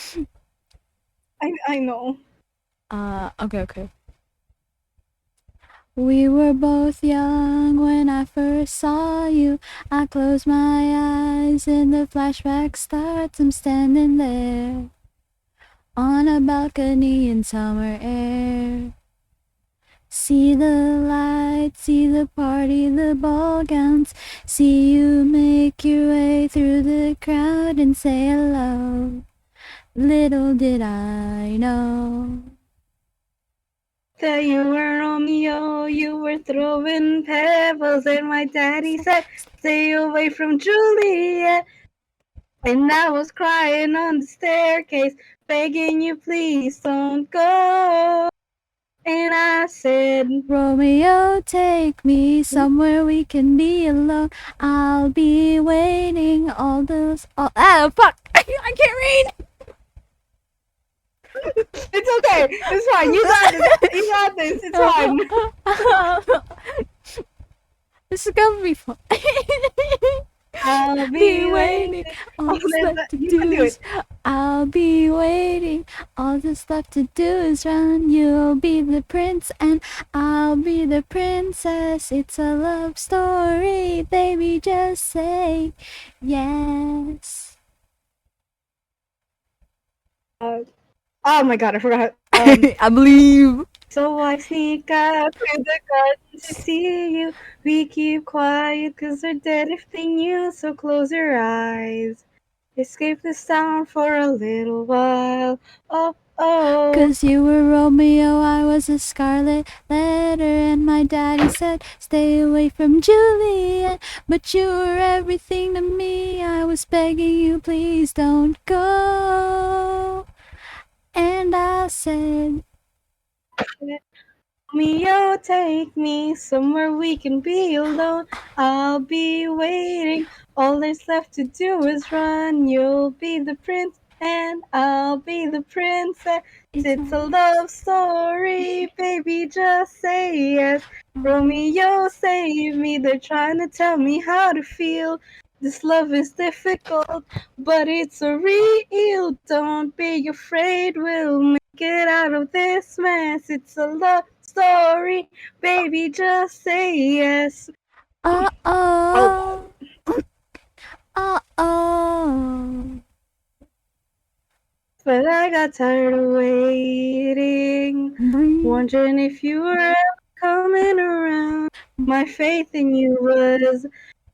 I know. Okay. We were both young when I first saw you. I close my eyes and the flashback starts. I'm standing there on a balcony in summer air. See the lights, see the party, the ball gowns. See you make your way through the crowd and say hello. Little did I know that you were Romeo, you were throwing pebbles, and my daddy said, stay away from Juliet. And I was crying on the staircase, begging you, please don't go. And I said, Romeo, take me somewhere we can be alone. I'll be waiting all those. Oh, fuck! I can't read! It's okay. It's fine. You got this. You got this. It's fine. This is gonna be fun. I'll be waiting. All that's left to do is I'll be waiting. All that's left to do is run. You'll be the prince and I'll be the princess. It's a love story, baby. Just say yes. Oh my god, I forgot. I believe. So I sneak up to the garden to see you. We keep quiet cause we're dead if they knew. So close your eyes. Escape this town for a little while. Oh. Cause you were Romeo, I was a scarlet letter. And my daddy said, stay away from Juliet. But you were everything to me. I was begging you, please don't go. And I said, Romeo, take me somewhere we can be alone. I'll be waiting. All there's left to do is run. You'll be the prince and I'll be the princess. It's a love story, baby, just say yes. Romeo, save me. They're trying to tell me how to feel. This love is difficult, but it's a real. Don't be afraid, we'll make it out of this mess. It's a love story, baby, just say yes. Uh-oh. Uh-oh. But I got tired of waiting, wondering if you were ever coming around. My faith in you was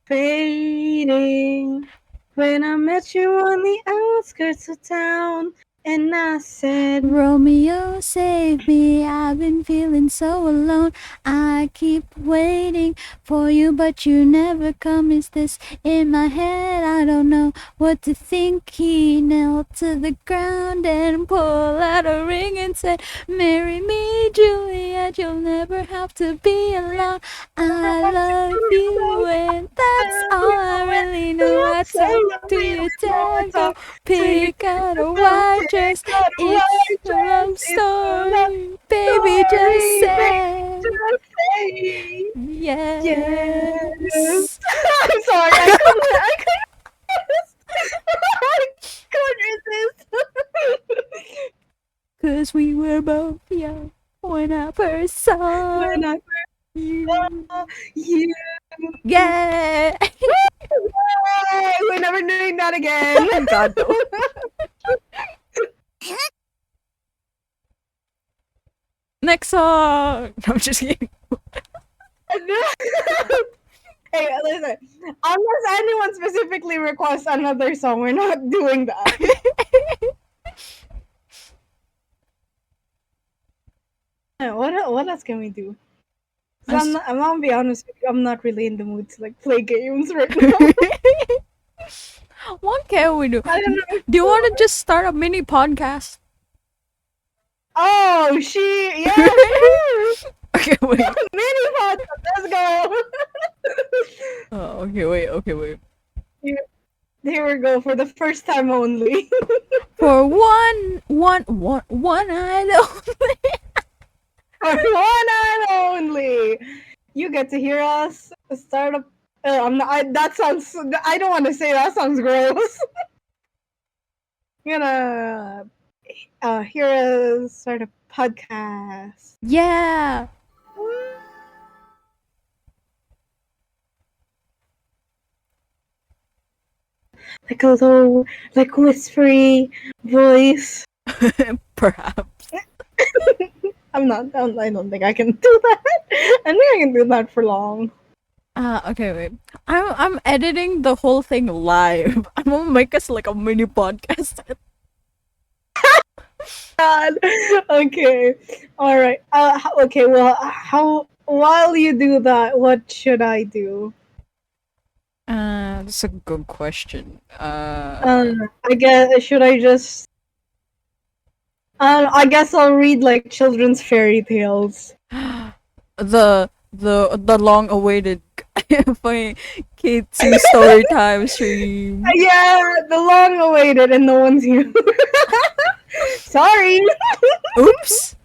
fading when I met you on the outskirts of town. And I said, Romeo, save me. I've been feeling so alone. I keep waiting for you, but you never come. Is this in my head? I don't know what to think. He knelt to the ground and pulled out a ring and said, marry me, Juliet. You'll never have to be alone. I love you, and that's all I really know. I talk to your tango, pick out a white dress. It's a love story, baby, just say yes. yes. I'm sorry, I couldn't resist. 'Cause we were both young when I first saw you. You. Yeah. Yay! We're never doing that again. God, no. Next song. No, I'm just kidding. Hey, listen. Unless anyone specifically requests another song, we're not doing that. What else can we do? I'm not gonna be honest with you, I'm not really in the mood to like play games right now. What can we do? I don't know. Do you want to just start a mini podcast? Oh, yeah, sure. Okay, wait. Mini podcast, let's go. Oh, okay, wait. Here we go for the first time only. For one night only. For one night only. You get to hear us start up. That sounds. I don't want to say that. Sounds gross. I'm gonna hear us start a podcast. Yeah. Like a low, like whispery voice. Perhaps. I don't think I can do that. I think I can do that for long. Okay, wait. I'm editing the whole thing live. I'm gonna make us like a mini podcast. God. Okay. All right. Okay. Well, while you do that, what should I do? That's a good question. I guess should I just? I guess I'll read like children's fairy tales. The long-awaited funny Kitsu story time stream. Yeah, the long-awaited, and no one's here. Sorry. Oops.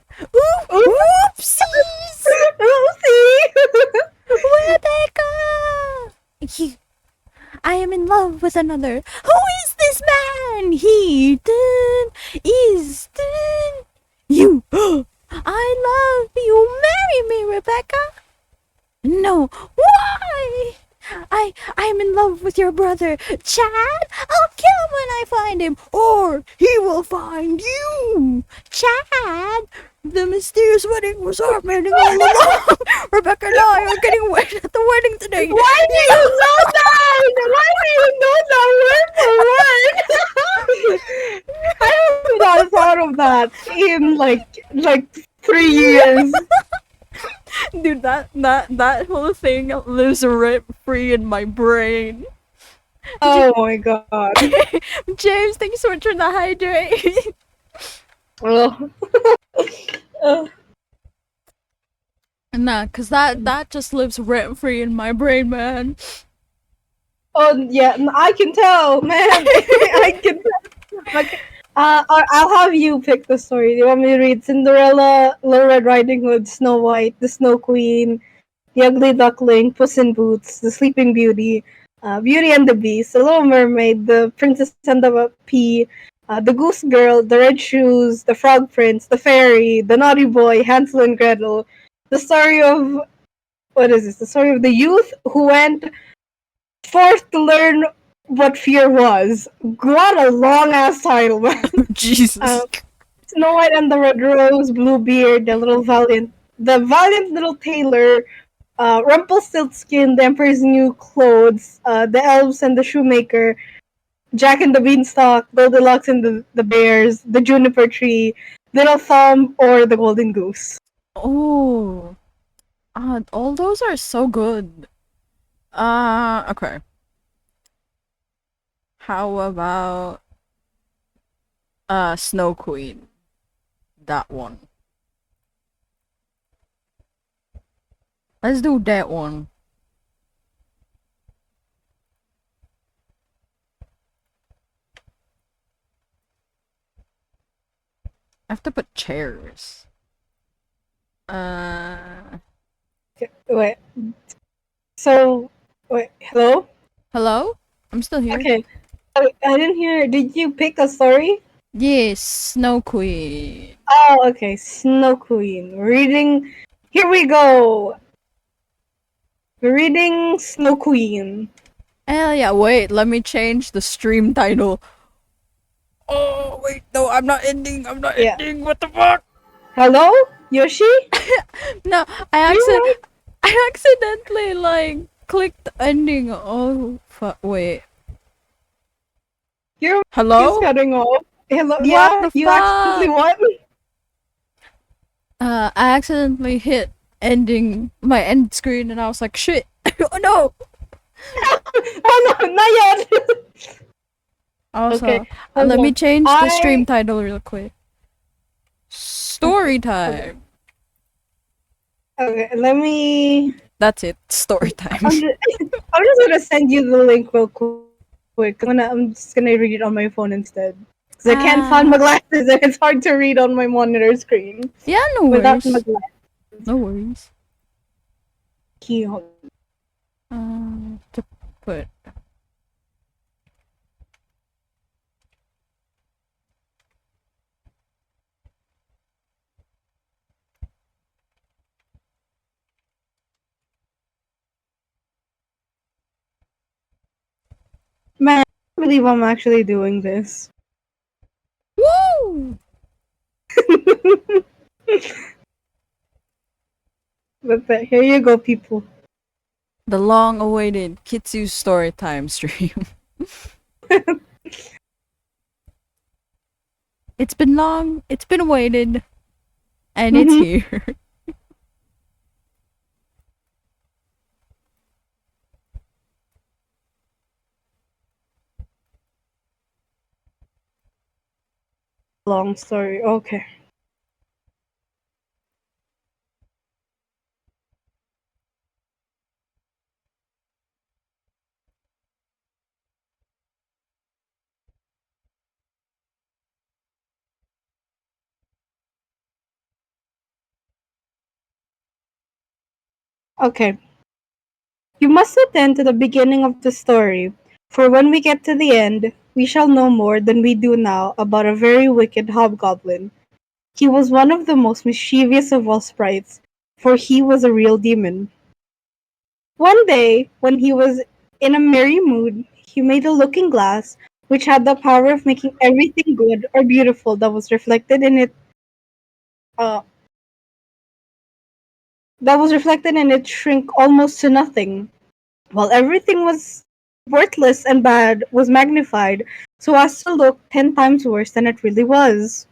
Oopsies. Oopsie. Rebecca. I am in love with another. Who is this man? He is you. I love you. Marry me, Rebecca. No. Why? I'm in love with your brother, Chad. I'll kill him when I find him, or he will find you, Chad. The mysterious wedding was happening all along. Rebecca and I are getting wed at the wedding today. Why do you know that? Why do you know that word for word? I have not thought of that in like 3 years. Dude, that whole thing lives rent free in my brain. Oh my god. James, thanks so much for the hydrate. Well. Nah, cause that just lives rent free in my brain, man. Oh yeah, I can tell, man. I can tell. Okay. I'll have you pick the story. Do you want me to read Cinderella, Little Red Riding Hood, Snow White, the Snow Queen, the Ugly Duckling, Puss in Boots, the Sleeping Beauty, Beauty and the Beast, the Little Mermaid, the Princess and the Pea, the Goose Girl, the Red Shoes, the Frog Prince, the Fairy, the Naughty Boy, Hansel and Gretel, the story of what is this? The story of the youth who went forth to learn what fear was. What a long ass title, man. Jesus. Snow White and the Red Rose, Bluebeard, the valiant little tailor, Rumpelstiltskin, the Emperor's New Clothes, the Elves and the Shoemaker, Jack and the Beanstalk, Goldilocks and the Bears, the Juniper Tree, Little Thumb, or the Golden Goose. Oh. All those are so good. Okay. How about Snow Queen? That one. Let's do that one. I have to put chairs. Wait. So, wait, hello? Hello? I'm still here. Okay. I didn't hear. Did you pick a story? Yes, Snow Queen. Oh, okay. Snow Queen. Reading. Here we go. We're reading Snow Queen. Hell yeah, wait, let me change the stream title. Oh, wait, no, I'm not ending. Ending. What the fuck? Hello? Yoshi? No, I accidentally, like, clicked ending. Oh, fuck, wait. Your Hello? is cutting off. Hello? What Yeah, the you accidentally fuck? what? I accidentally hit ending my end screen and I was like, shit. Oh no! Oh no, not yet! Also, Okay, let me on. change the stream title real quick. Story time. Okay, let me. That's it. Story time. I'm just gonna send you the link real quick. I'm just gonna read it on my phone instead. Because I can't find my glasses and it's hard to read on my monitor screen. Yeah, no without worries. my glasses. No worries. Keyhole. To put. Man, I can't believe I'm actually doing this. Woo! But here you go, people. The long-awaited Kitsu story time stream. It's been long. It's been awaited, and it's here. Long story. Okay. Okay. You must attend to the beginning of the story, for when we get to the end, we shall know more than we do now about a very wicked hobgoblin. He was one of the most mischievous of all sprites, for he was a real demon. One day, when he was in a merry mood, he made a looking glass which had the power of making everything good or beautiful uh, that was reflected in it shrink almost to nothing, while everything was worthless and bad was magnified so as to look 10 times worse than it really was.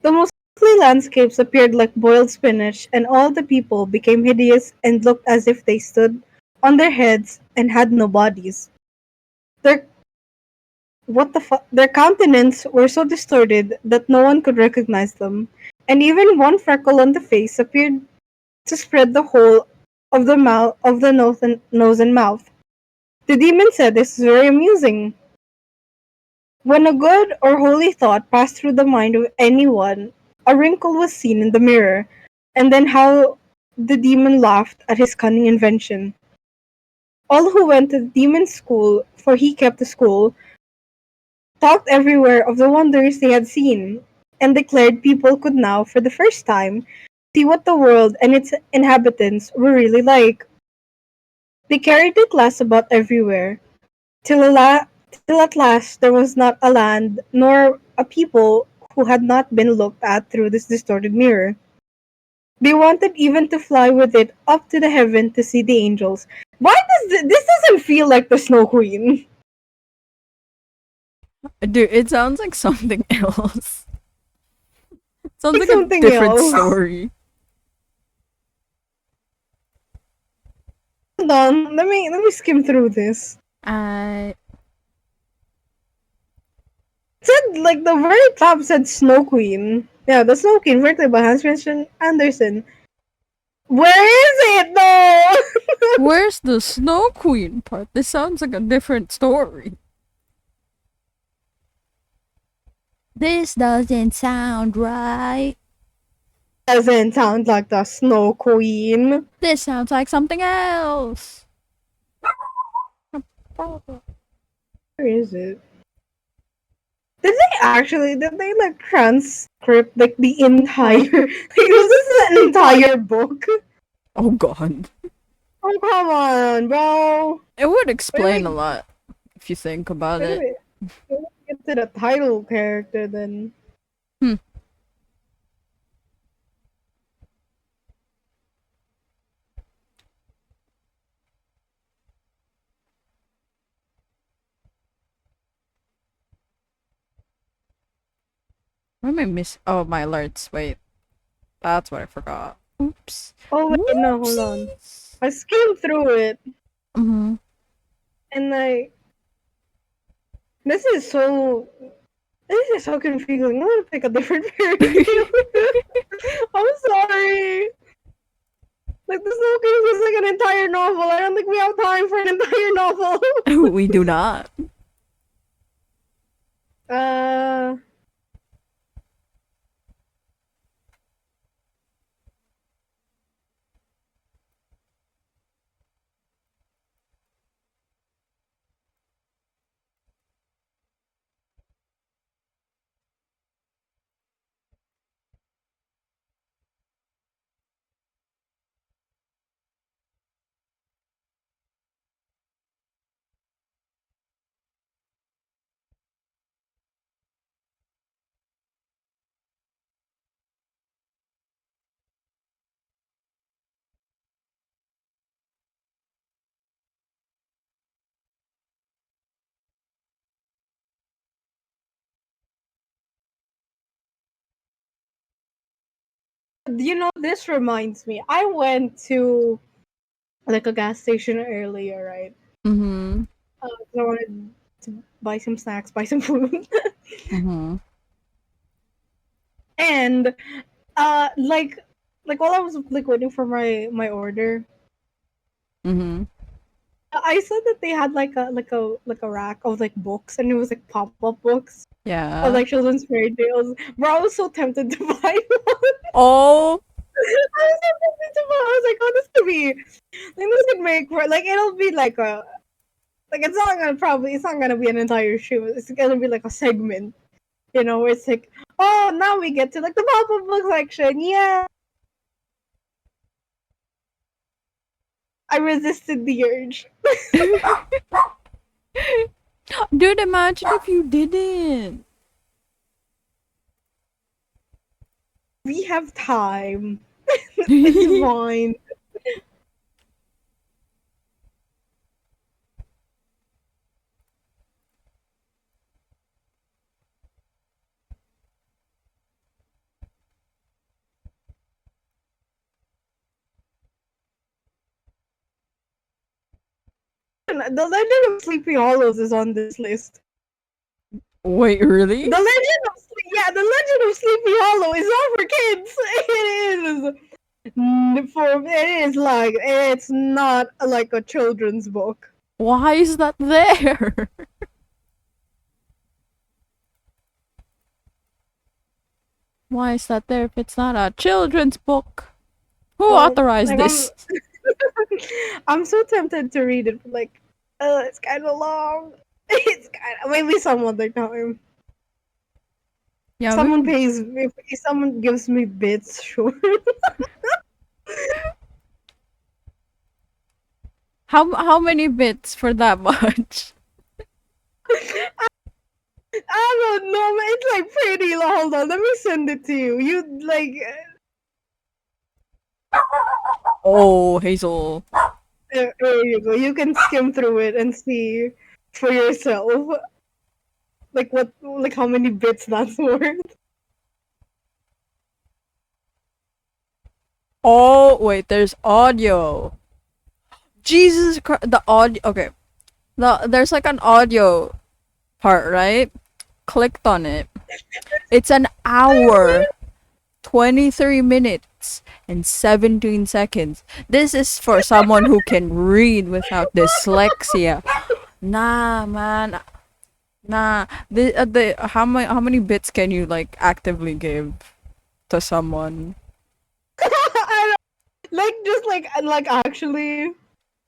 The most ugly landscapes appeared like boiled spinach, and all the people became hideous and looked as if they stood on their heads and had no bodies. Their what the fuck? Their countenances were so distorted that no one could recognize them, and even one freckle on the face appeared to spread the whole of the mouth of the nose and mouth. The demon said this is very amusing. When a good or holy thought passed through the mind of anyone, a wrinkle was seen in the mirror, and then how the demon laughed at his cunning invention. All who went to the demon's school, for he kept the school, talked everywhere of the wonders they had seen, and declared people could now, for the first time, see what the world and its inhabitants were really like. They carried the glass about everywhere, till at last there was not a land nor a people who had not been looked at through this distorted mirror. They wanted even to fly with it up to the heaven to see the angels. Why does this doesn't feel like the Snow Queen? Dude, it sounds like something else. Sounds like a something different else. story. Hold on, let me skim through this. I said like the very top said Snow Queen. Yeah, the Snow Queen, written by Hans Christian Andersen. Where is it though? Where's the Snow Queen part? This sounds like a different story. This doesn't sound right. Doesn't sound like the Snow Queen. This sounds like something else. Where is it? Did they like transcript like the entire like was this an entire book? Oh god. Oh come on, bro. It would explain a lot if you think about it. Get to the title character then. What am I miss? Oh, my alerts. Wait. That's what I forgot. Oops. Oh wait, no, hold on. I skimmed through it. Mm-hmm. And like this is so confusing. I want to pick a different fairy tale. I'm sorry. Like this whole game is like an entire novel. I don't think we have time for an entire novel. We do not. You know, this reminds me. I went to like a gas station earlier, right? Mm-hmm. I wanted to buy some snacks, buy some food. Mm-hmm. And like while I was like waiting for my order, Mm-hmm. I saw that they had like a rack of like books, and it was like pop-up books Yeah. of like children's fairy tales. Bro, I was so tempted to buy one. Oh. I was so tempted to buy. I was like, oh, this could be, like, this could make for like it'll be like a, like it's not gonna be an entire show. It's gonna be like a segment, you know, where it's like, oh, now we get to like the pop-up book section. Yeah. I resisted the urge. Dude, imagine if you didn't. We have time. It's fine. The Legend of Sleepy Hollows is on this list. Wait, really? The Legend of The Legend of Sleepy Hollow is not for kids. It is. It is like it's not like a children's book. Why is that there? Why is that there if it's not a children's book? Who authorized Like, this? I'm so tempted to read it, but like, it's kind of long. It's kind of maybe some other time. Yeah, Someone pays if someone gives me bits, sure. How many bits for that much? I don't know, man. It's like pretty long. Hold on, let me send it to you. You like. Oh, Hazel. There you go. You can skim through it and see for yourself. Like how many bits that's worth. Oh, wait, there's audio. Jesus Christ, the audio. Okay, there's like an audio part, right? Clicked on it. It's an hour, 23 minutes, and 17 seconds. This is for someone who can read without dyslexia. Nah, man. Nah. How many bits can you like actively give to someone? Like just like actually.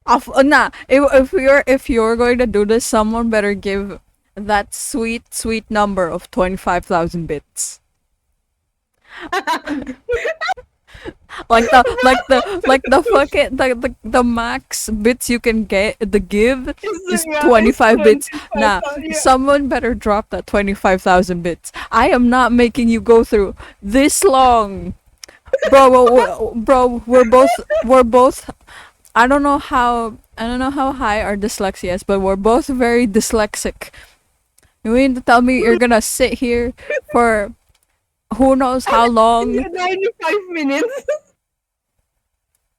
Nah. If you're going to do this, someone better give that sweet number of 25,000 bits. like the fucking the max bits you can get the give is 25 bits. Nah, someone better drop that 25,000 bits. I am not making you go through this long. Bro, we're both I don't know how high our dyslexia is, but we're both very dyslexic. You mean to tell me you're gonna sit here for who knows how long? 95 minutes.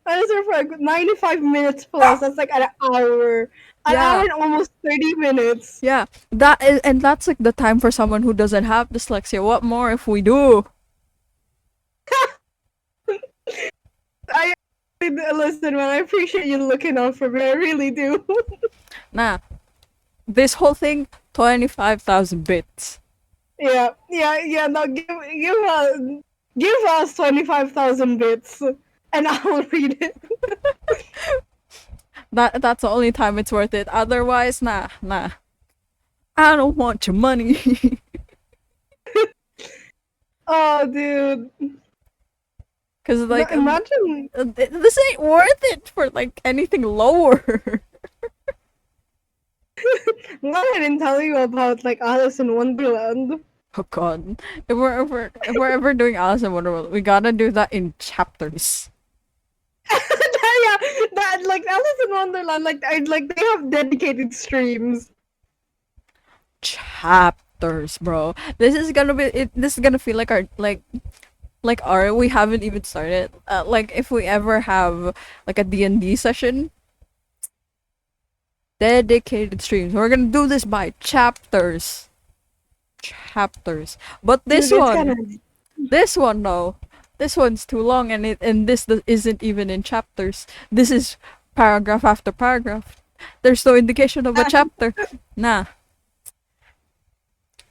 That is for 95 minutes plus. That's like an hour. An hour and almost 30 minutes. Yeah, and that's like the time for someone who doesn't have dyslexia. What more if we do? Listen, man. I appreciate you looking out for me. I really do. Nah, this whole thing 25,000 bits. Yeah. No, give us 25,000 bits, and I'll read it. That's the only time it's worth it. Otherwise, nah. I don't want your money. Oh, dude. Cause like imagine this ain't worth it for like anything lower. I'm go ahead and tell you about like Alice in Wonderland. Oh god. If we're ever doing Alice in Wonderland, we gotta do that in chapters. Yeah, that like Alice in Wonderland, like they have dedicated streams. Chapters, bro. This is gonna feel like our we haven't even started. Like if we ever have like a D&D session, dedicated streams. We're gonna do this by chapters. But this one no, this one's too long, and this isn't even in chapters. This is paragraph after paragraph. There's no indication of a chapter. Nah.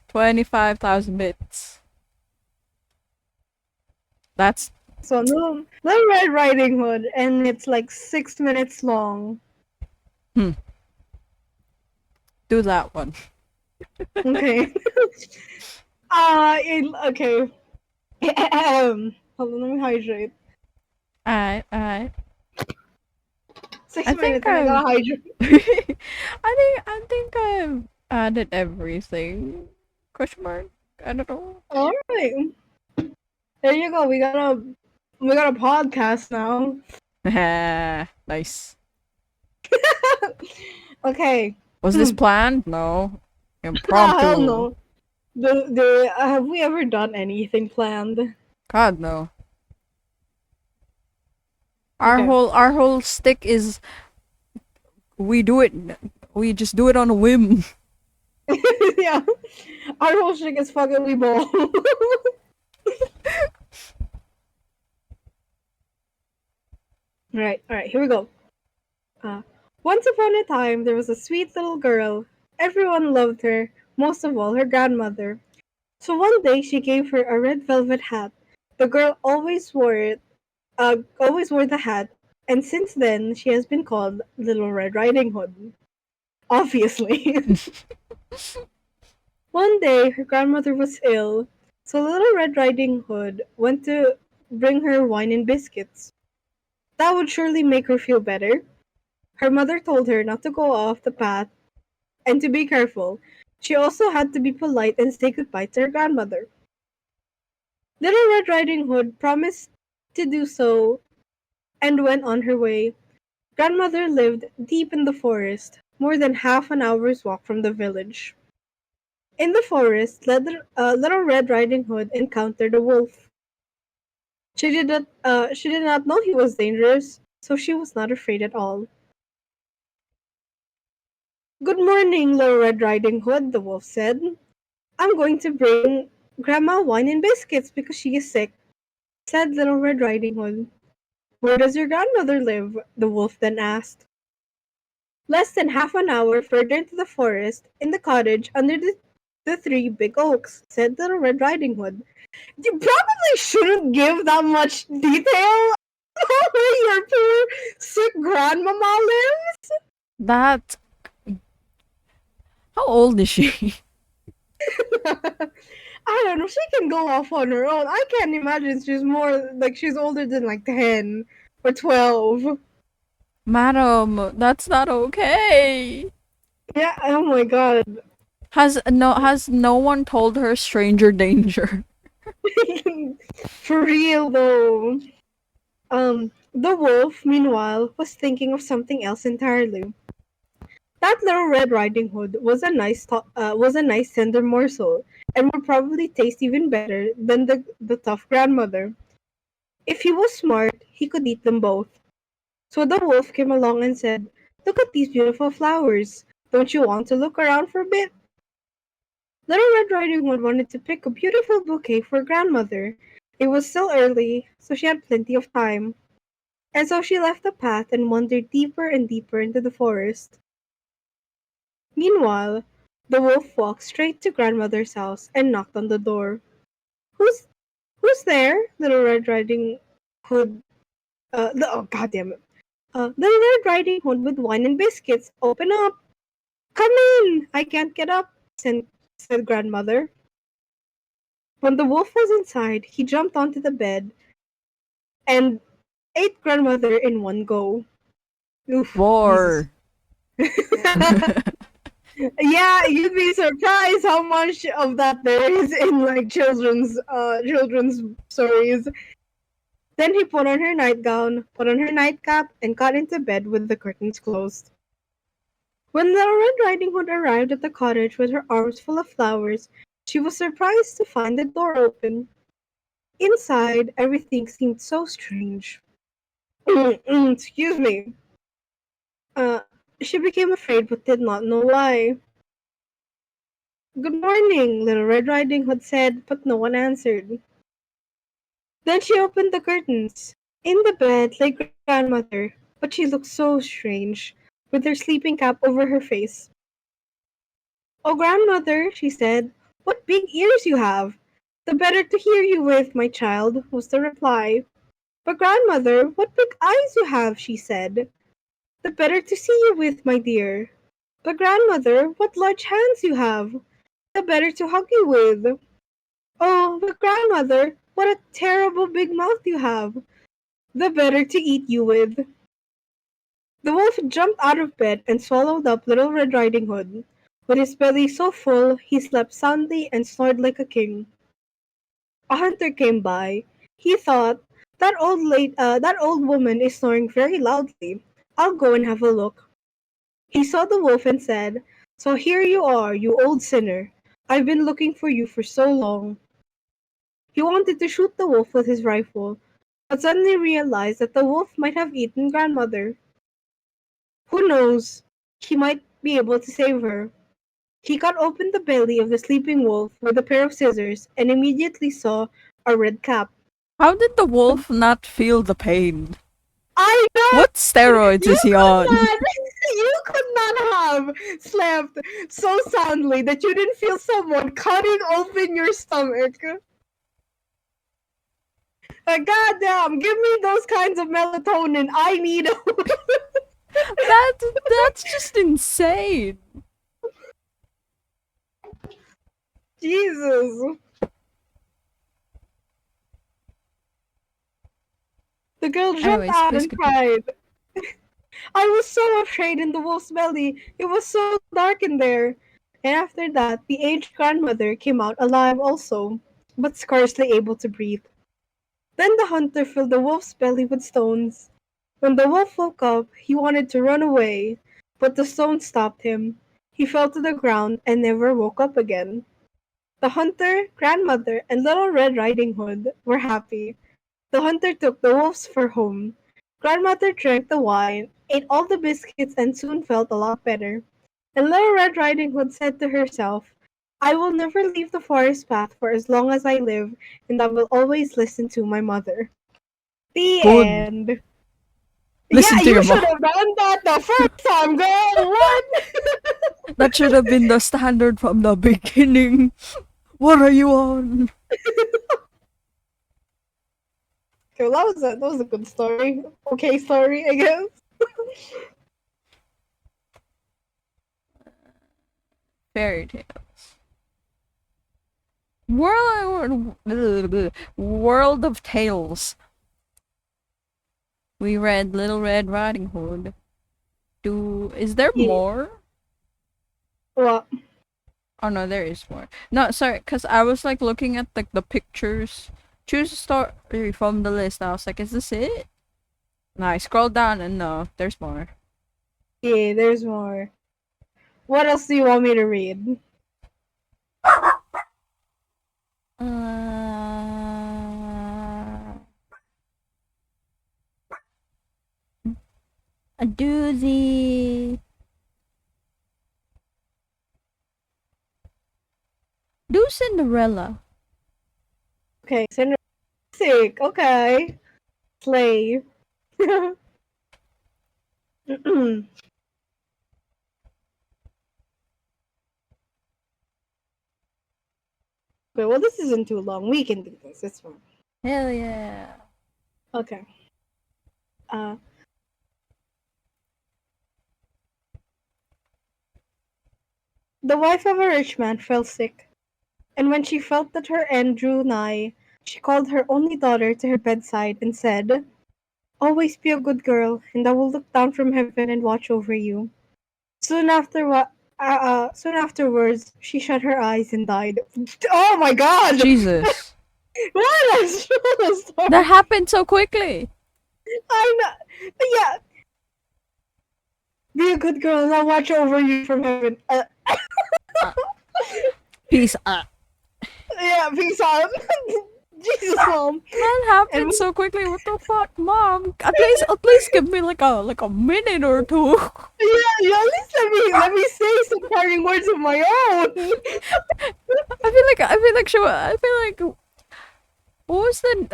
25,000 bits. That's so no Red Riding Hood, and it's like 6 minutes long. Do that one. Okay. Okay. Hold on, let me hydrate. Alright. 6 minutes, I gotta hydrate. I think I've added everything. Question mark? I don't know. Alright. There you go. We got a podcast now. Nice. Okay. Was this planned? No. Impromptu. No. Have we ever done anything planned? God no. Our whole stick is we just do it on a whim. Yeah. Our whole shtick is fucking Weeball. Alright, here we go. Once upon a time, there was a sweet little girl. Everyone loved her, most of all her grandmother. So one day she gave her a red velvet hat. The girl always wore the hat, and since then she has been called Little Red Riding Hood. Obviously. One day her grandmother was ill, so Little Red Riding Hood went to bring her wine and biscuits. That would surely make her feel better. Her mother told her not to go off the path and to be careful. She also had to be polite and say goodbye to her grandmother. Little Red Riding Hood promised to do so and went on her way. Grandmother lived deep in the forest, more than half an hour's walk from the village. In the forest, Little Red Riding Hood encountered a wolf. She did not know he was dangerous, so she was not afraid at all. "Good morning, Little Red Riding Hood," the wolf said. "I'm going to bring Grandma wine and biscuits because she is sick," said Little Red Riding Hood. "Where does your grandmother live?" the wolf then asked. "Less than half an hour further into the forest, in the cottage under the three big oaks," said Little Red Riding Hood. You probably shouldn't give that much detail on where your poor sick grandmama lives. That. How old is she? I don't know. She can go off on her own. I can't imagine she's more like she's older than like 10 or 12. Madam, that's not okay. Yeah, oh my god. Has no one told her stranger danger? For real though. The wolf, meanwhile, was thinking of something else entirely. That Little Red Riding Hood was a nice tender morsel, and would probably taste even better than the tough grandmother. If he was smart, he could eat them both. So the wolf came along and said, "Look at these beautiful flowers. Don't you want to look around for a bit?" Little Red Riding Hood wanted to pick a beautiful bouquet for grandmother. It was still early, so she had plenty of time. And so she left the path and wandered deeper and deeper into the forest. Meanwhile, the wolf walked straight to grandmother's house and knocked on the door. "Who's who's there?" Little Red Riding Hood. Oh goddamn it! Little Red Riding Hood with wine and biscuits. Open up! Come in! I can't get up," said grandmother. When the wolf was inside, he jumped onto the bed and ate grandmother in one go. Oof, Jesus. War. Yeah, you'd be surprised how much of that there is in like children's stories. Then he put on her nightgown, put on her nightcap, and got into bed with the curtains closed. When Little Red Riding Hood arrived at the cottage with her arms full of flowers, she was surprised to find the door open. Inside, everything seemed so strange. Excuse me. Uh, she became afraid but did not know why. "Good morning," Little Red Riding Hood said, but no one answered. Then she opened the curtains. In the bed lay grandmother, but she looked so strange, with her sleeping cap over her face. "Oh, grandmother," she said, "what big ears you have! The better to hear you with, my child," was the reply. "But grandmother, what big eyes you have!" she said. "The better to see you with, my dear." "But grandmother, what large hands you have! The better to hug you with." "Oh, but grandmother, what a terrible big mouth you have! The better to eat you with." The wolf jumped out of bed and swallowed up Little Red Riding Hood. With his belly so full, he slept soundly and snored like a king. A hunter came by. He thought, that old woman is snoring very loudly. I'll go and have a look." He saw the wolf and said, "So here you are, you old sinner. I've been looking for you for so long." He wanted to shoot the wolf with his rifle, but suddenly realized that the wolf might have eaten grandmother. Who knows? He might be able to save her. He cut open the belly of the sleeping wolf with a pair of scissors and immediately saw a red cap. How did the wolf not feel the pain? I know! What steroids is he on? You could not have slept so soundly that you didn't feel someone cutting open your stomach. Goddamn, give me those kinds of melatonin. I need That's just insane. Jesus. The girl jumped Anyways, out please and continue. cried. I was so afraid in the wolf's belly. It was so dark in there. And after that, the aged grandmother came out alive also, but scarcely able to breathe. Then the hunter filled the wolf's belly with stones. When the wolf woke up, he wanted to run away, but the stones stopped him. He fell to the ground and never woke up again. The hunter, grandmother, and little Red Riding Hood were happy. The hunter took the wolf's fur home. Grandmother drank the wine, ate all the biscuits, and soon felt a lot better. And Little Red Riding Hood said to herself, I will never leave the forest path for as long as I live, and I will always listen to my mother. The Good. end. Listen Yeah, to you your should mom. have done that the first time, girl. What? That should have been the standard from the beginning. What are you on? Okay, well, that was a good story. Okay, story, I guess. Fairy tales. World of Tales. We read Little Red Riding Hood. Is there more? What? Oh no, there is more. No, sorry, cause I was like looking at like the pictures. Choose a story from the list. I was like, is this it? No, I scrolled down and no, there's more. Yeah, there's more. What else do you want me to read? A doozy. Do Cinderella. Okay, Cinderella. Sick. Okay. Slave. Okay, well, this isn't too long. We can do this. It's fine. Hell yeah. Okay. The wife of a rich man fell sick, and when she felt that her end drew nigh, she called her only daughter to her bedside and said, Always be a good girl, and I will look down from heaven and watch over you. Soon afterwards, she shut her eyes and died. Oh my god! Jesus. What a story! That happened so quickly. I know. Yeah. Be a good girl and I'll watch over you from heaven. Peace out. Yeah, peace out. Jesus, mom. That happened so quickly. What the fuck, mom? At least give me like a minute or two. Yeah, at least let me say some parting words of my own. I feel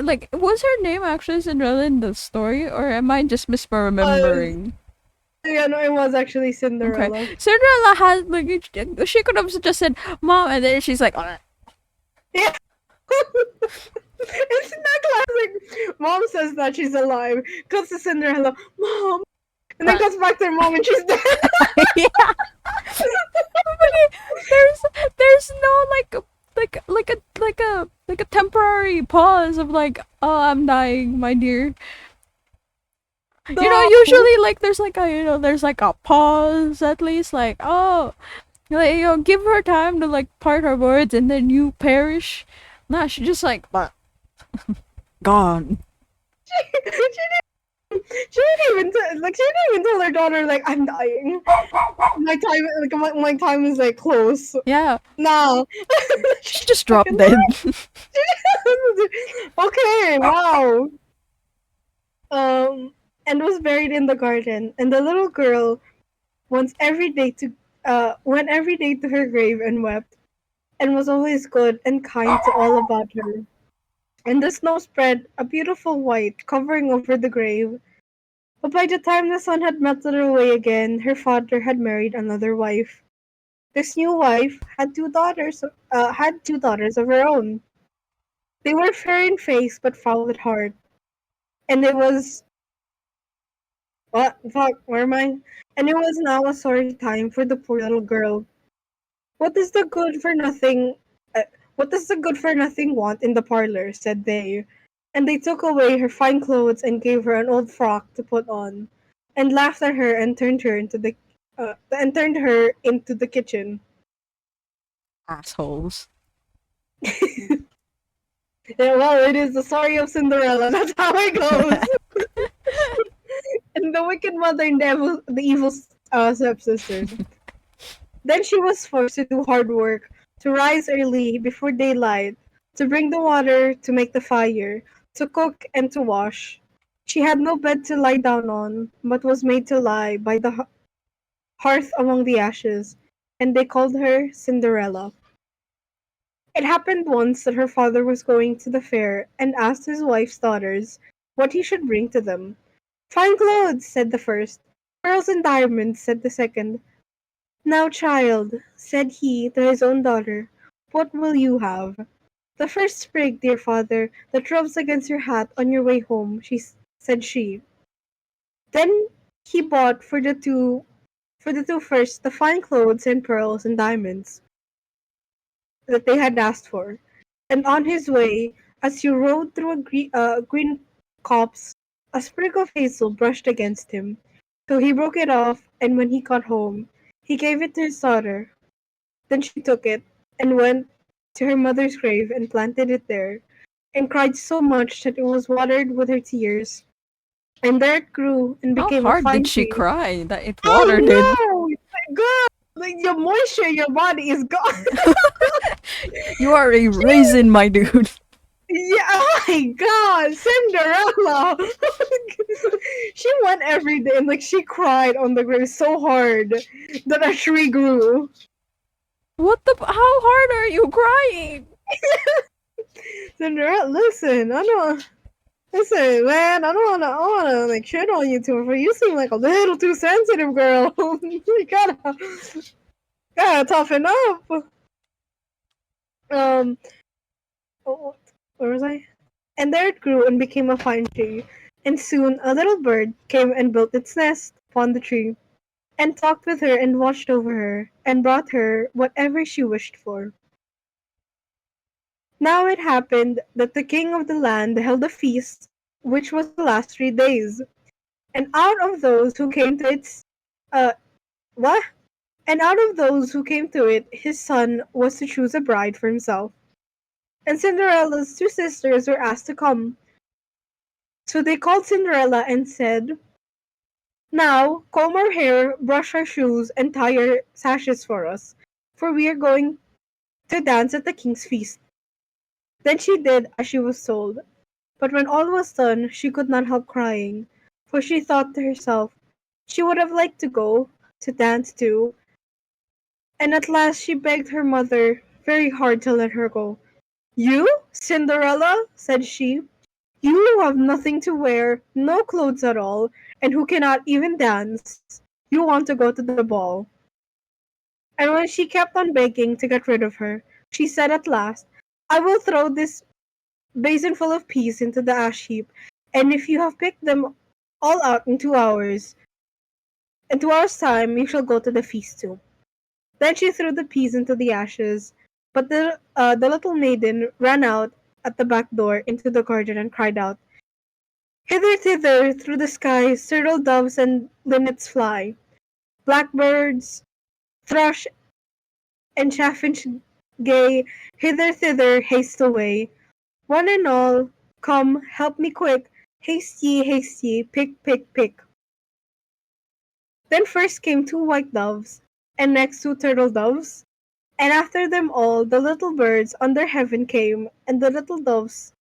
like was her name actually Cinderella in the story, or am I just misremembering? Yeah, no, it was actually Cinderella. Okay. Cinderella has like she could have just said mom, and then she's like, yeah. It's not classic. Mom says that she's alive. Goes to Cinderella, mom, and then goes back to her mom and she's dead. Yeah. There's no like a temporary pause of like, oh, I'm dying, my dear. No. You know, usually like there's like a pause at least, like, oh, like, you know, give her time to like part her words and then you perish. Nah, she just like gone. She didn't even tell her daughter like I'm dying. My time is like close. Yeah. No. She just dropped dead. Okay, wow. And was buried in the garden. And the little girl wants every day went every day to her grave and wept, and was always good and kind to all about her. And the snow spread a beautiful white covering over the grave. But by the time the sun had melted away again, her father had married another wife. This new wife had two daughters of her own. They were fair in face but foul at heart, and it was what fuck? Where am I? And it was now a sorry time for the poor little girl. What does the good for nothing? Uh, what does the good for nothing want in the parlor? Said they, and they took away her fine clothes and gave her an old frock to put on, and laughed at her and turned her into the kitchen. Assholes. Yeah, well, it is the story of Cinderella. That's how it goes. And the wicked mother and the evil stepsisters. Then she was forced to do hard work, to rise early before daylight, to bring the water, to make the fire, to cook and to wash. She had no bed to lie down on, but was made to lie by the hearth among the ashes, and they called her Cinderella. It happened once that her father was going to the fair and asked his wife's daughters what he should bring to them. Fine clothes, said the first. Pearls and diamonds, said the second. Now, child, said he to his own daughter, what will you have? The first sprig, dear father, that rubs against your hat on your way home, said she. Then he bought for the two first the fine clothes and pearls and diamonds that they had asked for. And on his way, as he rode through a green copse, a sprig of hazel brushed against him. So he broke it off, and when he got home, he gave it to his daughter. Then she took it, and went to her mother's grave and planted it there, and cried so much that it was watered with her tears. And there it grew and How became a hard fine did she tree. cry that it I watered it? know! My God! Like, your moisture in your body is gone. You are a raisin, my dude. Yeah, oh my God, Cinderella! She went every day and like she cried on the grave so hard that a tree grew. What the? How hard are you crying? Cinderella, listen, I don't. Listen, man, I wanna like shit on you too, but you seem like a little too sensitive, girl. You gotta toughen up. Um, oh, where was I? And there it grew and became a fine tree. And soon a little bird came and built its nest upon the tree, and talked with her and watched over her, and brought her whatever she wished for. Now it happened that the king of the land held a feast, which was to last 3 days. And out of those who came to its uh what? And out of those who came to it, his son was to choose a bride for himself. And Cinderella's two sisters were asked to come. So they called Cinderella and said, now comb our hair, brush our shoes, and tie our sashes for us, for we are going to dance at the king's feast. Then she did as she was told. But when all was done, she could not help crying, for she thought to herself, she would have liked to go to dance too, and at last she begged her mother very hard to let her go. You, Cinderella, said she, you who have nothing to wear, no clothes at all, and who cannot even dance, you want to go to the ball. And when she kept on begging to get rid of her, she said at last, I will throw this basin full of peas into the ash heap, and if you have picked them all out in 2 hours' time, you shall go to the feast too. Then she threw the peas into the ashes, but the little maiden ran out at the back door into the garden and cried out, hither, thither, through the sky, turtle doves and linnets fly. Blackbirds, thrush, and chaffinch gay, hither, thither, haste away. One and all, come, help me quick, haste ye, pick, pick, pick. Then first came two white doves, and next two turtle doves, and after them all the little birds under heaven came, and the little doves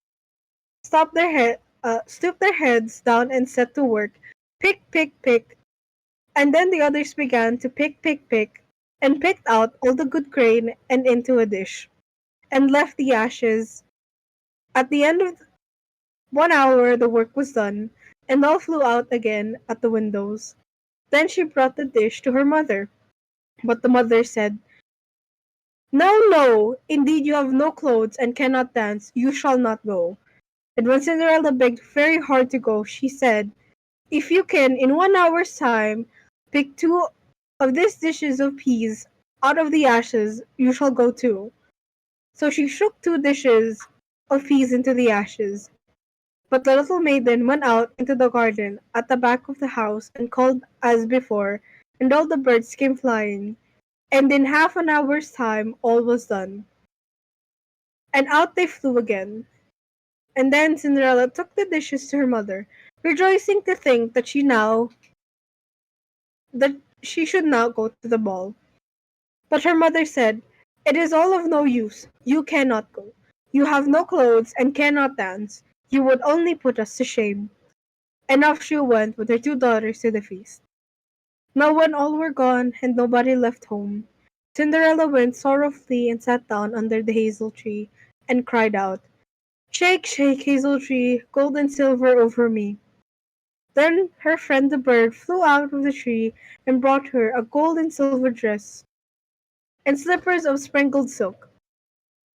stooped their heads down and set to work, pick, pick, pick, and then the others began to pick, pick, pick, and picked out all the good grain and into a dish, and left the ashes. At the end of 1 hour the work was done, and all flew out again at the windows. Then she brought the dish to her mother. But the mother said, "No, no! Indeed you have no clothes and cannot dance. You shall not go." And when Cinderella begged very hard to go, she said, "If you can, in 1 hour's time, pick 2 of these dishes of peas out of the ashes, you shall go too." So she shook 2 dishes of peas into the ashes. But the little maiden went out into the garden at the back of the house and called as before, and all the birds came flying, and in half an hour's time all was done. And out they flew again. And then Cinderella took the dishes to her mother, rejoicing to think that she should now go to the ball. But her mother said, "It is all of no use. You cannot go. You have no clothes and cannot dance. You would only put us to shame." And off she went with her 2 daughters to the feast. Now when all were gone and nobody left home, Cinderella went sorrowfully and sat down under the hazel tree and cried out, "Shake, shake, hazel tree, gold and silver over me." Then her friend the bird flew out of the tree and brought her a gold and silver dress and slippers of sprinkled silk.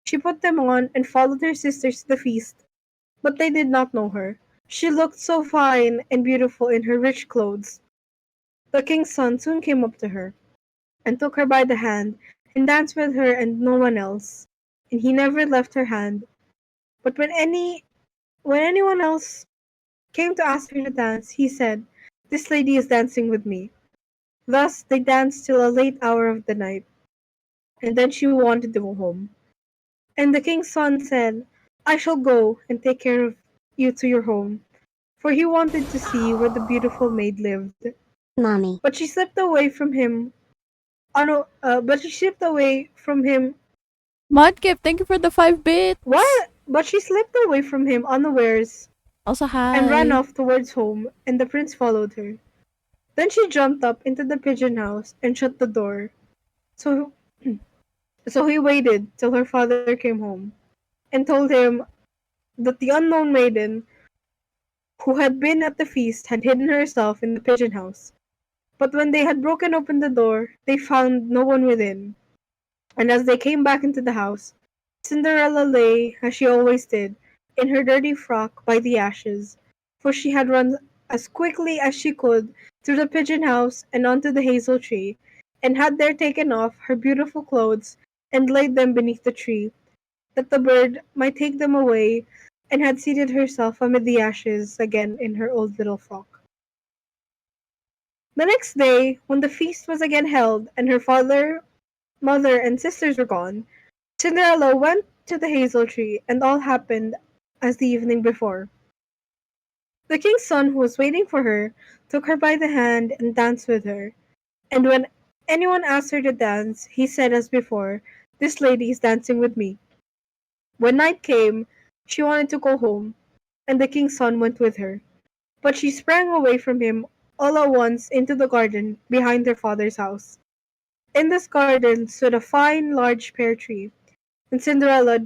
She put them on and followed her sisters to the feast, but they did not know her. She looked so fine and beautiful in her rich clothes. The king's son soon came up to her, and took her by the hand, and danced with her and no one else, and he never left her hand. But when anyone else came to ask her to dance, he said, "This lady is dancing with me." Thus they danced till a late hour of the night, and then she wanted to go home. And the king's son said, "I shall go and take care of you to your home," for he wanted to see where the beautiful maid lived. Mommy. But she slipped away from him. But she slipped away from him. Mudkip, thank you for the 5 bits. What? But she slipped away from him unawares. Also, hi. And ran off towards home, and the prince followed her. Then she jumped up into the pigeon house and shut the door. So, so he waited till her father came home, and told him that the unknown maiden who had been at the feast had hidden herself in the pigeon house. But when they had broken open the door, they found no one within. And as they came back into the house, Cinderella lay, as she always did, in her dirty frock by the ashes, for she had run as quickly as she could through the pigeon house and onto the hazel tree, and had there taken off her beautiful clothes and laid them beneath the tree, that the bird might take them away, and had seated herself amid the ashes again in her old little frock. The next day, when the feast was again held, and her father, mother, and sisters were gone, Cinderella went to the hazel tree, and all happened as the evening before. The king's son, who was waiting for her, took her by the hand and danced with her. And when anyone asked her to dance, he said as before, "This lady is dancing with me." When night came, she wanted to go home, and the king's son went with her. But she sprang away from him all at once into the garden behind her father's house. In this garden stood a fine large pear tree, and Cinderella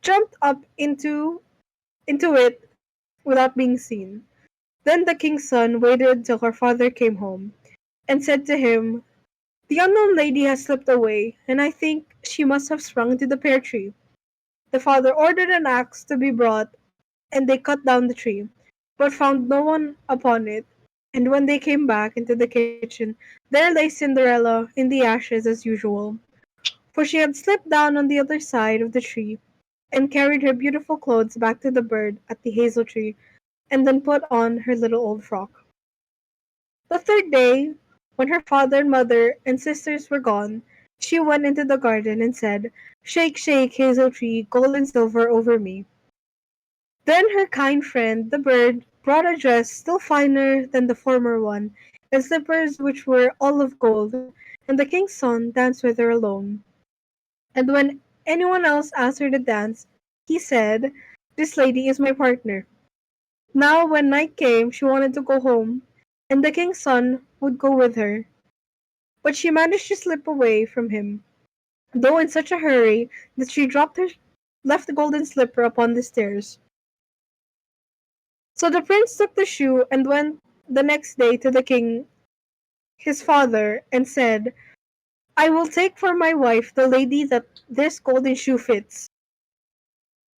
jumped up into it without being seen. Then the king's son waited till her father came home, and said to him, "The unknown lady has slipped away, and I think she must have sprung into the pear tree." The father ordered an axe to be brought, and they cut down the tree, but found no one upon it. And when they came back into the kitchen, there lay Cinderella in the ashes as usual, for she had slipped down on the other side of the tree, and carried her beautiful clothes back to the bird at the hazel tree, and then put on her little old frock. The third day, when her father and mother and sisters were gone, she went into the garden and said, "Shake, shake, hazel tree, gold and silver over me." Then her kind friend, the bird, brought a dress still finer than the former one, and slippers which were all of gold, and the king's son danced with her alone. And when anyone else asked her to dance, he said, "This lady is my partner." Now when night came, she wanted to go home, and the king's son would go with her. but she managed to slip away from him, though in such a hurry that she left the golden slipper upon the stairs. So the prince took the shoe and went the next day to the king, his father, and said, "I will take for my wife the lady that this golden shoe fits."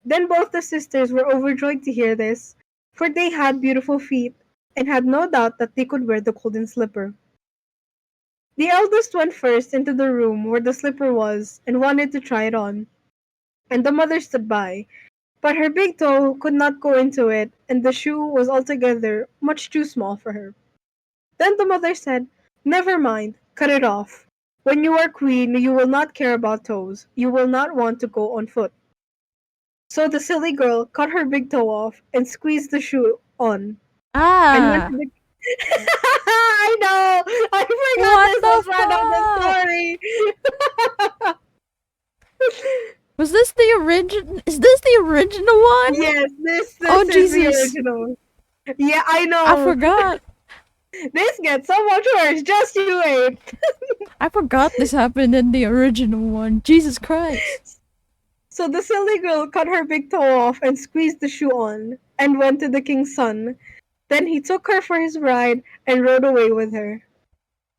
Then both the sisters were overjoyed to hear this, for they had beautiful feet, and had no doubt that they could wear the golden slipper. The eldest went first into the room where the slipper was, and wanted to try it on, and the mother stood by, but her big toe could not go into it, and the shoe was altogether much too small for her. Then the mother said, "Never mind, cut it off. When you are queen, you will not care about toes. You will not want to go on foot." So the silly girl cut her big toe off and squeezed the shoe on. And went to the I know! I forgot What this the was part of the story! Was this the origin? Is this the original one? Yes, this Oh, is the Jesus. original. Yeah, I know. I forgot. This gets so much worse. Just you wait. I forgot this happened in the original one. Jesus Christ. So the silly girl cut her big toe off and squeezed the shoe on, and went to the king's son. Then he took her for his bride and rode away with her.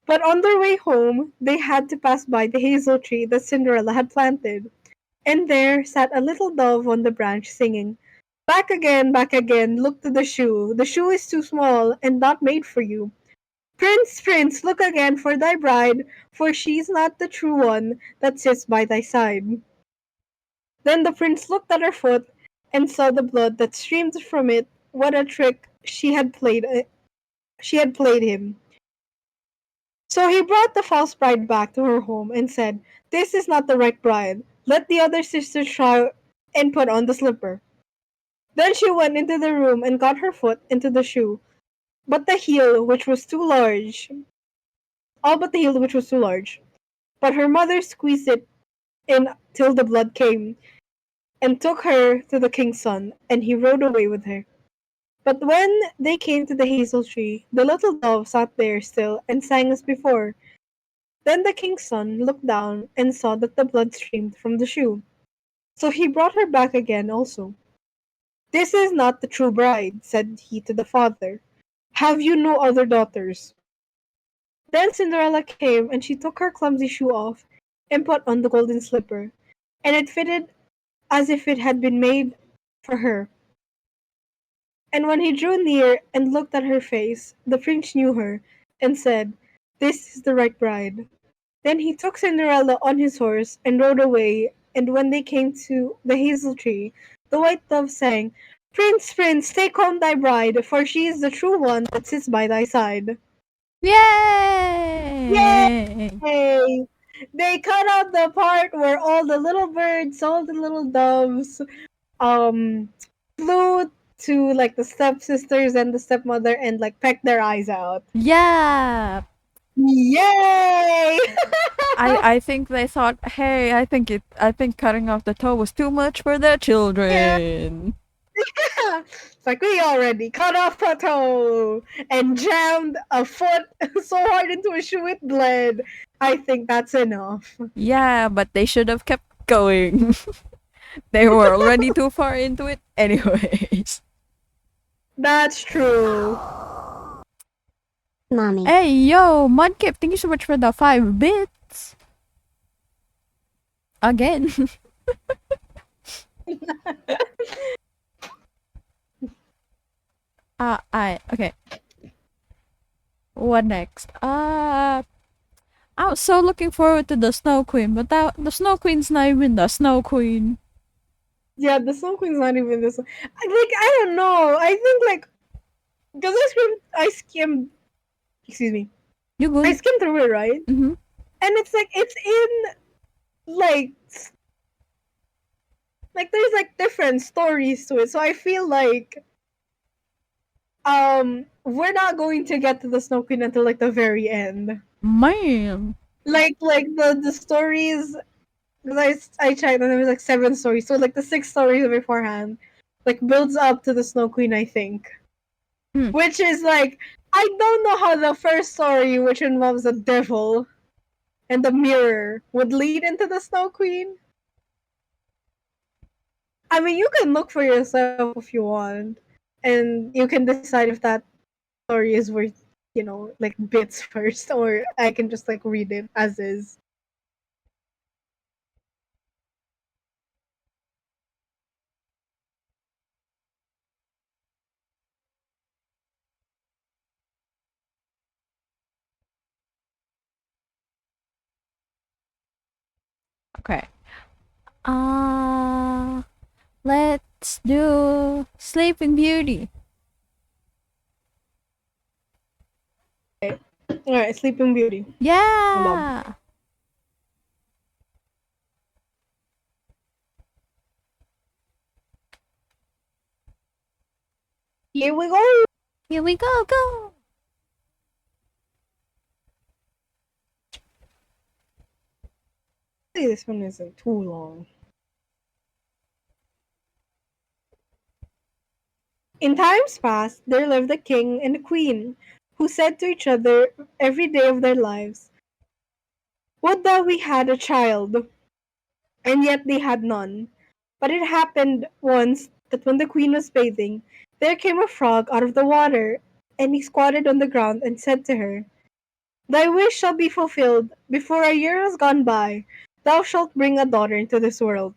But on their way home, they had to pass by the hazel tree that Cinderella had planted, and there sat a little dove on the branch singing, back again, look to the shoe. The shoe is too small and not made for you. Prince, prince, look again for thy bride, for she's not the true one that sits by thy side." Then the prince looked at her foot and saw the blood that streamed from it. What a trick she had played him. So he brought the false bride back to her home and said, "This is not the right bride. Let the other sisters try and put on the slipper." Then she went into the room and got her foot into the shoe, but the heel, which was too large, all but the heel, which was too large. But her mother squeezed it in till the blood came, and took her to the king's son, and he rode away with her. But when they came to the hazel tree, the little dove sat there still and sang as before. Then the king's son looked down and saw that the blood streamed from the shoe. So he brought her back again also. "This is not the true bride," said he to the father. "Have you no other daughters?" Then Cinderella came, and she took her clumsy shoe off and put on the golden slipper, and it fitted as if it had been made for her. And when he drew near and looked at her face, the prince knew her, and said, "This is the right bride." Then he took Cinderella on his horse and rode away, and when they came to the hazel tree, the white dove sang, "Prince, prince, take home thy bride, for she is the true one that sits by thy side." Yay! Yay! They cut out the part where all the little birds, all the little doves, flew to like the stepsisters and the stepmother and like pecked their eyes out. Yeah. Yay! I think they thought, hey, I think cutting off the toe was too much for their children. It's like we already cut off a toe and jammed a foot so hard into a shoe it bled. I think that's enough. Yeah, but they should have kept going. They were already too far into it anyways. That's true. Mommy. Hey, yo, Mudkip, thank you so much for the 5 bits. Again. Okay. What next? I was so looking forward to the Snow Queen, but the Snow Queen's not even the Snow Queen. Yeah, the Snow Queen's not even this one. I don't know. I think like because I skimmed excuse me. You good? I skimmed through it, right? Mm-hmm. And it's like it's in like there's like different stories to it. So I feel like we're not going to get to the Snow Queen until like the very end. Man. Like the stories because I checked and there was like 7 stories. So like the 6 stories beforehand like builds up to the Snow Queen, I think. Which is like I don't know how the first story, which involves a devil, and the mirror would lead into the Snow Queen. I mean, you can look for yourself if you want, and you can decide if that story is worth, like bits first, or I can just like read it as is. Okay. Let's do Sleeping Beauty. Okay. Alright, Sleeping Beauty. Yeah! Here we go! Here we go! This one isn't too long. In times past, there lived a king and a queen who said to each other every day of their lives, "Would that we had a child!" And yet they had none. But it happened once that when the queen was bathing, there came a frog out of the water, and he squatted on the ground and said to her, "Thy wish shall be fulfilled. Before a year has gone by, thou shalt bring a daughter into this world."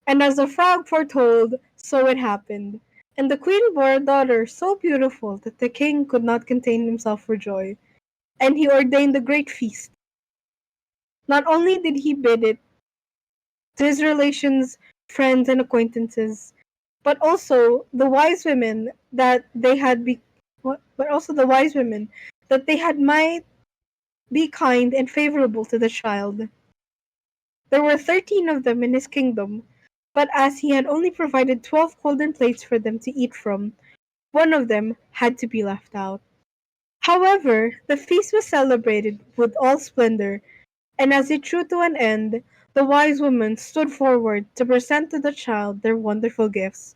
And as the frog foretold, so it happened. And the queen bore a daughter so beautiful that the king could not contain himself for joy, and he ordained a great feast. Not only did he bid it to his relations, friends, and acquaintances, but also the wise women that they had might be kind and favorable to the child. There were 13 of them in his kingdom, but as he had only provided 12 golden plates for them to eat from, one of them had to be left out. However, the feast was celebrated with all splendor, and as it drew to an end, the wise women stood forward to present to the child their wonderful gifts.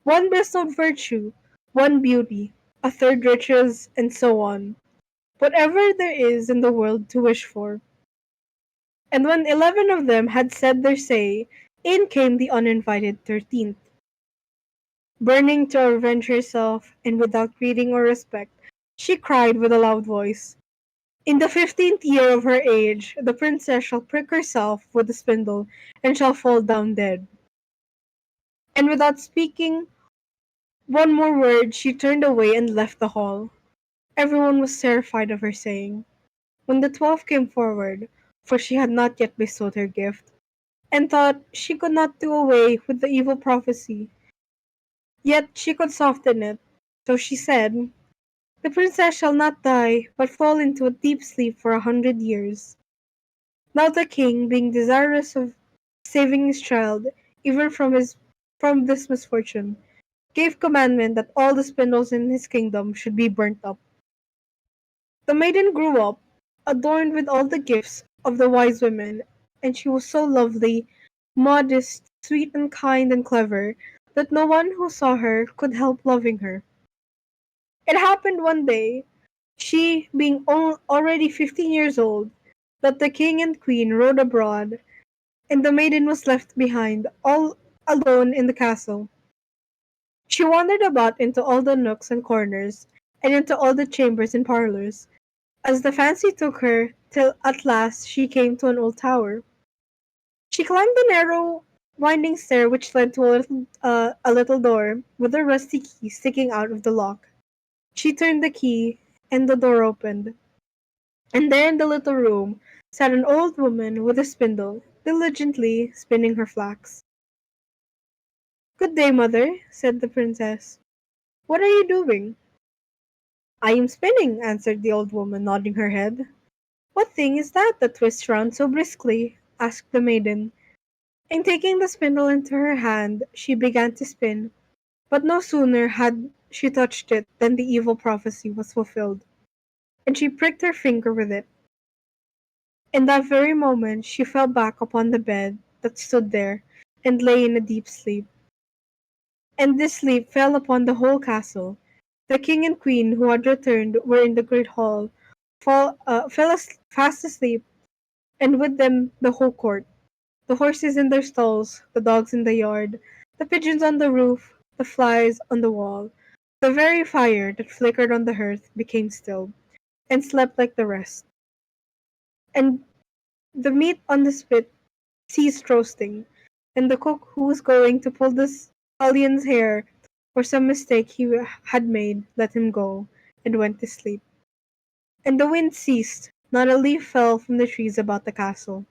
One bestowed virtue, one beauty, a third riches, and so on. Whatever there is in the world to wish for. And when 11 of them had said their say, in came the uninvited 13th. Burning to avenge herself, and without greeting or respect, she cried with a loud voice, "In the 15th year of her age, the princess shall prick herself with a spindle, and shall fall down dead." And without speaking one more word, she turned away and left the hall. Everyone was terrified of her saying. When the 12 came forward, for she had not yet bestowed her gift, and thought she could not do away with the evil prophecy, yet she could soften it, so she said, "The princess shall not die, but fall into a deep sleep for 100 years." Now the king, being desirous of saving his child, even from this misfortune, gave commandment that all the spindles in his kingdom should be burnt up. The maiden grew up, adorned with all the gifts of the wise women, and she was so lovely, modest, sweet and kind and clever, that no one who saw her could help loving her. It happened one day, she being already 15 years old, that the king and queen rode abroad, and the maiden was left behind, all alone in the castle. She wandered about into all the nooks and corners, and into all the chambers and parlours, as the fancy took her, till at last she came to an old tower. She climbed the narrow, winding stair which led to a little door, with a rusty key sticking out of the lock. She turned the key, and the door opened. And there in the little room sat an old woman with a spindle, diligently spinning her flax. "Good day, mother," said the princess. "What are you doing?" "I am spinning," answered the old woman, nodding her head. "What thing is that twists round so briskly?" asked the maiden. And taking the spindle into her hand, she began to spin, but no sooner had she touched it than the evil prophecy was fulfilled, and she pricked her finger with it. In that very moment she fell back upon the bed that stood there, and lay in a deep sleep. And this sleep fell upon the whole castle. The king and queen who had returned were in the great hall, fast asleep, and with them the whole court. The horses in their stalls, the dogs in the yard, the pigeons on the roof, the flies on the wall. The very fire that flickered on the hearth became still, and slept like the rest. And the meat on the spit ceased roasting, and the cook who was going to pull the stallion's hair for some mistake he had made let him go, and went to sleep. And the wind ceased, not a leaf fell from the trees about the castle.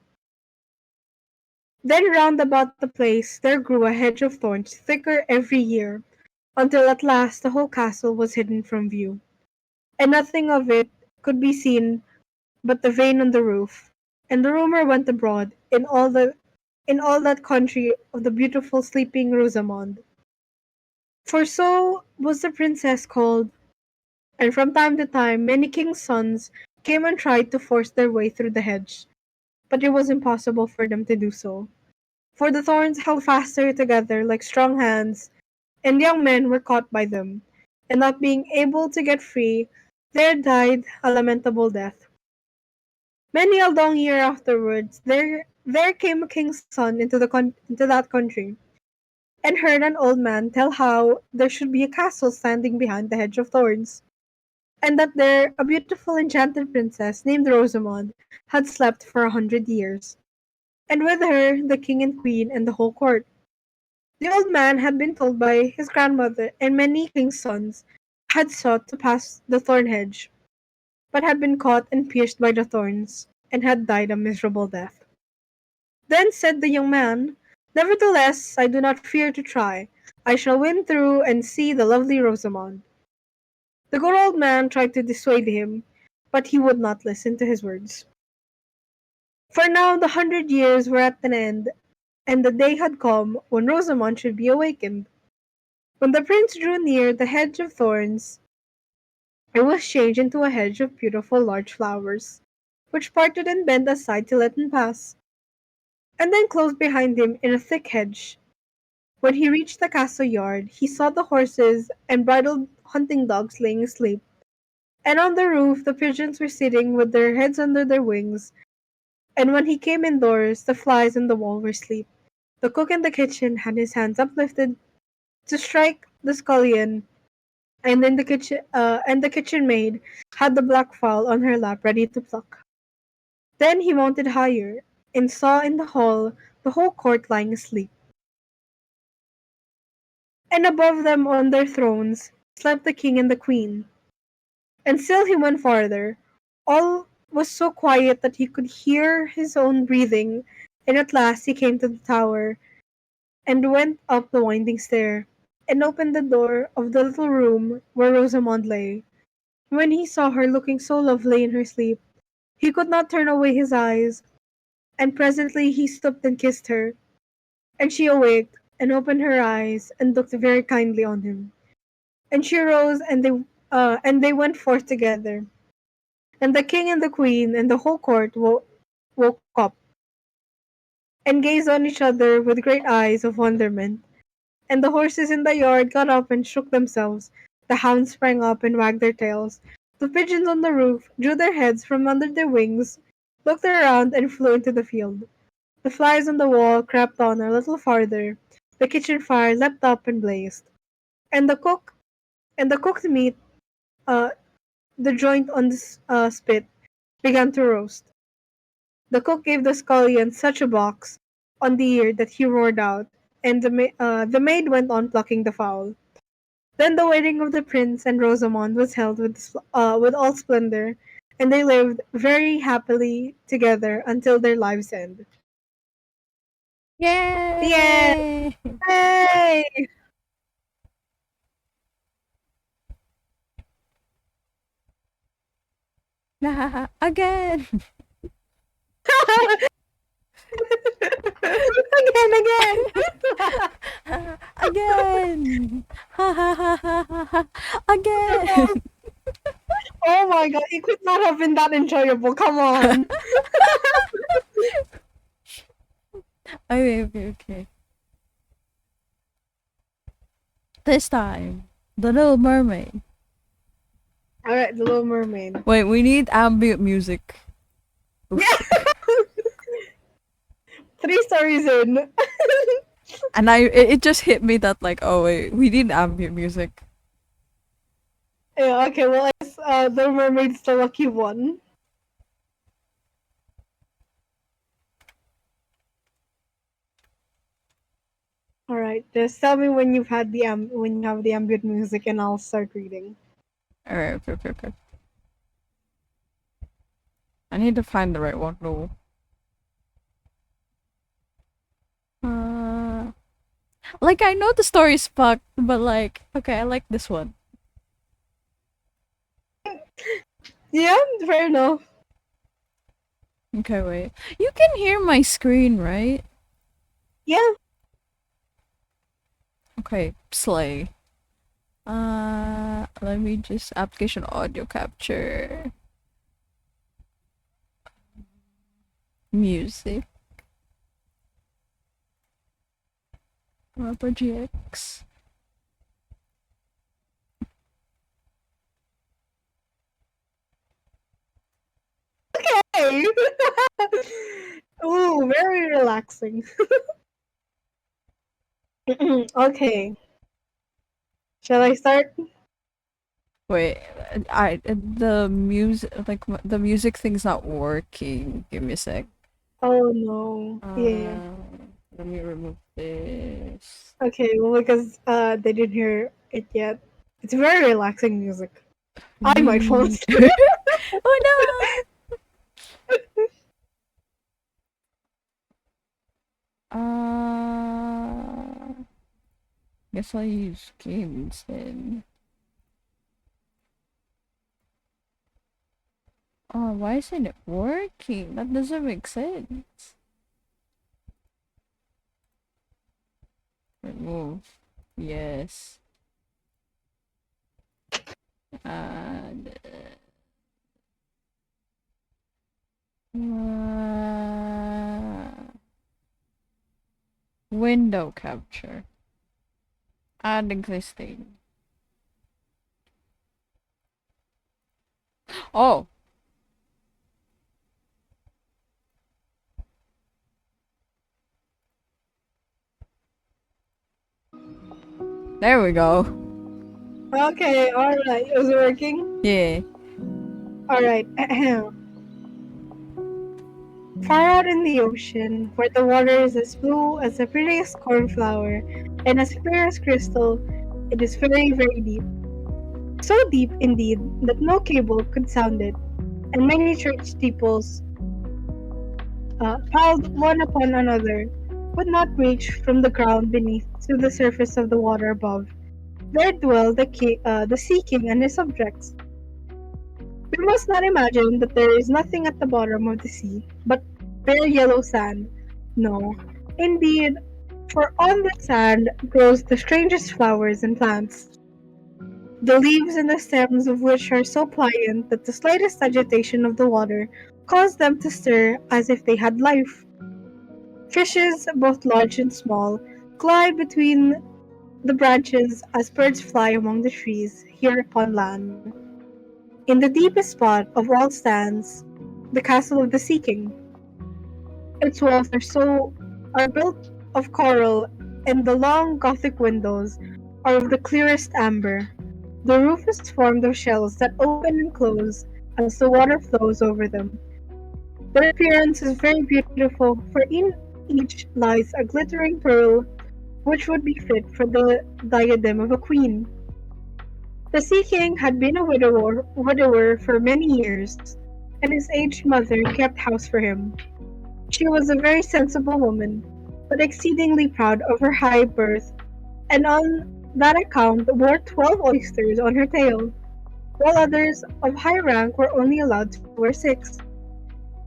Then round about the place there grew a hedge of thorns thicker every year, until at last the whole castle was hidden from view, and nothing of it could be seen but the vane on the roof. And the rumour went abroad in all that country of the beautiful sleeping Rosamond. For so was the princess called, and from time to time many kings' sons came and tried to force their way through the hedge, but it was impossible for them to do so, for the thorns held faster together like strong hands, and young men were caught by them, and not being able to get free, there died a lamentable death. Many a long year afterwards, there came a king's son into that country, and heard an old man tell how there should be a castle standing behind the hedge of thorns, and that there a beautiful enchanted princess named Rosamond had slept for 100 years, and with her the king and queen and the whole court. The old man had been told by his grandmother, and many king's sons had sought to pass the thorn hedge, but had been caught and pierced by the thorns, and had died a miserable death. Then said the young man, "Nevertheless, I do not fear to try. I shall win through and see the lovely Rosamond." The good old man tried to dissuade him, but he would not listen to his words. For now the 100 years were at an end, and the day had come when Rosamond should be awakened. When the prince drew near the hedge of thorns, it was changed into a hedge of beautiful large flowers, which parted and bent aside to let him pass, and then closed behind him in a thick hedge. When he reached the castle yard, he saw the horses and bridled hunting dogs laying asleep, and on the roof the pigeons were sitting with their heads under their wings, and when he came indoors the flies on the wall were asleep. The cook in the kitchen had his hands uplifted to strike the scullion, and the kitchen maid had the black fowl on her lap ready to pluck. Then he mounted higher, and saw in the hall the whole court lying asleep, and above them on their thrones slept the king and the queen. And still he went farther. All was so quiet that he could hear his own breathing, and at last he came to the tower, and went up the winding stair, and opened the door of the little room where Rosamond lay. When he saw her looking so lovely in her sleep, he could not turn away his eyes, and presently he stooped and kissed her, and she awaked, and opened her eyes, and looked very kindly on him. And she rose, and they went forth together. And the king and the queen and the whole court woke up, and gazed on each other with great eyes of wonderment. And the horses in the yard got up and shook themselves, the hounds sprang up and wagged their tails, the pigeons on the roof drew their heads from under their wings, looked around, and flew into the field. The flies on the wall crept on a little farther, the kitchen fire leapt up and blazed, and the cooked meat, uh, the joint on the spit, began to roast. The cook gave the scullion such a box on the ear that he roared out, and the maid went on plucking the fowl. Then the wedding of the prince and Rosamond was held with all splendor, and they lived very happily together until their lives' end. The end. Yay! Yay! Again! Again! Again! Again! Oh my god, it could not have been that enjoyable. Come on. Okay. This time, the Little Mermaid. Alright, The Little Mermaid. Wait, we need ambient music. Yeah. 3 stories in. And it just hit me that like, oh wait, we need ambient music. Yeah, okay, well, I guess The Mermaid's the lucky one. Alright, just tell me when you've had when you have the ambient music and I'll start reading. Alright, okay. I need to find the right one though. Like I know the story's fucked, but like, okay, I like this one. Yeah, fair enough. Okay, wait. You can hear my screen, right? Yeah. Okay, slay. Let me just application audio capture. Music. Rubber GX. Okay. Ooh, very relaxing. Okay. Shall I start? Wait, the music thing's not working. Give me a sec. Oh no. Yeah. Let me remove this. Okay, well, because they didn't hear it yet. It's very relaxing music. I might fall asleep. Oh no! Guess I'll use games then. Oh, why isn't it working? That doesn't make sense. Remove. Yes. And window capture. Add existing. Oh. There we go. Okay, alright. Is it working? Yeah. Alright. Far out in the ocean, where the water is as blue as the prettiest cornflower and as clear as crystal, it is very, very deep. So deep, indeed, that no cable could sound it, and many church steeples, piled one upon another, would not reach from the ground beneath to the surface of the water above. There dwell the Sea King and his subjects. We must not imagine that there is nothing at the bottom of the sea but bare yellow sand. No, indeed, for on the sand grows the strangest flowers and plants, the leaves and the stems of which are so pliant that the slightest agitation of the water causes them to stir as if they had life. Fishes, both large and small, glide between the branches as birds fly among the trees here upon land. In the deepest spot of all stands the castle of the Sea King. Its walls are built of coral, and the long Gothic windows are of the clearest amber. The roof is formed of shells that open and close as the water flows over them. Their appearance is very beautiful, for in each lies a glittering pearl which would be fit for the diadem of a queen. The Sea King had been a widower for many years, and his aged mother kept house for him. She was a very sensible woman, but exceedingly proud of her high birth, and on that account wore 12 oysters on her tail, while others of high rank were only allowed to wear 6.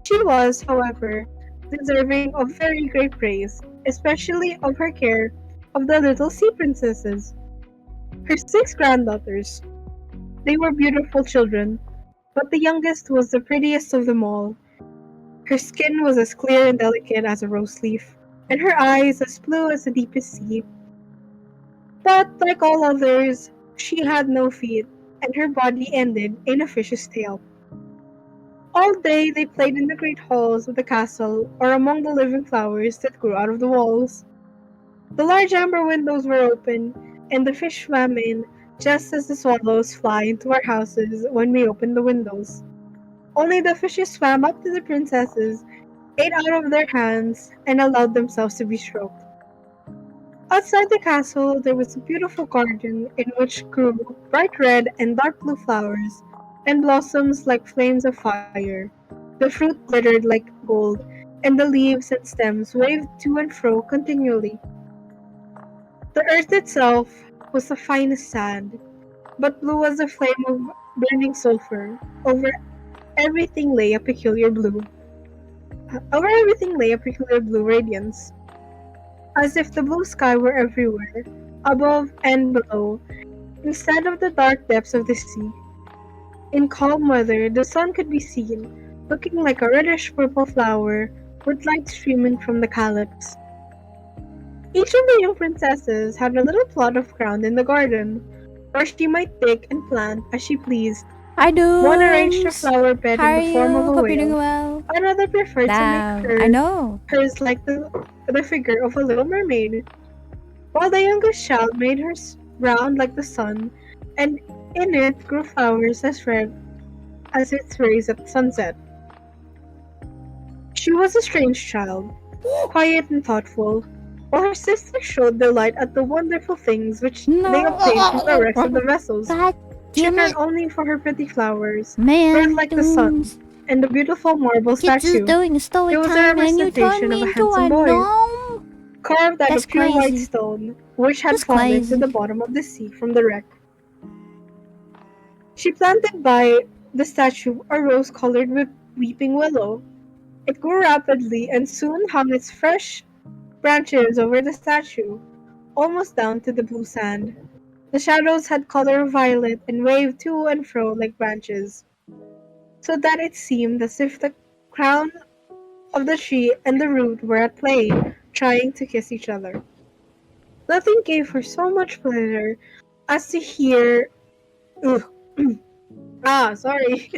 She was, however, deserving of very great praise, especially of her care of the little sea princesses, her 6 granddaughters. They were beautiful children, but the youngest was the prettiest of them all. Her skin was as clear and delicate as a rose leaf, and her eyes as blue as the deepest sea. But, like all others, she had no feet, and her body ended in a fish's tail. All day they played in the great halls of the castle or among the living flowers that grew out of the walls. The large amber windows were open, and the fish swam in just as the swallows fly into our houses when we open the windows. Only the fishes swam up to the princesses, ate out of their hands, and allowed themselves to be stroked. Outside the castle there was a beautiful garden in which grew bright red and dark blue flowers, and blossoms like flames of fire. The fruit glittered like gold, and the leaves and stems waved to and fro continually. The earth itself was the finest sand, but blue as a flame of burning sulphur. Everything lay a peculiar blue. Over everything lay a peculiar blue radiance, as if the blue sky were everywhere, above and below, instead of the dark depths of the sea. In calm weather, the sun could be seen, looking like a reddish-purple flower with light streaming from the calyx. Each of the young princesses had a little plot of ground in the garden, where she might pick and plant as she pleased. Hi, One arranged a Dooms! flower bed How in are the form of you? a Hope you're doing whale. well. Another preferred to Damn, make I know. hers like the figure of a little mermaid, while the youngest child made hers round like the sun, and in it grew flowers as red as its rays at sunset. She was a strange child, quiet and thoughtful, while her sisters showed delight at the wonderful things which they obtained from the wrecks of the vessels. She cared only for her pretty flowers, red like the sun, and the beautiful marble statue. doing story It was a time and you turned representation of me a into handsome a boy, gnome? carved out That's of pure white crazy. stone, which had That's fallen to crazy. the bottom of the sea from the wreck. She planted by the statue a rose colored weeping willow. It grew rapidly and soon hung its fresh branches over the statue, almost down to the blue sand. The shadows had color of violet and waved to and fro like branches, so that it seemed as if the crown of the tree and the root were at play, trying to kiss each other. Nothing gave her so much pleasure as to hear. Ugh. Sorry.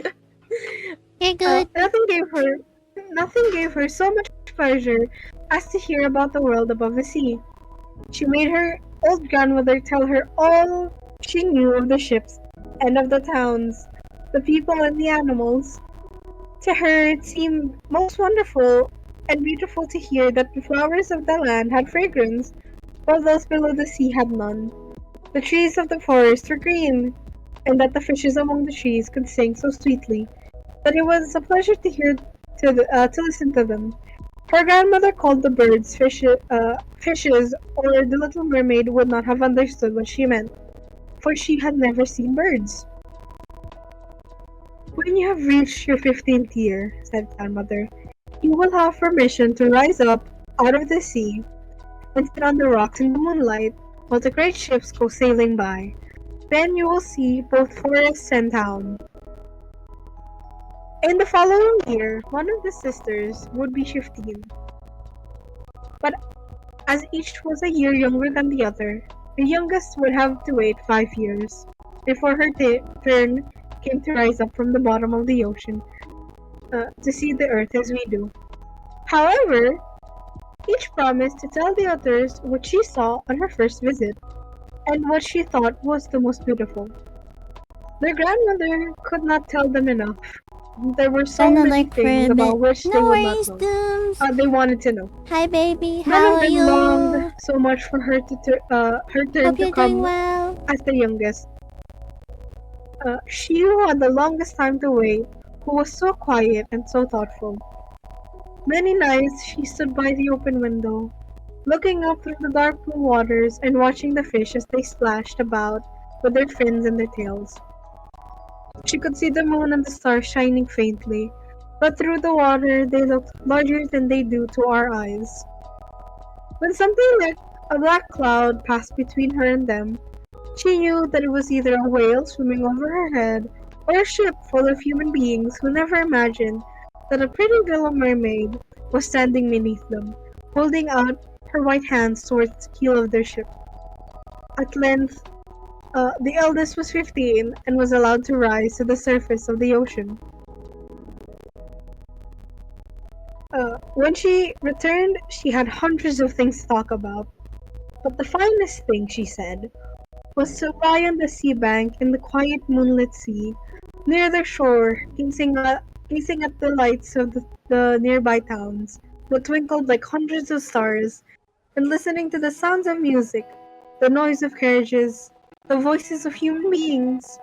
You're good. Nothing gave her so much pleasure as to hear about the world above the sea. She made her old grandmother tell her all she knew of the ships and of the towns, the people and the animals. To her it seemed most wonderful and beautiful to hear that the flowers of the land had fragrance, while those below the sea had none. The trees of the forest were green, and that the fishes among the trees could sing so sweetly that it was a pleasure to to listen to them. Her grandmother called the birds fishes, or the little mermaid would not have understood what she meant, for she had never seen birds. When you have reached your 15th year, said grandmother, you will have permission to rise up out of the sea and sit on the rocks in the moonlight while the great ships go sailing by. Then you will see both forests and town. In the following year, one of the sisters would be 15. But as each was a year younger than the other, the youngest would have to wait 5 years before her turn came to rise up from the bottom of the ocean to see the earth as we do. However, each promised to tell the others what she saw on her first visit, and what she thought was the most beautiful. Their grandmother could not tell them enough. There were so many things about which they would not know. They wanted to know. Hi, baby. None How of are them you? longed so much for her turn Hope to you're come doing well. as the youngest. She who had the longest time to wait, who was so quiet and so thoughtful. Many nights she stood by the open window, looking up through the dark blue waters and watching the fish as they splashed about with their fins and their tails. She could see the moon and the stars shining faintly, but through the water they looked larger than they do to our eyes. When something like a black cloud passed between her and them, she knew that it was either a whale swimming over her head or a ship full of human beings who never imagined that a pretty little mermaid was standing beneath them, holding out her white hands towards the keel of their ship. At length, The eldest was 15 and was allowed to rise to the surface of the ocean. When she returned, she had hundreds of things to talk about. But the finest thing, she said, was to lie on the sea bank in the quiet moonlit sea, near the shore, gazing at the lights of the nearby towns that twinkled like hundreds of stars, and listening to the sounds of music, the noise of carriages, the voices of human beings,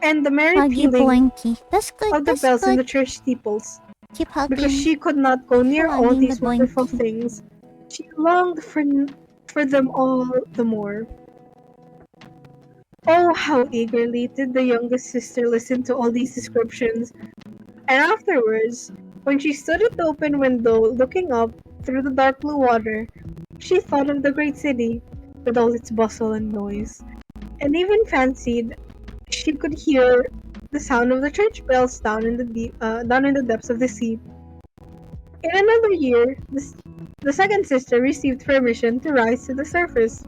and the merry Huggy pealing blanky. That's good, of the that's bells in good. the church steeples. Keep hugging. Because she could not go near all hugging these the wonderful blankie. things, she longed for them all the more. Oh, how eagerly did the youngest sister listen to all these descriptions, and afterwards, when she stood at the open window looking up through the dark blue water, she thought of the great city, with all its bustle and noise, and even fancied she could hear the sound of the church bells down in the depths of the sea. In another year, the second sister received permission to rise to the surface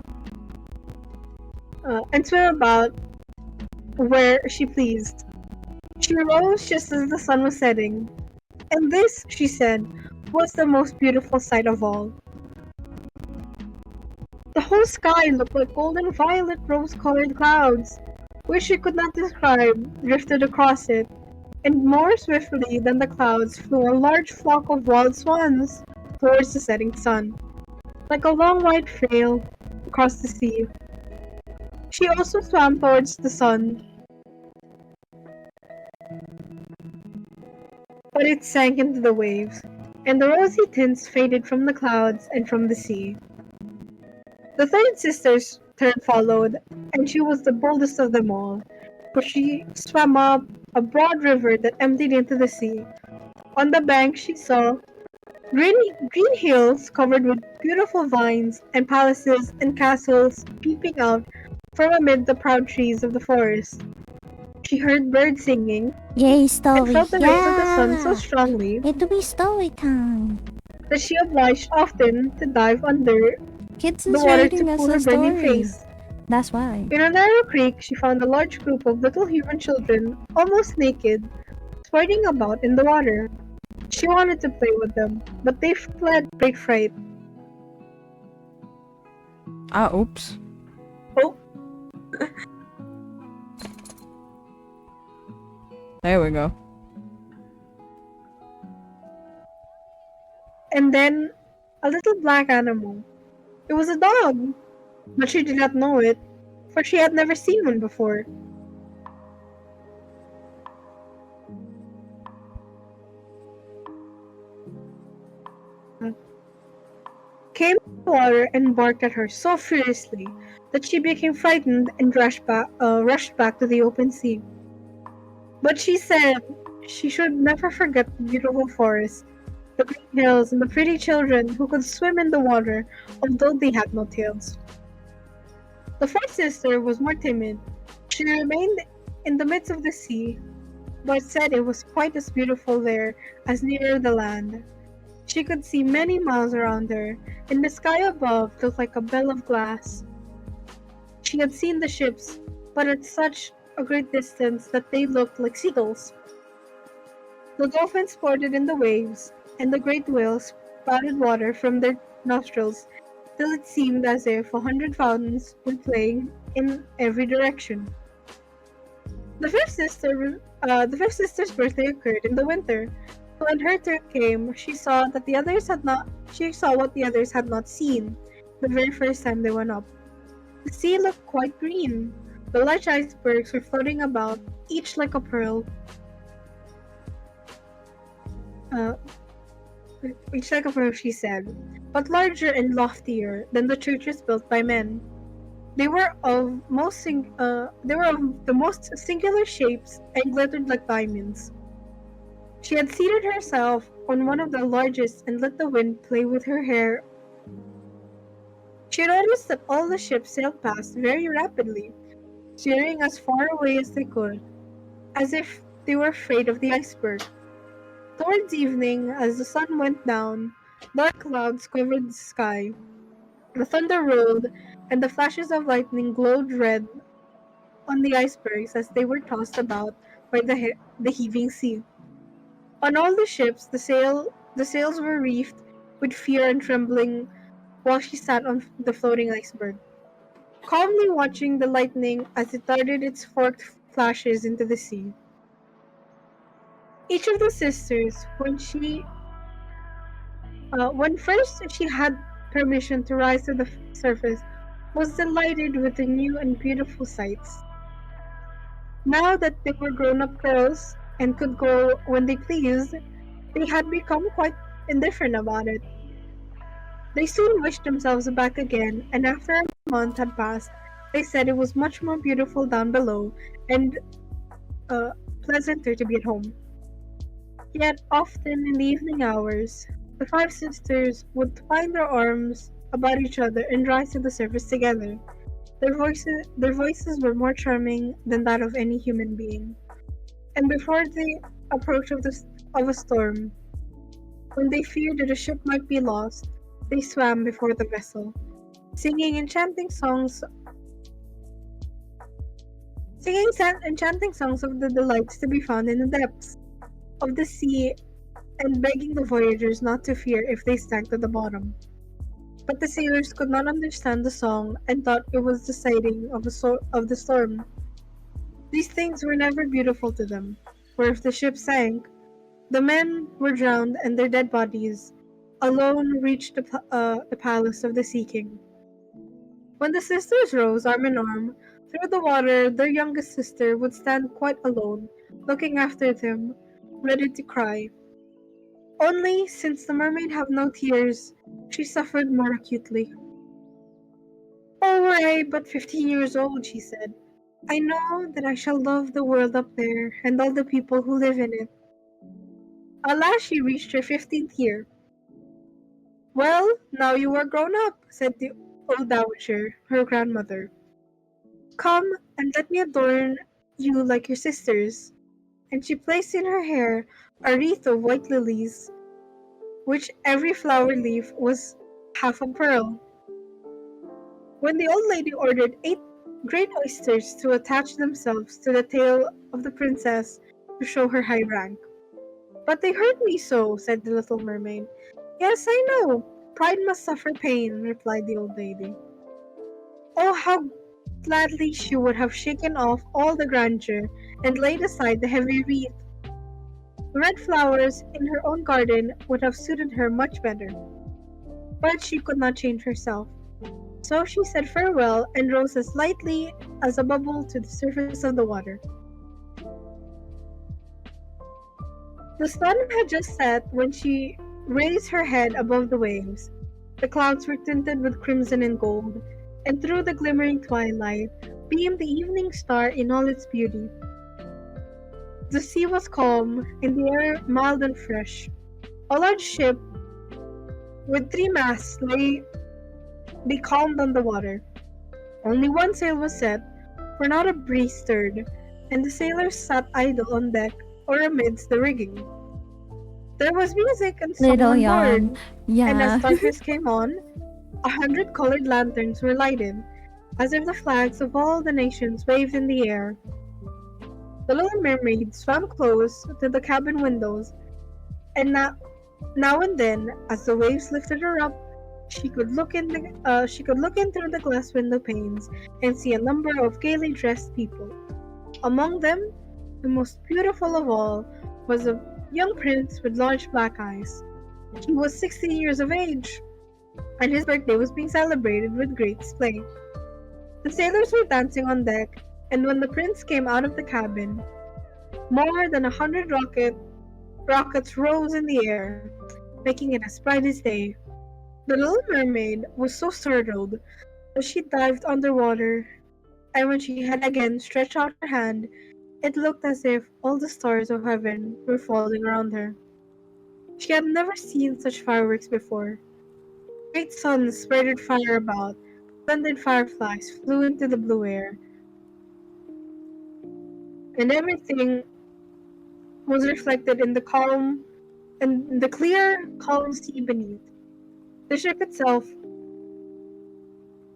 and swim about where she pleased. She rose just as the sun was setting, and this, she said, was the most beautiful sight of all. The whole sky looked like golden violet rose-colored clouds, which she could not describe, drifted across it, and more swiftly than the clouds flew a large flock of wild swans towards the setting sun, like a long white trail across the sea. She also swam towards the sun, but it sank into the waves, and the rosy tints faded from the clouds and from the sea. The third sister's turn followed, and she was the boldest of them all, for she swam up a broad river that emptied into the sea. On the bank she saw green hills covered with beautiful vines, and palaces and castles peeping out from amid the proud trees of the forest. She heard birds singing, Yay, and story. felt the rays of the sun so strongly It'll be story time. that she obliged often to dive under Kids the is water to reading us cool a her burning story. face. That's why. In a narrow creek, she found a large group of little human children, almost naked, sporting about in the water. She wanted to play with them, but they fled great fright. Oops. Oh. There we go. And then a little black animal. It was a dog, but she did not know it, for she had never seen one before. Came to the water and barked at her so furiously that she became frightened and rushed back to the open sea. But she said she should never forget the beautiful forest, the green hills, and the pretty children who could swim in the water, although they had no tails. The fourth sister was more timid. She remained in the midst of the sea, but said it was quite as beautiful there as nearer the land. She could see many miles around her, and the sky above looked like a bell of glass. She had seen the ships, but at such a great distance that they looked like seagulls. The dolphins sported in the waves, and the great whales spouted water from their nostrils, till it seemed as if 100 fountains were playing in every direction. The fifth sister's birthday occurred in the winter. When her turn came, she saw what the others had not seen the very first time they went up. The sea looked quite green. The large icebergs were floating about, each like a pearl. Each like a pearl, she said, but larger and loftier than the churches built by men. They were of the most singular shapes and glittered like diamonds. She had seated herself on one of the largest and let the wind play with her hair. She noticed that all the ships sailed past very rapidly, steering as far away as they could, as if they were afraid of the iceberg. Towards evening, as the sun went down, dark clouds covered the sky. The thunder rolled, and the flashes of lightning glowed red on the icebergs as they were tossed about by the heaving sea. On all the ships, the sails were reefed with fear and trembling while she sat on the floating iceberg, calmly watching the lightning as it darted its forked flashes into the sea. Each of the sisters, when first she had permission to rise to the surface, was delighted with the new and beautiful sights. Now that they were grown-up girls and could go when they pleased, they had become quite indifferent about it. They soon wished themselves back again, and after a month had passed, they said it was much more beautiful down below and uh, pleasanter to be at home. Yet often in the evening hours, the five sisters would twine their arms about each other and rise to the surface together. Their voices were more charming than that of any human being. And before the approach of a storm, when they feared that a ship might be lost, they swam before the vessel, singing enchanting songs of the delights to be found in the depths of the sea and begging the voyagers not to fear if they sank to the bottom. But the sailors could not understand the song and thought it was the sighting of the storm. These things were never beautiful to them, for if the ship sank, the men were drowned and their dead bodies alone reached the palace of the Sea King. When the sisters rose arm in arm through the water, their youngest sister would stand quite alone, looking after them, ready to cry. Only, since the mermaid had no tears, she suffered more acutely. "Oh, were I but 15 years old," she said, "I know that I shall love the world up there and all the people who live in it." At last she reached her 15th year. "Well, now you are grown up," said the old dowager, her grandmother. "Come and let me adorn you like your sisters." And she placed in her hair a wreath of white lilies, which every flower leaf was half a pearl. When the old lady ordered 8 great oysters to attach themselves to the tail of the princess to show her high rank. "But they hurt me so," said the little mermaid. "Yes, I know. Pride must suffer pain," replied the old lady. Oh, how gladly she would have shaken off all the grandeur and laid aside the heavy wreath. Red flowers in her own garden would have suited her much better. But she could not change herself. So she said farewell and rose as lightly as a bubble to the surface of the water. The sun had just set when she raised her head above the waves. The clouds were tinted with crimson and gold, and through the glimmering twilight beamed the evening star in all its beauty. The sea was calm, and the air mild and fresh. A large ship with 3 masts lay becalmed on the water. Only one sail was set, for not a breeze stirred, and the sailors sat idle on deck or amidst the rigging. There was music and song Little on yawn. board, and as Yeah. darkness came on, 100 colored lanterns were lighted, as if the flags of all the nations waved in the air. The little mermaid swam close to the cabin windows, and now and then, as the waves lifted her up, she could look in through the glass window panes and see a number of gaily dressed people. Among them, the most beautiful of all was a young prince with large black eyes. He was 16 years of age, and his birthday was being celebrated with great display. The sailors were dancing on deck, and when the prince came out of the cabin, more than 100 rockets rose in the air, making it as bright as day. The little mermaid was so startled that she dived underwater, and when she had again stretched out her hand, it looked as if all the stars of heaven were falling around her. She had never seen such fireworks before. Great suns spurted fire about, splendid fireflies flew into the blue air, and everything was reflected in the clear, calm sea beneath. The ship itself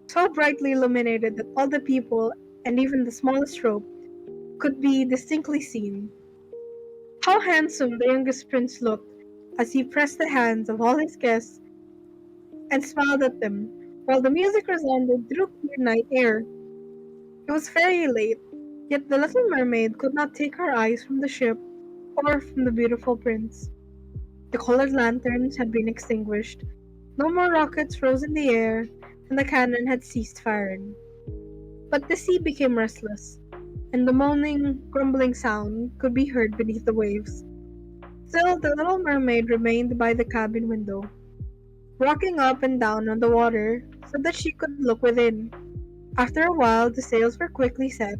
so brightly illuminated that all the people, and even the smallest rope, could be distinctly seen. How handsome the youngest prince looked as he pressed the hands of all his guests and smiled at them, while the music resounded through clear night air. It was very late, yet the little mermaid could not take her eyes from the ship or from the beautiful prince. The colored lanterns had been extinguished, no more rockets rose in the air, and the cannon had ceased firing. But the sea became restless, and the moaning, grumbling sound could be heard beneath the waves. Still, the little mermaid remained by the cabin window, rocking up and down on the water so that she could look within. After a while, the sails were quickly set,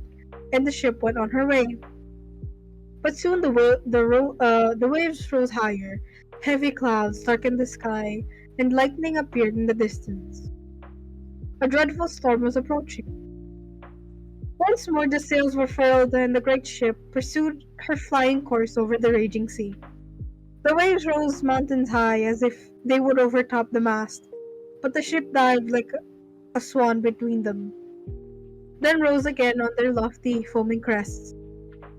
and the ship went on her way. But soon the waves rose higher, heavy clouds darkened the sky, and lightning appeared in the distance. A dreadful storm was approaching. Once more the sails were furled, and the great ship pursued her flying course over the raging sea. The waves rose mountains high as if they would overtop the mast, but the ship dived like a swan between them, then rose again on their lofty, foaming crests.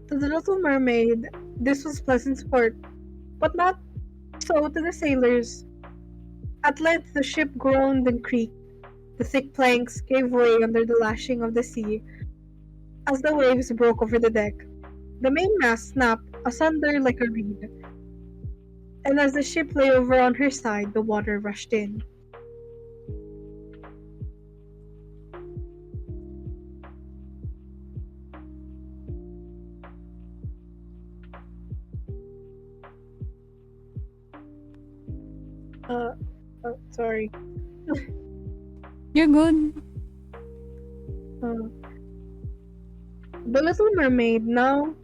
To the little mermaid, this was pleasant sport, but not so to the sailors. At length the ship groaned and creaked. The thick planks gave way under the lashing of the sea as the waves broke over the deck. The mainmast snapped asunder like a reed, and as the ship lay over on her side, the water rushed in. Sorry. You're good. The Little Mermaid now.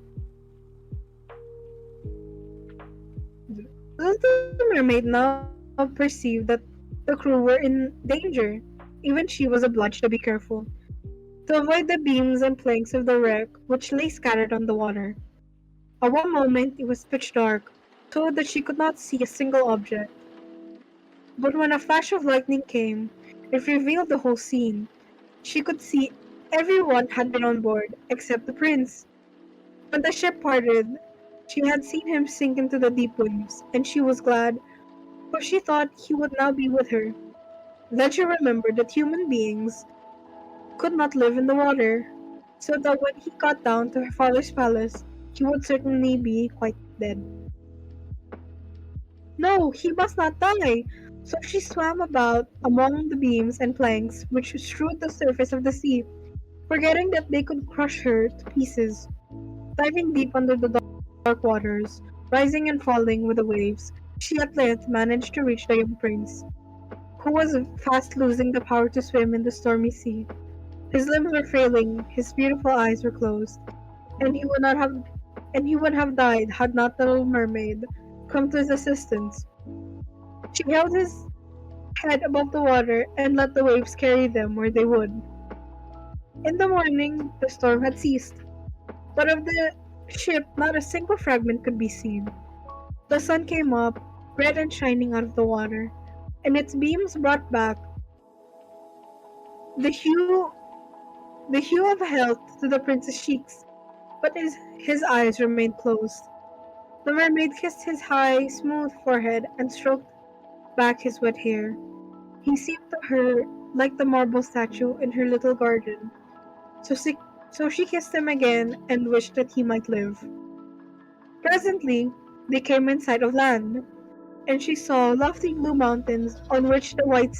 The Little Mermaid now perceived that the crew were in danger. Even she was obliged to be careful, to avoid the beams and planks of the wreck which lay scattered on the water. At one moment it was pitch dark, so that she could not see a single object. But when a flash of lightning came, it revealed the whole scene. She could see everyone had been on board, except the prince. When the ship parted, she had seen him sink into the deep waves, and she was glad, for she thought he would now be with her. Then she remembered that human beings could not live in the water, so that when he got down to her father's palace, he would certainly be quite dead. No, he must not die! So she swam about among the beams and planks which strewed the surface of the sea, forgetting that they could crush her to pieces. Diving deep under the dark waters, rising and falling with the waves, she at length managed to reach the young prince, who was fast losing the power to swim in the stormy sea. His limbs were failing, his beautiful eyes were closed, and he would have died had not the little mermaid come to his assistance. She held his head above the water and let the waves carry them where they would. In the morning, the storm had ceased, but of the ship not a single fragment could be seen. The sun came up, red and shining out of the water, and its beams brought back the hue the hue of health to the prince's cheeks, but his eyes remained closed. The mermaid kissed his high, smooth forehead and stroked back his wet hair. He seemed to her like the marble statue in her little garden. So she kissed him again and wished that he might live. Presently, they came in sight of land, and she saw lofty blue mountains on which the white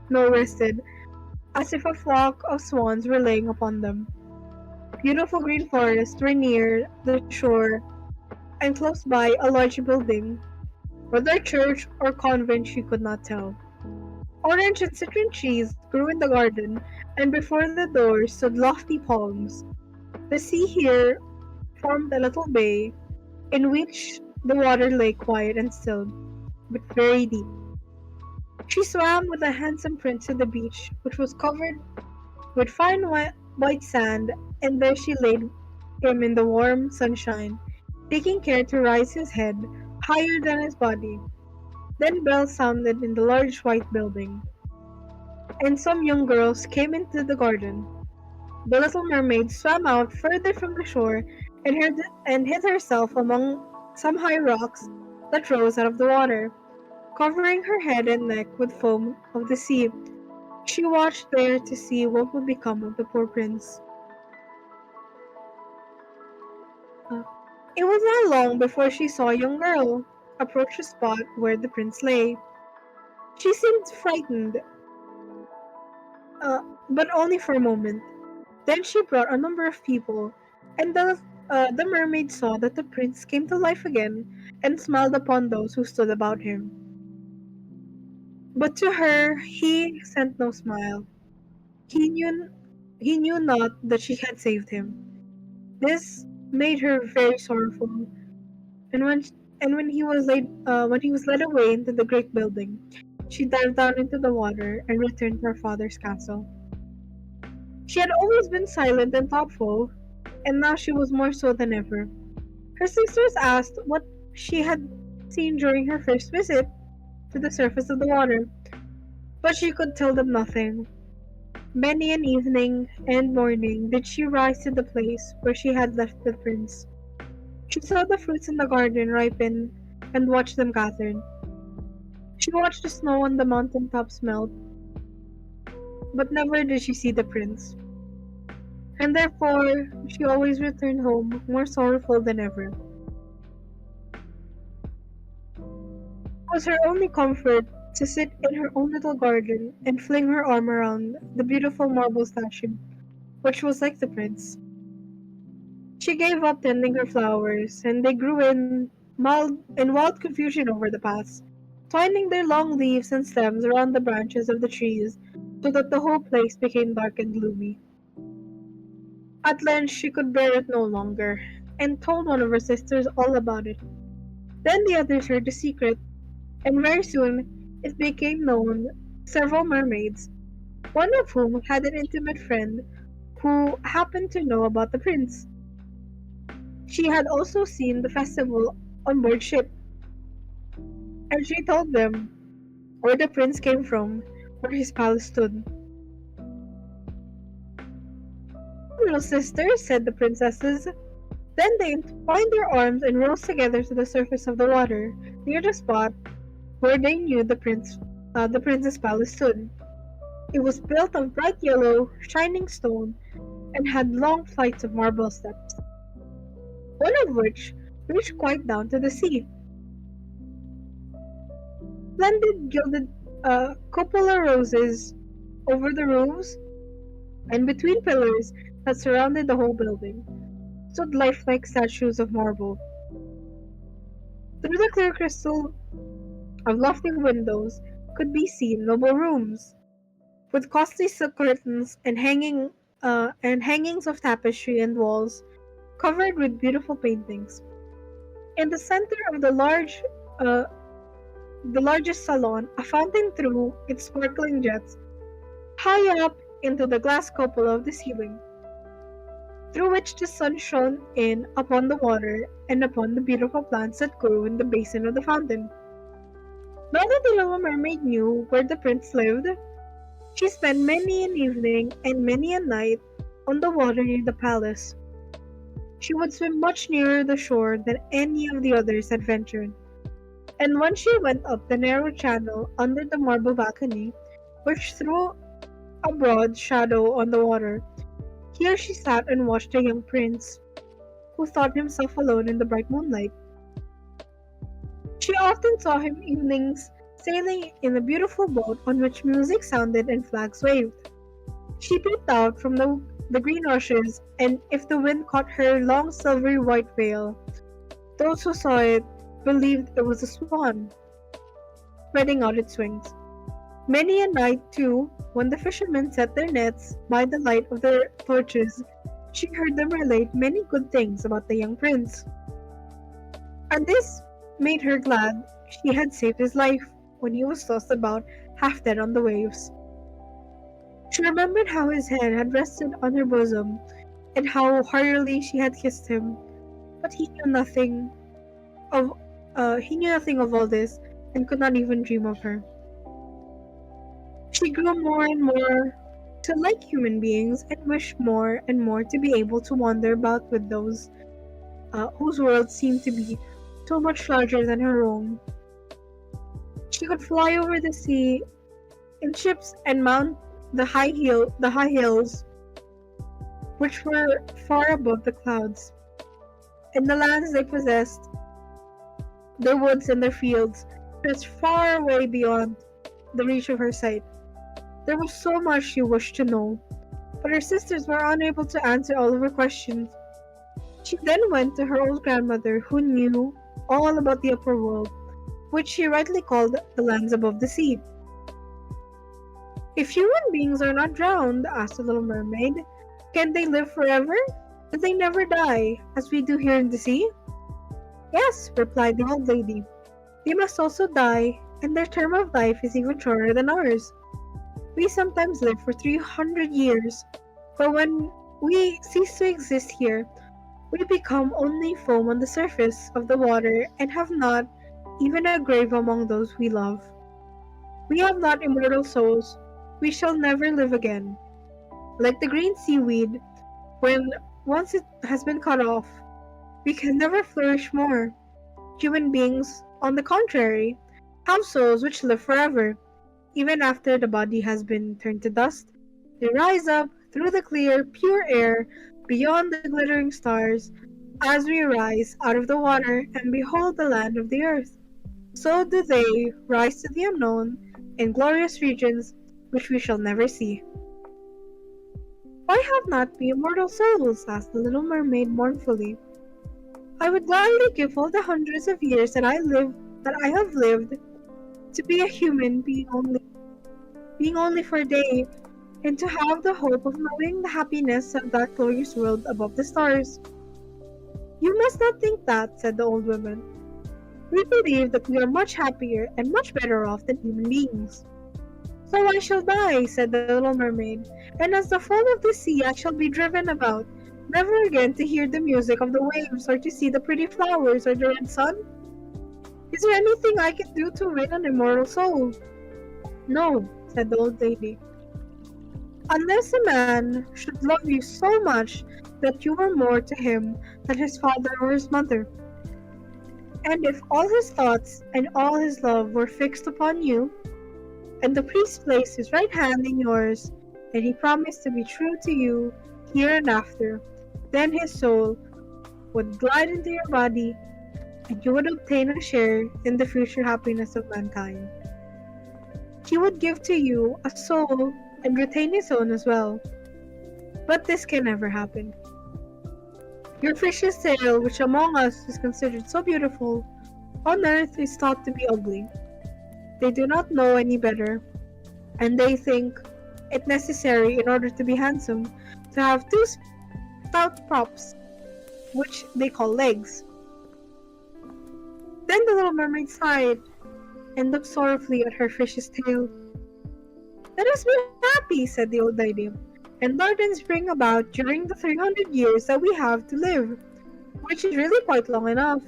snow rested, as if a flock of swans were laying upon them. Beautiful green forests were near the shore, and close by a large building, whether church or convent she could not tell. Orange and citron trees grew in the garden, and before the door stood lofty palms. The sea here formed a little bay, in which the water lay quiet and still, but very deep. She swam with a handsome prince to the beach, which was covered with fine white sand, and there she laid him in the warm sunshine, taking care to raise his head higher than his body. Then bells sounded in the large white building. and some young girls came into the garden. The little mermaid swam out further from the shore and hid herself among some high rocks that rose out of the water, covering her head and neck with foam of the sea. She watched there to see what would become of the poor prince. It was not long before she saw a young girl approach the spot where the prince lay. She seemed frightened, but only for a moment. Then she brought a number of people, and the mermaid saw that the prince came to life again and smiled upon those who stood about him. But to her he sent no smile. He knew he knew not that she had saved him. This made her very sorrowful, and when he was led away into the great building, she dived down into the water and returned to her father's castle. She had always been silent and thoughtful, and now she was more so than ever. Her sisters asked what she had seen during her first visit to the surface of the water, but she could tell them nothing. Many an evening and morning did she rise to the place where she had left the prince. She saw the fruits in the garden ripen and watched them gathered. She watched the snow on the mountain tops melt, but never did she see the prince. And therefore she always returned home more sorrowful than ever. It was her only comfort to sit in her own little garden and fling her arm around the beautiful marble statue, which was like the prince. She gave up tending her flowers, and they grew in wild confusion over the paths, twining their long leaves and stems around the branches of the trees, so that the whole place became dark and gloomy. At length she could bear it no longer, and told one of her sisters all about it. Then the others heard the secret, and very soon it became known to several mermaids, one of whom had an intimate friend who happened to know about the prince. She had also seen the festival on board ship, and she told them where the prince came from, where his palace stood. "Little sisters," said the princesses. Then they entwined their arms and rose together to the surface of the water, near the spot where they knew the prince's palace stood. It was built of bright yellow, shining stone, and had long flights of marble steps, one of which reached quite down to the sea. Splendid gilded cupola roses over the roofs, and between pillars that surrounded the whole building, stood lifelike statues of marble. Through the clear crystal of lofty windows could be seen noble rooms, with costly silk curtains and hangings of tapestry and walls covered with beautiful paintings. In the center of uh, the largest salon, a fountain threw its sparkling jets high up into the glass cupola of the ceiling, through which the sun shone in upon the water and upon the beautiful plants that grew in the basin of the fountain. Now that the little mermaid knew where the prince lived, she spent many an evening and many a night on the water near the palace. She would swim much nearer the shore than any of the others had ventured, and when she went up the narrow channel under the marble balcony, which threw a broad shadow on the water, here she sat and watched the young prince, who thought himself alone in the bright moonlight. She often saw him evenings sailing in a beautiful boat on which music sounded and flags waved. She peeped out from the green rushes, and if the wind caught her long silvery white veil, those who saw it believed it was a swan, spreading out its wings. Many a night, too, when the fishermen set their nets by the light of their torches, she heard them relate many good things about the young prince. And this made her glad she had saved his life when he was tossed about half dead on the waves. She remembered how his head had rested on her bosom, and how heartily she had kissed him, but of he knew nothing of all this, and could not even dream of her. She grew more and more to like human beings and wished more and more to be able to wander about with those whose worlds seemed to be so much larger than her own. She could fly over the sea in ships and mount the high hills which were far above the clouds. In the lands they possessed, their woods and their fields stretched far away beyond the reach of her sight. There was so much she wished to know, but her sisters were unable to answer all of her questions. She then went to her old grandmother, who knew all about the upper world, which she rightly called the lands above the sea. If human beings are not drowned, asked the little mermaid, can they live forever? Do they never die, as we do here in the sea? Yes, replied the old lady. They must also die, and their term of life is even shorter than ours. We sometimes live for 300 years, but when we cease to exist here, we become only foam on the surface of the water and have not even a grave among those we love. We have not immortal souls. We shall never live again. Like the green seaweed, when once it has been cut off, we can never flourish more. Human beings, on the contrary, have souls which live forever. Even after the body has been turned to dust, they rise up through the clear, pure air beyond the glittering stars as we rise out of the water and behold the land of the earth. So do they rise to the unknown in glorious regions which we shall never see. Why have not we immortal souls? Asked the little mermaid mournfully. I would gladly give all the hundreds of years that I have lived to be a human being only for a day, and to have the hope of knowing the happiness of that glorious world above the stars. You must not think that, said the old woman. We believe that we are much happier and much better off than human beings. So I shall die, said the little mermaid, and as the foam of the sea I shall be driven about, never again to hear the music of the waves or to see the pretty flowers or the red sun. Is there anything I can do to win an immortal soul? No, said the old lady. Unless a man should love you so much that you are more to him than his father or his mother. And if all his thoughts and all his love were fixed upon you, and the priest placed his right hand in yours, and he promised to be true to you here and after, then his soul would glide into your body, and you would obtain a share in the future happiness of mankind. He would give to you a soul and retain his own as well. But this can never happen. Your fish's tail, which among us is considered so beautiful, on earth is thought to be ugly. They do not know any better, and they think it necessary in order to be handsome to have two stout props, which they call legs. Then the little mermaid sighed and looked sorrowfully at her fish's tail. Let us be happy, said the old lady, and gardens bring about during the 300 years that we have to live, which is really quite long enough.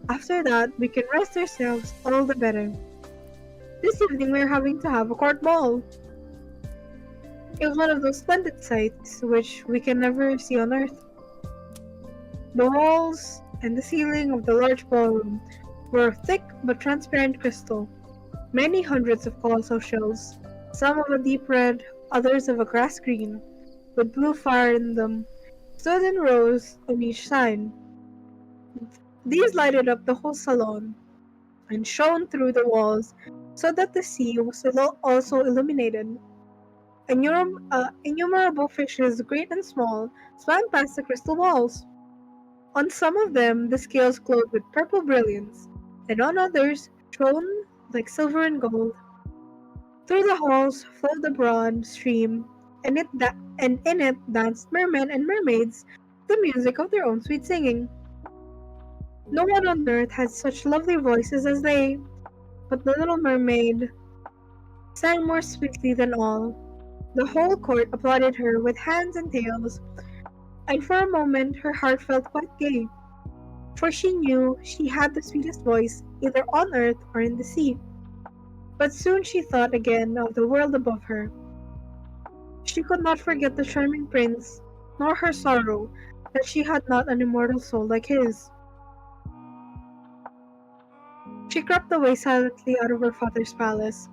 After that, we can rest ourselves all the better. This evening we are having to have a court ball. It was one of those splendid sights which we can never see on earth. The walls and the ceiling of the large ballroom were of thick but transparent crystal. Many hundreds of colossal shells, some of a deep red, others of a grass green, with blue fire in them, stood in rows on each side. These lighted up the whole salon and shone through the walls so that the sea was also illuminated. Innumerable fishes, great and small, swam past the crystal walls. On some of them the scales glowed with purple brilliance, and on others shone like silver and gold. Through the halls flowed a broad stream, and in it danced mermen and mermaids, the music of their own sweet singing. No one on earth had such lovely voices as they, but the little mermaid sang more sweetly than all. The whole court applauded her with hands and tails, and for a moment her heart felt quite gay, for she knew she had the sweetest voice either on earth or in the sea. But soon she thought again of the world above her. She could not forget the charming prince, nor her sorrow that she had not an immortal soul like his. She crept away silently out of her father's palace,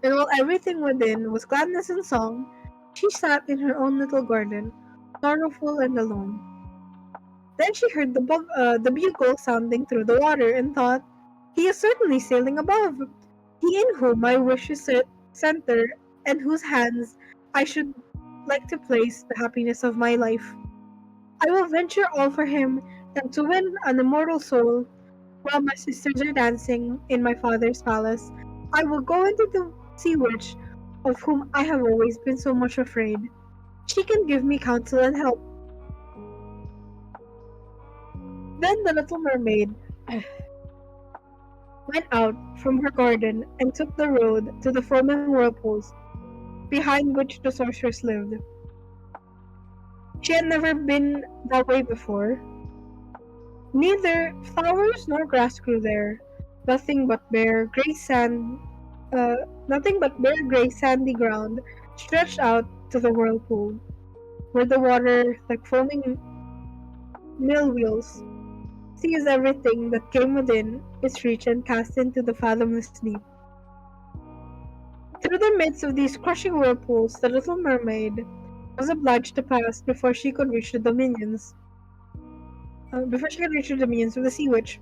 and while everything within was gladness and song, she sat in her own little garden, sorrowful and alone. Then she heard the bugle sounding through the water and thought, "He is certainly sailing above, he in whom my wish is centered, and whose hands I should like to place the happiness of my life. I will venture all for him, and to win an immortal soul, while my sisters are dancing in my father's palace, I will go into the sea witch, of whom I have always been so much afraid. She can give me counsel and help." Then the little mermaid went out from her garden and took the road to the foaming whirlpools, behind which the sorceress lived. She had never been that way before. Neither flowers nor grass grew there. Nothing but bare gray sand, nothing but bare gray sandy ground stretched out to the whirlpool, where the water, like foaming mill wheels, seized everything that came within its reach and cast into the fathomless deep. Through the midst of these crushing whirlpools, the little mermaid was obliged to pass before she could reach the dominions. Of the sea witch.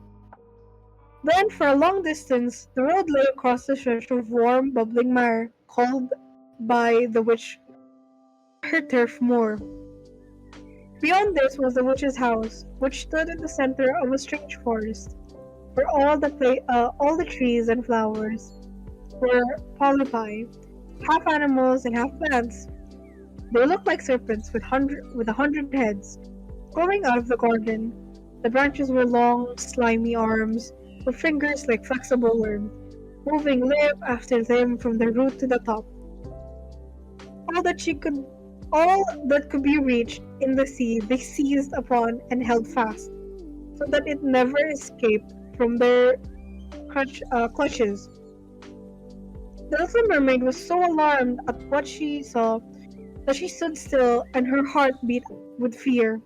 Then, for a long distance, the road lay across the stretch of warm, bubbling mire, called by the witch her turf moor. Beyond this was the witch's house, which stood in the center of a strange forest, where all the trees and flowers were polypi, half animals and half plants. They looked like serpents with a hundred heads. Growing out of the garden, the branches were long, slimy arms, with fingers like flexible worms, moving limb after limb from the root to the top. All that could be reached in the sea they seized upon and held fast, so that it never escaped from their clutches. The little mermaid was so alarmed at what she saw that she stood still and her heart beat with fear.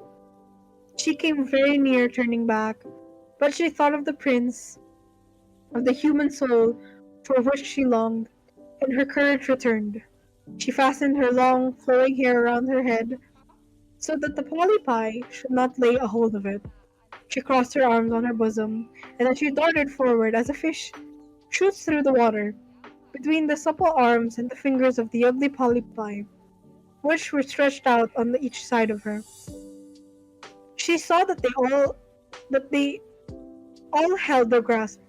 She came very near turning back, but she thought of the prince, of the human soul for which she longed, and her courage returned. She fastened her long, flowing hair around her head, so that the polypi should not lay a hold of it. She crossed her arms on her bosom, and then she darted forward as a fish shoots through the water, between the supple arms and the fingers of the ugly polypi, which were stretched out on each side of her. She saw that they all held their grasp,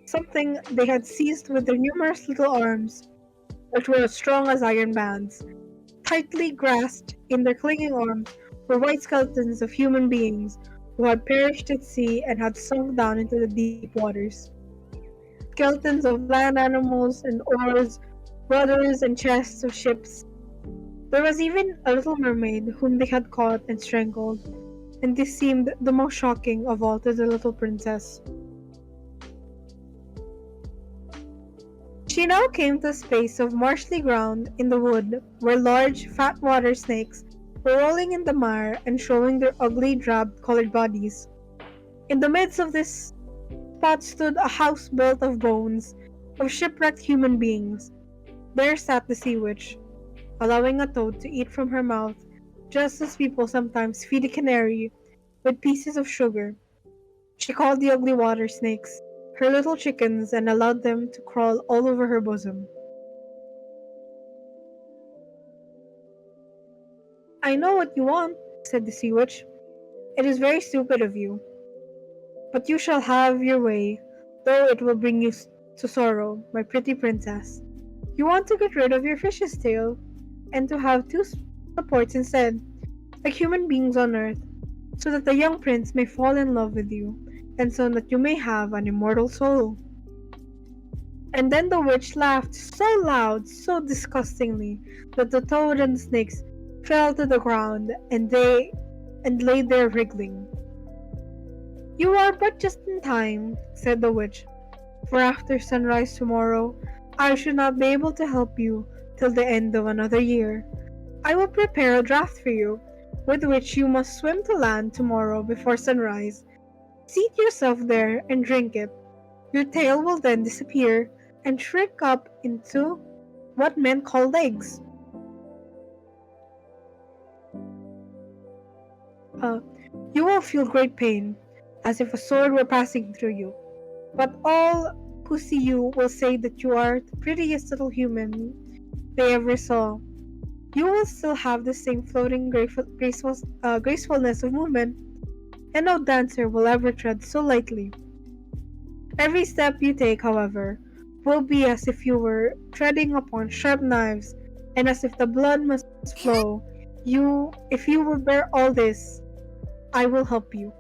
something they had seized with their numerous little arms, which were as strong as iron bands. Tightly grasped in their clinging arms were white skeletons of human beings who had perished at sea and had sunk down into the deep waters. Skeletons of land animals and oars, rudders and chests of ships. There was even a little mermaid whom they had caught and strangled, and this seemed the most shocking of all to the little princess. She now came to a space of marshy ground in the wood, where large, fat water snakes were rolling in the mire and showing their ugly, drab-colored bodies. In the midst of this spot stood a house built of bones, of shipwrecked human beings. There sat the sea witch, allowing a toad to eat from her mouth, just as people sometimes feed a canary with pieces of sugar. She called the ugly water snakes her little chickens and allowed them to crawl all over her bosom. "I know what you want," said the sea witch. "It is very stupid of you, but you shall have your way, though it will bring you to sorrow, my pretty princess. You want to get rid of your fish's tail, and to have two supports instead, like human beings on earth, so that the young prince may fall in love with you, and so that you may have an immortal soul." And then the witch laughed so loud, so disgustingly, that the toad and the snakes fell to the ground, and lay there wriggling. "You are but just in time," said the witch, "for after sunrise tomorrow, I should not be able to help you till the end of another year. I will prepare a draft for you, with which you must swim to land tomorrow before sunrise. Seat yourself there and drink it. Your tail will then disappear and shrink up into what men call legs. You will feel great pain, as if a sword were passing through you. But all who see you will say that you are the prettiest little human they ever saw. You will still have the same floating gracefulness of movement, and no dancer will ever tread so lightly. Every step you take, however, will be as if you were treading upon sharp knives, and as if the blood must flow. If you will bear all this, I will help you.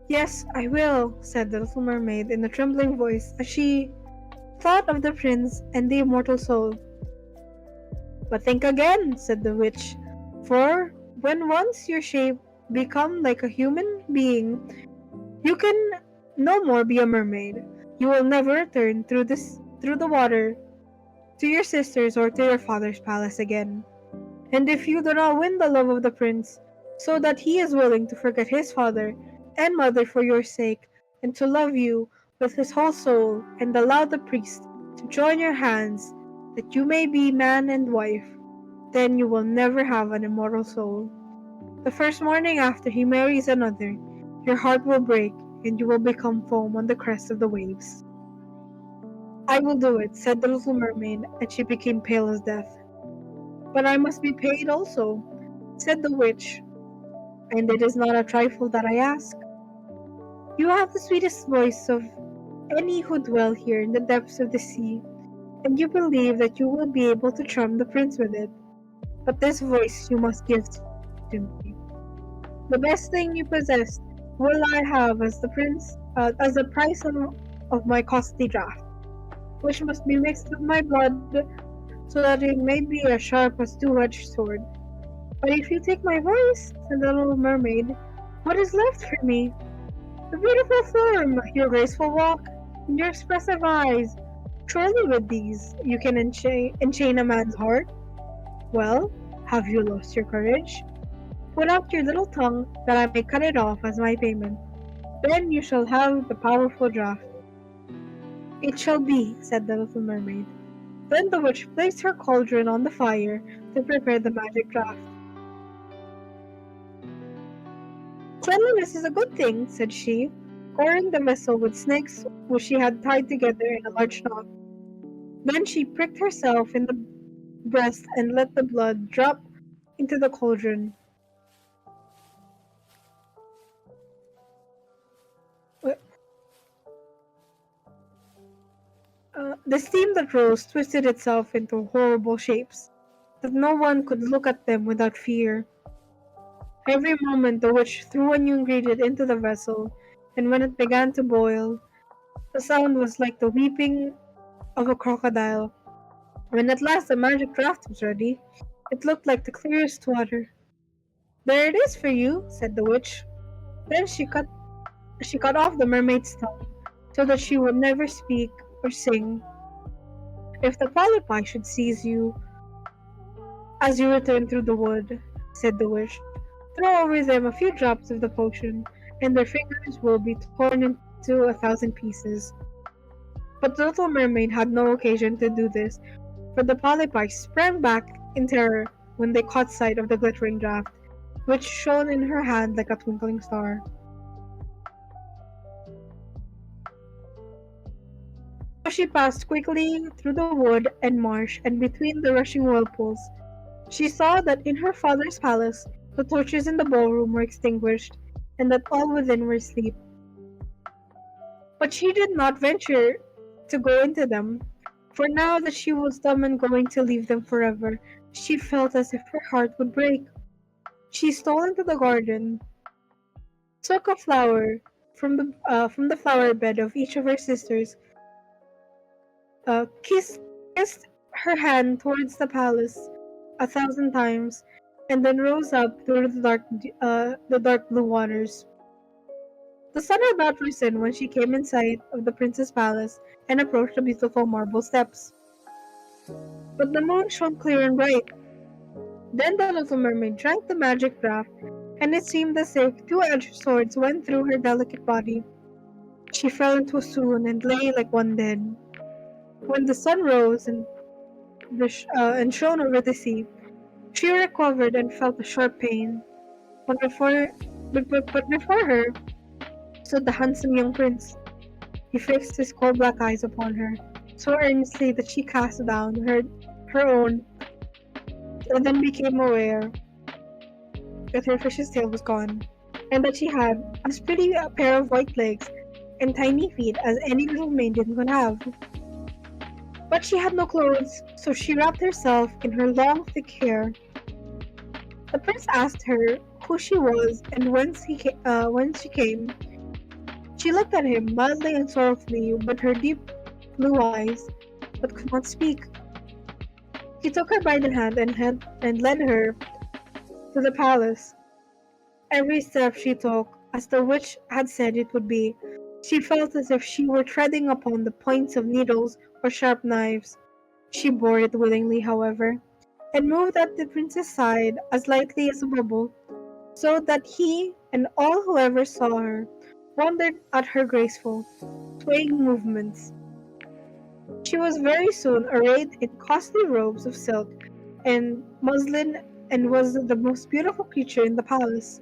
Yes, I will, said the little mermaid in a trembling voice as she thought of the prince and the immortal soul. But think again, said the witch, for when once your shape become like a human being, you can no more be a mermaid. You will never return through the water to your sisters or to your father's palace again. And if you do not win the love of the prince, so that he is willing to forget his father and mother for your sake, and to love you with his whole soul, and allow the priest to join your hands, that you may be man and wife, then you will never have an immortal soul. The first morning after he marries another, your heart will break, and you will become foam on the crest of the waves. I will do it, said the little mermaid, and she became pale as death. But I must be paid also, said the witch, and it is not a trifle that I ask. You have the sweetest voice of any who dwell here in the depths of the sea, and you believe that you will be able to charm the prince with it. But this voice you must give to me. The best thing you possess will I have as the price of my costly draft, which must be mixed with my blood so that it may be as sharp as two-edged sword. But if you take my voice, said the little mermaid, what is left for me? Your beautiful form, your graceful walk, and your expressive eyes. Surely with these you can enchain a man's heart. Well, have you lost your courage? Put out your little tongue, that I may cut it off as my payment. Then you shall have the powerful draught. It shall be, said the little mermaid. Then the witch placed her cauldron on the fire to prepare the magic draught. Cleanliness is a good thing, said she, covering the vessel with snakes which she had tied together in a large knot. Then she pricked herself in the breast and let the blood drop into the cauldron. The steam that rose twisted itself into horrible shapes, that no one could look at them without fear. Every moment the witch threw a new ingredient into the vessel, and when it began to boil, the sound was like the weeping of a crocodile. When at last the magic draught was ready, it looked like the clearest water. There it is for you, said the witch. Then she cut off the mermaid's tongue, so that she would never speak or sing. If the polypi should seize you as you return through the wood, said the witch, throw over them a few drops of the potion, and their fingers will be torn into 1,000 pieces. But the little mermaid had no occasion to do this, for the polypi sprang back in terror when they caught sight of the glittering draught, which shone in her hand like a twinkling star. So she passed quickly through the wood and marsh and between the rushing whirlpools. She saw that in her father's palace the torches in the ballroom were extinguished, and that all within were asleep. But she did not venture to go into them, for now that she was dumb and going to leave them forever, she felt as if her heart would break. She stole into the garden, took a flower from the flower bed of each of her sisters, kissed her hand towards the palace 1,000 times, and then rose up through the dark blue waters. The sun had not risen when she came in sight of the prince's palace and approached the beautiful marble steps. But the moon shone clear and bright. Then the little mermaid drank the magic draught, and it seemed as if two-edged swords went through her delicate body. She fell into a swoon and lay like one dead. When the sun rose and shone over the sea, she recovered and felt a sharp pain. But before her stood the handsome young prince. He fixed his coal-black eyes upon her, so earnestly that she cast down her own, and then became aware that her fish's tail was gone, and that she had as pretty a pair of white legs and tiny feet as any little maiden could have. But she had no clothes, so she wrapped herself in her long, thick hair. The prince asked her who she was and whence she came. She looked at him mildly and sorrowfully with her deep blue eyes, but could not speak. He took her by the hand and led her to the palace. Every step she took, as the witch had said it would be, she felt as if she were treading upon the points of needles or sharp knives. She bore it willingly, however, and moved at the prince's side as lightly as a bubble, so that he and all who ever saw her wondered at her graceful, swaying movements. She was very soon arrayed in costly robes of silk and muslin and was the most beautiful creature in the palace.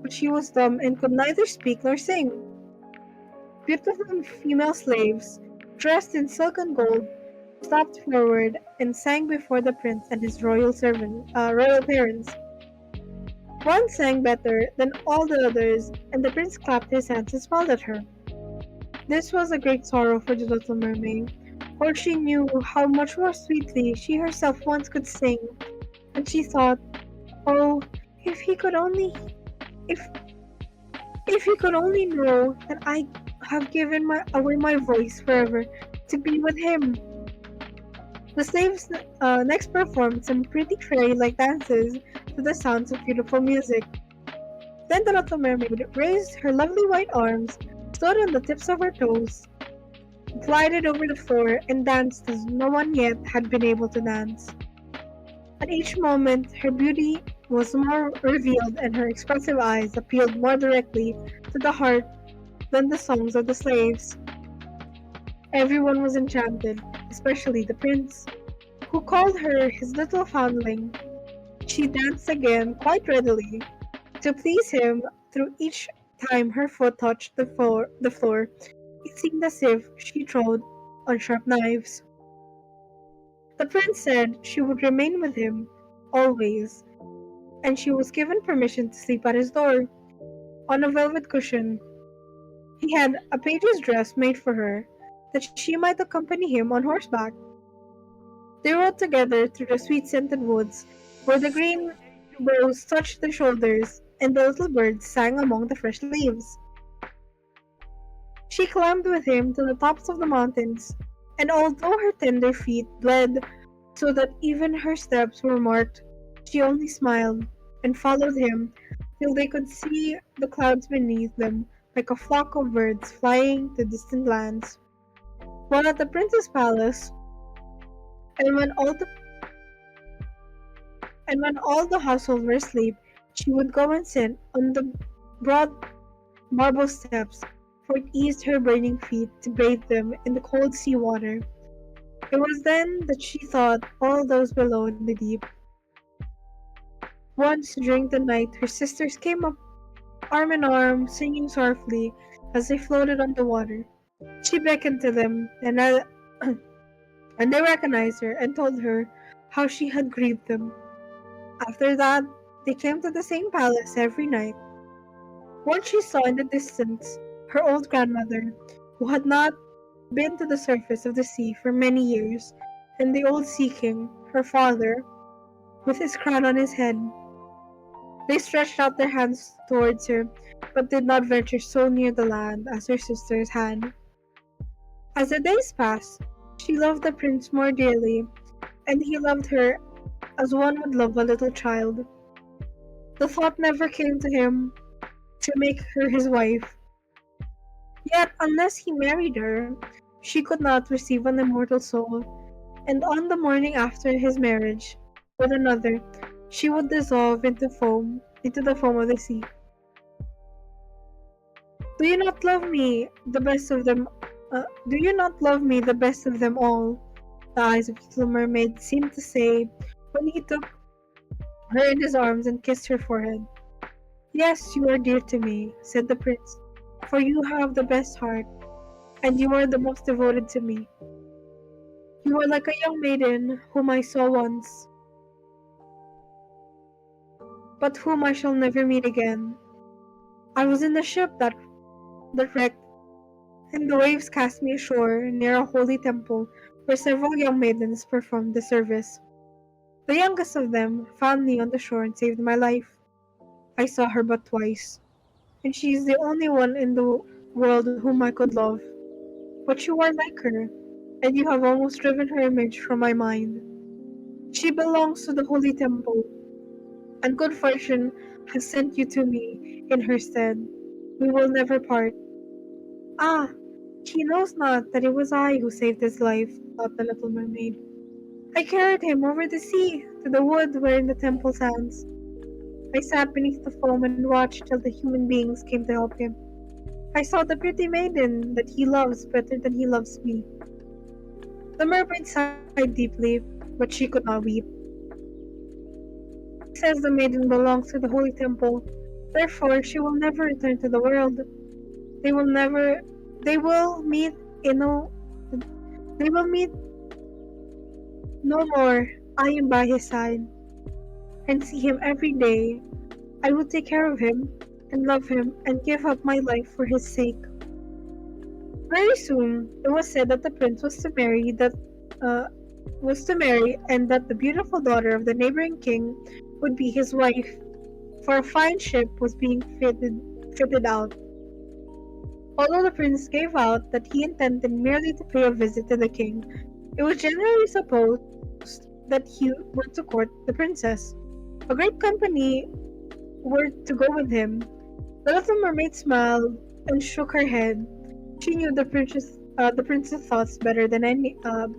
But she was dumb and could neither speak nor sing. Beautiful female slaves, dressed in silk and gold, stepped forward and sang before the prince and his royal parents. One sang better than all the others, and the prince clapped his hands and smiled at her. This was a great sorrow for the little mermaid, for she knew how much more sweetly she herself once could sing, and she thought, "Oh, if he could only, if he could only know that I have given away my voice forever to be with him." The slaves next performed some pretty fairy-like dances to the sounds of beautiful music. Then the little mermaid raised her lovely white arms, stood on the tips of her toes, glided over the floor, and danced as no one yet had been able to dance. At each moment, her beauty was more revealed and her expressive eyes appealed more directly to the heart than the songs of the slaves. Everyone was enchanted, especially the prince, who called her his little foundling. She danced again quite readily. To please him, through each time her foot touched the floor, it seemed as if she trod on sharp knives. The prince said she would remain with him, always, and she was given permission to sleep at his door, on a velvet cushion. He had a page's dress made for her, that she might accompany him on horseback. They rode together through the sweet-scented woods, where the green boughs touched their shoulders, and the little birds sang among the fresh leaves. She climbed with him to the tops of the mountains, and although her tender feet bled so that even her steps were marked, she only smiled and followed him till they could see the clouds beneath them like a flock of birds flying to distant lands. While at the prince's palace, and when all the household were asleep, she would go and sit on the broad marble steps, for it eased her burning feet to bathe them in the cold sea water. It was then that she thought all those below in the deep. Once during the night, her sisters came up arm in arm, singing sorrowfully as they floated on the water. She beckoned to them, and they recognized her and told her how she had grieved them. After that, they came to the same palace every night. Once she saw in the distance her old grandmother, who had not been to the surface of the sea for many years, and the old sea king, her father, with his crown on his head. They stretched out their hands towards her, but did not venture so near the land as her sisters had. As the days passed, she loved the prince more dearly, and he loved her as one would love a little child. The thought never came to him to make her his wife, Yet, unless he married her, she could not receive an immortal soul, and on the morning after his marriage with another, she would dissolve into the foam of the sea. Do you not love me, the best of them? Do you not love me, the best of them all? The eyes of the little mermaid seemed to say when he took her in his arms and kissed her forehead. Yes, you are dear to me, said the prince, for you have the best heart, and you are the most devoted to me. You are like a young maiden whom I saw once, but whom I shall never meet again. I was in the ship that wrecked, and the waves cast me ashore near a holy temple where several young maidens performed the service. The youngest of them found me on the shore and saved my life. I saw her but twice, and she is the only one in the world whom I could love. But you are like her, and you have almost driven her image from my mind. She belongs to the holy temple, and good fortune has sent you to me in her stead. We will never part. Ah, she knows not that it was I who saved his life, thought the little mermaid. I carried him over the sea to the wood wherein the temple stands. I sat beneath the foam and watched till the human beings came to help him. I saw the pretty maiden that he loves better than he loves me. The mermaid sighed deeply, but she could not weep. He says the maiden belongs to the holy temple, therefore she will never return to the world. They will never. They will meet in no. They will meet no more. I am by his side and see him every day. I will take care of him and love him and give up my life for his sake. Very soon, it was said that the prince uh, was to marry, and that the beautiful daughter of the neighboring king would be his wife. For a fine ship was being fitted out. Although the prince gave out that he intended merely to pay a visit to the king, it was generally supposed that he were to court the princess. A great company were to go with him. The little mermaid smiled and shook her head. She knew the prince's thoughts better than any of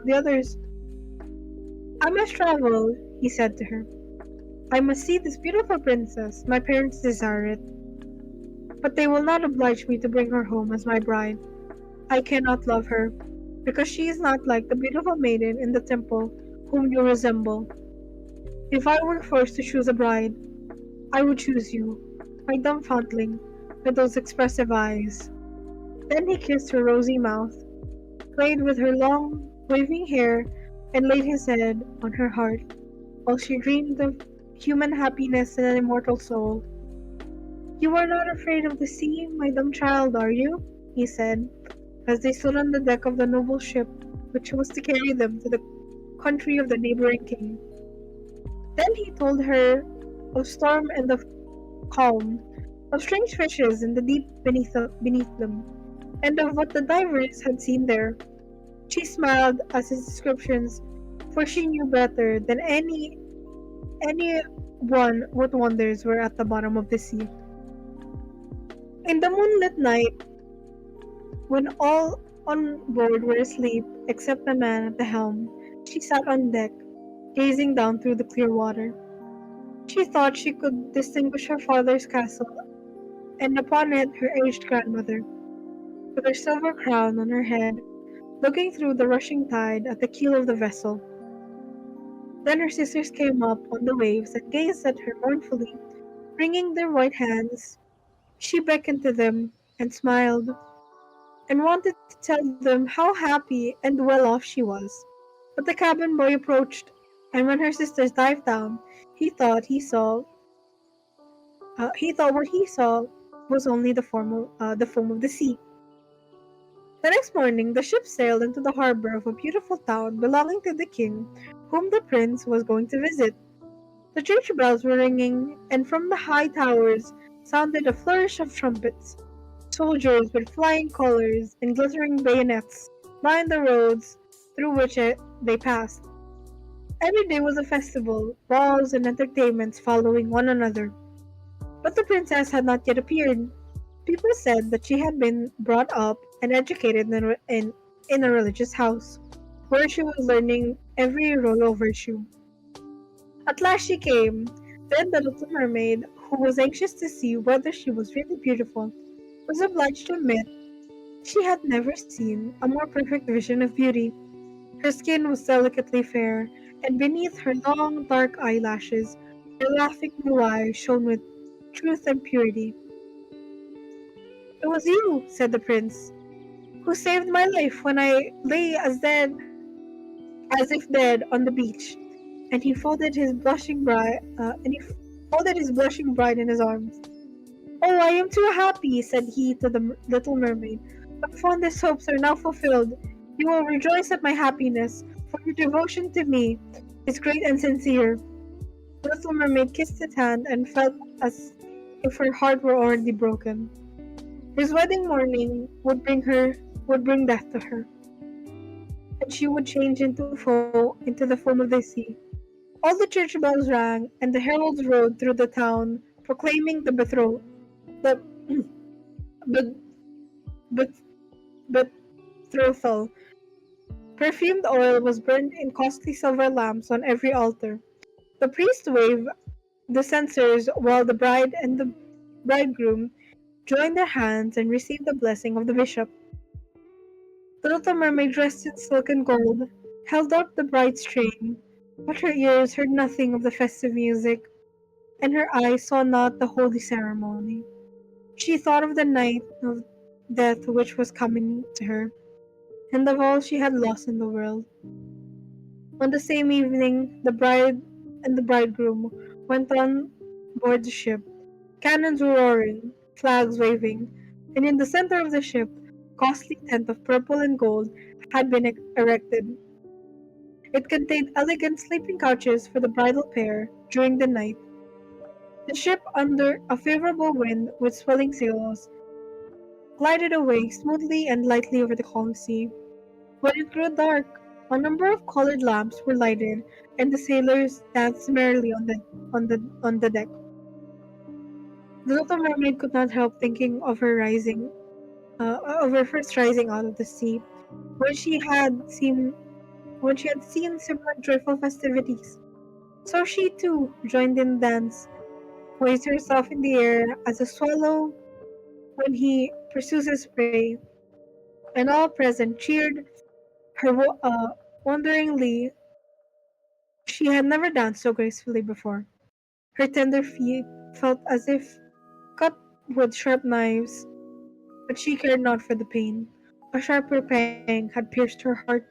the others. I must travel, he said to her. I must see this beautiful princess. My parents desire it. But they will not oblige me to bring her home as my bride. I cannot love her, because she is not like the beautiful maiden in the temple whom you resemble. If I were forced to choose a bride, I would choose you, my dumb foundling, with those expressive eyes. Then he kissed her rosy mouth, played with her long, waving hair, and laid his head on her heart, while she dreamed of human happiness and an immortal soul. You are not afraid of the sea, my dumb child, are you? He said, as they stood on the deck of the noble ship which was to carry them to the country of the neighboring king. Then he told her of storm and of calm, of strange fishes in the deep beneath them, and of what the divers had seen there. She smiled at his descriptions, for she knew better than any one what wonders were at the bottom of the sea. In the moonlit night, when all on board were asleep except the man at the helm, she sat on deck, gazing down through the clear water. She thought she could distinguish her father's castle, and upon it her aged grandmother, with her silver crown on her head, looking through the rushing tide at the keel of the vessel. Then her sisters came up on the waves and gazed at her mournfully, wringing their white hands. She beckoned to them and smiled, and wanted to tell them how happy and well off she was. But the cabin boy approached, and when her sisters dived down, he thought what he saw was only the foam of the sea. The next morning, the ship sailed into the harbor of a beautiful town belonging to the king, whom the prince was going to visit. The church bells were ringing, and from the high towers sounded a flourish of trumpets. Soldiers with flying colors and glittering bayonets lined the roads through which they passed. Every day was a festival, balls and entertainments following one another. But the princess had not yet appeared. People said that she had been brought up and educated in a religious house, where she was learning every role of virtue. At last she came. Then the little mermaid, who was anxious to see whether she was really beautiful, was obliged to admit she had never seen a more perfect vision of beauty. Her skin was delicately fair, and beneath her long dark eyelashes, her laughing blue eyes shone with truth and purity. "It was you," said the prince, "who saved my life when I lay as if dead on the beach." And he folded his blushing bride in his arms. "Oh, I am too happy," said he to the little mermaid. "My fondest hopes are now fulfilled. You will rejoice at my happiness, for your devotion to me is great and sincere." The little mermaid kissed his hand and felt as if her heart were already broken. His wedding morning would bring death to her, and she would change into the foam of the sea. All the church bells rang, and the heralds rode through the town, proclaiming the bet- bet- betrothal. Perfumed oil was burned in costly silver lamps on every altar. The priest waved the censers while the bride and the bridegroom joined their hands and received the blessing of the bishop. The little mermaid, dressed in silk and gold, held up the bride's train, but her ears heard nothing of the festive music, and her eyes saw not the holy ceremony. She thought of the night of death which was coming to her, and of all she had lost in the world. On the same evening, the bride and the bridegroom went on board the ship. Cannons were roaring, flags waving, and in the center of the ship, a costly tent of purple and gold had been erected. It contained elegant sleeping couches for the bridal pair during the night. The ship, under a favorable wind with swelling sails, glided away smoothly and lightly over the calm sea. When it grew dark, a number of colored lamps were lighted, and the sailors danced merrily on the deck. The little mermaid could not help thinking of her first rising out of the sea, when she had seen similar joyful festivities. So she too joined in the dance, poised herself in the air as a swallow when he pursues his prey, and all present cheered her wonderingly. She had never danced so gracefully before. Her tender feet felt as if cut with sharp knives, but she cared not for the pain. A sharper pang had pierced her heart.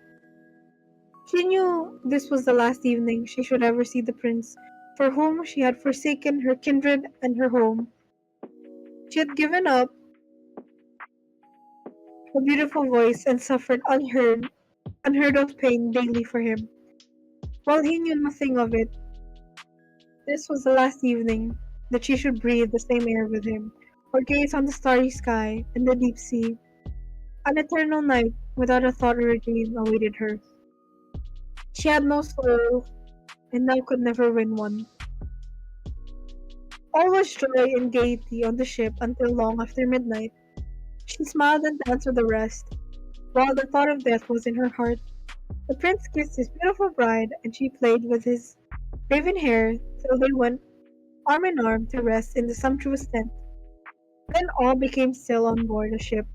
She knew this was the last evening she should ever see the prince, for whom she had forsaken her kindred and her home. She had given up her beautiful voice and suffered unheard of pain daily for him, while he knew nothing of it. This was the last evening that she should breathe the same air with him, or gaze on the starry sky and the deep sea. An eternal night without a thought or a dream awaited her. She had no soul, and now could never win one. All was joy and gaiety on the ship until long after midnight. She smiled and danced with the rest, while the thought of death was in her heart. The prince kissed his beautiful bride, and she played with his raven hair till they went arm in arm to rest in the sumptuous tent. Then all became still on board the ship,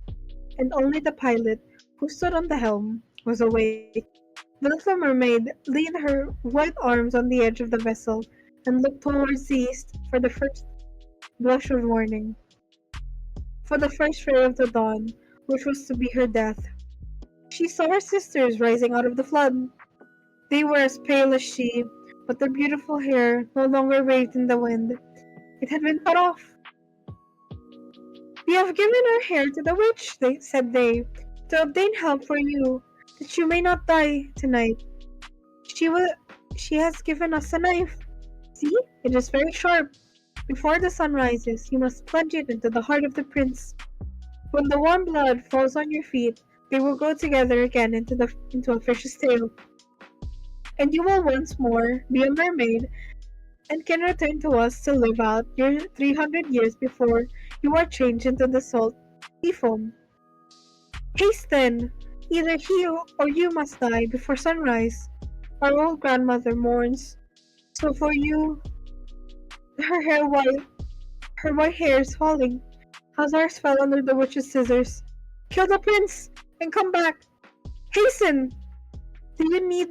and only the pilot, who stood on the helm, was awake. The little mermaid leaned her white arms on the edge of the vessel and looked towards the east for the first blush of morning, for the first ray of the dawn, which was to be her death. She saw her sisters rising out of the flood. They were as pale as she, but their beautiful hair no longer waved in the wind. It had been cut off. "We have given our hair to the witch," said they, "to obtain help for you, that you may not die tonight. She will. She has given us a knife. See, it is very sharp. Before the sun rises, you must plunge it into the heart of the prince. When the warm blood falls on your feet, they will grow together again into a fish's tail, and you will once more be a mermaid, and can return to us to live out your 300 years before you are changed into the salt sea foam. Hasten! Either he or you must die before sunrise. Our old grandmother mourns. So for you, her hair white, her white hair is falling. Hazars fell under the witch's scissors. Kill the prince and come back. Hasten! Do you need?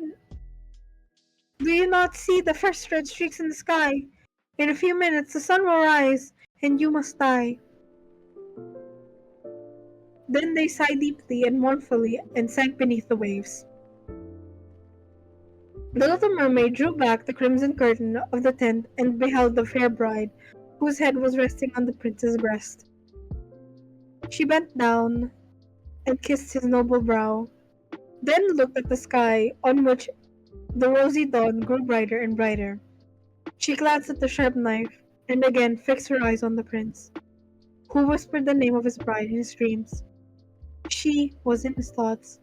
Do you not see the first red streaks in the sky? In a few minutes, the sun will rise, and you must die. Then they sighed deeply and mournfully and sank beneath the waves. The little mermaid drew back the crimson curtain of the tent and beheld the fair bride, whose head was resting on the prince's breast. She bent down and kissed his noble brow, then looked at the sky, on which the rosy dawn grew brighter and brighter. She glanced at the sharp knife, and again fixed her eyes on the prince, who whispered the name of his bride in his dreams. She was in his thoughts,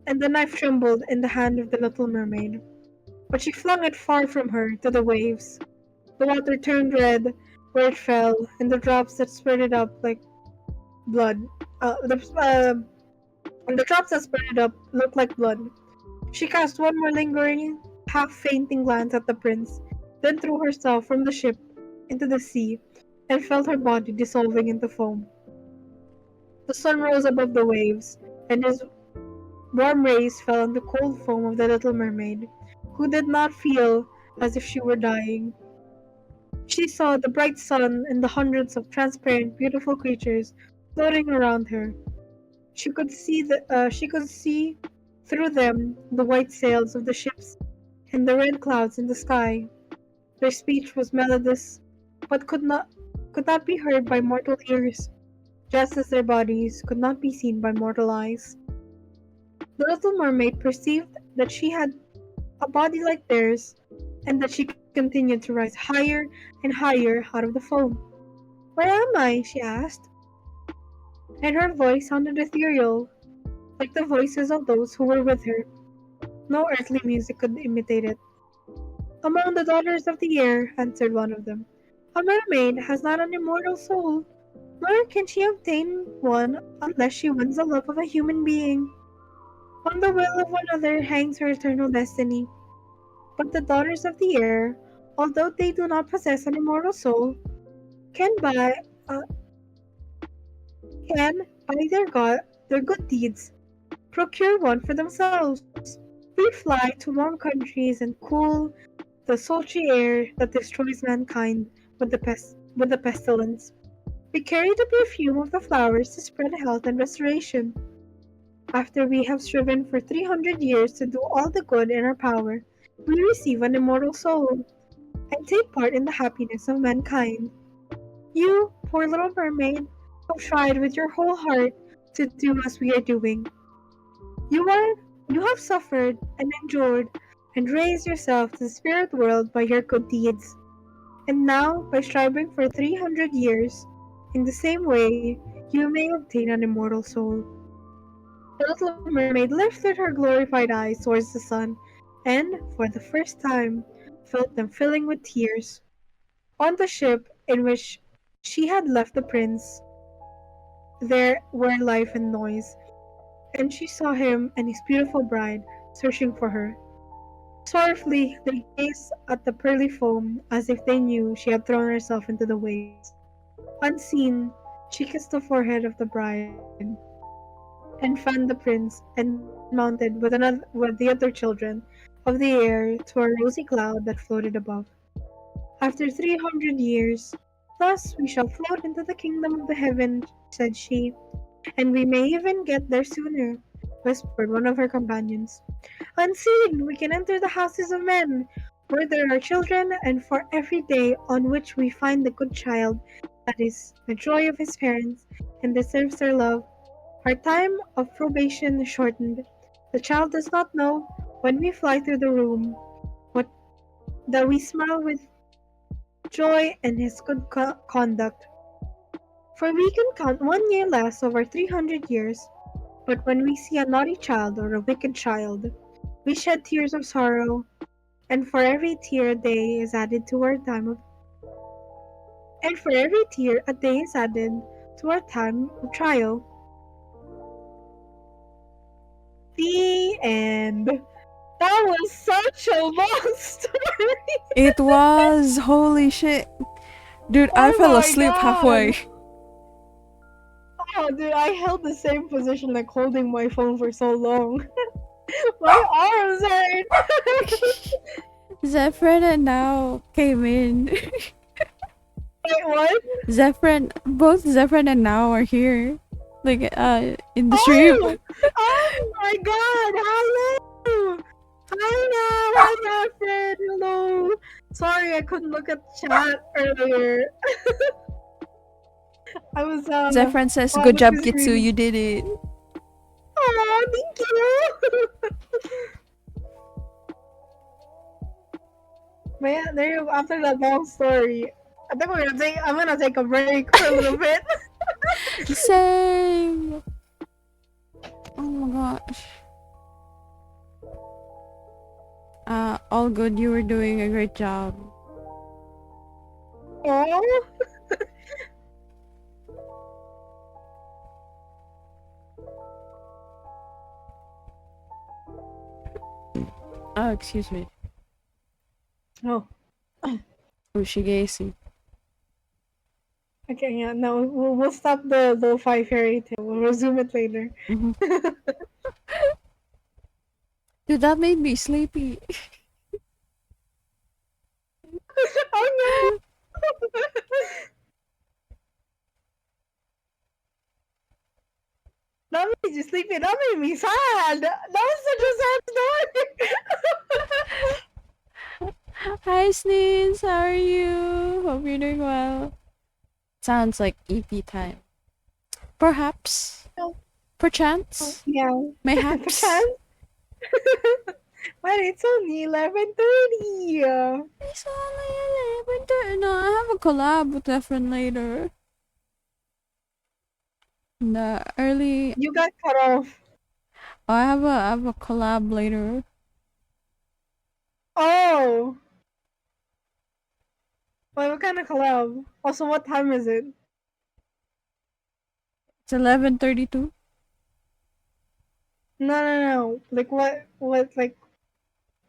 and the knife trembled in the hand of the little mermaid. But she flung it far from her to the waves. The water turned red where it fell, and the drops that spurted up like blood. And the drops that spurted up looked like blood. She cast one more lingering, half-fainting glance at the prince, then threw herself from the ship into the sea, and felt her body dissolving into foam. The sun rose above the waves, and his warm rays fell on the cold foam of the little mermaid, who did not feel as if she were dying. She saw the bright sun and the hundreds of transparent, beautiful creatures floating around her. She could see through them the white sails of the ships and the red clouds in the sky. Their speech was melodious, but could not be heard by mortal ears, just as their bodies could not be seen by mortal eyes. The little mermaid perceived that she had a body like theirs, and that she continued to rise higher and higher out of the foam. "Where am I?" she asked, and her voice sounded ethereal, like the voices of those who were with her. No earthly music could imitate it. "Among the daughters of the air," answered one of them. "A mermaid has not an immortal soul, nor can she obtain one unless she wins the love of a human being. On the will of another hangs her eternal destiny. But the daughters of the air, although they do not possess an immortal soul, can uh, their good deeds procure one for themselves. We fly to warm countries and cool the sultry air that destroys mankind with the pestilence. We carry the perfume of the flowers to spread health and restoration. After we have striven for 300 years to do all the good in our power, we receive an immortal soul and take part in the happiness of mankind. You, poor little mermaid, have tried with your whole heart to do as we are doing. You have suffered and endured and raised yourself to the spirit world by your good deeds. And now, by striving for 300 years, in the same way, you may obtain an immortal soul." The little mermaid lifted her glorified eyes towards the sun, and, for the first time, felt them filling with tears. On the ship in which she had left the prince, there were life and noise, and she saw him and his beautiful bride searching for her. Sorrowfully, they gazed at the pearly foam as if they knew she had thrown herself into the waves. Unseen, she kissed the forehead of the bride and fanned the prince, and then mounted with the other children of the air to a rosy cloud that floated above. "After 300 years, thus we shall float into the kingdom of the heaven," said she, "and we may even get there sooner," whispered one of her companions. "Unseen, we can enter the houses of men, where there are children, and for every day on which we find the good child that is the joy of his parents and deserves their love, our time of probation is shortened. The child does not know, when we fly through the room, that we smile with joy and his good conduct. For we can count 1 year less of our 300 years, but when we see a naughty child or a wicked child, we shed tears of sorrow, and for every tear a day is added to our time of And for every tear, a day is added to our time of trial. The end. That was such a long story. It was. Holy shit. Dude, I Oh fell my asleep god. halfway. Oh, dude, I held the same position, like holding my phone for so long. My arms hurt. Zephyr and now came in. Wait, what? Both Zephyr and now are here. Like, in the stream. Oh my god, hello! Hi now, hi Alfred, hello! Sorry, I couldn't look at chat earlier. I was, Zephyr says, well, good job, with Kitsu, screen. you did it. Aw, thank you! But yeah, there you go. After that long story, I think I'm gonna take a break for a little bit. Same. Oh my gosh. All good. You were doing a great job. Oh. Oh, excuse me. Oh. Ushigesi. Okay, yeah, no, we'll stop the lo-fi fairy tale. We'll resume it later. Dude, that made me sleepy. Oh no! That made you sleepy. That made me sad. That was such a sad story. Hi, Sneeze. How are you? Hope you're doing well. Sounds like EP time. Perhaps. Perchance. Yeah. Mayhaps. Perchance. But it's only 11:30. It's only 11:30. No, I have a collab with Efren later. In the early. You got cut off. Oh, I have a collab later. Oh. Wait, what kind of collab? Also, what time is it? It's 11:32. No. Like what? Like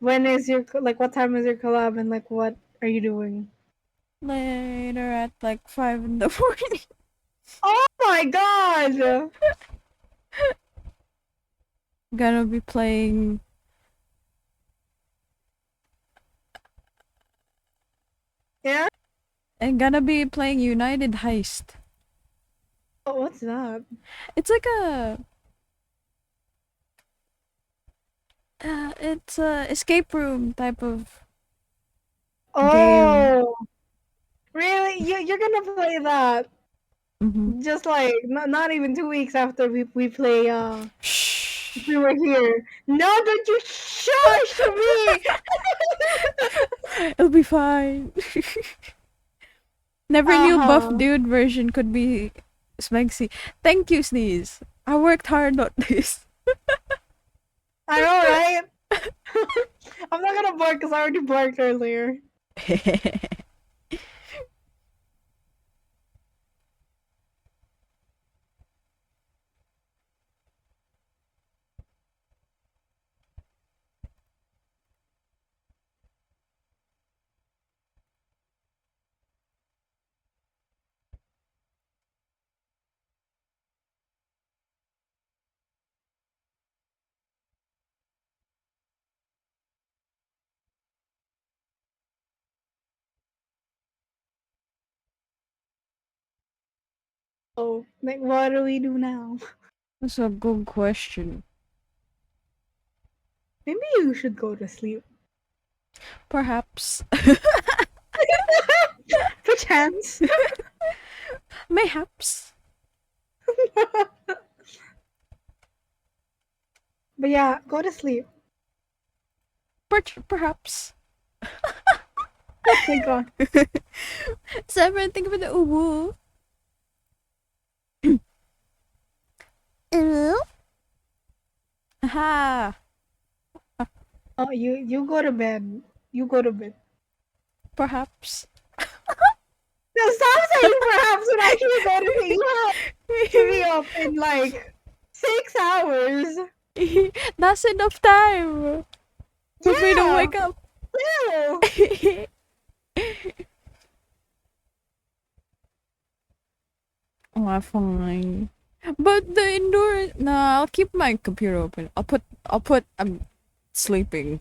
when is your like? What time is your collab? And like what are you doing? Later at like 5 in the morning. Oh my god! Gonna be playing. Yeah? I'm gonna be playing United Heist. Oh, what's that? It's like a. It's a escape room type of game. Oh! Really? You're gonna play that? Mm-hmm. Just like not even 2 weeks after we play we were here. No, don't you shush me! It'll be fine. Never knew buff dude version could be Smexy. Thank you, Sneeze. I worked hard on this. I know, right? I'm not gonna bark because I already barked earlier. Oh, like what do we do now? That's a good question. Maybe you should go to sleep. Perhaps. Perchance. Mayhaps. But yeah, go to sleep. Perhaps. Oh my god. Seven, think about the uwu. Ew. Aha. Oh, you go to bed. You go to bed. Perhaps. No, stop perhaps when actually better you have to be up in like 6 hours. That's enough time for me to wake up. Yeah. Oh, fine. But the endurance. Nah, I'll keep my computer open. I'll put. I'm sleeping.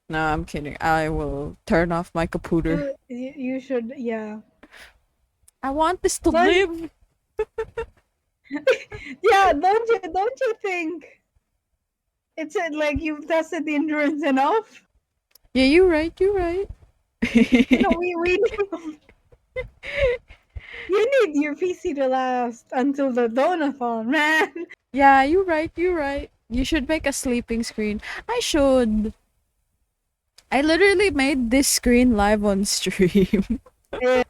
No, I'm kidding. I will turn off my computer. You should, yeah. I want this to live. Yeah, don't you think it's like you've tested the endurance enough? Yeah, you're right. You're right. We you need your PC to last until the donathon, man. Yeah, you're right. You're right. You should make a sleeping screen. I should. I literally made this screen live on stream. Yeah,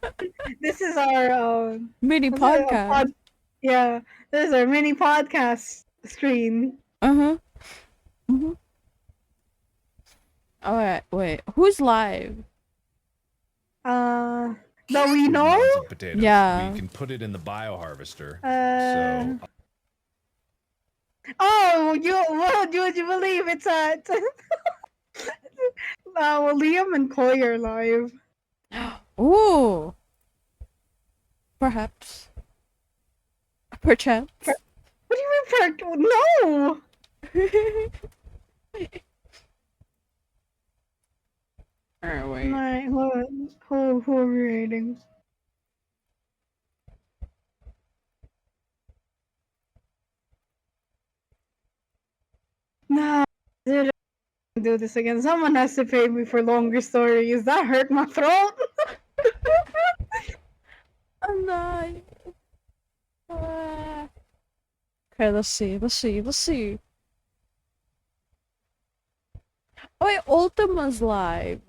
this is our mini podcast. Yeah, this is our mini podcast screen. Uh-huh. Mm-hmm. Alright, wait. Who's live? That we know? Potatoes. Yeah. We can put it in the bioharvester. So Oh, would you believe it's well, Liam and Koi are live. Ooh. Perhaps. Perchance. What do you mean no! Alright, wait. My, who are we rating? Nah, I do this again. Someone has to pay me for longer stories. That hurt my throat. I'm not. Okay, let's see. Oh wait, Ultima's live.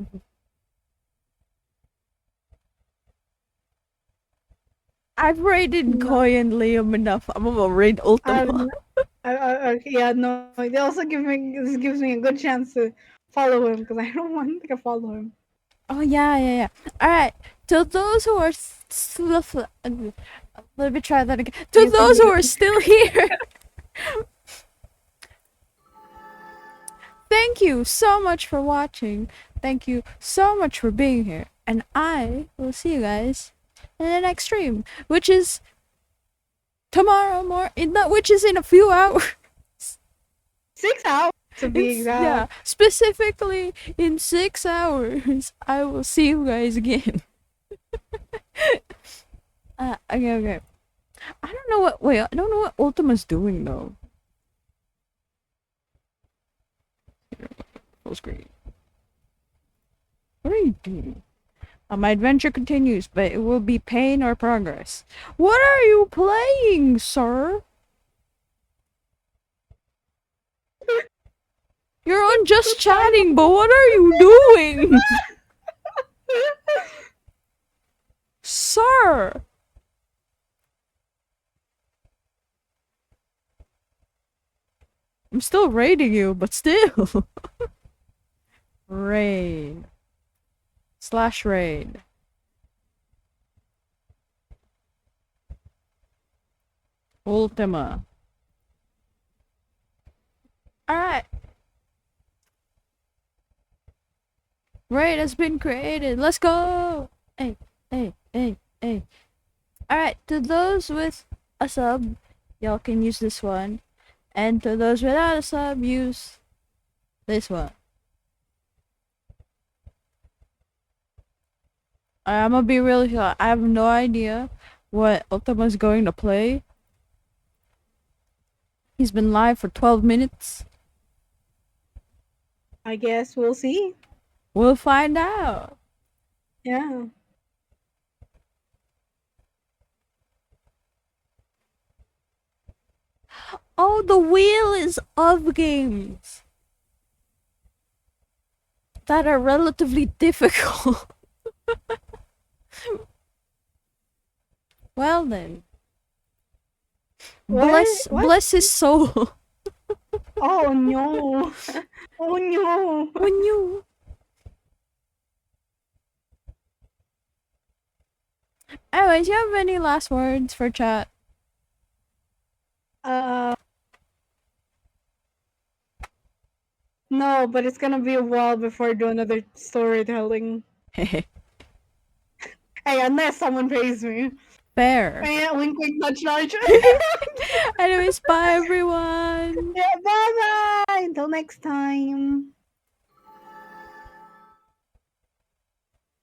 I've rated Koi and Liam enough. I'm gonna rate Ultima. Yeah, no. They also gives me a good chance to follow him because I don't want to follow him. Oh yeah. Alright, to those who are let me try that again. To those who are still here, thank you so much for watching. Thank you so much for being here. And I will see you guys in the next stream, which is tomorrow which is in a few hours. 6 hours to be exact. Yeah, specifically in 6 hours. I will see you guys again. Okay. I don't know what Ultima's doing though. Full screen. What are you doing? My adventure continues, but it will be pain or progress. What are you playing, sir? You're on just chatting, but what are you doing? Sir! I'm still raiding you, but still. Raid. /raid. Ultima. Alright. Raid has been created. Let's go! Hey. Alright, to those with a sub, y'all can use this one. And to those without a sub, use this one. I'm gonna be really sure. I have no idea what Ultima's going to play. He's been live for 12 minutes. I guess we'll see. We'll find out. Yeah. Oh, the wheel is of games that are relatively difficult. Well then. Bless his soul. Oh no. Oh no. Oh no. Anyways, you have any last words for chat? No, but it's gonna be a while before I do another storytelling. Hey, unless someone pays me. Fair. Yeah, wink, wink, nudge, nudge. Anyways, bye everyone. Yeah, bye bye. Until next time.